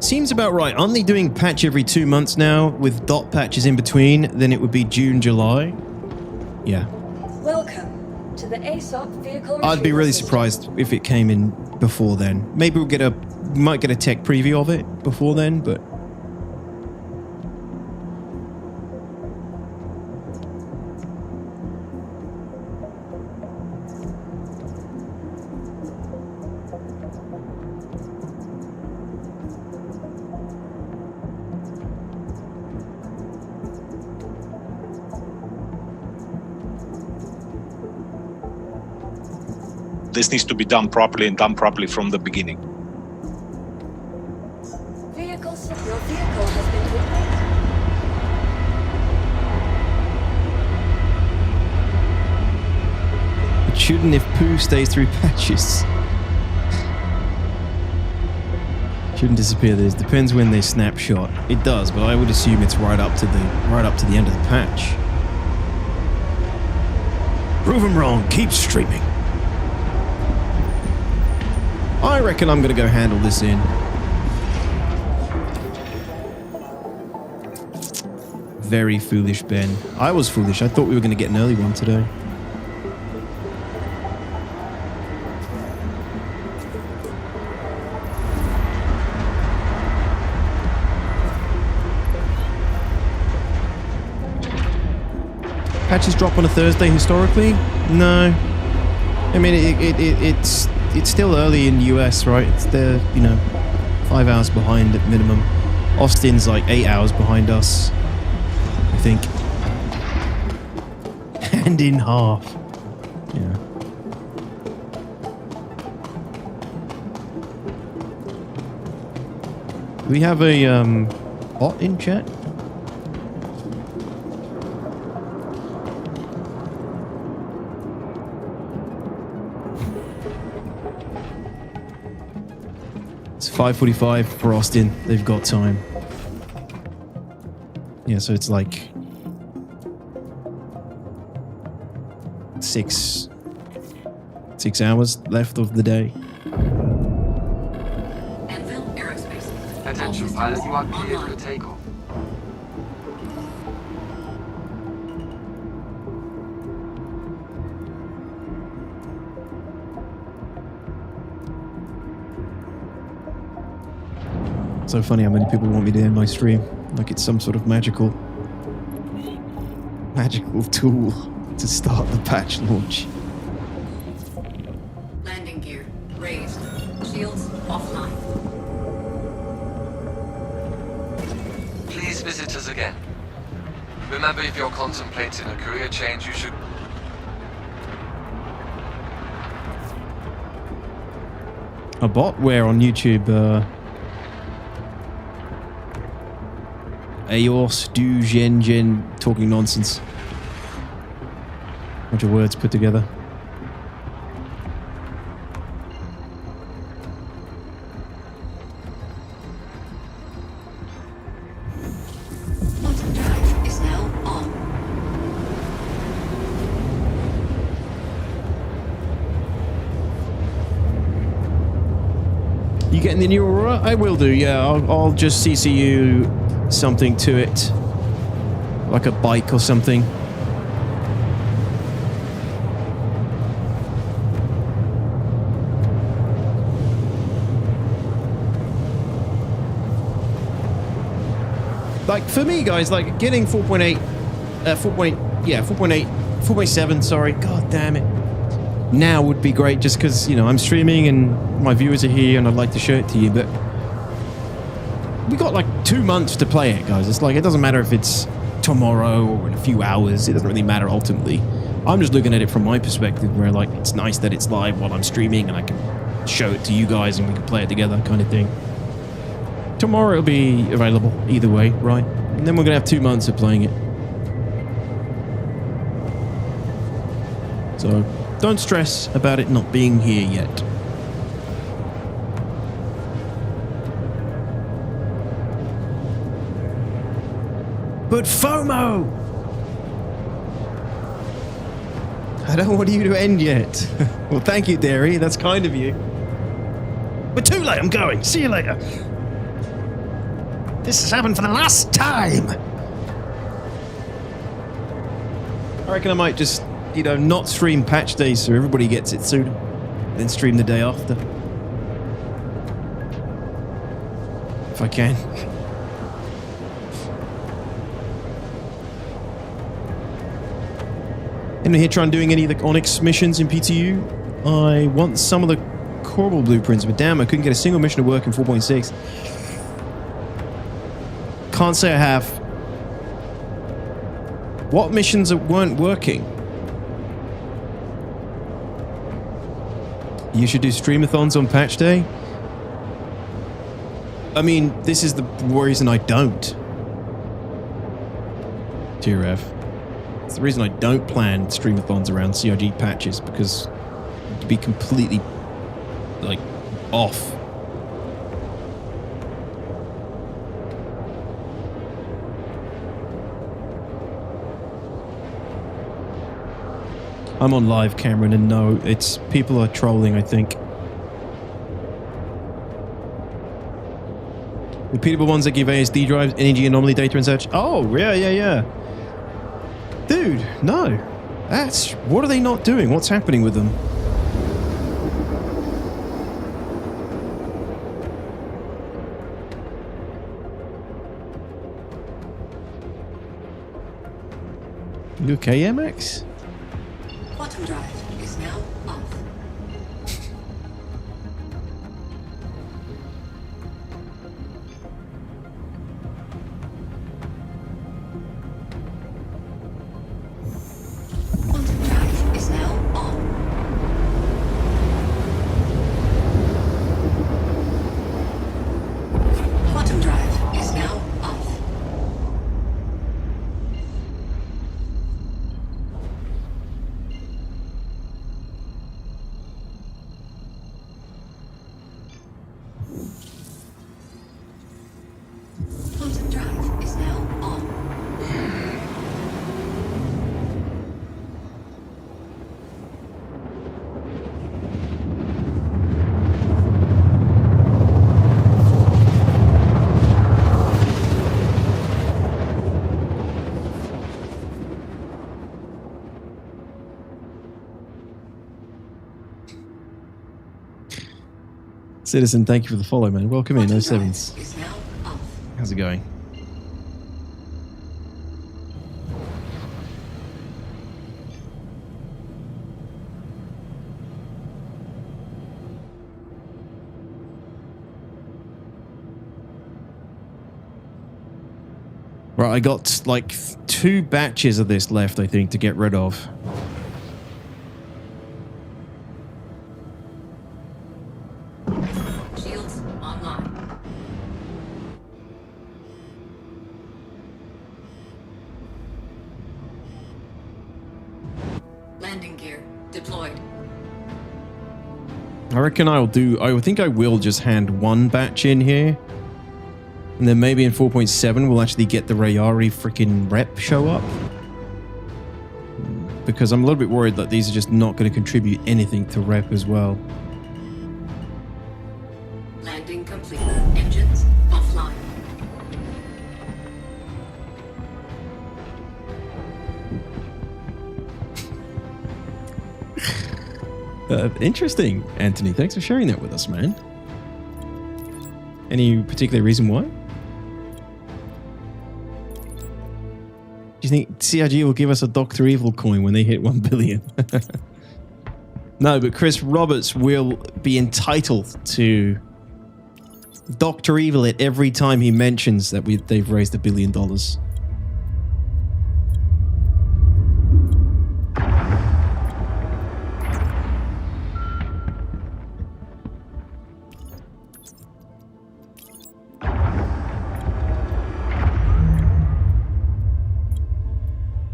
Seems about right. Aren't they doing patch every 2 months now with dot patches in between? Then it would be June, July. Yeah. Welcome to the ASOP Vehicle I'd be really System. surprised if it came in before then. Maybe we might get a tech preview of it before then, but this needs to be done properly and done properly from the beginning. Your vehicle has been replaced. it shouldn't if Pooh stays through patches. Shouldn't disappear. This depends when they snapshot. It does, but I would assume it's right up to the end of the patch. Prove them wrong. Keep streaming. I reckon I'm gonna go handle this in. Very foolish, Ben. I was foolish. I thought we were gonna get an early one today. Patches drop on a Thursday historically? No. I mean, it's still early in the US, right? They're, 5 hours behind at minimum. Austin's like 8 hours behind us, I think. Hand in half. Yeah. Do we have a bot in chat? It's 5:45 for Austin. They've got time. Yeah, so it's like 6 hours left of the day. Attention pilot, you are cleared for takeoff. So funny how many people want me to end my stream. Like it's some sort of magical tool to start the patch launch. Landing gear raised. Shields offline. Please visit us again. Remember, if you're contemplating a career change, you should... A bot where on YouTube, Aos, Du, Gen, talking nonsense. Bunch of words put together. Quantum drive is now on. You getting the new Aurora? I will do, yeah. I'll just CC you something to it. Like a bike or something. Like for me guys, like getting 4.7, sorry. God damn it. Now would be great just because, I'm streaming and my viewers are here and I'd like to show it to you, but we got like 2 months to play it, guys. It's like, it doesn't matter if it's tomorrow or in a few hours. It doesn't really matter ultimately. I'm just looking at it from my perspective where like, it's nice that it's live while I'm streaming and I can show it to you guys and we can play it together kind of thing. Tomorrow it'll be available either way, right? And then we're going to have 2 months of playing it. So don't stress about it not being here yet. But FOMO! I don't want you to end yet. Well, thank you, Derry. That's kind of you. But too late, I'm going. See you later. This has happened for the last time. I reckon I might just, not stream patch days so everybody gets it soon. Then stream the day after. If I can. Anyone here trying doing any of the Onyx missions in PTU? I want some of the Corbel blueprints, but damn, I couldn't get a single mission to work in 4.6. Can't say I have. What missions weren't working? You should do streamathons on patch day? I mean, this is the reason I don't. TRF. It's the reason I don't plan streamathons around CRG patches, because it'd be completely, off. I'm on live, Cameron, and no, it's people are trolling, I think. Repeatable ones that give ASD drives, energy anomaly data and such. Oh, yeah. Dude, no. What are they not doing? What's happening with them? You okay, MX? Quantum drive is now off. Quantum drive is now on. Quantum drive is now off. Quantum drive is now on. Citizen, thank you for the follow, man. Welcome in, 07s. Is now off. How's it going? Right, I got like 2 batches of this left, I think, to get rid of. Shields online. Landing gear deployed. I reckon I think I will just hand 1 batch in here. And then maybe in 4.7 we'll actually get the Rayari freaking rep show up. Because I'm a little bit worried that these are just not going to contribute anything to rep as well. Landing complete. Engines offline. Interesting, Anthony. Thanks for sharing that with us, man. Any particular reason why? Do you think CIG will give us a Dr. Evil coin when they hit 1 billion? No, but Chris Roberts will be entitled to Dr. Evil it every time he mentions that they've raised $1 billion.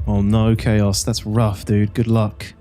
Oh no, Chaos. That's rough, dude. Good luck.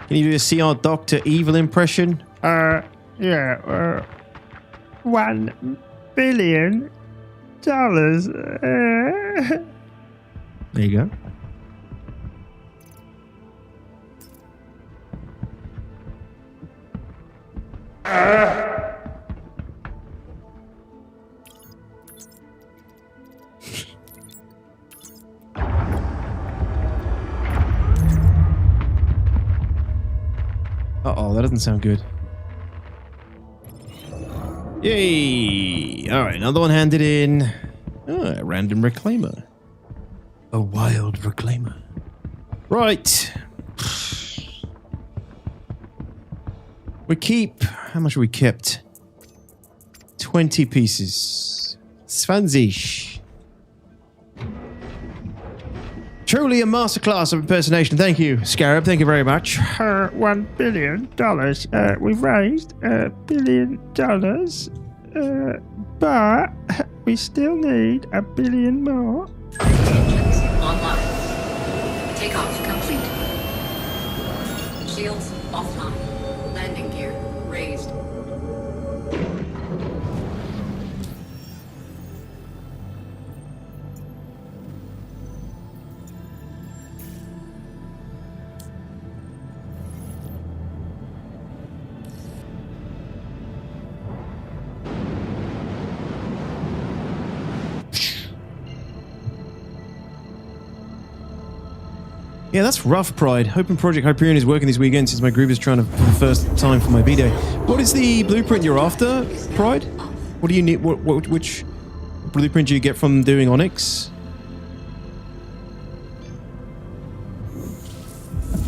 Can you do a CR Dr. Evil impression? Yeah. $1 billion. There you go. Uh-oh, that doesn't sound good. Yay! Alright, another one handed in. Oh, a random reclaimer. A wild reclaimer. Right. We keep... How much have we kept? 20 pieces. 20. Truly a masterclass of impersonation. Thank you, Scarab. Thank you very much. $1 billion. We've raised $1 billion. But we still need $1 billion more. Engines online. Takeoff complete. Shields offline. Landing gear raised. Yeah, that's rough, Pride. Hoping Project Hyperion is working this weekend since my group is trying to, for the first time for my B-Day. What is the blueprint you're after, Pride? What do you need? Which blueprint do you get from doing Onyx?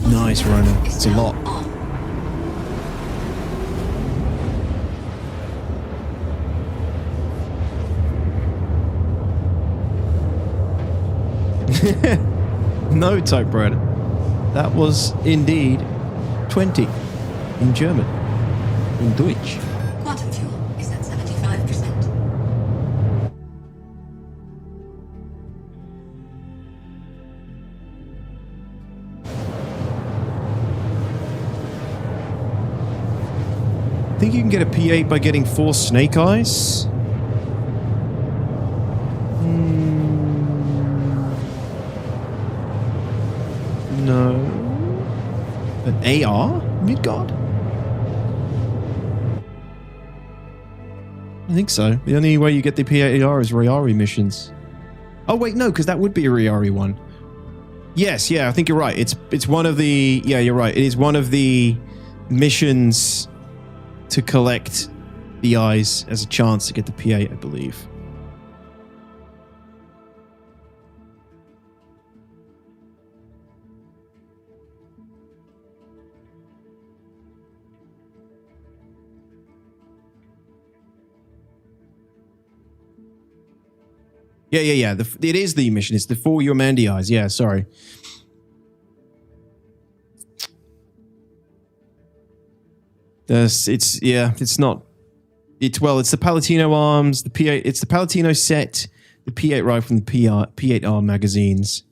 Nice, Rhino. It's a lot. No, typewriter. That was indeed 20 in German. In Deutsch. Quantum fuel is at 75%. Think you can get a P8 by getting 4 snake eyes? No. An AR? Midgard? I think so. The only way you get the PAR is Rayari missions. Oh wait, no, because that would be a Rayari one. Yes, yeah, I think you're right. It's one of the... Yeah, you're right. It is one of the missions to collect the eyes as a chance to get the P8, I believe. Yeah. It is the mission. It's the 4 Mandy eyes. Yeah, sorry. It's not. It's the Palatino arms, the P8. It's the Palatino set, the P8 rifle, and the P8R magazines.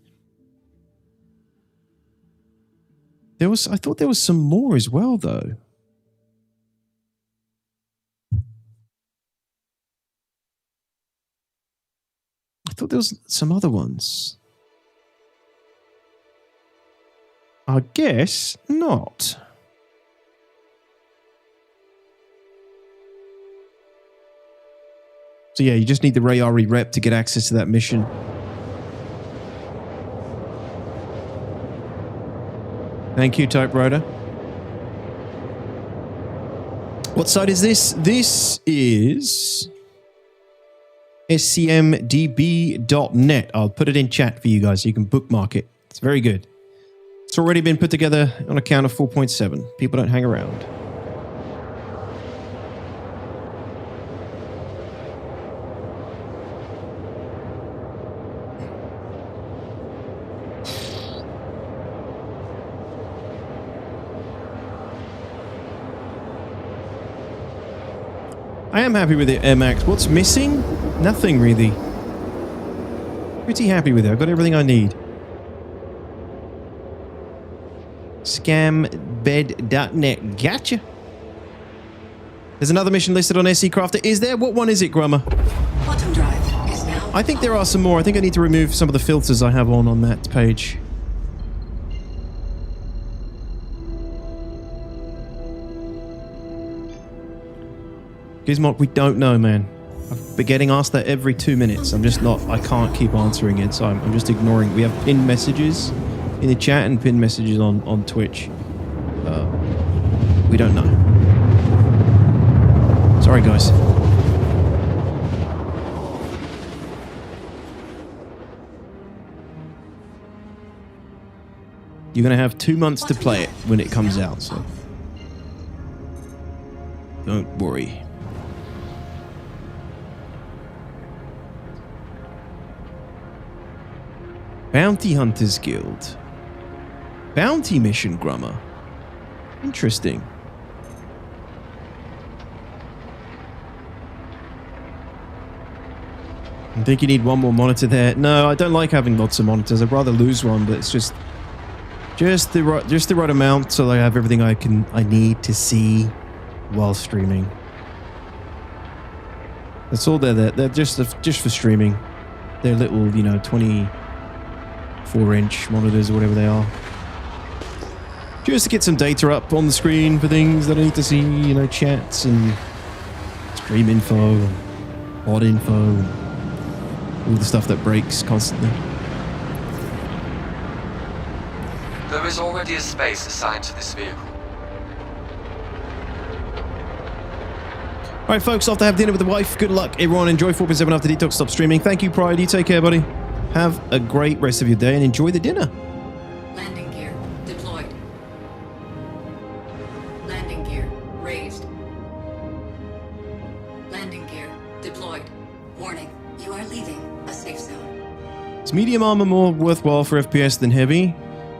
I thought there was some more as well, though. I thought there was some other ones. I guess not. So yeah, you just need the Rayari rep to get access to that mission. Thank you, typewriter. What site is this? This is scmdb.net. I'll put it in chat for you guys so you can bookmark it. It's very good. It's already been put together on a count of 4.7. People don't hang around. I am happy with it, Max. What's missing? Nothing, really. Pretty happy with it. I've got everything I need. Scambed.net. Gotcha. There's another mission listed on SC Crafter. Is there? What one is it, Grummer? Quantum drive is now. I think there are some more. I think I need to remove some of the filters I have on that page. Gizmock, we don't know, man. I've been getting asked that every 2 minutes. I'm just not... I can't keep answering it, so I'm just ignoring. We have pinned messages in the chat and pinned messages on Twitch. We don't know. Sorry, guys. You're going to have 2 months to play it when it comes out, so... Don't worry. Bounty Hunters Guild. Bounty mission, Grummer. Interesting. I think you need one more monitor there. No, I don't like having lots of monitors. I'd rather lose one, but it's just the right amount so that I have everything I need to see while streaming. That's all they're just for streaming. They're little, 24-inch monitors or whatever they are. Just to get some data up on the screen for things that I need to see, chats and stream info, and bot info, and all the stuff that breaks constantly. There is already a space assigned to this vehicle. Alright folks, off to have dinner with the wife. Good luck everyone. Enjoy 4.7 after detox. Stop streaming. Thank you, Pride. You take care, buddy. Have a great rest of your day and enjoy the dinner. Landing gear deployed. Landing gear raised. Landing gear deployed. Warning, you are leaving a safe zone. Is medium armor more worthwhile for FPS than heavy?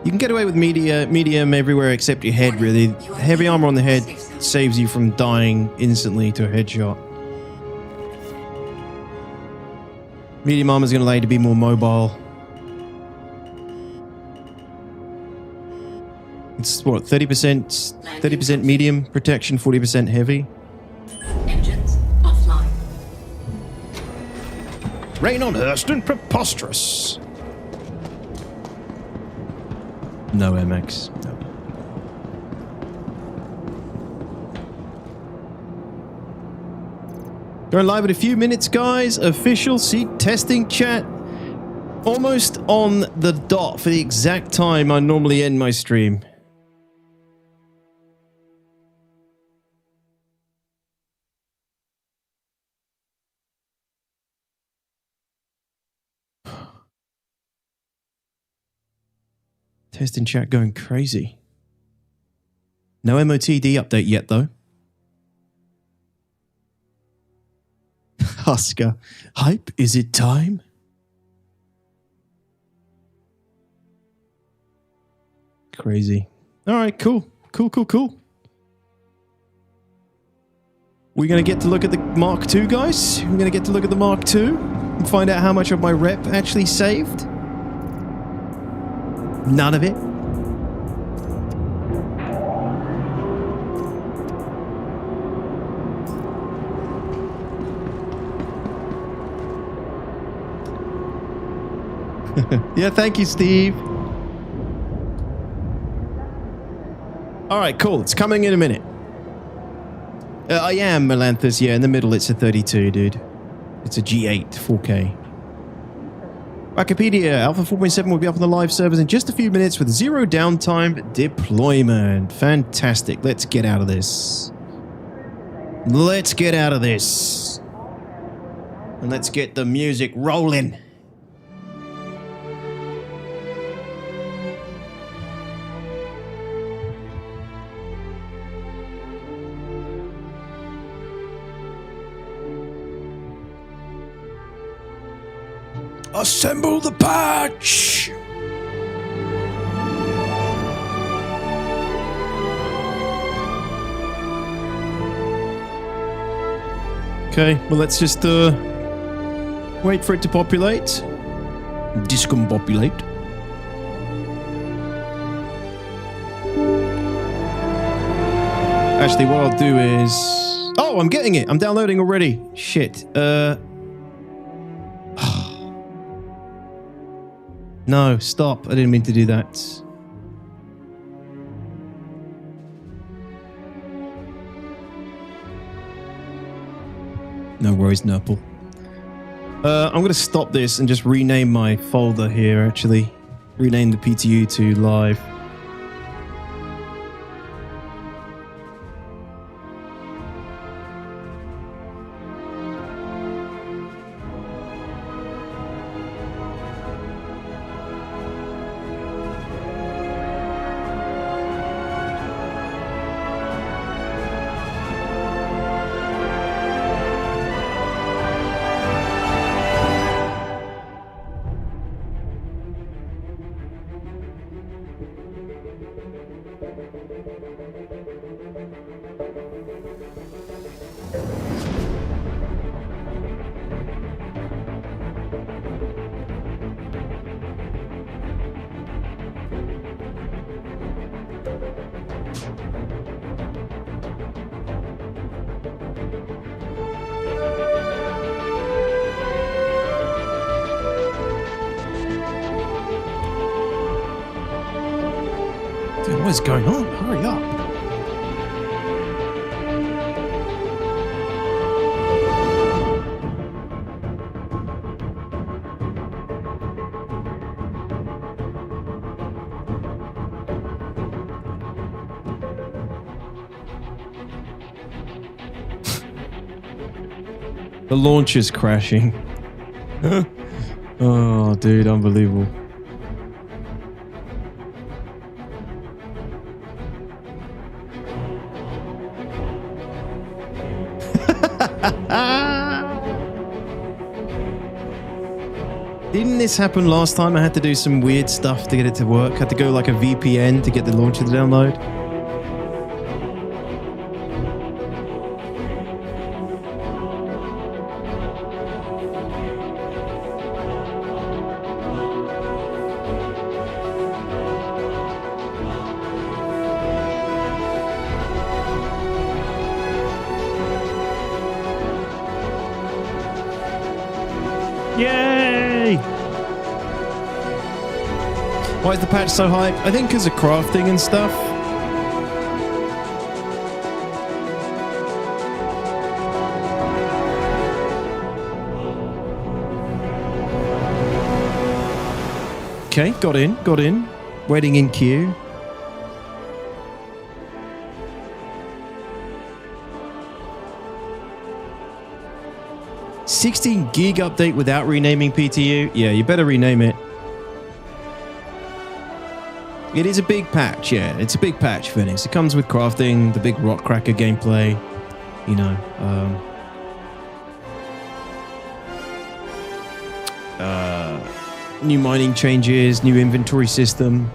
You can get away with medium everywhere except your head, really. Heavy armor on the head saves you from dying instantly to a headshot. Medium armor is going to allow you to be more mobile. It's what, 30% medium protection, 40% heavy. Engines offline. Rain on Hurston, preposterous. No MX. No. Going live in a few minutes, guys. Official seat testing chat. Almost on the dot for the exact time I normally end my stream. Testing chat going crazy. No MOTD update yet, though. Oscar, hype, is it time? Crazy. All right, cool. Cool. We're going to get to look at the Mark II, guys. We're going to get to look at the Mark II and find out how much of my rep actually saved. None of it. Yeah, thank you, Steve. All right, cool. It's coming in a minute. I am Melanthus. Yeah, in the middle, it's a 32, dude. It's a G8 4K. Wikipedia, Alpha 4.7 will be up on the live servers in just a few minutes with zero downtime deployment. Fantastic. Let's get out of this. Let's get out of this. And let's get the music rolling. Assemble the patch! Okay, well let's just wait for it to populate. Discombobulate. Actually, what I'll do is... Oh, I'm getting it! I'm downloading already. Shit. No, stop. I didn't mean to do that. No worries, Nurple. I'm going to stop this and just rename my folder here, actually. Rename the PTU to live. is going on? Hurry up. The launch is crashing. Oh, dude, unbelievable. Didn't this happen last time? I had to do some weird stuff to get it to work. Had to go like a VPN to get the launcher to download. Yay! Why is the patch so hype? I think because of crafting and stuff. Okay, got in. Waiting in queue. $16 gig update without renaming PTU? Yeah, you better rename it. It is a big patch, yeah. It's a big patch, Phoenix. It comes with crafting, the big rock cracker gameplay, you know. New mining changes, new inventory system,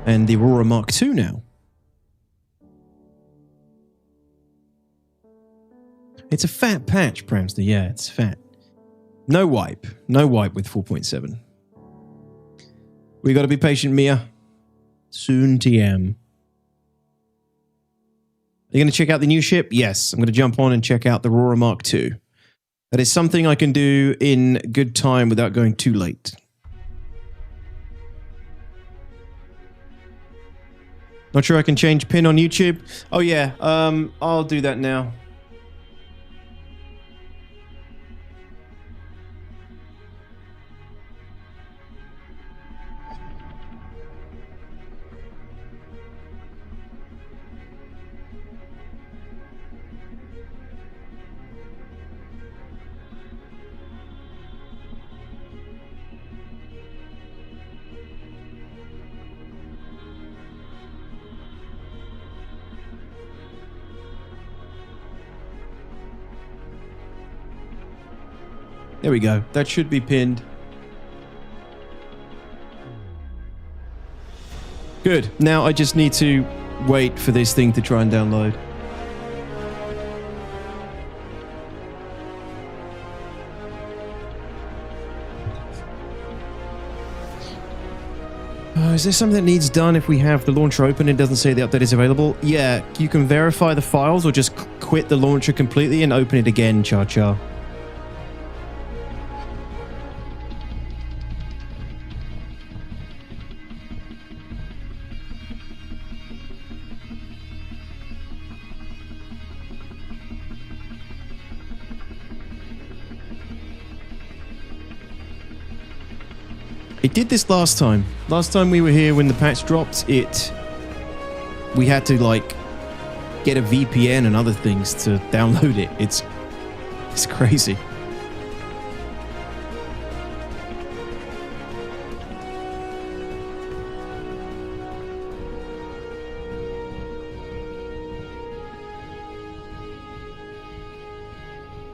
and the Aurora Mark II now. It's a fat patch, Pramster. Yeah, it's fat. No wipe. No wipe with 4.7. We got to be patient, Mia. Soon, TM. Are you going to check out the new ship? Yes, I'm going to jump on and check out the Aurora Mark II. That is something I can do in good time without going too late. Not sure I can change pin on YouTube. Oh yeah, I'll do that now. There we go. That should be pinned. Good. Now I just need to wait for this thing to try and download. Is there something that needs done if we have the launcher open and it doesn't say the update is available? Yeah, you can verify the files or just quit the launcher completely and open it again, Cha-Cha. It did this last time. Last time we were here when the patch dropped, we had to like get a VPN and other things to download it. It's crazy.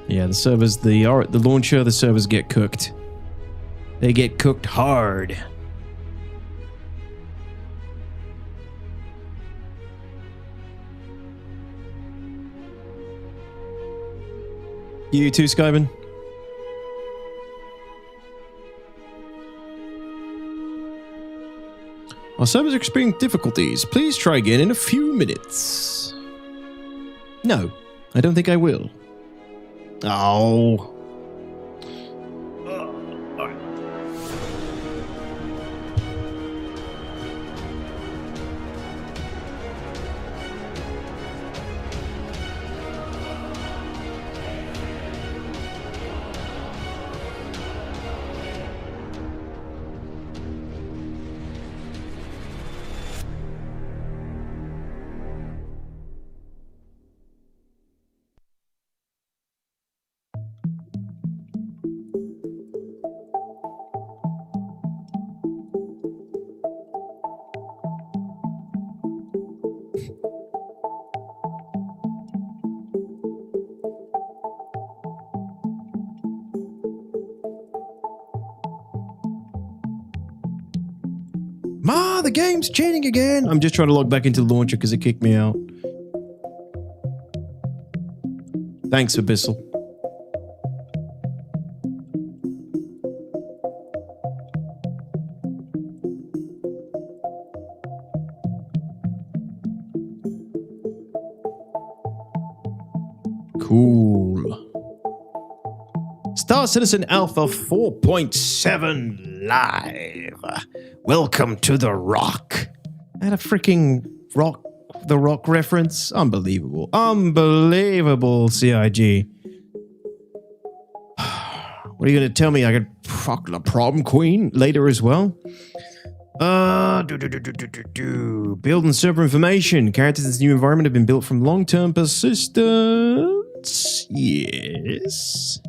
Yeah, the servers, the launcher, the servers get cooked. They get cooked hard. You too, Skyman? Our servers are experiencing difficulties. Please try again in a few minutes. No, I don't think I will. Oh. the game's cheating again. I'm just trying to log back into the launcher because it kicked me out. Thanks, Abyssal. Cool. Star Citizen Alpha 4.7 live. Welcome to the Rock. I had a freaking The Rock reference. Unbelievable. Unbelievable, CIG. What are you going to tell me? I could fuck the prom queen later as well? Build and server information. Characters in this new environment have been built from long-term persistence. Yes.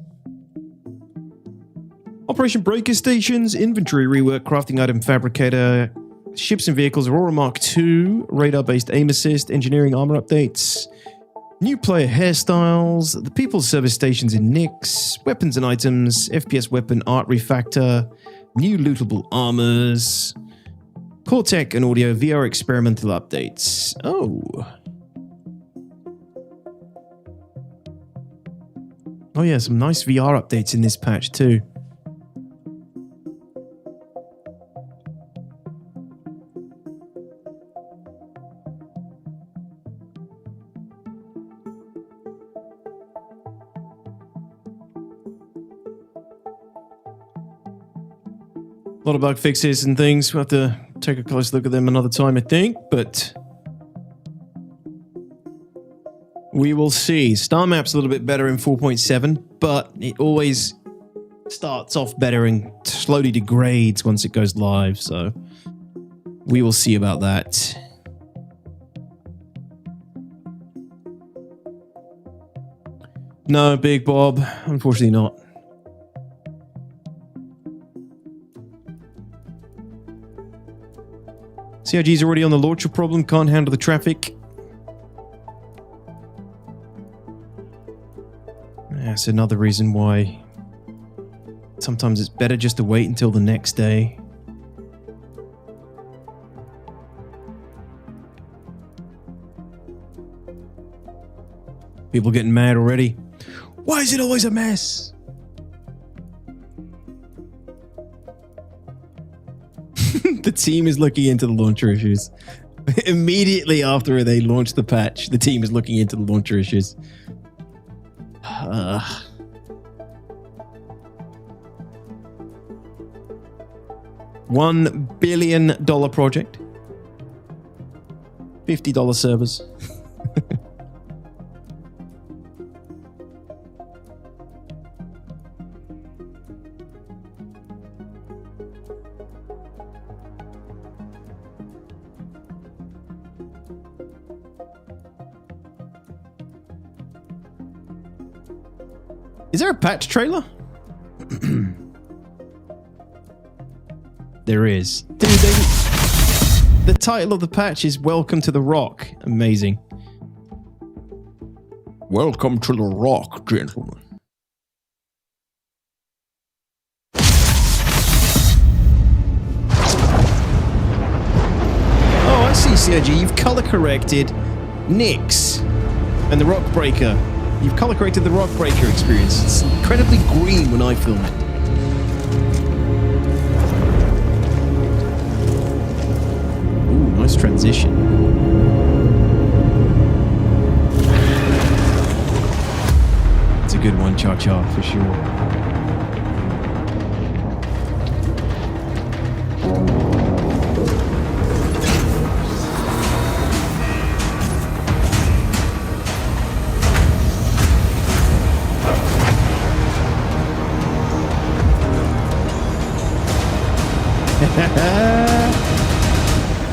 Operation Breaker Stations, Inventory Rework, Crafting Item Fabricator, Ships and Vehicles, Aurora Mark II, Radar-Based Aim Assist, Engineering Armor Updates, New Player Hairstyles, the People's Service Stations in Nix, Weapons and Items, FPS Weapon Art Refactor, New Lootable Armors, Core Tech and Audio VR Experimental Updates. Oh. Oh yeah, some nice VR updates in this patch too. A lot of bug fixes and things. We'll have to take a close look at them another time, I think, but we will see. Star Map's a little bit better in 4.7, but it always starts off better and slowly degrades once it goes live, so we will see about that. No, Big Bob, unfortunately not. CIG's already on the launcher problem, can't handle the traffic. That's another reason why sometimes it's better just to wait until the next day. People getting mad already. Why is it always a mess? The team is looking into the launcher issues. Immediately after they launch the patch, the team is looking into the launcher issues. $1 billion project. $50 servers. Is there a patch trailer? There is. Dude, the title of the patch is Welcome to the Rock. Amazing. Welcome to the Rock, gentlemen. Oh, I see, CIG. You've color corrected Nix and the Rock Breaker. You've color corrected the Rock Breaker experience. It's incredibly green when I film it. Ooh, nice transition. It's a good one, Cha-Cha, for sure.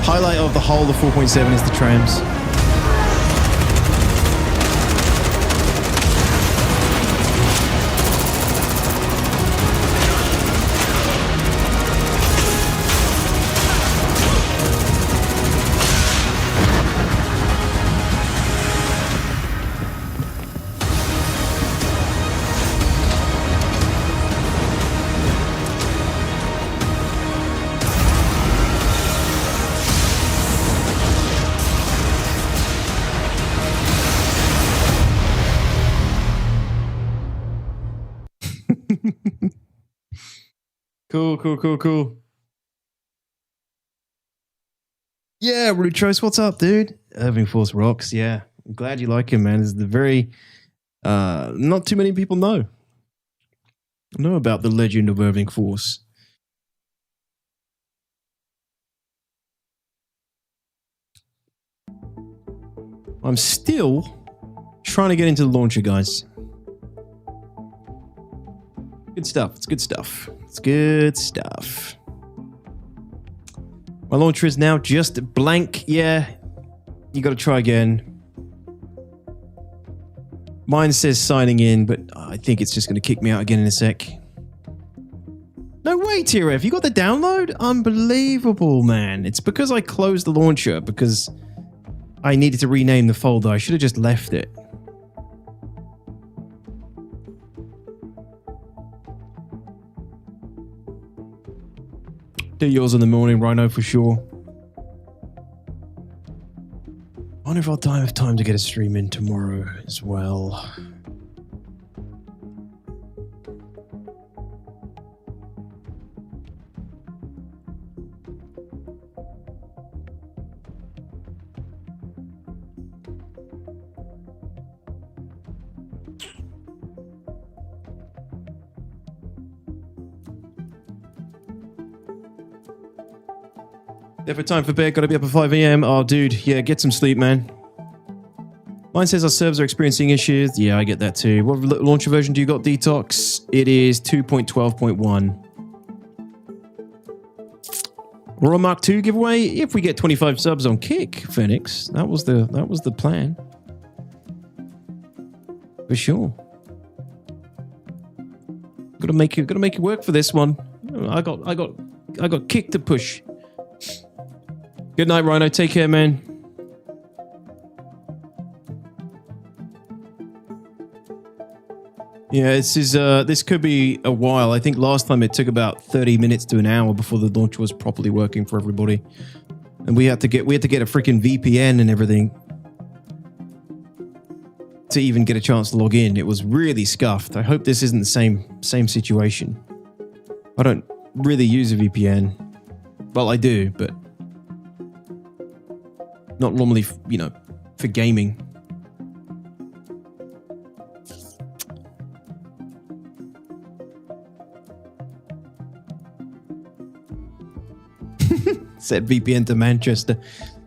Highlight of the whole of 4.7 is the trams. Cool. Yeah, Rutros, what's up, dude? Irving Force rocks. Yeah, I'm glad you like him, man. It's the very not too many people know about the legend of Irving Force. I'm still trying to get into the launcher, guys. Good stuff. It's good stuff. It's good stuff. My launcher is now just blank. Yeah, you got to try again. Mine says signing in, but I think it's just going to kick me out again in a sec. No way, TRF. You got the download? Unbelievable, man. It's because I closed the launcher because I needed to rename the folder. I should have just left it. Do yours in the morning, Rhino, for sure. I wonder if I'll have time to get a stream in tomorrow as well. Therefore, time for bed. Got to be up at 5 a.m. Oh, dude. Yeah, get some sleep, man. Mine says our servers are experiencing issues. Yeah, I get that too. What launcher version do you got, Detox? It is 2.12.1. Raw Mark 2 giveaway. If we get 25 subs on Kick, Phoenix. That was the plan. For sure. Gotta make it work for this one. I got Kick to push. Good night, Rhino. Take care, man. Yeah, this could be a while. I think last time it took about 30 minutes to an hour before the launcher was properly working for everybody, and we had to get a freaking VPN and everything to even get a chance to log in. It was really scuffed. I hope this isn't the same situation. I don't really use a VPN. Well, I do, but not normally, for gaming. Set VPN to Manchester.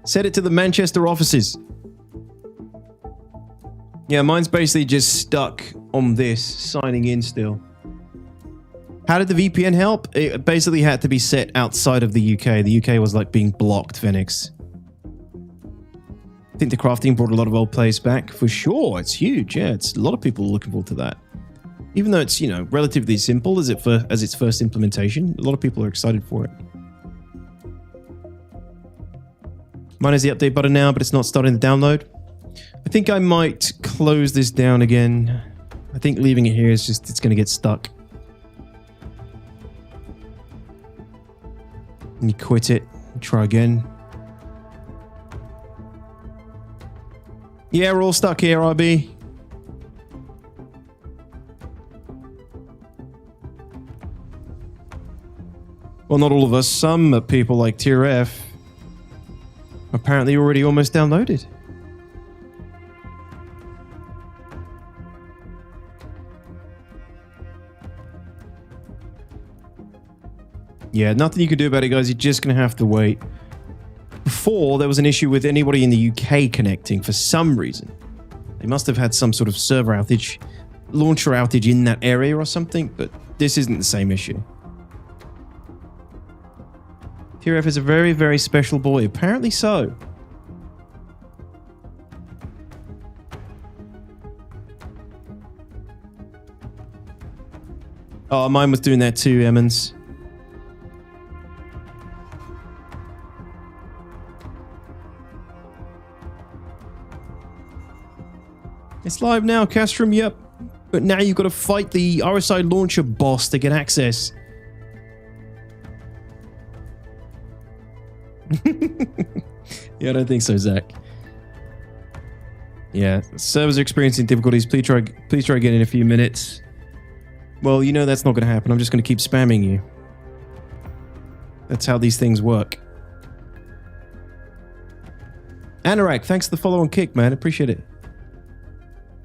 Set it to the Manchester offices. Yeah, mine's basically just stuck on this, signing in still. How did the VPN help? It basically had to be set outside of the UK. The UK was like being blocked, Phoenix. I think the crafting brought a lot of old players back. For sure, it's huge. Yeah, it's a lot of people looking forward to that. Even though it's, relatively simple as its first implementation, a lot of people are excited for it. Mine has the update button now, but it's not starting the download. I think I might close this down again. I think leaving it here is it's going to get stuck. Let me quit it and try again. Yeah, we're all stuck here, RB. Well, not all of us. Some people like TRF apparently already almost downloaded. Yeah, nothing you can do about it, guys. You're just going to have to wait. Before, there was an issue with anybody in the UK connecting for some reason. They must have had some sort of server outage, launcher outage in that area or something, but this isn't the same issue. TRF is a very, very special boy. Apparently so. Oh, mine was doing that too, Emmons. It's live now, Castrum, yep. But now you've got to fight the RSI launcher boss to get access. Yeah, I don't think so, Zach. Yeah, servers are experiencing difficulties. Please try again in a few minutes. Well, that's not going to happen. I'm just going to keep spamming you. That's how these things work. Anorak, thanks for the follow on Kick, man. Appreciate it.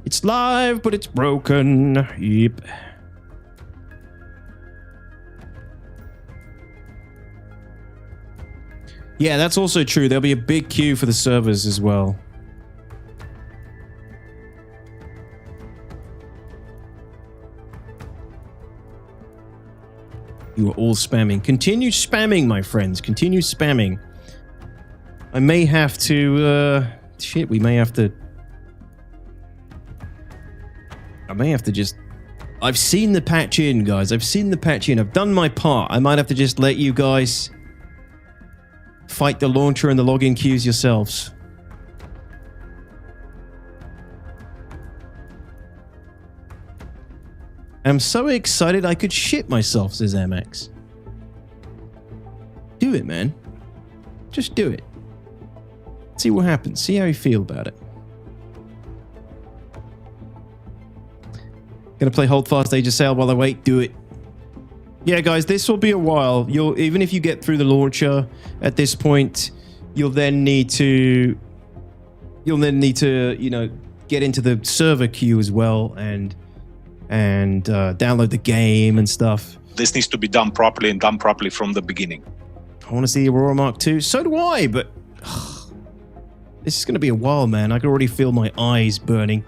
It's live, but it's broken. Yep. Yeah, that's also true. There'll be a big queue for the servers as well. You are all spamming. Continue spamming, my friends. Continue spamming. I may have to... shit, we may have to... I may have to just... I've seen the patch in, guys. I've seen the patch in. I've done my part. I might have to just let you guys fight the launcher and the login queues yourselves. I'm so excited I could shit myself, says MX. Do it, man. Just do it. See what happens. See how you feel about it. Gonna play Hold Fast Age of Sail while I wait? Do it. Yeah, guys, this will be a while. Even if you get through the launcher at this point, you'll then need to, you know, get into the server queue as well and download the game and stuff. This needs to be done properly and done properly from the beginning. I want to see the Aurora Mark II. So do I, but this is going to be a while, man. I can already feel my eyes burning.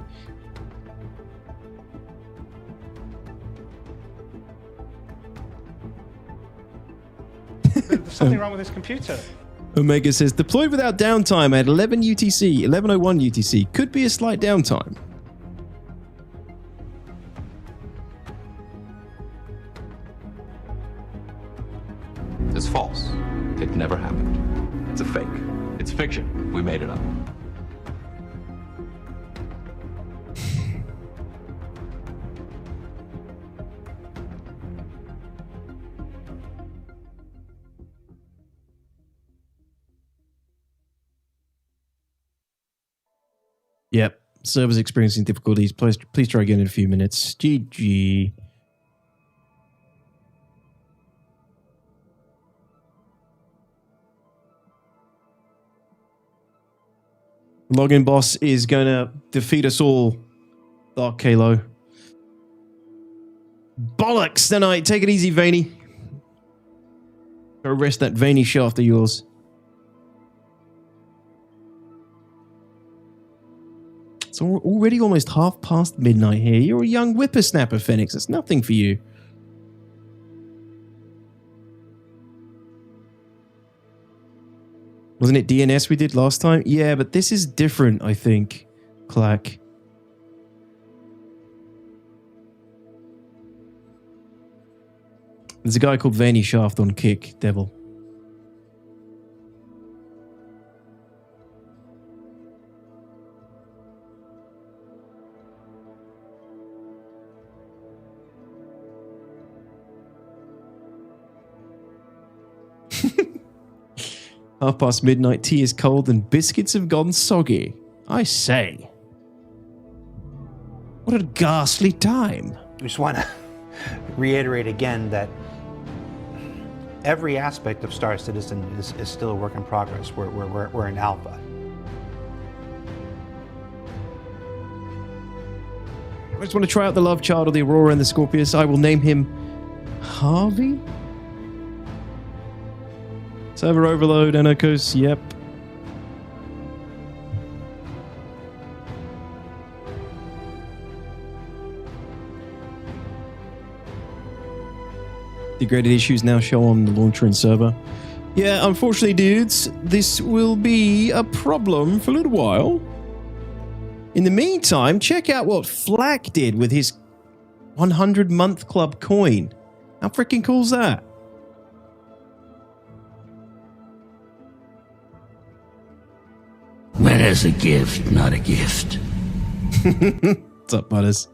There's something wrong with this computer. Omega says, deployed without downtime at 11 UTC, 11:01 UTC. Could be a slight downtime. It's false. It never happened. It's a fake. It's fiction. We made it up. Yep. Server's experiencing difficulties. Please try again in a few minutes. GG. Login boss is going to defeat us all. Dark Kalo. Bollocks tonight. Take it easy, Veiny. Go rest that veiny shaft of yours. It's already almost half past midnight here. You're a young whippersnapper, Phoenix. It's nothing for you. Wasn't it DNS we did last time? Yeah, but this is different, I think. Clack. There's a guy called Veiny Shaft on Kick, Devil. Half past midnight, tea is cold and biscuits have gone soggy. I say. What a ghastly time. I just want to reiterate again that every aspect of Star Citizen is still a work in progress. We're in alpha. I just want to try out the love child of the Aurora and the Scorpius. I will name him Harvey? Server overload, Anarchos, yep. Degraded issues now show on the launcher and server. Yeah, unfortunately, dudes, this will be a problem for a little while. In the meantime, check out what Flack did with his 100-month club coin. How freaking cool is that? When as a gift, not a gift. What's up, butters?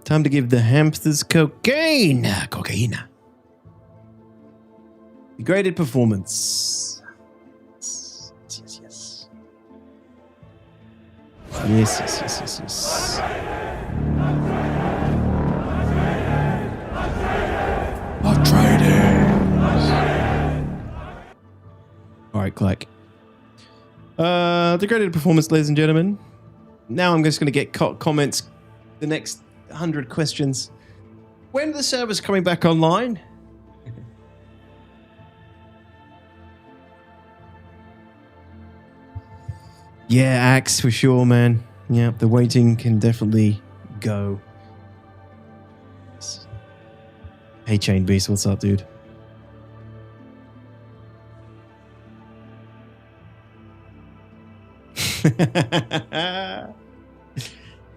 Time to give the hamsters cocaine. Cocaine. Degraded performance. Yes, yes, yes. Yes, yes, yes, yes, yes. look like. Degraded performance, ladies and gentlemen. Now I'm just going to get comments. The next 100 questions. When are the servers coming back online? Yeah, Axe for sure, man. Yeah, the waiting can definitely go. Hey, Chain Beast, what's up, dude?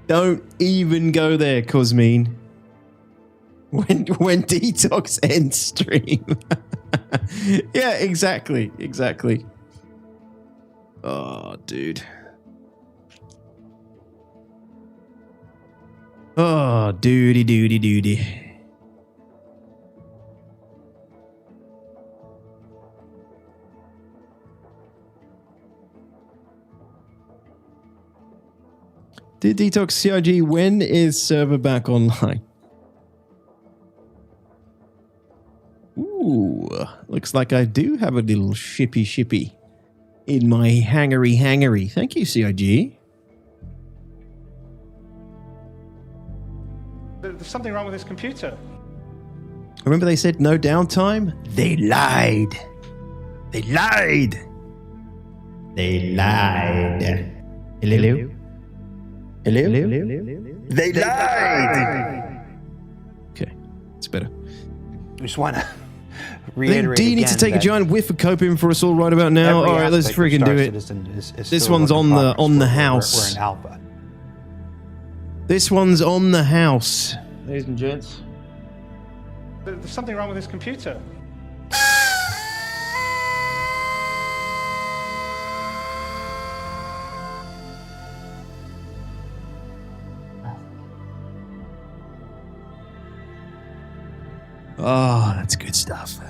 Don't even go there, Cosmine. When Detox ends stream. Yeah, exactly. Oh, dude. Oh, doody. Did Detox CIG, when is server back online? Ooh, looks like I do have a little shippy in my hangery. Thank you, CIG. There's something wrong with this computer. Remember they said no downtime? They lied. Hello? They lied! Okay, it's better. I just want to I think reiterate D needs to take a giant whiff of copium for us all right about now. All right, let's freaking do it. This one's on the house. We're in alpha. This one's on the house. Ladies and gents. There's something wrong with this computer. Oh, that's good stuff.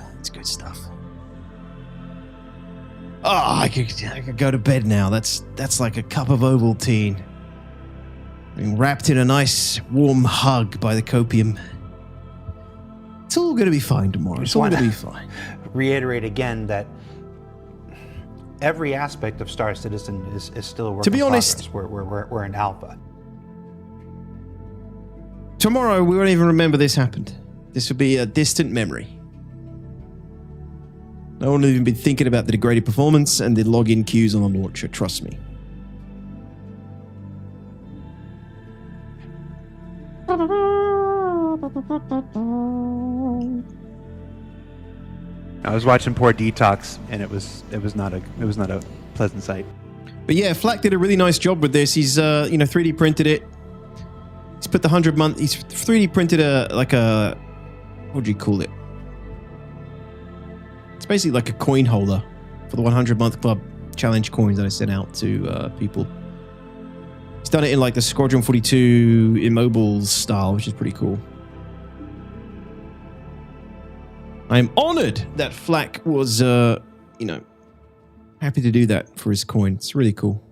Oh, I could go to bed now. That's like a cup of Ovaltine. Being wrapped in a nice warm hug by the copium. It's all going to be fine tomorrow. It's all going to be fine. Reiterate again that every aspect of Star Citizen is still a work to be in honest, progress. We're in alpha. Tomorrow, we won't even remember this happened. This will be a distant memory. No one will even be thinking about the degraded performance and the login queues on the launcher, trust me. I was watching poor Detox, and it was not a pleasant sight. But yeah, Flack did a really nice job with this. He's 3D printed it. He's put the 100-month. He's 3D printed what do you call it? It's basically like a coin holder for the 100-month club challenge coins that I sent out to people. He's done it in like the Squadron 42 Immobiles style, which is pretty cool. I'm honored that Flack was, happy to do that for his coin. It's really cool.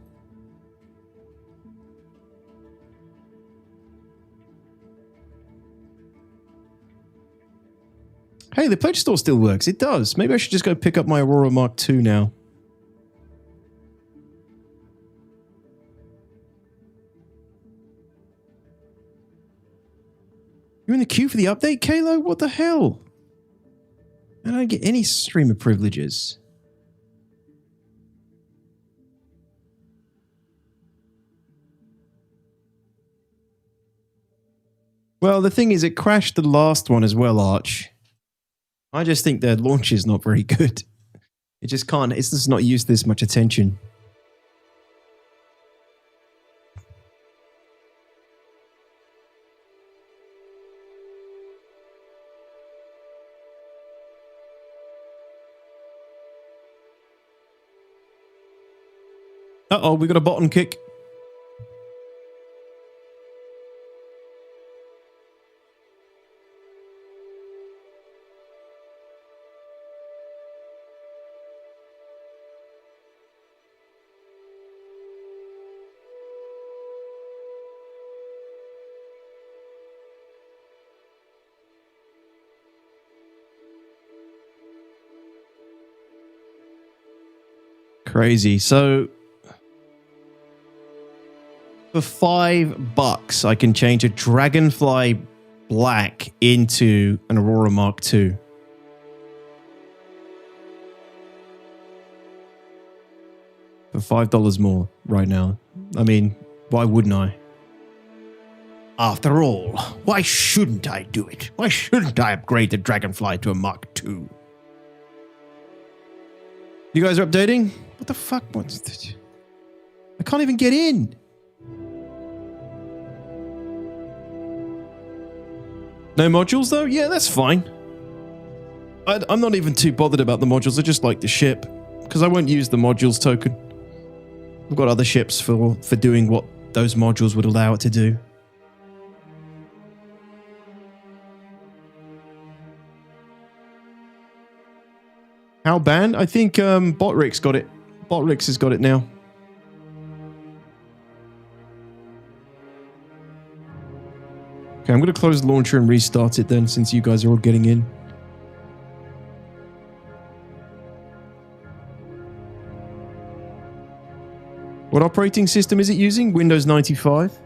Hey, the pledge store still works. It does. Maybe I should just go pick up my Aurora Mark II now. You're in the queue for the update, Kalo? What the hell? I don't get any streamer privileges. Well, the thing is, it crashed the last one as well, Arch. I just think their launch is not very good. It just can't, it's just not used this much attention. Uh-oh, we got a bottom kick. Crazy. So for $5, I can change a Dragonfly Black into an Aurora Mark II. For $5 more right now. I mean, why wouldn't I? After all, why shouldn't I do it? Why shouldn't I upgrade the Dragonfly to a Mark II? You guys are updating? What the fuck? What's this? I can't even get in. No modules though? Yeah, that's fine. I'm not even too bothered about the modules. I just like the ship because I won't use the modules token. I've got other ships for doing what those modules would allow it to do. How banned? I think Botrix got it. Botrix has got it now. Okay, I'm going to close the launcher and restart it then, since you guys are all getting in. What operating system is it using? Windows 95?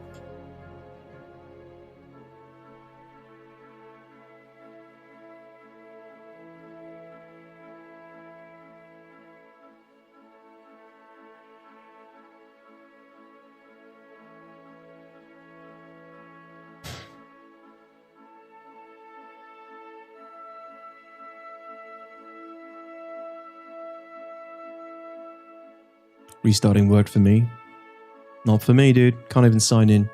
Restarting worked for me. Not for me, dude. Can't even sign in.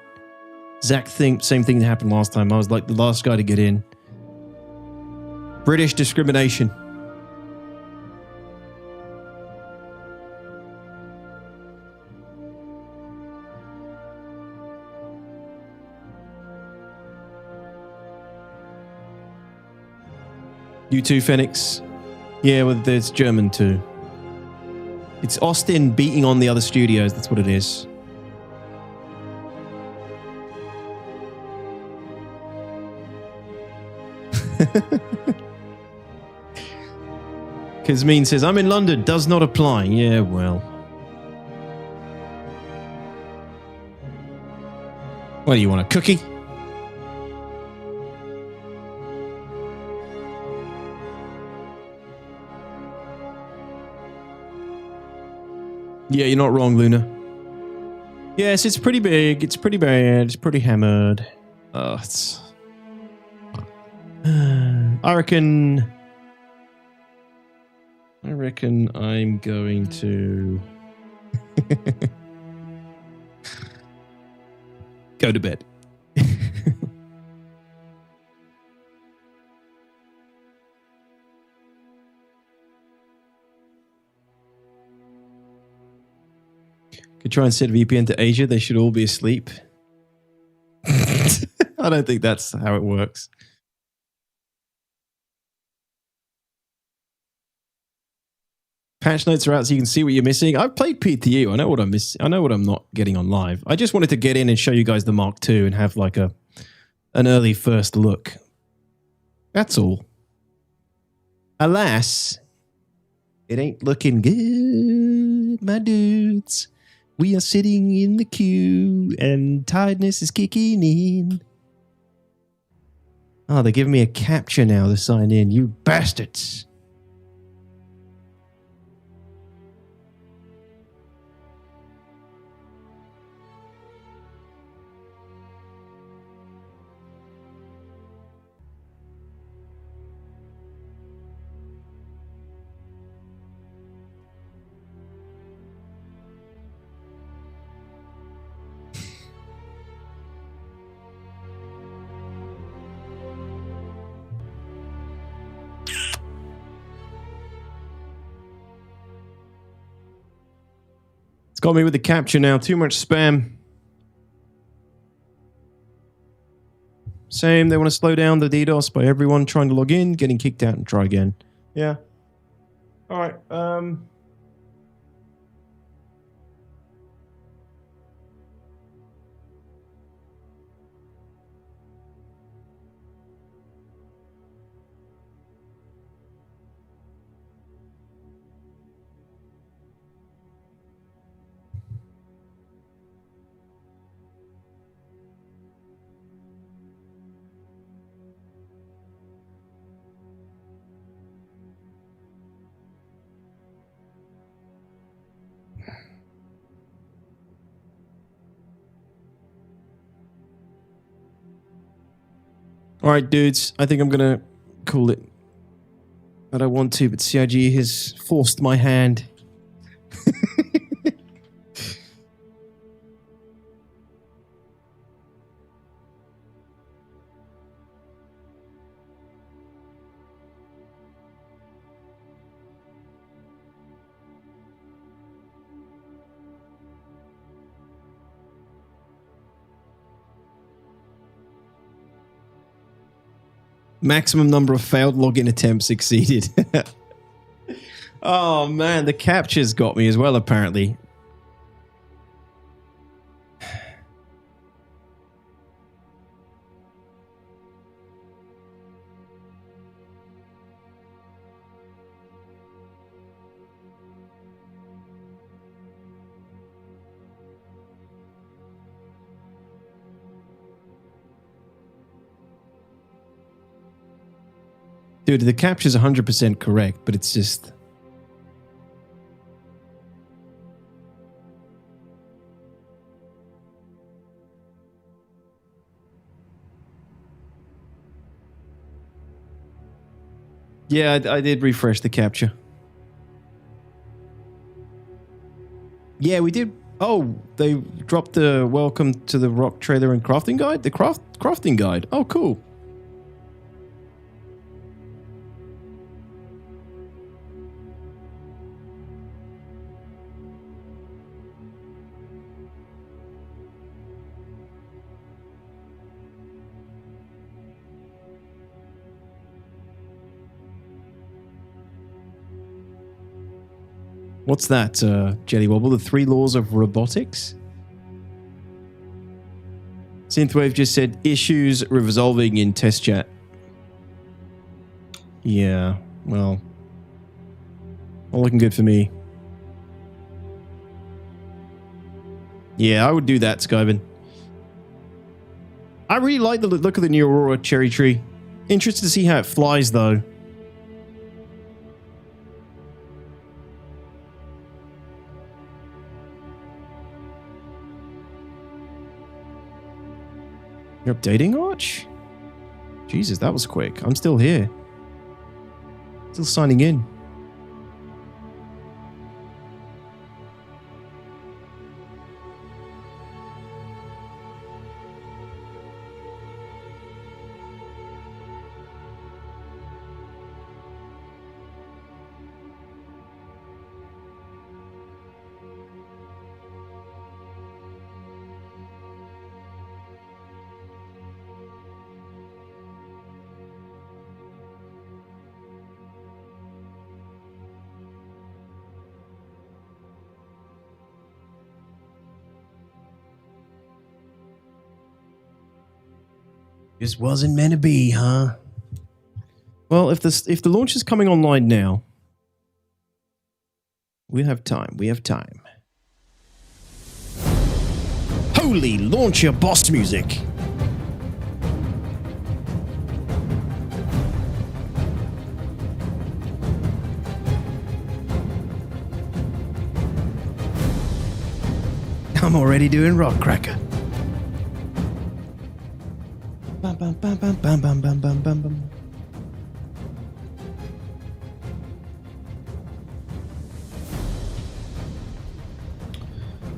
Exact thing, same thing that happened last time. I was like the last guy to get in. British discrimination. You too, Phoenix. Yeah, well, there's German too. It's Austin beating on the other studios. That's what it is. Kizmeen says, I'm in London. Does not apply. Yeah, well. What do you want, a cookie? Yeah, you're not wrong, Luna. Yes, it's pretty big. It's pretty bad. It's pretty hammered. It's... I reckon I'm going to go to bed. Could try and set VPN to Asia. They should all be asleep. I don't think that's how it works. Patch notes are out so you can see what you're missing. I've played PTU. I know what I'm missing. I know what I'm not getting on live. I just wanted to get in and show you guys the Mark II and have like an early first look. That's all. Alas, it ain't looking good, my dudes. We are sitting in the queue and tiredness is kicking in. Oh, they're giving me a capture now to sign in. You bastards. It's got me with the capture now. Too much spam. Same. They want to slow down the DDoS by everyone trying to log in, getting kicked out, and try again. Yeah. All right. All right, dudes. I think I'm going to call it. I don't want to, but CIG has forced my hand. Maximum number of failed login attempts exceeded. Oh man, the captures got me as well, apparently. Dude, the capture's 100% correct, but it's just... Yeah, I did refresh the capture. Yeah, we did. Oh, they dropped the welcome to the rock trailer and crafting guide? The crafting guide. Oh, cool. What's that, Jelly Wobble? The 3 laws of robotics? Synthwave just said issues resolving in test chat. Yeah, well, not looking good for me. Yeah, I would do that, Skyven. I really like the look of the new Aurora cherry tree. Interested to see how it flies, though. You're updating, Arch? Jesus, that was quick. I'm still here. Still signing in. Just wasn't meant to be, huh? Well, if the launch is coming online now, we have time. We have time. Holy launcher boss music! I'm already doing Rock Cracker. Bum, bum, bum, bum, bum, bum, bum, bum, bum, bum.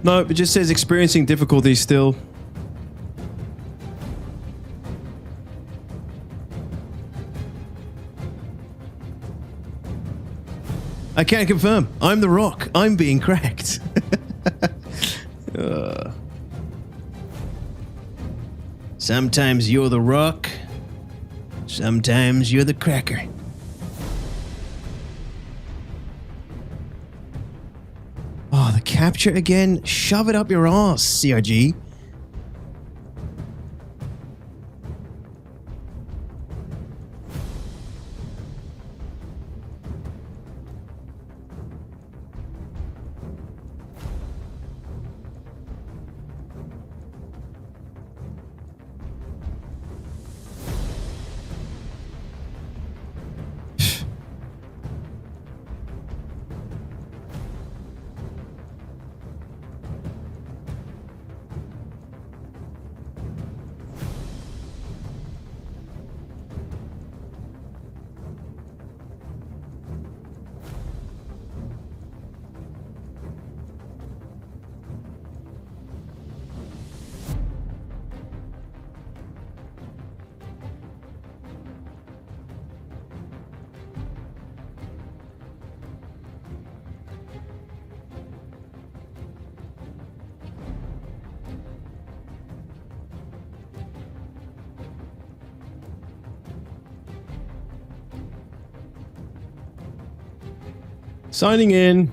No, it just says experiencing difficulties still. I can't confirm. I'm the Rock. I'm being cracked. Sometimes you're the Rock. Sometimes you're the Cracker. Oh, the capture again? Shove it up your ass, CRG. Signing in.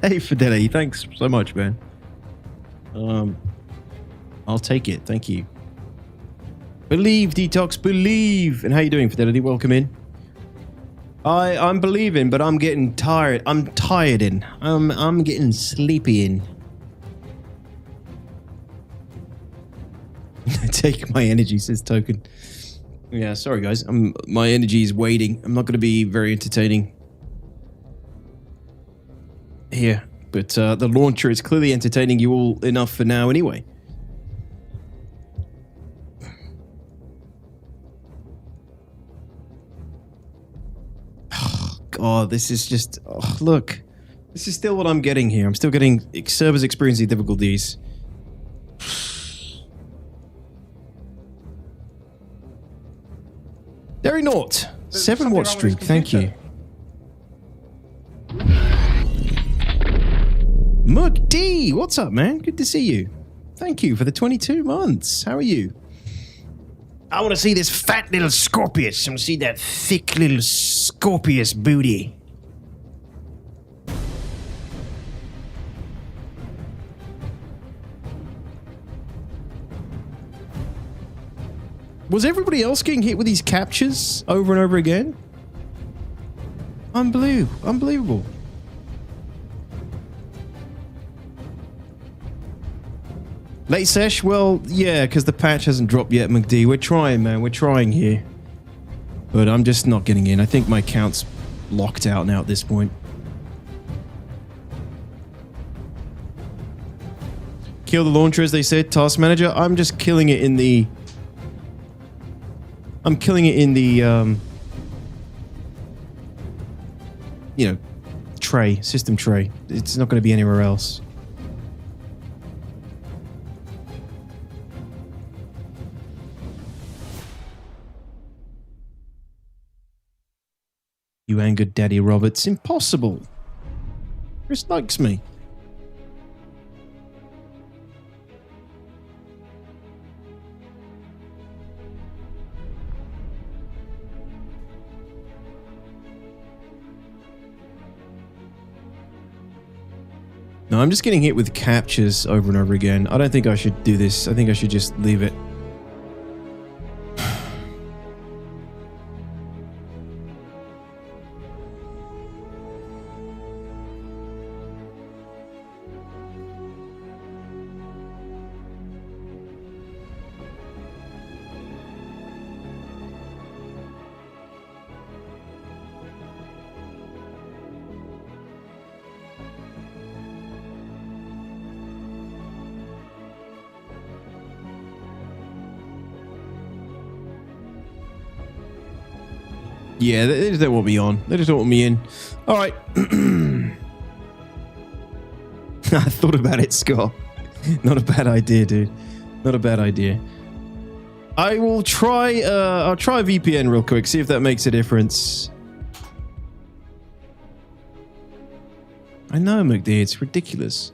Hey, Fidelity. Thanks so much, man. I'll take it. Thank you. Believe, Detox, believe. And how you doing, Fidelity? Welcome in. I'm believing, but I'm getting tired. I'm tired in. I'm getting sleepy in. Take my energy, says Token. Yeah, sorry guys. My energy is waiting. I'm not going to be very entertaining here, but the launcher is clearly entertaining you all enough for now anyway. Oh, God, this is just... Oh, look. This is still what I'm getting here. I'm still getting servers experiencing difficulties. Derry Naught, 7-watch streak, thank you. Mug D, what's up, man? Good to see you. Thank you for the 22 months. How are you? I want to see this fat little Scorpius. I want to see that thick little Scorpius booty. Was everybody else getting hit with these captures over and over again? Unbelievable. Late sesh? Well, yeah, because the patch hasn't dropped yet, McD. We're trying, man. We're trying here. But I'm just not getting in. I think my account's locked out now at this point. Kill the launcher, as they said. Task manager. I'm just killing it in the... I'm killing it in the, you know, tray, system tray. It's not going to be anywhere else. You angered Daddy Roberts. Impossible. Chris likes me. No, I'm just getting hit with captures over and over again. I don't think I should do this. I think I should just leave it. Yeah, they just don't want me on. They just don't want me in. All right. I thought about it, Scott. Not a bad idea, dude. Not a bad idea. I will try, I'll try a VPN real quick, see if that makes a difference. I know, McD, it's ridiculous.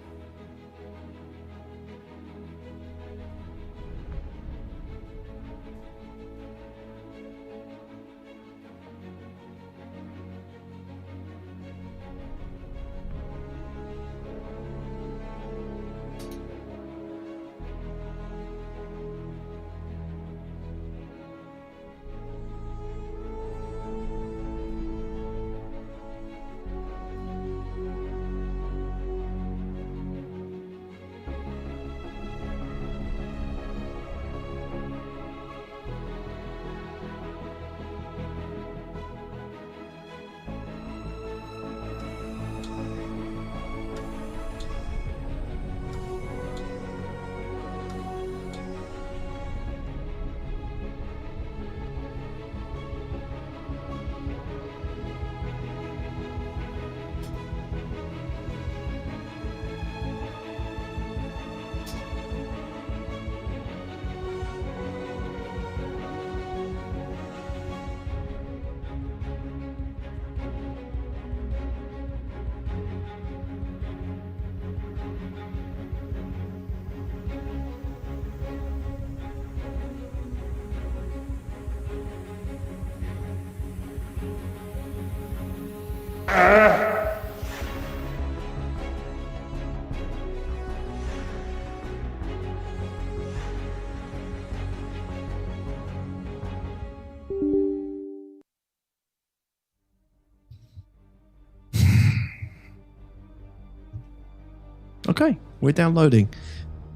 Okay, we're downloading.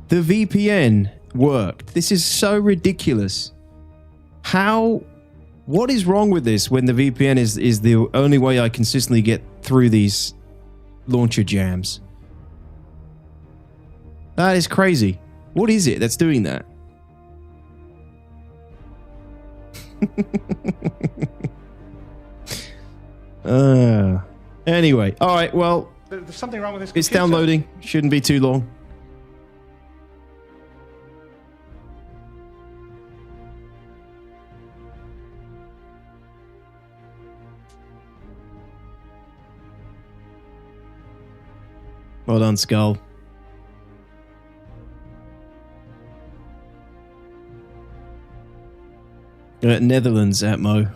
The VPN worked. This is so ridiculous. How? What is wrong with this when the VPN is the only way I consistently get through these launcher jams? That is crazy. What is it that's doing that? Anyway, all right, well, There's something wrong with this it's computer. downloading. Shouldn't be too long. Well done, Skull. Netherlands, Atmo.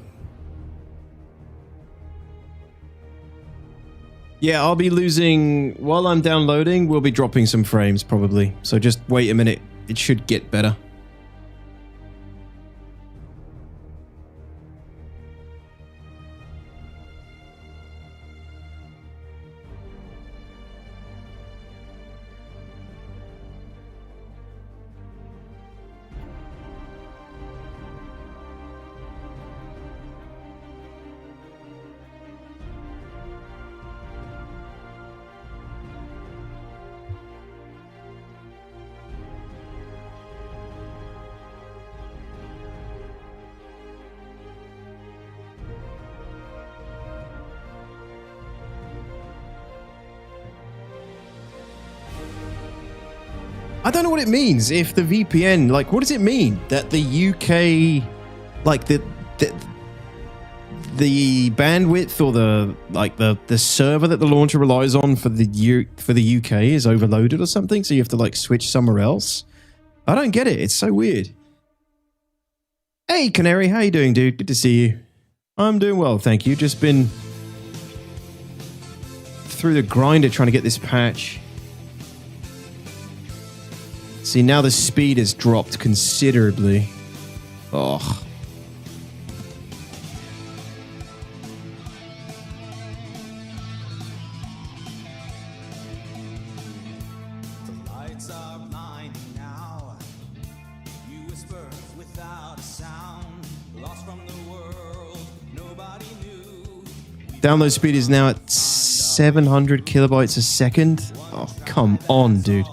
Yeah, I'll be losing... While I'm downloading, we'll be dropping some frames, probably. So just wait a minute. It should get better. I don't know what it means if the VPN, like, what does it mean that the UK, like the bandwidth or the server that the launcher relies on for the UK is overloaded or something, so you have to like switch somewhere else? I don't get it. It's so weird. Hey Canary, how you doing, dude? Good to see you. I'm doing well, thank you. Just been through the grinder trying to get this patch. See, now the speed has dropped considerably. Oh. Download speed is now at 700 kilobytes a second. Oh, come on, dude.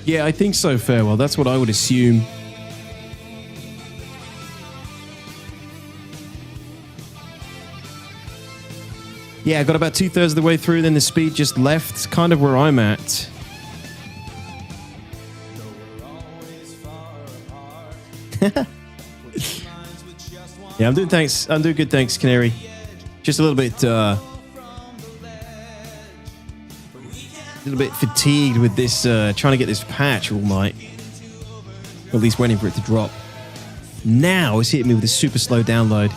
Yeah, I think so, Farewell. That's what I would assume. Yeah, I got about 2/3 of the way through, then the speed just left. It's kind of where I'm at. Yeah, I'm doing thanks. I'm doing good, thanks, Canary. Just a little bit fatigued with this, trying to get this patch all night. Or at least waiting for it to drop. Now it's hitting me with a super slow download.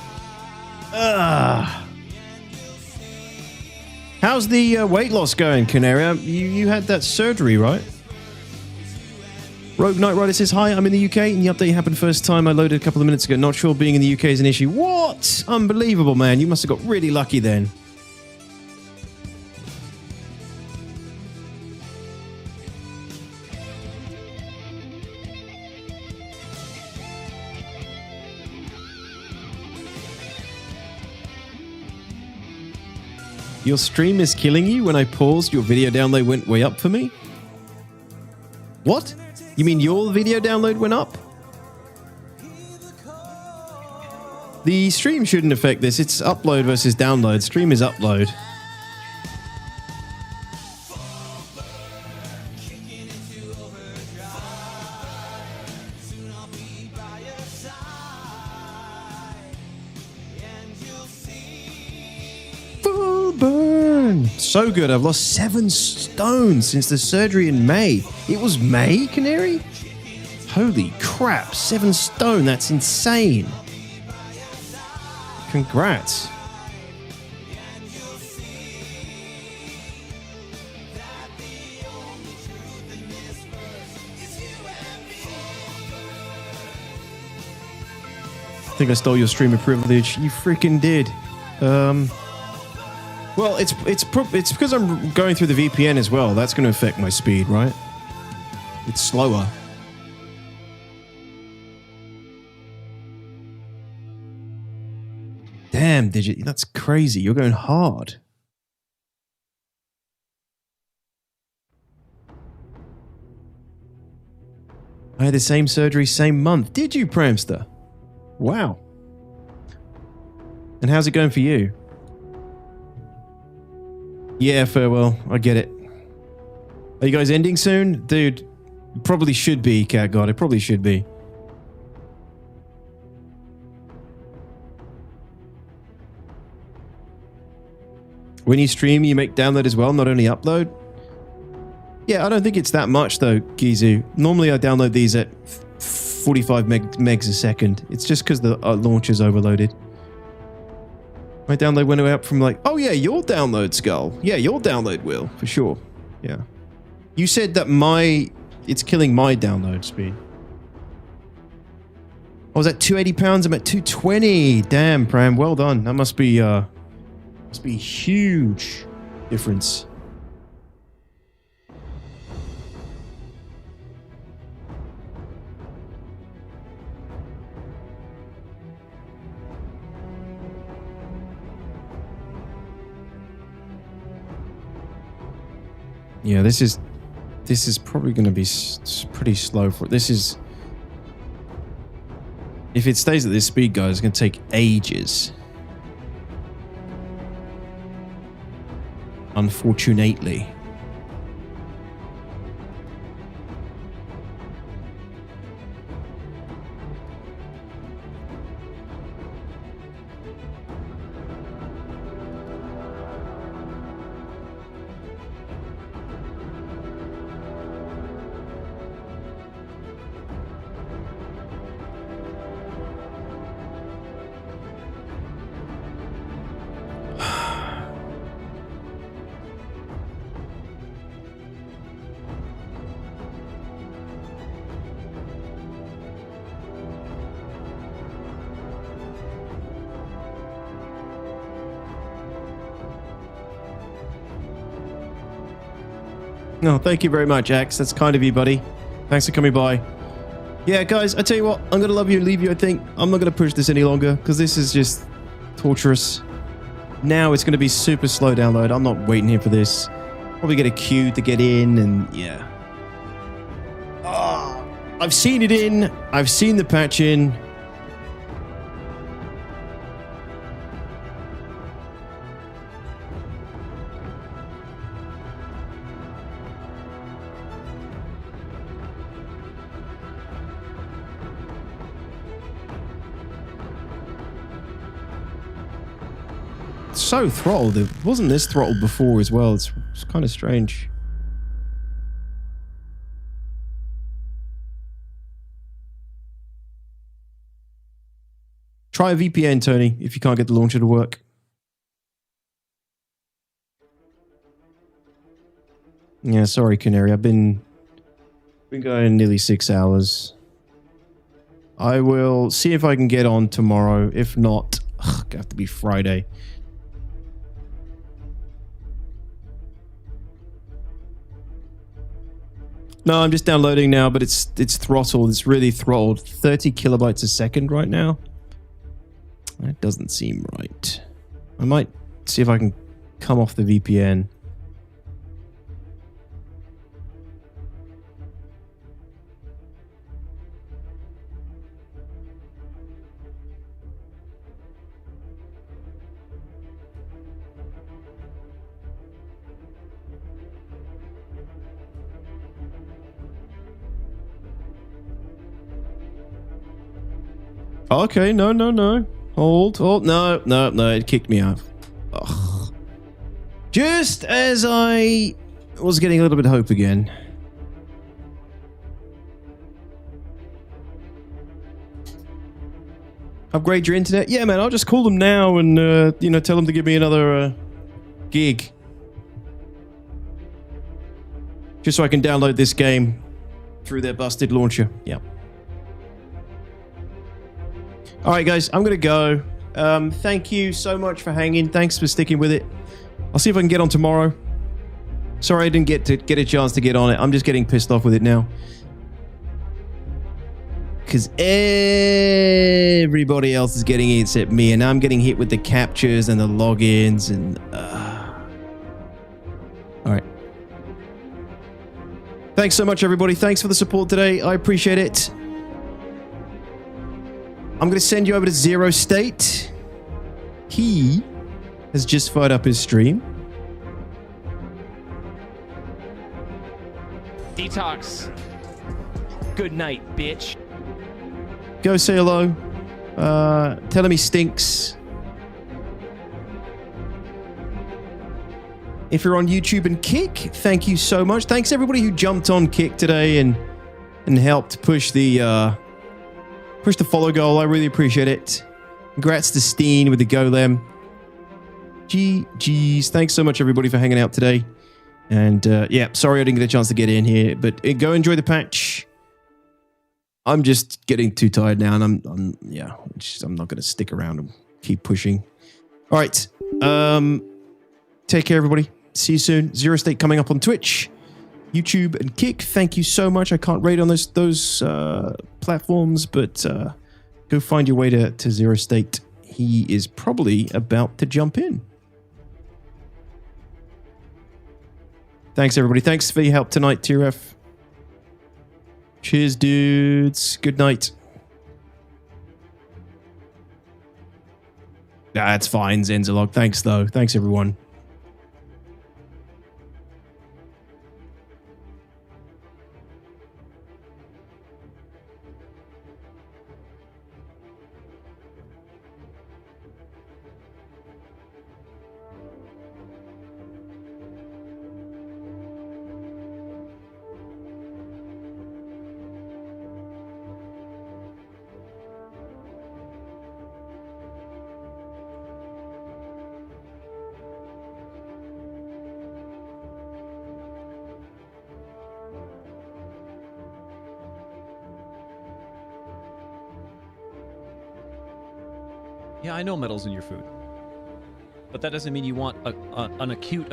How's the weight loss going, Canary? You had that surgery, right? Rogue Knight Rider says, hi, I'm in the UK, and the update happened first time I loaded a couple of minutes ago. Not sure being in the UK is an issue. What? Unbelievable, man. You must have got really lucky then. Your stream is killing you. When I paused, your video download went way up for me? What? You mean your video download went up? The stream shouldn't affect this. It's upload versus download. Stream is upload. so good. I've lost 7 stone since the surgery in May. It was May, Canary? Holy crap, 7 stone. That's insane. Congrats. I think I stole your streamer privilege. You freaking did. Well, it's because I'm going through the VPN as well. That's going to affect my speed, right? It's slower. Damn, Digit, that's crazy. You're going hard. I had the same surgery, same month. Did you, Pramster? Wow. And how's it going for you? Yeah, farewell. I get it. Are you guys ending soon? Dude, probably should be, Cat God. It probably should be. When you stream, you make download as well, not only upload? Yeah, I don't think it's that much though, Gizu. Normally I download these at 45 megs a second. It's just because the launch is overloaded. My download went up from like, oh yeah, your download, Skull. Yeah, your download will, for sure. Yeah. You said that it's killing my download speed. I was at 280 pounds, I'm at 220. Damn, Pram, well done. That must be a huge difference. Yeah, this is probably going to be pretty slow for this is. If it stays at this speed, guys, it's going to take ages. Unfortunately. No, thank you very much, Axe. That's kind of you, buddy. Thanks for coming by. Yeah, guys, I tell you what, I'm going to love you and leave you, I think. I'm not going to push this any longer because this is just torturous. Now it's going to be super slow download. I'm not waiting here for this. Probably get a queue to get in and yeah. Oh, I've seen it in. I've seen the patch in. So throttled. It wasn't this throttled before as well. It's kind of strange. Try a VPN, Tony, if you can't get the launcher to work. Yeah, sorry, Canary. I've been going nearly 6 hours. I will see if I can get on tomorrow. If not, it'll have to be Friday. No, I'm just downloading now, but it's throttled. It's really throttled. 30 kilobytes a second right now. That doesn't seem right. I might see if I can come off the VPN. Okay, no. Hold. No, it kicked me off. Ugh. Just as I was getting a little bit of hope again. Upgrade your internet? Yeah, man, I'll just call them now and, tell them to give me another gig. Just so I can download this game through their busted launcher. Yeah. All right, guys, I'm going to go. Thank you so much for hanging. Thanks for sticking with it. I'll see if I can get on tomorrow. Sorry I didn't get a chance to get on it. I'm just getting pissed off with it now. Because everybody else is getting it except me, and I'm getting hit with the captures and the logins and... All right. Thanks so much, everybody. Thanks for the support today. I appreciate it. I'm going to send you over to Zero State. He has just fired up his stream. Detox. Good night, bitch. Go say hello. Tell him he stinks. If you're on YouTube and Kick, thank you so much. Thanks everybody who jumped on Kick today and helped push the follow goal. I really appreciate it. Congrats to Steen with the golem. GG's. Thanks so much everybody for hanging out today. And yeah, sorry I didn't get a chance to get in here, but go enjoy the patch. I'm just getting too tired now, and I'm not going to stick around and keep pushing. All right. Take care, everybody. See you soon. Zero State coming up on Twitch, YouTube, and Kick. Thank you so much. I can't rate on those platforms, but go find your way to Zero State. He is probably about to jump in. Thanks, everybody. Thanks for your help tonight, TRF. Cheers, dudes. Good night. That's fine, Zenzalog. Thanks, though. Thanks, everyone. Yeah, I know metal's in your food. But that doesn't mean you want an acute